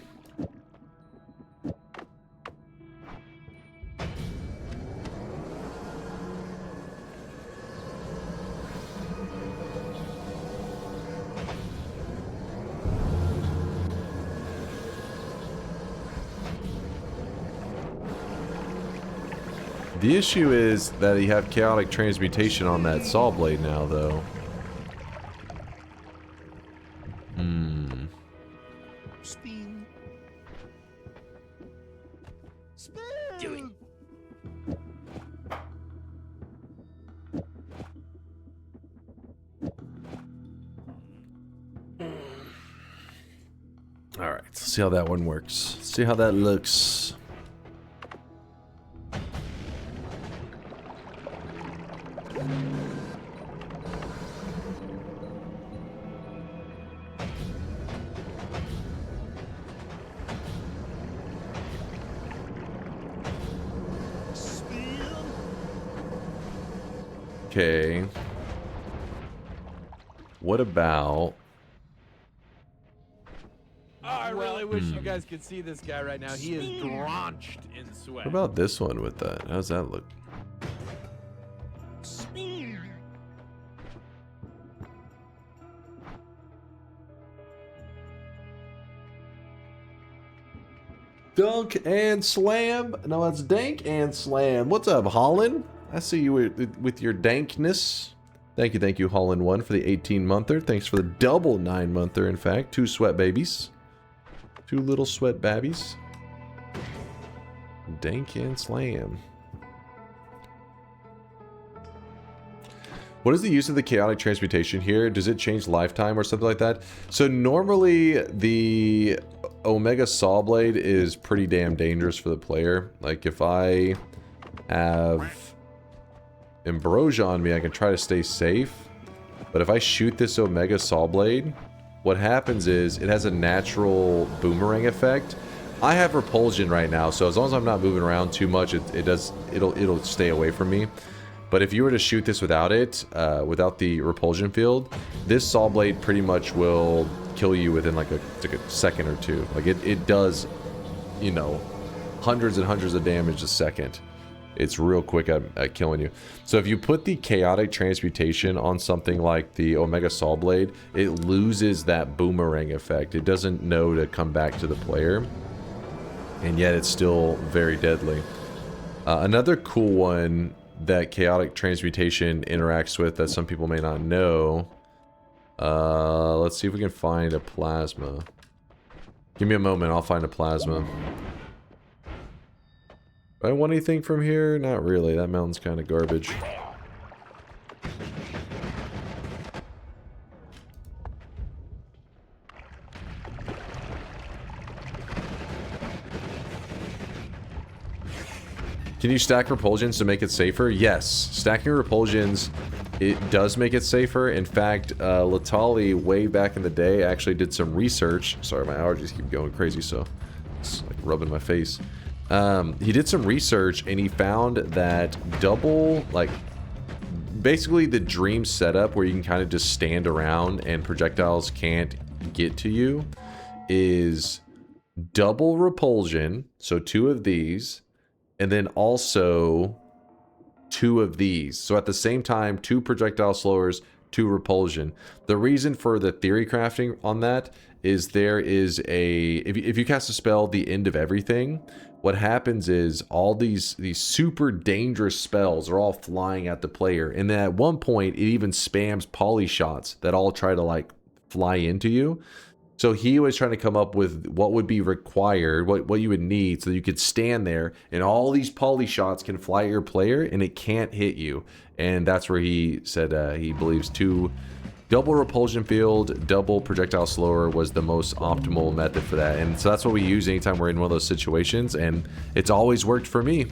The issue is that you have chaotic transmutation on that Sawblade now, though.
Spin. Spin.
Do it.
Alright, let's see how that one works. See how that looks. Okay. What about...
Oh, I really wish you guys could see this guy right now. He is drenched in sweat.
What about this one with that? How's that look? Dunk and Slam. No, it's Dank and Slam. What's up, Holland? I see you with your dankness. Thank you, Holland1 for the 18-monther. Thanks for the double 9-monther, in fact. 2 sweat babies. 2 little sweat babbies. Dank and Slam. What is the use of the chaotic transmutation here? Does it change lifetime or something like that? So normally the Omega Sawblade is pretty damn dangerous for the player. Like if I have Ambrosia on me, I can try to stay safe. But if I shoot this Omega Sawblade, what happens is it has a natural boomerang effect. I have repulsion right now, so as long as I'm not moving around too much, it'll stay away from me. But if you were to shoot this without it, without the repulsion field, this Sawblade pretty much will kill you within like a second or two. Like it does, you know, hundreds and hundreds of damage a second. It's real quick at killing you. So if you put the chaotic transmutation on something like the Omega Sawblade, it loses that boomerang effect. It doesn't know to come back to the player, and yet it's still very deadly. Another cool one that chaotic transmutation interacts with that some people may not know. Let's see if we can find a plasma. Give me a moment, I'll find a plasma. Do I want anything from here? Not really. That mountain's kind of garbage. Can you stack repulsions to make it safer? Yes. Stacking repulsions, it does make it safer. In fact, Latali, way back in the day, actually did some research. Sorry, my allergies keep going crazy, so it's like rubbing my face. He did some research and he found that double, like, basically the dream setup where you can kind of just stand around and projectiles can't get to you is double repulsion, so 2 of these, and then also 2 of these. So at the same time, 2 projectile slowers, 2 repulsion. The reason for the theory crafting on that is there is a... If you cast a spell, the end of everything, what happens is all these super dangerous spells are all flying at the player. And then at one point, it even spams poly shots that all try to like fly into you. So he was trying to come up with what would be required, what you would need so that you could stand there and all these poly shots can fly at your player and it can't hit you. And that's where he said he believes 2 double repulsion field, double projectile slower was the most optimal method for that. And so that's what we use anytime we're in one of those situations, and it's always worked for me.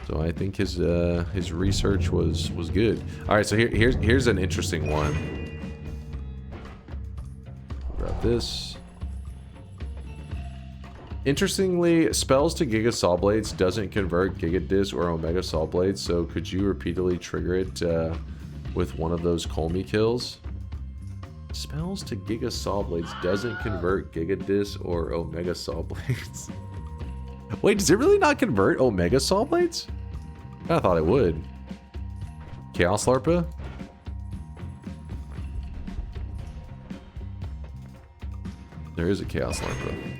So I think his research was good. All right, so here's an interesting one. Grab this. Interestingly, spells to Giga Sawblades doesn't convert Giga Disc or Omega Sawblades, so could you repeatedly trigger it with one of those Colmy kills? Spells to Giga Sawblades doesn't convert Giga Disc or Omega Sawblades. Wait, does it really not convert Omega Sawblades? I thought it would. Chaos Larpa? There is a Chaos Larpa.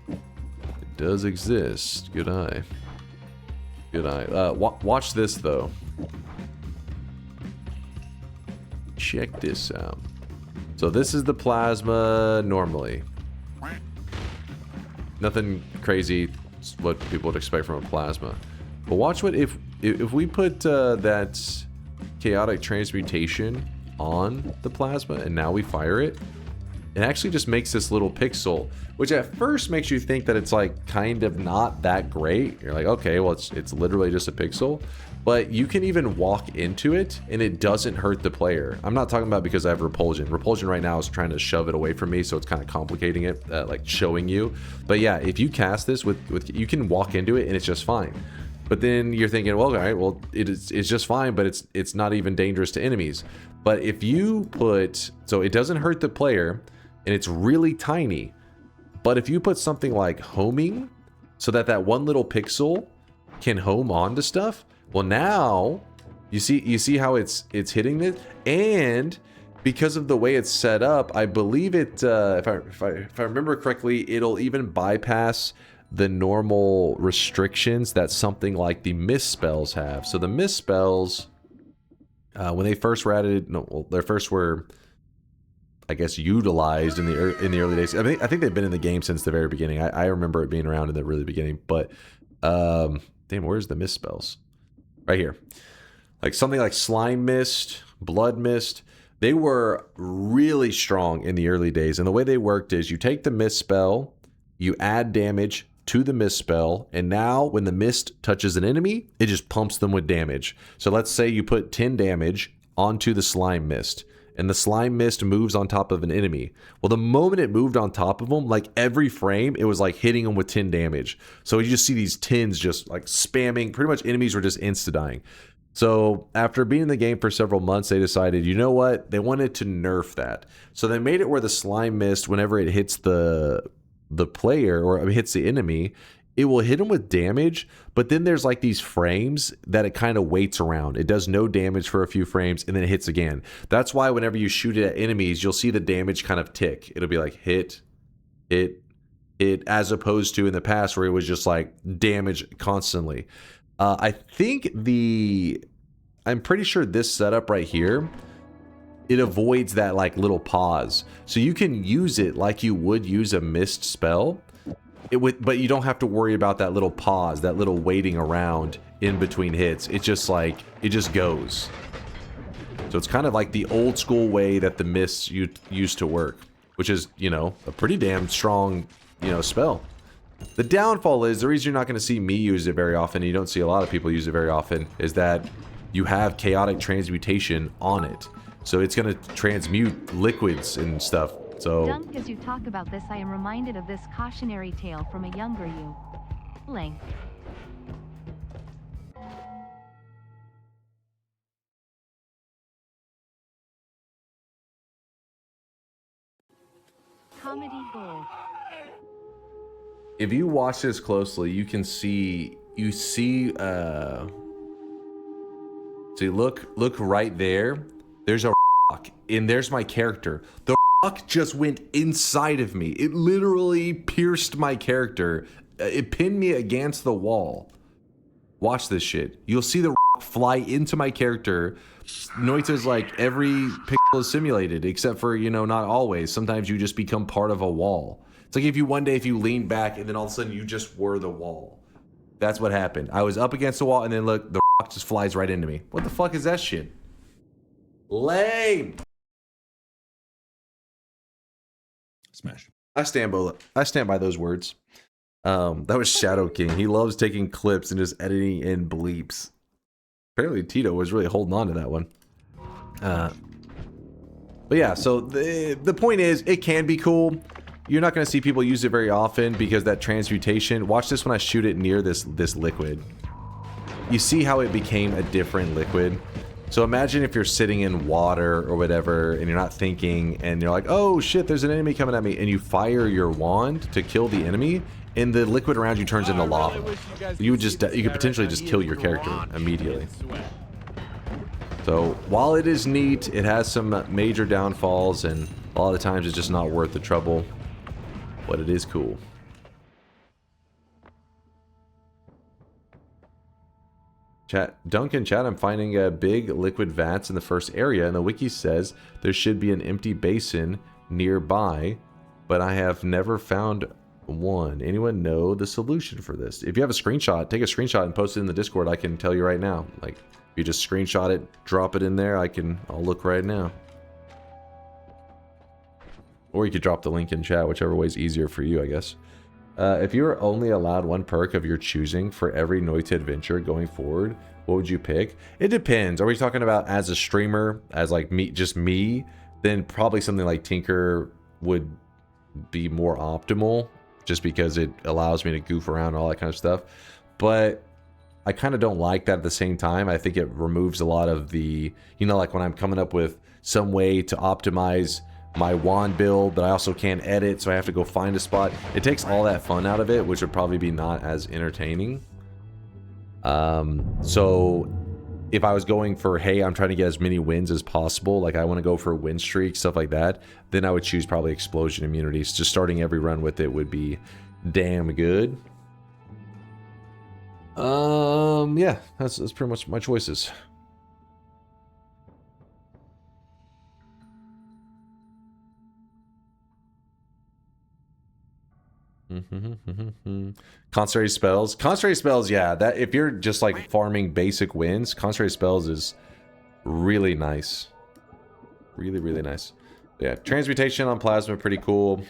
It does exist. Good eye. Good eye. Watch this though. Check this out. So this is the plasma normally. Nothing crazy. It's what people would expect from a plasma. But watch what if we put that chaotic transmutation on the plasma and now we fire it. It actually just makes this little pixel, which at first makes you think that it's like kind of not that great. You're like, okay, well it's literally just a pixel, but you can even walk into it and it doesn't hurt the player. I'm not talking about because I have repulsion. Repulsion right now is trying to shove it away from me, so it's kind of complicating it, like showing you. But yeah, if you cast this with you can walk into it and it's just fine. But then you're thinking, well, all right, well it's just fine, but it's not even dangerous to enemies. But if you put, so it doesn't hurt the player. And it's really tiny, but if you put something like homing so that one little pixel can home onto stuff, well now you see how it's hitting it, and because of the way it's set up, I believe it if I remember correctly, it'll even bypass the normal restrictions that something like the mist spells have. So the mist spells, when they first were added, they first were, I guess, utilized in the early days. I think they've been in the game since the very beginning. I remember it being around in the really beginning. But damn, where's the mist spells? Right here. Like something like slime mist, blood mist. They were really strong in the early days. And the way they worked is you take the mist spell, you add damage to the mist spell, and now when the mist touches an enemy, it just pumps them with damage. So let's say you put 10 damage onto the slime mist, and the slime mist moves on top of an enemy. Well, the moment it moved on top of them, like every frame, it was like hitting them with 10 damage. So you just see these 10s just like spamming. Pretty much enemies were just insta-dying. So after being in the game for several months, they decided, you know what? They wanted to nerf that. So they made it where the slime mist, whenever it hits the player or hits the enemy, it will hit them with damage, but then there's like these frames that it kind of waits around. It does no damage for a few frames and then it hits again. That's why whenever you shoot it at enemies, you'll see the damage kind of tick. It'll be like hit, as opposed to in the past where it was just like damage constantly. I'm pretty sure this setup right here, it avoids that like little pause. So you can use it like you would use a mist spell. But you don't have to worry about that little pause, that little waiting around in between hits. It's just like, it just goes. So it's kind of like the old school way that the mists used to work, which is, you know, a pretty damn strong, you know, spell. The downfall is, the reason you're not going to see me use it very often, and you don't see a lot of people use it very often, is that you have chaotic transmutation on it. So it's going to transmute liquids and stuff. So,
Dunk, as you talk about this, I am reminded of this cautionary tale from a younger you. Length. Comedy gold.
if you watch this closely, you can see, see, look right there. There's a rock, and there's my character. The rock just went inside of me. It literally pierced my character. It pinned me against the wall. Watch this shit. You'll see the rock fly into my character. Noita's like, every pixel is simulated, except for, you know, not always. Sometimes you just become part of a wall. It's like if you one day, if you lean back and then all of a sudden you just were the wall. That's what happened. I was up against the wall and then look, the rock just flies right into me. What the fuck is that shit? Lame.
Smash.
I stand by those words. That was Shadow King. He loves taking clips and just editing in bleeps. Apparently Tito was really holding on to that one. But yeah, so the point is, it can be cool. You're not going to see people use it very often because that transmutation. Watch this when I shoot it near this liquid. You see how it became a different liquid? So imagine if you're sitting in water or whatever and you're not thinking and you're like, oh shit, there's an enemy coming at me, and you fire your wand to kill the enemy and the liquid around you turns into lava. You could potentially just kill your character immediately. So while it is neat, it has some major downfalls and a lot of times it's just not worth the trouble, but it is cool. Dunk in chat, I'm finding big liquid vats in the first area, and the wiki says there should be an empty basin nearby, but I have never found one. Anyone know the solution for this? If you have a screenshot, take a screenshot and post it in the Discord. I can tell you right now. Like, if you just screenshot it, drop it in there, I'll look right now. Or you could drop the link in chat, whichever way is easier for you, I guess. If you were only allowed one perk of your choosing for every Noita adventure going forward, what would you pick? It depends. Are we talking about as a streamer, as like me, just me? Then probably something like Tinker would be more optimal, just because it allows me to goof around and all that kind of stuff. But I kind of don't like that at the same time. I think it removes a lot of the, you know, like when I'm coming up with some way to optimize my wand build that I also can't edit, so I have to go find a spot. It takes all that fun out of it, which would probably be not as entertaining. So if I was going for, hey, I'm trying to get as many wins as possible, like I want to go for a win streak, stuff like that, then I would choose probably explosion immunities. Just starting every run with it would be damn good. Yeah, that's pretty much my choices. Concentrated spells. Concentrated spells, yeah. That if you're just like farming basic wins, concentrated spells is really nice. Really, really nice. Yeah, transmutation on plasma, pretty cool.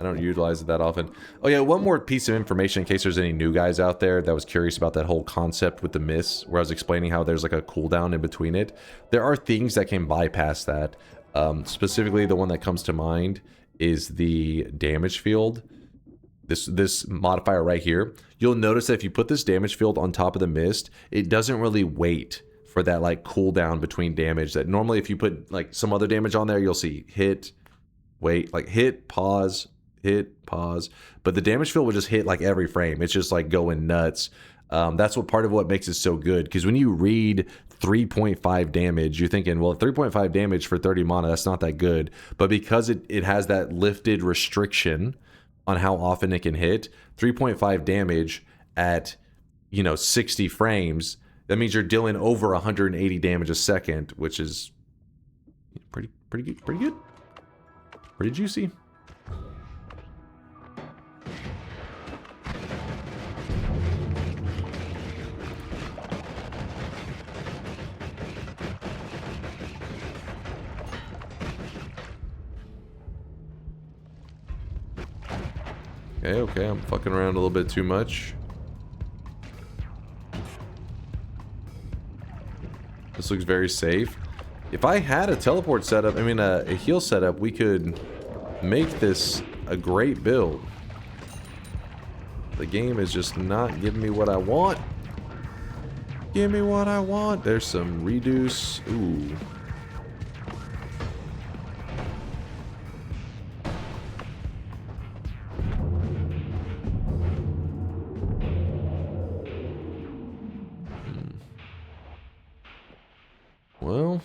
I don't utilize it that often. Oh yeah, one more piece of information in case there's any new guys out there that was curious about that whole concept with the mists, where I was explaining how there's like a cooldown in between it. There are things that can bypass that. Specifically, the one that comes to mind is the damage field. This modifier right here. You'll notice that if you put this damage field on top of the mist, it doesn't really wait for that like cooldown between damage that normally if you put like some other damage on there, you'll see hit, wait, like hit, pause, hit, pause. But the damage field will just hit like every frame. It's just like going nuts. That's what part of what makes it so good, because when you read 3.5 damage, you're thinking, well, 3.5 damage for 30 mana, that's not that good. But because it has that lifted restriction on how often it can hit, 3.5 damage at, you know, 60 frames, that means you're dealing over 180 damage a second, which is pretty good, pretty juicy. Okay, I'm fucking around a little bit too much. This looks very safe. If I had a teleport setup, I mean a heal setup, we could make this a great build. The game is just not giving me what I want. Give me what I want. There's some reduce. Ooh. Well,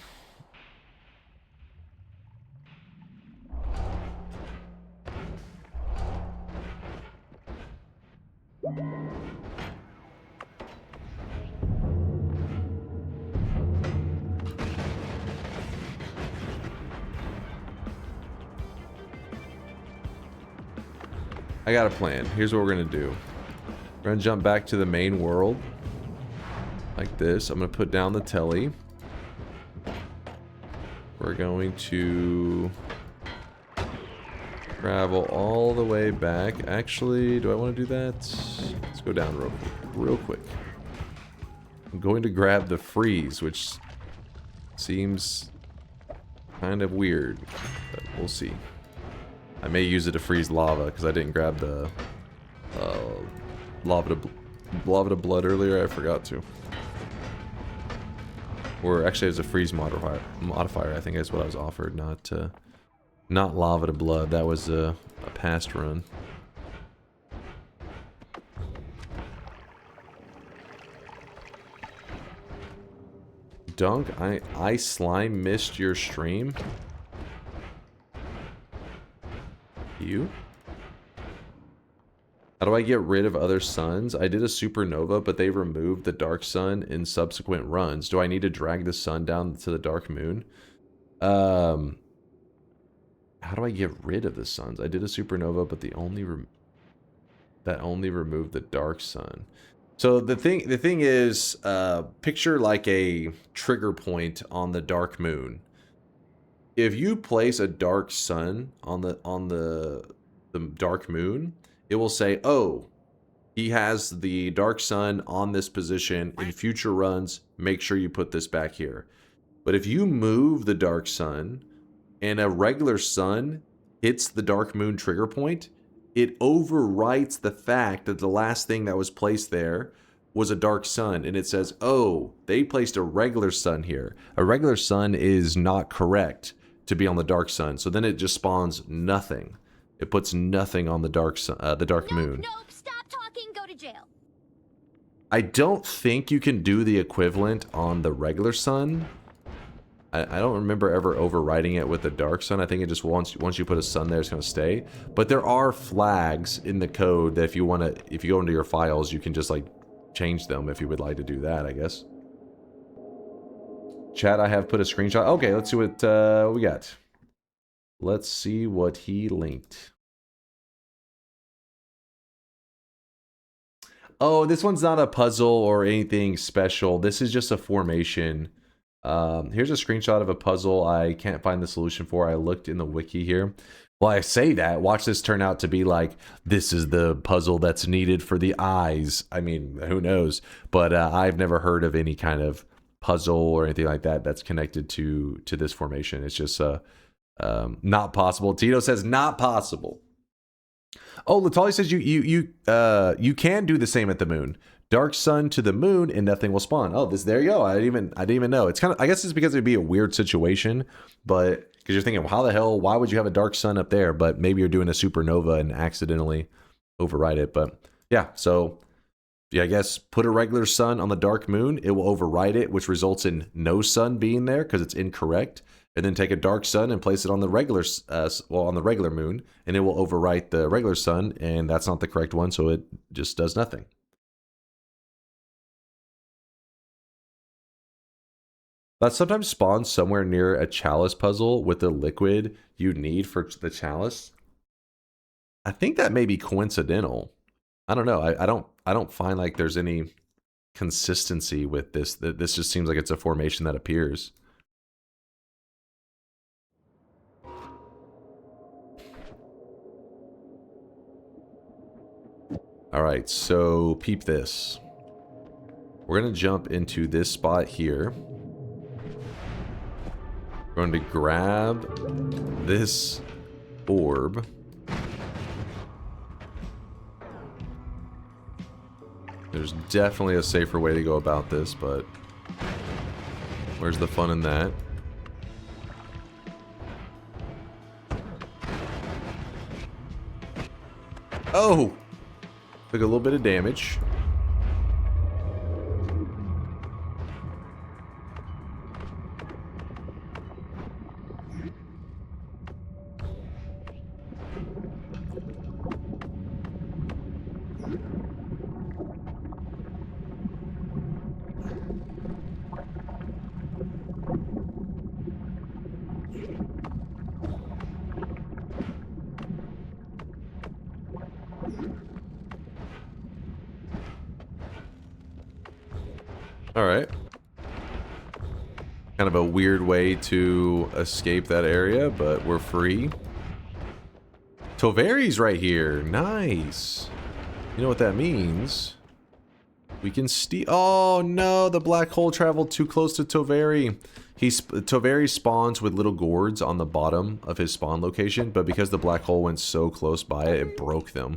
I got a plan. Here's what we're gonna do. We're gonna jump back to the main world like this. I'm gonna put down the telly. We're going to travel all the way back. Actually, do I want to do that? Let's go down real quick. I'm going to grab the freeze, which seems kind of weird, but we'll see. I may use it to freeze lava because I didn't grab the lava to blood earlier. I forgot to. Or actually, it was a freeze modifier. I think that's what I was offered, not lava to blood. That was a past run. Dunk, I slime missed your stream. You? How do I get rid of other suns? I did a supernova, but they removed the dark sun in subsequent runs. Do I need to drag the sun down to the dark moon? How do I get rid of the suns? I did a supernova, but that only removed the dark sun. So the thing is, picture like a trigger point on the dark moon. If you place a dark sun on the dark moon, it will say, "Oh, he has the dark sun on this position. In future runs, make sure you put this back here." But if you move the dark sun and a regular sun hits the dark moon trigger point, it overwrites the fact that the last thing that was placed there was a dark sun, and it says, "Oh, they placed a regular sun here. A regular sun is not correct to be on the dark sun." So then it just spawns nothing. It puts nothing on the dark sun, the dark moon.
Nope, stop talking, go to jail.
I don't think you can do the equivalent on the regular sun. I don't remember ever overriding it with the dark sun. I think it just once you put a sun there, it's going to stay. But there are flags in the code that if you go into your files, you can just like change them if you would like to do that, I guess. Chat, I have put a screenshot. Okay, let's see what we got. Let's see what he linked. Oh, this one's not a puzzle or anything special. This is just a formation. Here's a screenshot of a puzzle I can't find the solution for. I looked in the wiki here. Well, I say that. Watch this turn out to be like, this is the puzzle that's needed for the eyes. I mean, who knows? But I've never heard of any kind of puzzle or anything like that that's connected to this formation. It's just not possible. Tito says not possible. Oh, Latali says you can do the same at the moon. Dark sun to the moon and nothing will spawn. Oh, there you go. I didn't even know. It's kind of, I guess it's because it'd be a weird situation, but because you're thinking, well, how the hell, why would you have a dark sun up there? But maybe you're doing a supernova and accidentally override it. But yeah, so yeah, I guess put a regular sun on the dark moon, it will override it, which results in no sun being there because it's incorrect. And then take a dark sun and place it on the regular, on the regular moon, and it will overwrite the regular sun, and that's not the correct one, so it just does nothing. That sometimes spawns somewhere near a chalice puzzle with the liquid you need for the chalice. I think that may be coincidental. I don't know. I don't find like there's any consistency with this. This just seems like it's a formation that appears. All right, so peep this. We're going to jump into this spot here. We're going to grab this orb. There's definitely a safer way to go about this, but where's the fun in that? Oh! Took a little bit of damage. Alright. Kind of a weird way to escape that area, but we're free. Toveri's right here. Nice. You know what that means? We can steal. Oh no, the black hole traveled too close to Toveri. Toveri spawns with little gourds on the bottom of his spawn location, but because the black hole went so close by it, it broke them.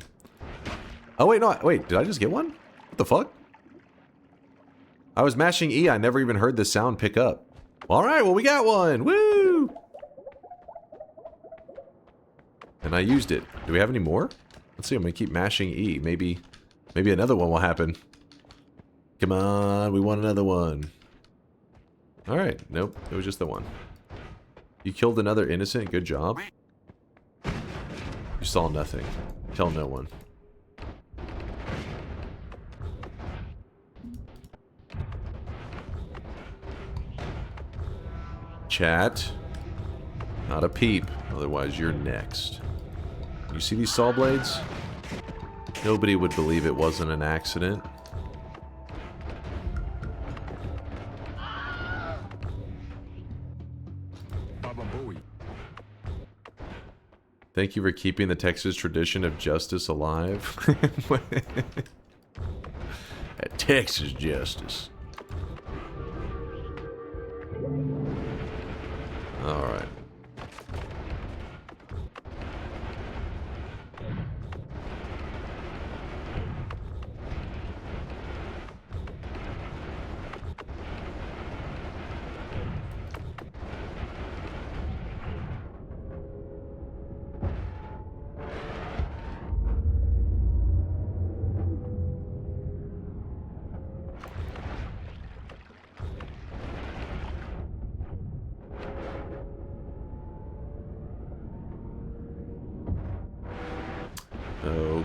Oh wait, no, wait, did I just get one? What the fuck? I was mashing E, I never even heard the sound pick up. Alright, well we got one! Woo! And I used it. Do we have any more? Let's see, I'm gonna keep mashing E. Maybe another one will happen. Come on, we want another one. Alright, nope, it was just the one. You killed another innocent, good job. You saw nothing. Tell no one. chat. Not a peep. Otherwise, you're next. You see these Sawblades? Nobody would believe it wasn't an accident. Thank you for keeping the Texas tradition of justice alive. Texas justice. Alright.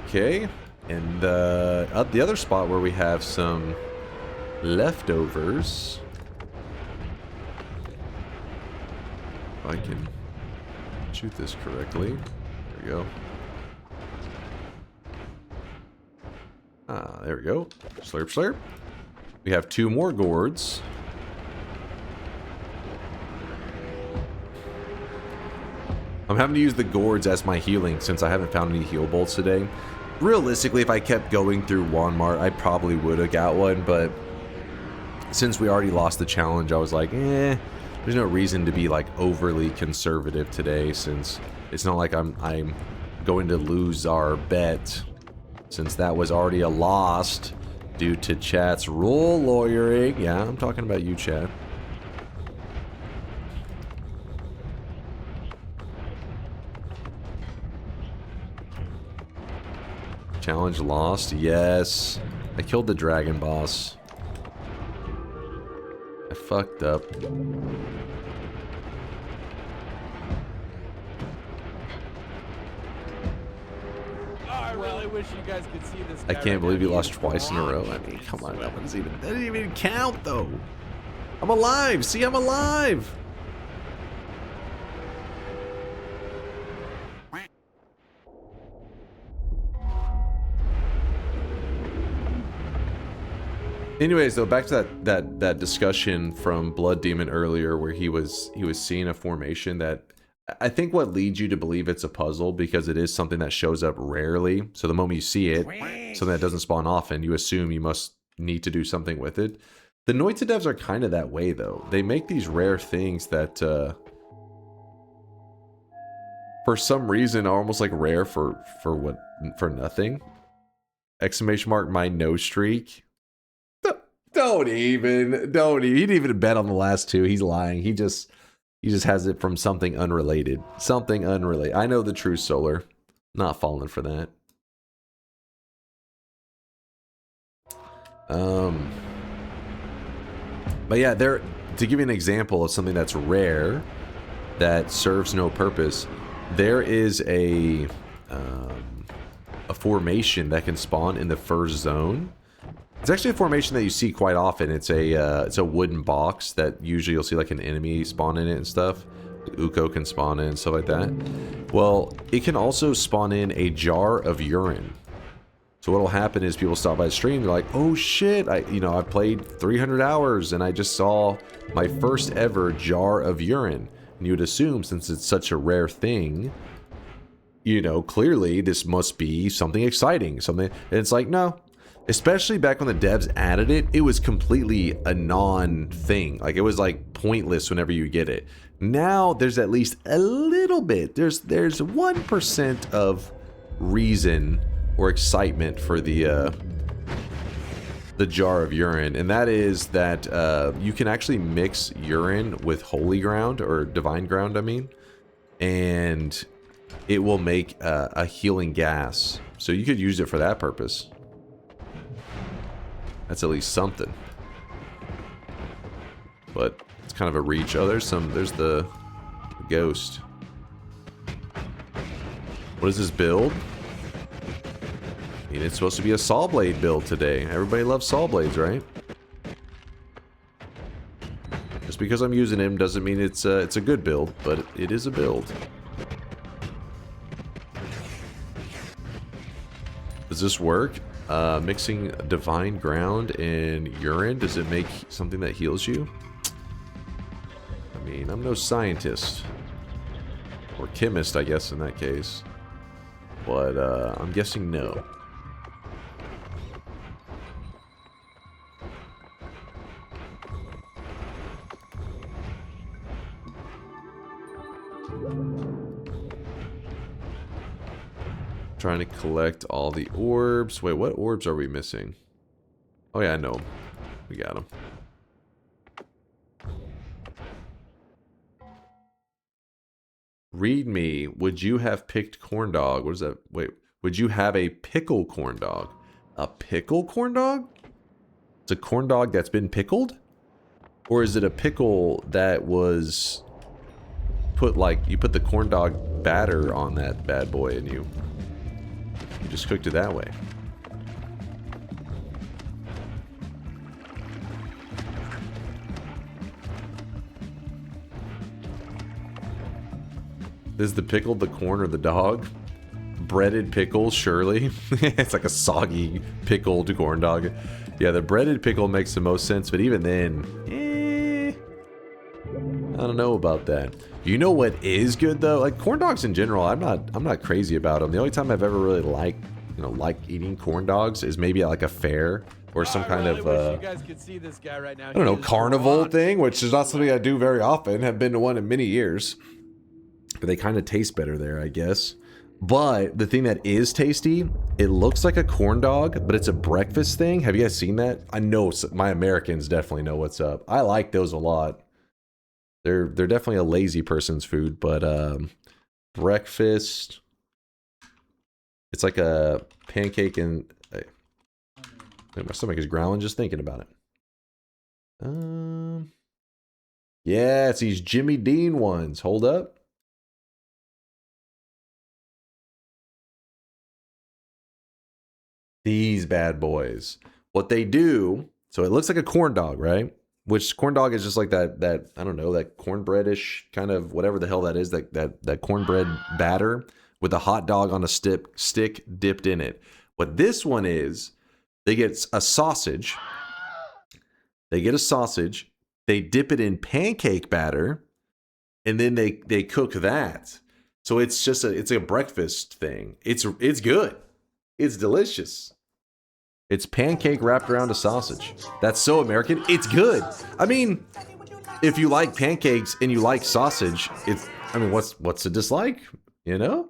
Okay, and the other spot where we have some leftovers. If I can shoot this correctly. There we go. Ah, there we go. Slurp, slurp. We have 2 more gourds. I'm having to use the gourds as my healing since I haven't found any heal bolts today. Realistically, if I kept going through Walmart, I probably would have got one, but since we already lost the challenge, I was like, there's no reason to be like overly conservative today since it's not like I'm going to lose our bet since that was already a loss due to chat's rule lawyering. Yeah, I'm talking about you, chat. Challenge lost. Yes. I killed the dragon boss. I fucked up.
I really wish you guys could see this guy.
I can't believe you lost twice in a row. I mean, come on, that didn't even count though. I'm alive. See, I'm alive. Anyways, though, back to that discussion from Blood Demon earlier, where he was seeing a formation that I think what leads you to believe it's a puzzle because it is something that shows up rarely. So the moment you see it, something that doesn't spawn often, you assume you must need to do something with it. The Noita devs are kind of that way, though. They make these rare things that, for some reason, are almost like rare for nothing. Exclamation mark! My no streak. Don't even. He didn't even bet on the last 2. He's lying. He just has it from something unrelated. Something unrelated. I know the true Solar. Not falling for that. But yeah, to give you an example of something that's rare, that serves no purpose, there is a formation that can spawn in the first zone. It's actually a formation that you see quite often. It's a wooden box that usually you'll see like an enemy spawn in it and stuff. Uko can spawn in and stuff like that. Well, it can also spawn in a jar of urine. So what'll happen is people stop by the stream, they're like, oh shit, I played 300 hours and I just saw my first ever jar of urine. And you would assume, since it's such a rare thing, clearly this must be something exciting. And it's like, no. Especially back when the devs added it, it was completely a non-thing. Like, it was like pointless whenever you get it. Now there's at least a little bit. There's 1% of reason or excitement for the jar of urine, and that is that you can actually mix urine with holy ground, or divine ground, I mean, and it will make a healing gas. So you could use it for that purpose. That's at least something. But it's kind of a reach. Oh, there's the ghost. What is this build? I mean, it's supposed to be a Sawblade build today. Everybody loves Sawblades, right? Just because I'm using him doesn't mean it's a good build, but it is a build. Does this work? Mixing divine ground and urine, does it make something that heals you? I mean, I'm no scientist. Or chemist, I guess, in that case. But, I'm guessing no. Trying to collect all the orbs. Wait, what orbs are we missing? Oh yeah, I know them. We got them. Read me. Would you have picked corn dog? What is that? Wait, would you have a pickle corn dog? A pickle corn dog? It's a corn dog that's been pickled? Or is it a pickle that was put like, you put the corn dog batter on that bad boy and you just cooked it that way? Is the pickle the corn or the dog? Breaded pickle, surely. It's like a soggy pickled corn dog. Yeah, the breaded pickle makes the most sense, but even then, I don't know about that. You know what is good though? Like corn dogs in general, I'm not crazy about them. The only time I've ever really liked eating corn dogs is maybe at like a fair or some kind of
you guys could see this guy right now.
I don't know, carnival thing, which is not something I do very often. Have been to one in many years. But they kind of taste better there, I guess. But the thing that is tasty, it looks like a corn dog, but it's a breakfast thing. Have you guys seen that? I know my Americans definitely know what's up. I like those a lot. They're definitely a lazy person's food, but breakfast. It's like a pancake and my stomach is growling just thinking about it. Yeah, it's these Jimmy Dean ones. Hold up. These bad boys. What they do, so it looks like a corn dog, right? Which corn dog is just like that I don't know, that cornbreadish kind of whatever the hell that is, that cornbread batter with a hot dog on a stick dipped in it. What this one is, they get a sausage. They get a sausage, they dip it in pancake batter, and then they cook that. So it's just it's a breakfast thing. It's good. It's delicious. It's pancake wrapped around a sausage. That's so American. It's good. I mean, if you like pancakes and you like sausage, what's to dislike? You know?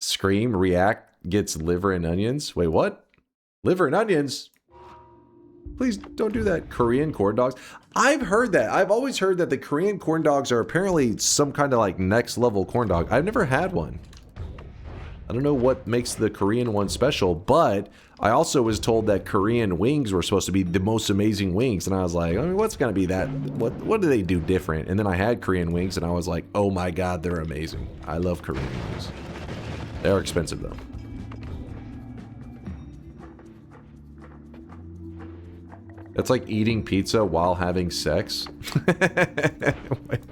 Scream, react, gets liver and onions. Wait, what? Liver and onions? Please don't do that. Korean corn dogs. I've heard that. I've always heard that the Korean corn dogs are apparently some kind of like next level corn dog. I've never had one. I don't know what makes the Korean one special, but I also was told that Korean wings were supposed to be the most amazing wings, and I was like, I mean, what's gonna be that? What do they do different? And then I had Korean wings, and I was like, oh my god, they're amazing. I love Korean wings. They're expensive though. That's like eating pizza while having sex. Wait.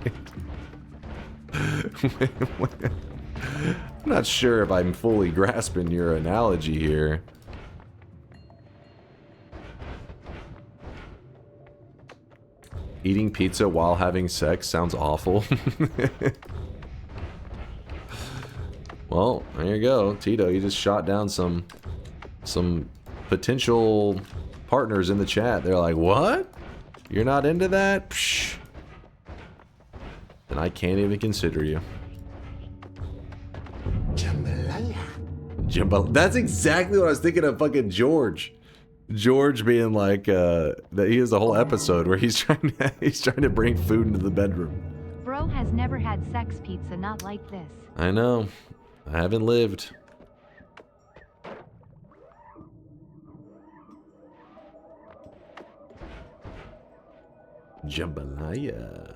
I'm not sure if I'm fully grasping your analogy here. Eating pizza while having sex sounds awful. Well, there you go. Tito, you just shot down some potential partners in the chat. They're like, what? You're not into that? Psh. Then I can't even consider you. Jambalaya. That's exactly what I was thinking of fucking George. George being like, that he has a whole episode where he's trying to bring food into the bedroom.
Bro has never had sex pizza not like this.
I know. I haven't lived. Jambalaya.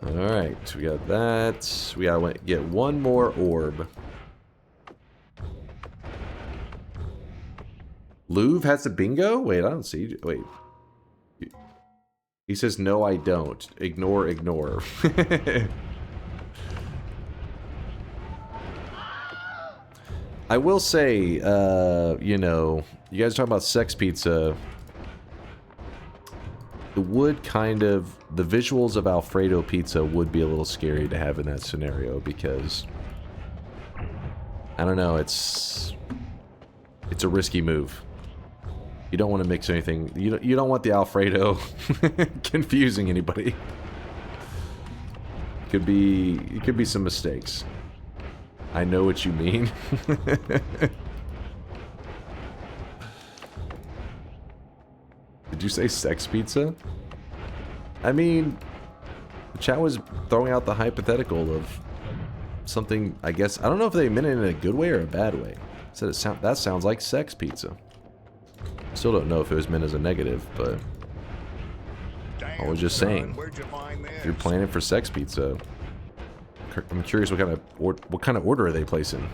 Alright, so we got that. We gotta get one more orb. Louvre has a bingo? Wait, I don't see. Wait. He says, no, I don't. Ignore, ignore. I will say, you know, you guys are talking about sex pizza. It would kind of, the visuals of Alfredo pizza would be a little scary to have in that scenario because, I don't know, it's a risky move. You don't want to mix anything. You don't want the Alfredo confusing anybody. It could be some mistakes. I know what you mean. Did you say sex pizza? I mean, the chat was throwing out the hypothetical of something, I guess. I don't know if they meant it in a good way or a bad way. Said that sounds like sex pizza. Still don't know if it was meant as a negative, but I was just saying. If you're planning for sex pizza, I'm curious what kind of order are they placing? What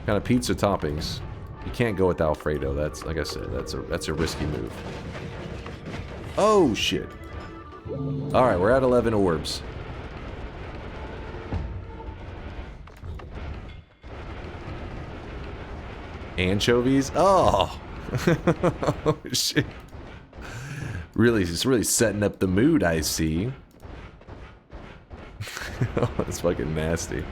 kind of pizza toppings? You can't go with Alfredo. That's, like I said, that's a risky move. Oh shit! All right, we're at 11 orbs. Anchovies? Oh! Oh shit! Really, it's really setting up the mood. I see. Oh, that's fucking nasty.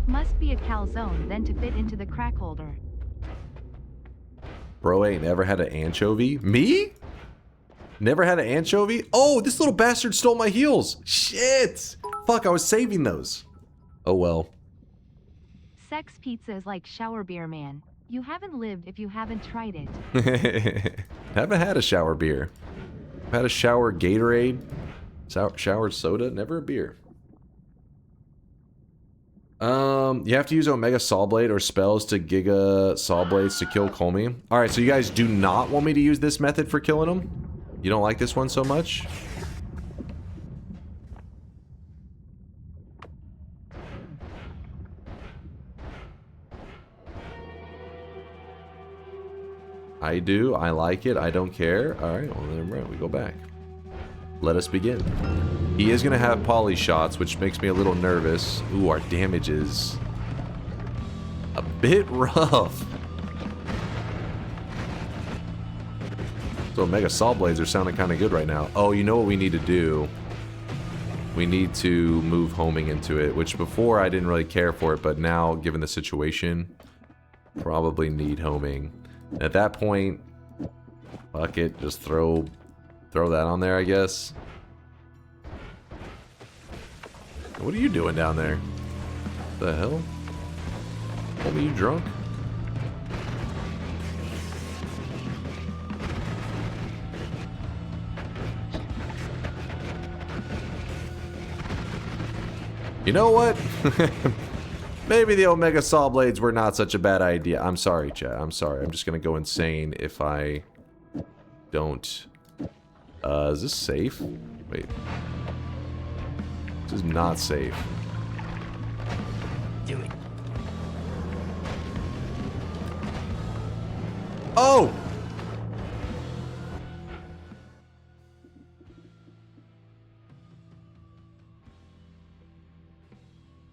Must be a calzone then to fit into the crack holder.
Bro ain't never had an anchovy? Me? Never had an anchovy? Oh, this little bastard stole my heels. Shit! Fuck, I was saving those. Oh well.
Sex pizza is like shower beer, man. You haven't lived if you haven't tried it.
Haven't had a shower beer. I've had a shower Gatorade, shower soda, never a beer. You have to use Omega Sawblade or spells to Giga Sawblades to kill Colmy. Alright, so you guys do not want me to use this method for killing him? You don't like this one so much? I do. I like it. I don't care. Alright, well then right, we go back. Let us begin. He is going to have poly shots, which makes me a little nervous. Ooh, our damage is a bit rough. So Mega Sawblades are sounding kind of good right now. Oh, you know what we need to do? We need to move homing into it, which before I didn't really care for it, but now, given the situation, probably need homing. At that point, fuck it, just throw that on there, I guess. What are you doing down there? What the hell? Homie, you drunk? You know what? Maybe the Omega Sawblades were not such a bad idea. I'm sorry, chat. I'm sorry. I'm just gonna go insane if I don't. Is this safe? Wait. This is not safe.
Do it.
Oh!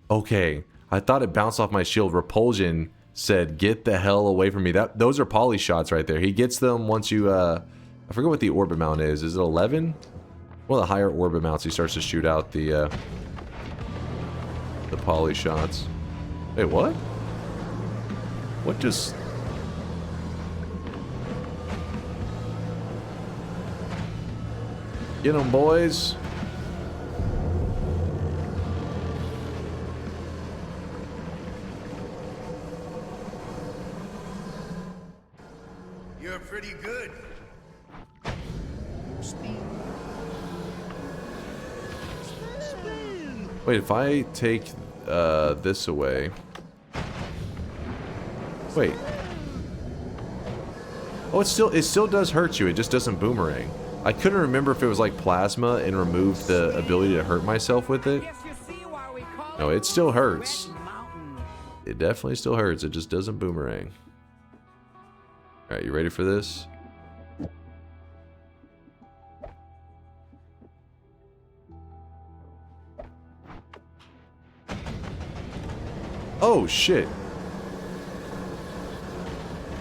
Okay. I thought it bounced off my shield. Repulsion said, get the hell away from me. Those are poly shots right there. He gets them once you, I forget what the orb amount is. Is it 11? One of the higher orb amounts, he starts to shoot out the poly shots. Wait, what? What just... Get them, boys.
You're pretty good.
Wait, if I take this away... Wait. Oh, it still does hurt you. It just doesn't boomerang. I couldn't remember if it was like plasma and removed the ability to hurt myself with it. No, it still hurts. It definitely still hurts. It just doesn't boomerang. Alright, you ready for this? Oh, shit.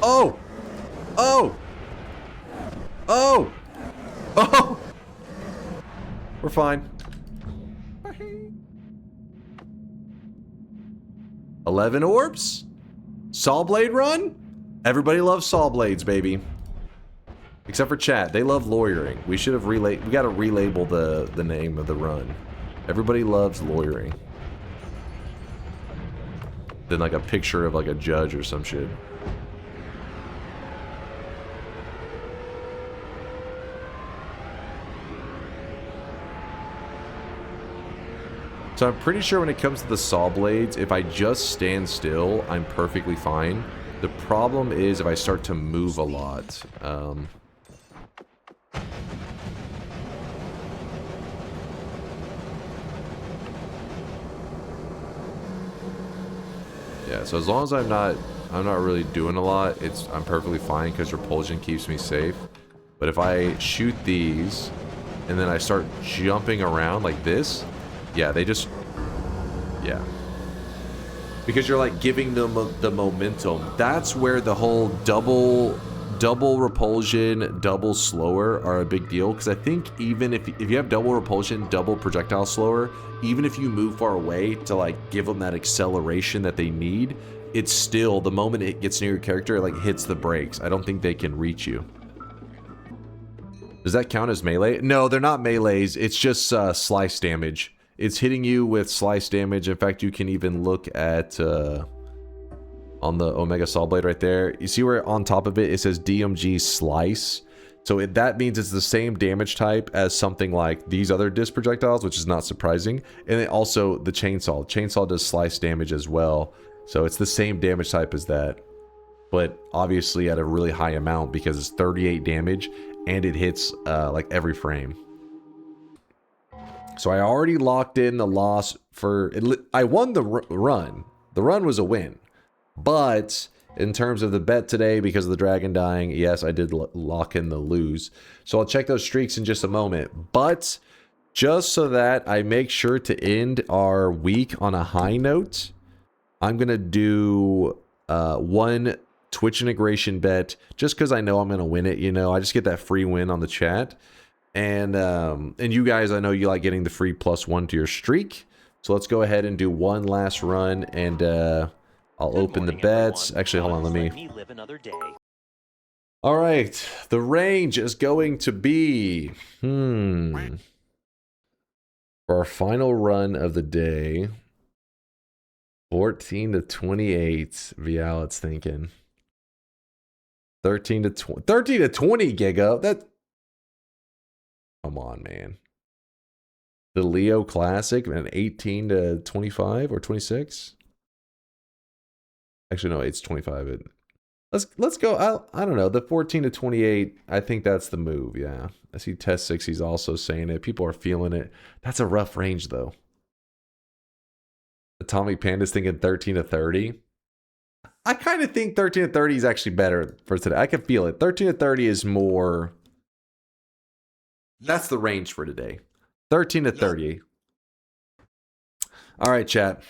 Oh! Oh! Oh! Oh! We're fine. 11 orbs? Sawblade run? Everybody loves Sawblades, baby. Except for chat. They love lawyering. We should have we gotta relabel the name of the run. Everybody loves lawyering. Then like a picture of like a judge or some shit. So I'm pretty sure when it comes to the Sawblades, if I just stand still, I'm perfectly fine. The problem is if I start to move a lot. Yeah, so as long as I'm not really doing a lot, I'm perfectly fine because repulsion keeps me safe. But if I shoot these and then I start jumping around like this, yeah, they just, yeah. Because you're like giving them the momentum. That's where the whole double repulsion, double slower are a big deal. Because I think even if you have double repulsion, double projectile slower, even if you move far away to like give them that acceleration that they need, it's still, the moment it gets near your character, it like hits the brakes. I don't think they can reach you. Does that count as melee? No, they're not melees. It's just slice damage. It's hitting you with slice damage. In fact, you can even look at on the Omega Sawblade right there. You see where on top of it, it says DMG Slice. So that means it's the same damage type as something like these other disc projectiles, which is not surprising. And then also the chainsaw. Chainsaw does slice damage as well. So it's the same damage type as that. But obviously at a really high amount because it's 38 damage and it hits like every frame. So I already locked in the loss for... I won the run. The run was a win. But in terms of the bet today, because of the dragon dying, yes, I did lock in the lose. So I'll check those streaks in just a moment. But just so that I make sure to end our week on a high note, I'm going to do one Twitch integration bet just because I know I'm going to win it. You know, I just get that free win on the chat. And you guys, I know you like getting the free +1 to your streak. So let's go ahead and do one last run, and I'll open the bets. Actually, hold on, let me live another day. All right, the range is going to be for our final run of the day, 14 to 28. Vialet's thinking 13 to 20. 13 to 20, Giga. That. Come on, man. The Leo Classic, an 18 to 25 or 26. Actually, no, it's 25. Let's go. I don't know. The 14 to 28. I think that's the move. Yeah, I see Test 6. He's also saying it. People are feeling it. That's a rough range, though. Atomic Panda's thinking 13 to 30. I kind of think 13 to 30 is actually better for today. I can feel it. 13 to 30 is more. That's the range for today. 13 to 30. All right, chat.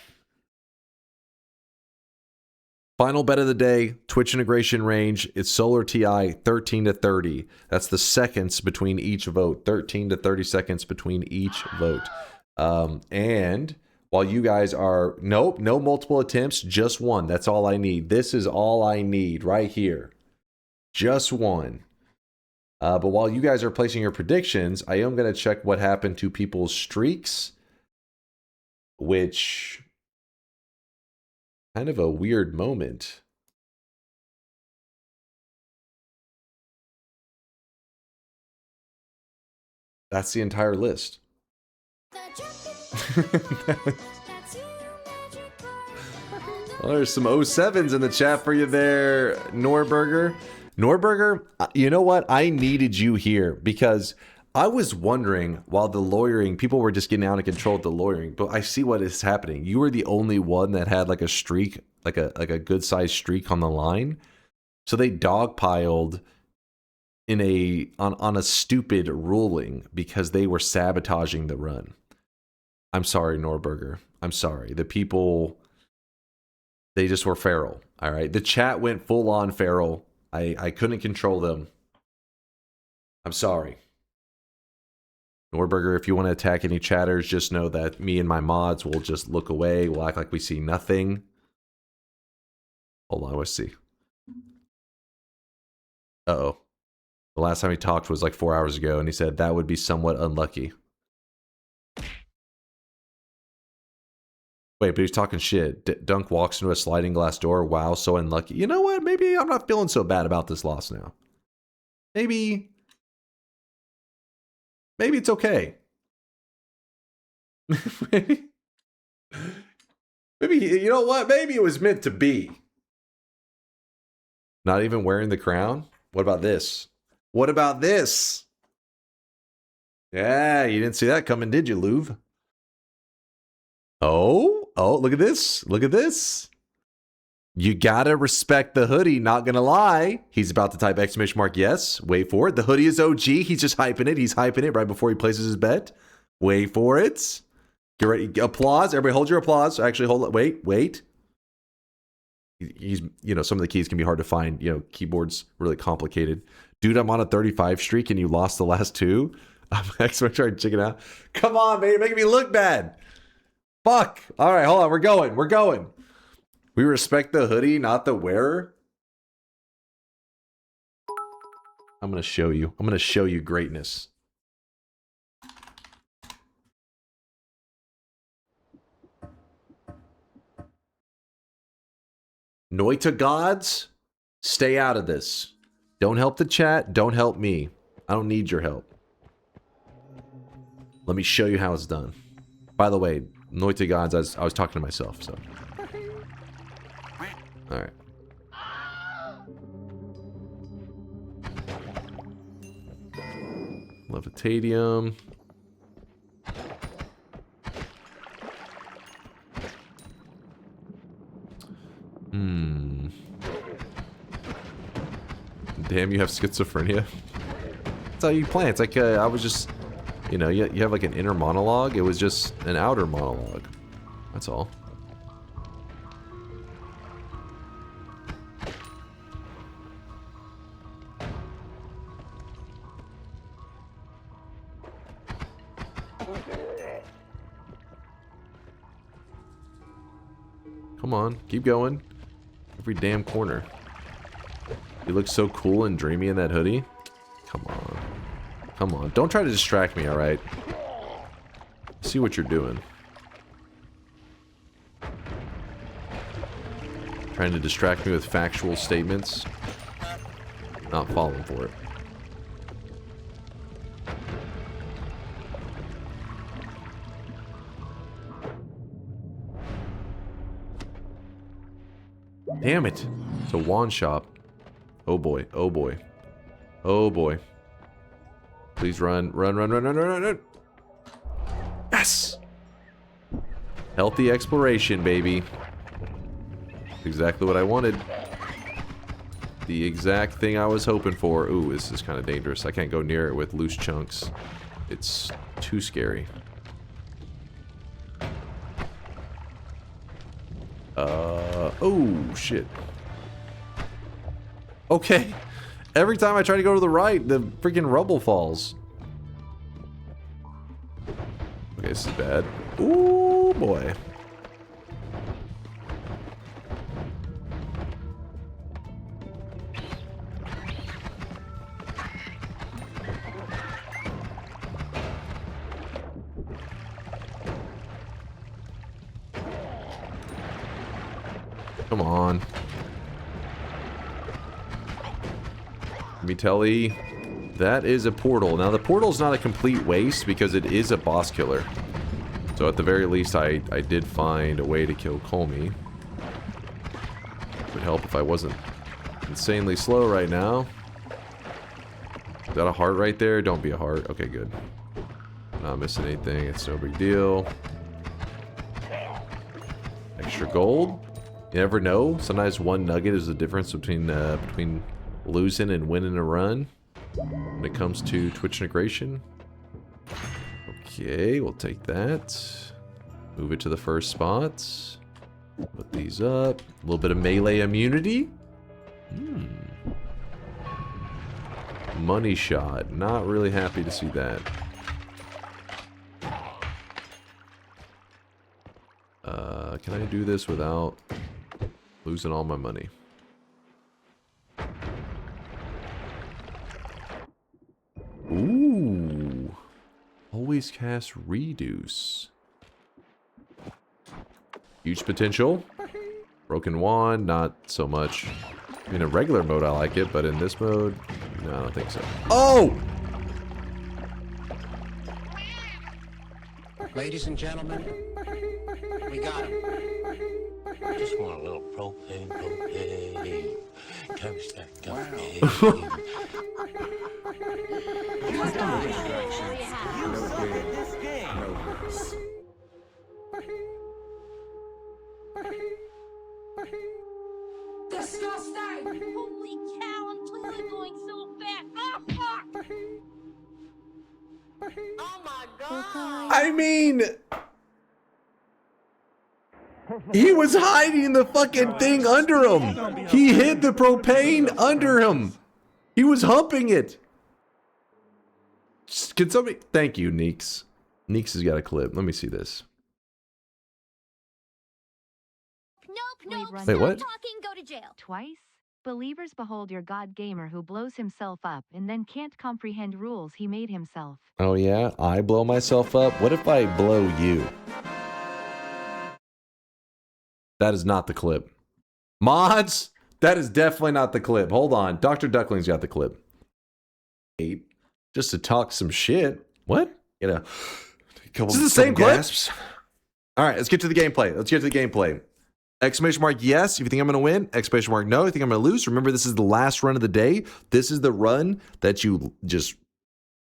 Final bet of the day, Twitch integration range. It's Solar TI 13 to 30. That's the seconds between each vote. 13 to 30 seconds between each vote. And while you guys are... Nope, no multiple attempts, just one. That's all I need. This is all I need right here. Just one. But while you guys are placing your predictions, I am going to check what happened to people's streaks, which kind of a weird moment. That's the entire list. Well, there's some 07s in the chat for you there, Norberger. Norberger, you know what? I needed you here because I was wondering while the lawyering, people were just getting out of control with the lawyering, but I see what is happening. You were the only one that had like a streak, like a good sized streak on the line. So they dogpiled on a stupid ruling because they were sabotaging the run. I'm sorry, Norberger. I'm sorry. The people, they just were feral. All right. The chat went full on feral. I couldn't control them. I'm sorry. Norberger, if you want to attack any chatters, just know that me and my mods will just look away. We'll act like we see nothing. Hold on, let's see. Uh-oh. The last time he talked was like 4 hours ago, and he said that would be somewhat unlucky. Wait, but he's talking shit. Dunk walks into a sliding glass door. Wow, so unlucky. You know what? Maybe I'm not feeling so bad about this loss now. Maybe it's okay. maybe, you know what? Maybe it was meant to be. Not even wearing the crown? What about this? What about this? Yeah, you didn't see that coming, did you, Louvre? Oh, look at this. Look at this. You gotta respect the hoodie, not gonna lie. He's about to type exclamation mark yes. Wait for it. The hoodie is OG. He's just hyping it. He's hyping it right before he places his bet. Wait for it. Get ready. Applause. Everybody hold your applause. Actually, hold it. Wait. He's, you know, some of the keys can be hard to find. You know, keyboard's really complicated. Dude, I'm on a 35 streak and you lost the last two. I'm actually trying to chicken out. Come on, man. You're making me look bad. Fuck. All right, hold on. We're going. We respect the hoodie, not the wearer. I'm going to show you. I'm going to show you greatness. Noita gods, stay out of this. Don't help the chat. Don't help me. I don't need your help. Let me show you how it's done. By the way, Noita gods, I was talking to myself, so. Alright. Levitadium. Damn, you have schizophrenia? That's how you play. It's like, I was just, you know, you have like an inner monologue. It was just an outer monologue. That's all. Come on, keep going. Every damn corner. You look so cool and dreamy in that hoodie. Come on. Come on. Don't try to distract me, alright? See what you're doing. Trying to distract me with factual statements. Not falling for it. Damn it. It's a wand shop. Oh boy. Oh boy. Oh boy. Please run. Run. Yes! Healthy exploration, baby. Exactly what I wanted. The exact thing I was hoping for. Ooh, this is kind of dangerous. I can't go near it with loose chunks. It's too scary. Oh, shit. Okay. Every time I try to go to the right, the freaking rubble falls. Okay, this is bad. Ooh, boy. Come on. Let me tell you, that is a portal. Now, the portal's not a complete waste because it is a boss killer. So at the very least, I did find a way to kill Colmy. It would help if I wasn't insanely slow right now. Is that a heart right there? Don't be a heart. Okay, good. Not missing anything. It's no big deal. Extra gold. You never know. Sometimes one nugget is the difference between losing and winning a run when it comes to Twitch integration. Okay, we'll take that. Move it to the first spot. Put these up. A little bit of melee immunity. Money shot. Not really happy to see that. Can I do this without losing all my money? Ooh. Always cast reduce. Huge potential. Broken wand, not so much. In a regular mode, I like it, but in this mode, no, I don't think so. Oh!
Ladies and gentlemen, we got him. I just want a little propane. Toast that propane.
Disgusting! Holy cow, I'm totally going so fast. Oh, fuck! Oh my god!
I mean... He was hiding the fucking thing under him. He hid the propane under him. He was humping it. Can somebody... Thank you, Neeks. Neeks has got a clip. Let me see this.
Nope,
Wait, what?
Talking, go to jail.
Twice? Believers behold your god gamer who blows himself up and then can't comprehend rules he made himself.
Oh yeah? I blow myself up? What if I blow you? That is not the clip. Mods? That is definitely not the clip. Hold on. Dr. Duckling's got the clip. 8. Just to talk some shit. What? You know. This is the same gasps. Alright, let's get to the gameplay. Let's get to the gameplay. Exclamation mark yes if you think I'm going to win. Exclamation mark no if you think I'm going to lose. Remember, this is the last run of the day. This is the run that you just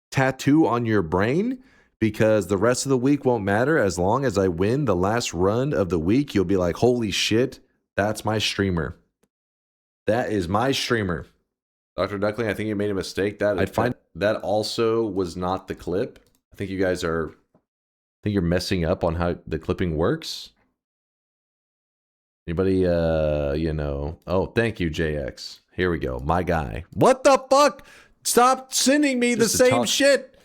tattoo on your brain, because the rest of the week won't matter. As long as I win the last run of the week, you'll be like, holy shit, that's my streamer. That is my streamer. Dr. Duckling, I think you made a mistake. That also was not the clip. I think you guys are... I think you're messing up on how the clipping works. Anybody, you know... Oh, thank you, JX. Here we go. My guy. What the fuck? Stop sending me the same shit!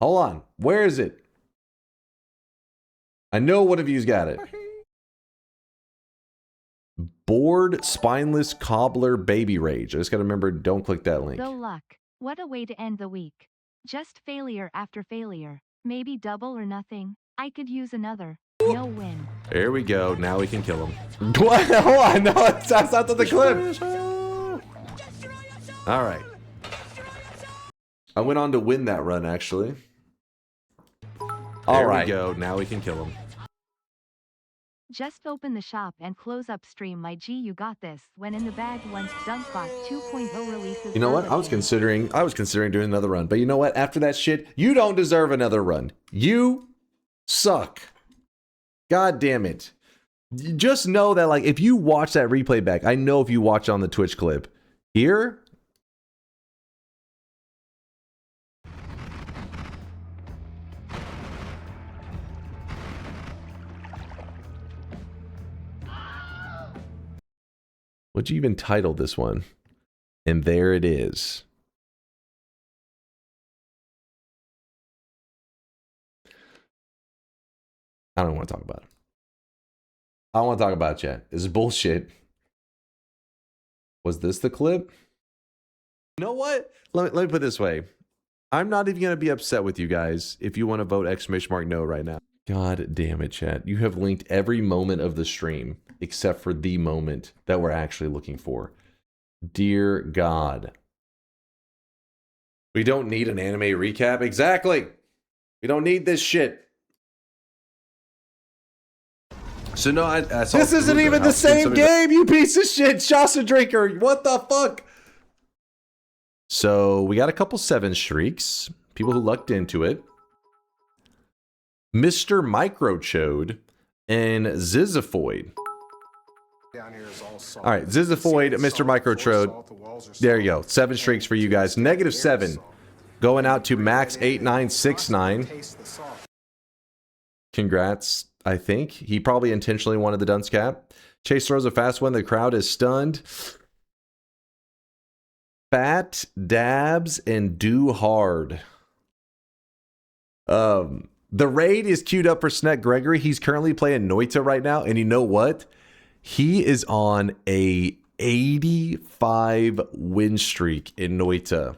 Hold on. Where is it? I know one of you's got it. Bored, spineless, cobbler, baby rage. I just gotta remember, don't click that link.
Though luck. What a way to end the week. Just failure after failure. Maybe double or nothing. I could use another. No win.
There we go. Now we can kill him. What? Hold on. No, that's not the clip. All right. I went on to win that run, actually. All right. There we go. Now we can kill him.
Just open the shop and close up stream. My G, you got this. When in the bag once DunkBot 2.0 releases.
You know what? I was considering doing another run, but you know what? After that shit, you don't deserve another run. You suck. God damn it. Just know that, like, if you watch that replay back, I know if you watch on the Twitch clip here. What'd you even title this one? And there it is. I don't want to talk about it. I don't want to talk about it, chat. This is bullshit. Was this the clip? You know what? Let me put it this way. I'm not even going to be upset with you guys if you want to vote exclamation mark no right now. God damn it, chat. You have linked every moment of the stream except for the moment that we're actually looking for. Dear God. We don't need an anime recap. Exactly. We don't need this shit. So no, I saw this isn't even the same game, you piece of shit, Shasta Drinker. What the fuck? So we got a couple 7 streaks. People who lucked into it. Mr. Microchode and Zizifoid. All right, Zizifoid, Mr. Microtrode. There you go. 7 streaks for you guys. -7. Going out to Max8969. Congrats, I think. He probably intentionally wanted the dunce cap. Chase throws a fast one. The crowd is stunned. Fat, dabs, and do hard. The raid is queued up for Sneck Gregory. He's currently playing Noita right now. And you know what? He is on a 85 win streak in Noita.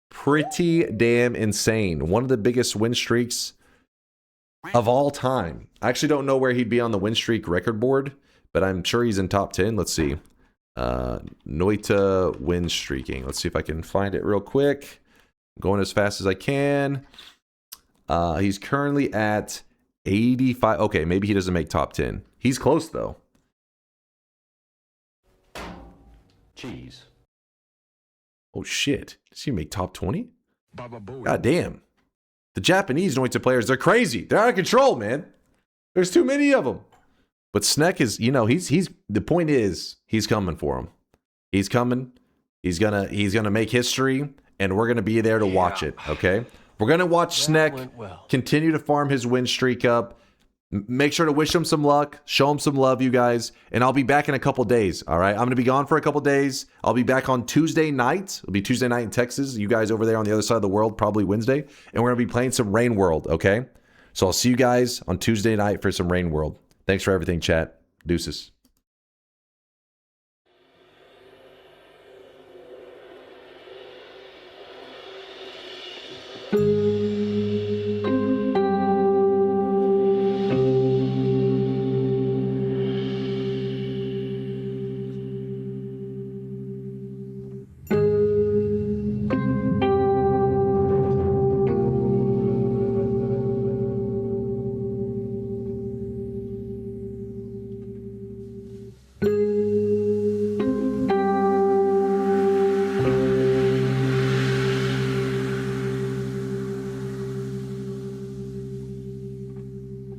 Pretty damn insane. One of the biggest win streaks of all time. I actually don't know where he'd be on the win streak record board, but I'm sure he's in top 10. Let's see. Noita win streaking. Let's see if I can find it real quick. I'm going as fast as I can. He's currently at 85. Okay, maybe he doesn't make top 10. He's close though.
Cheese.
Oh shit. Does he make top 20? God damn. The Japanese Noita players, they're crazy. They're out of control, man. There's too many of them. But Sneck is, you know, he's the point is he's coming for him. He's coming. He's gonna make history, and we're gonna be there to watch it, okay? We're gonna watch Sneck continue to farm his win streak up. Make sure to wish him some luck, show him some love, you guys, and I'll be back in a couple days, all right? I'm going to be gone for a couple days. I'll be back on Tuesday night. It'll be Tuesday night in Texas. You guys over there on the other side of the world, probably Wednesday, and we're going to be playing some Rain World, okay? So I'll see you guys on Tuesday night for some Rain World. Thanks for everything, chat. Deuces.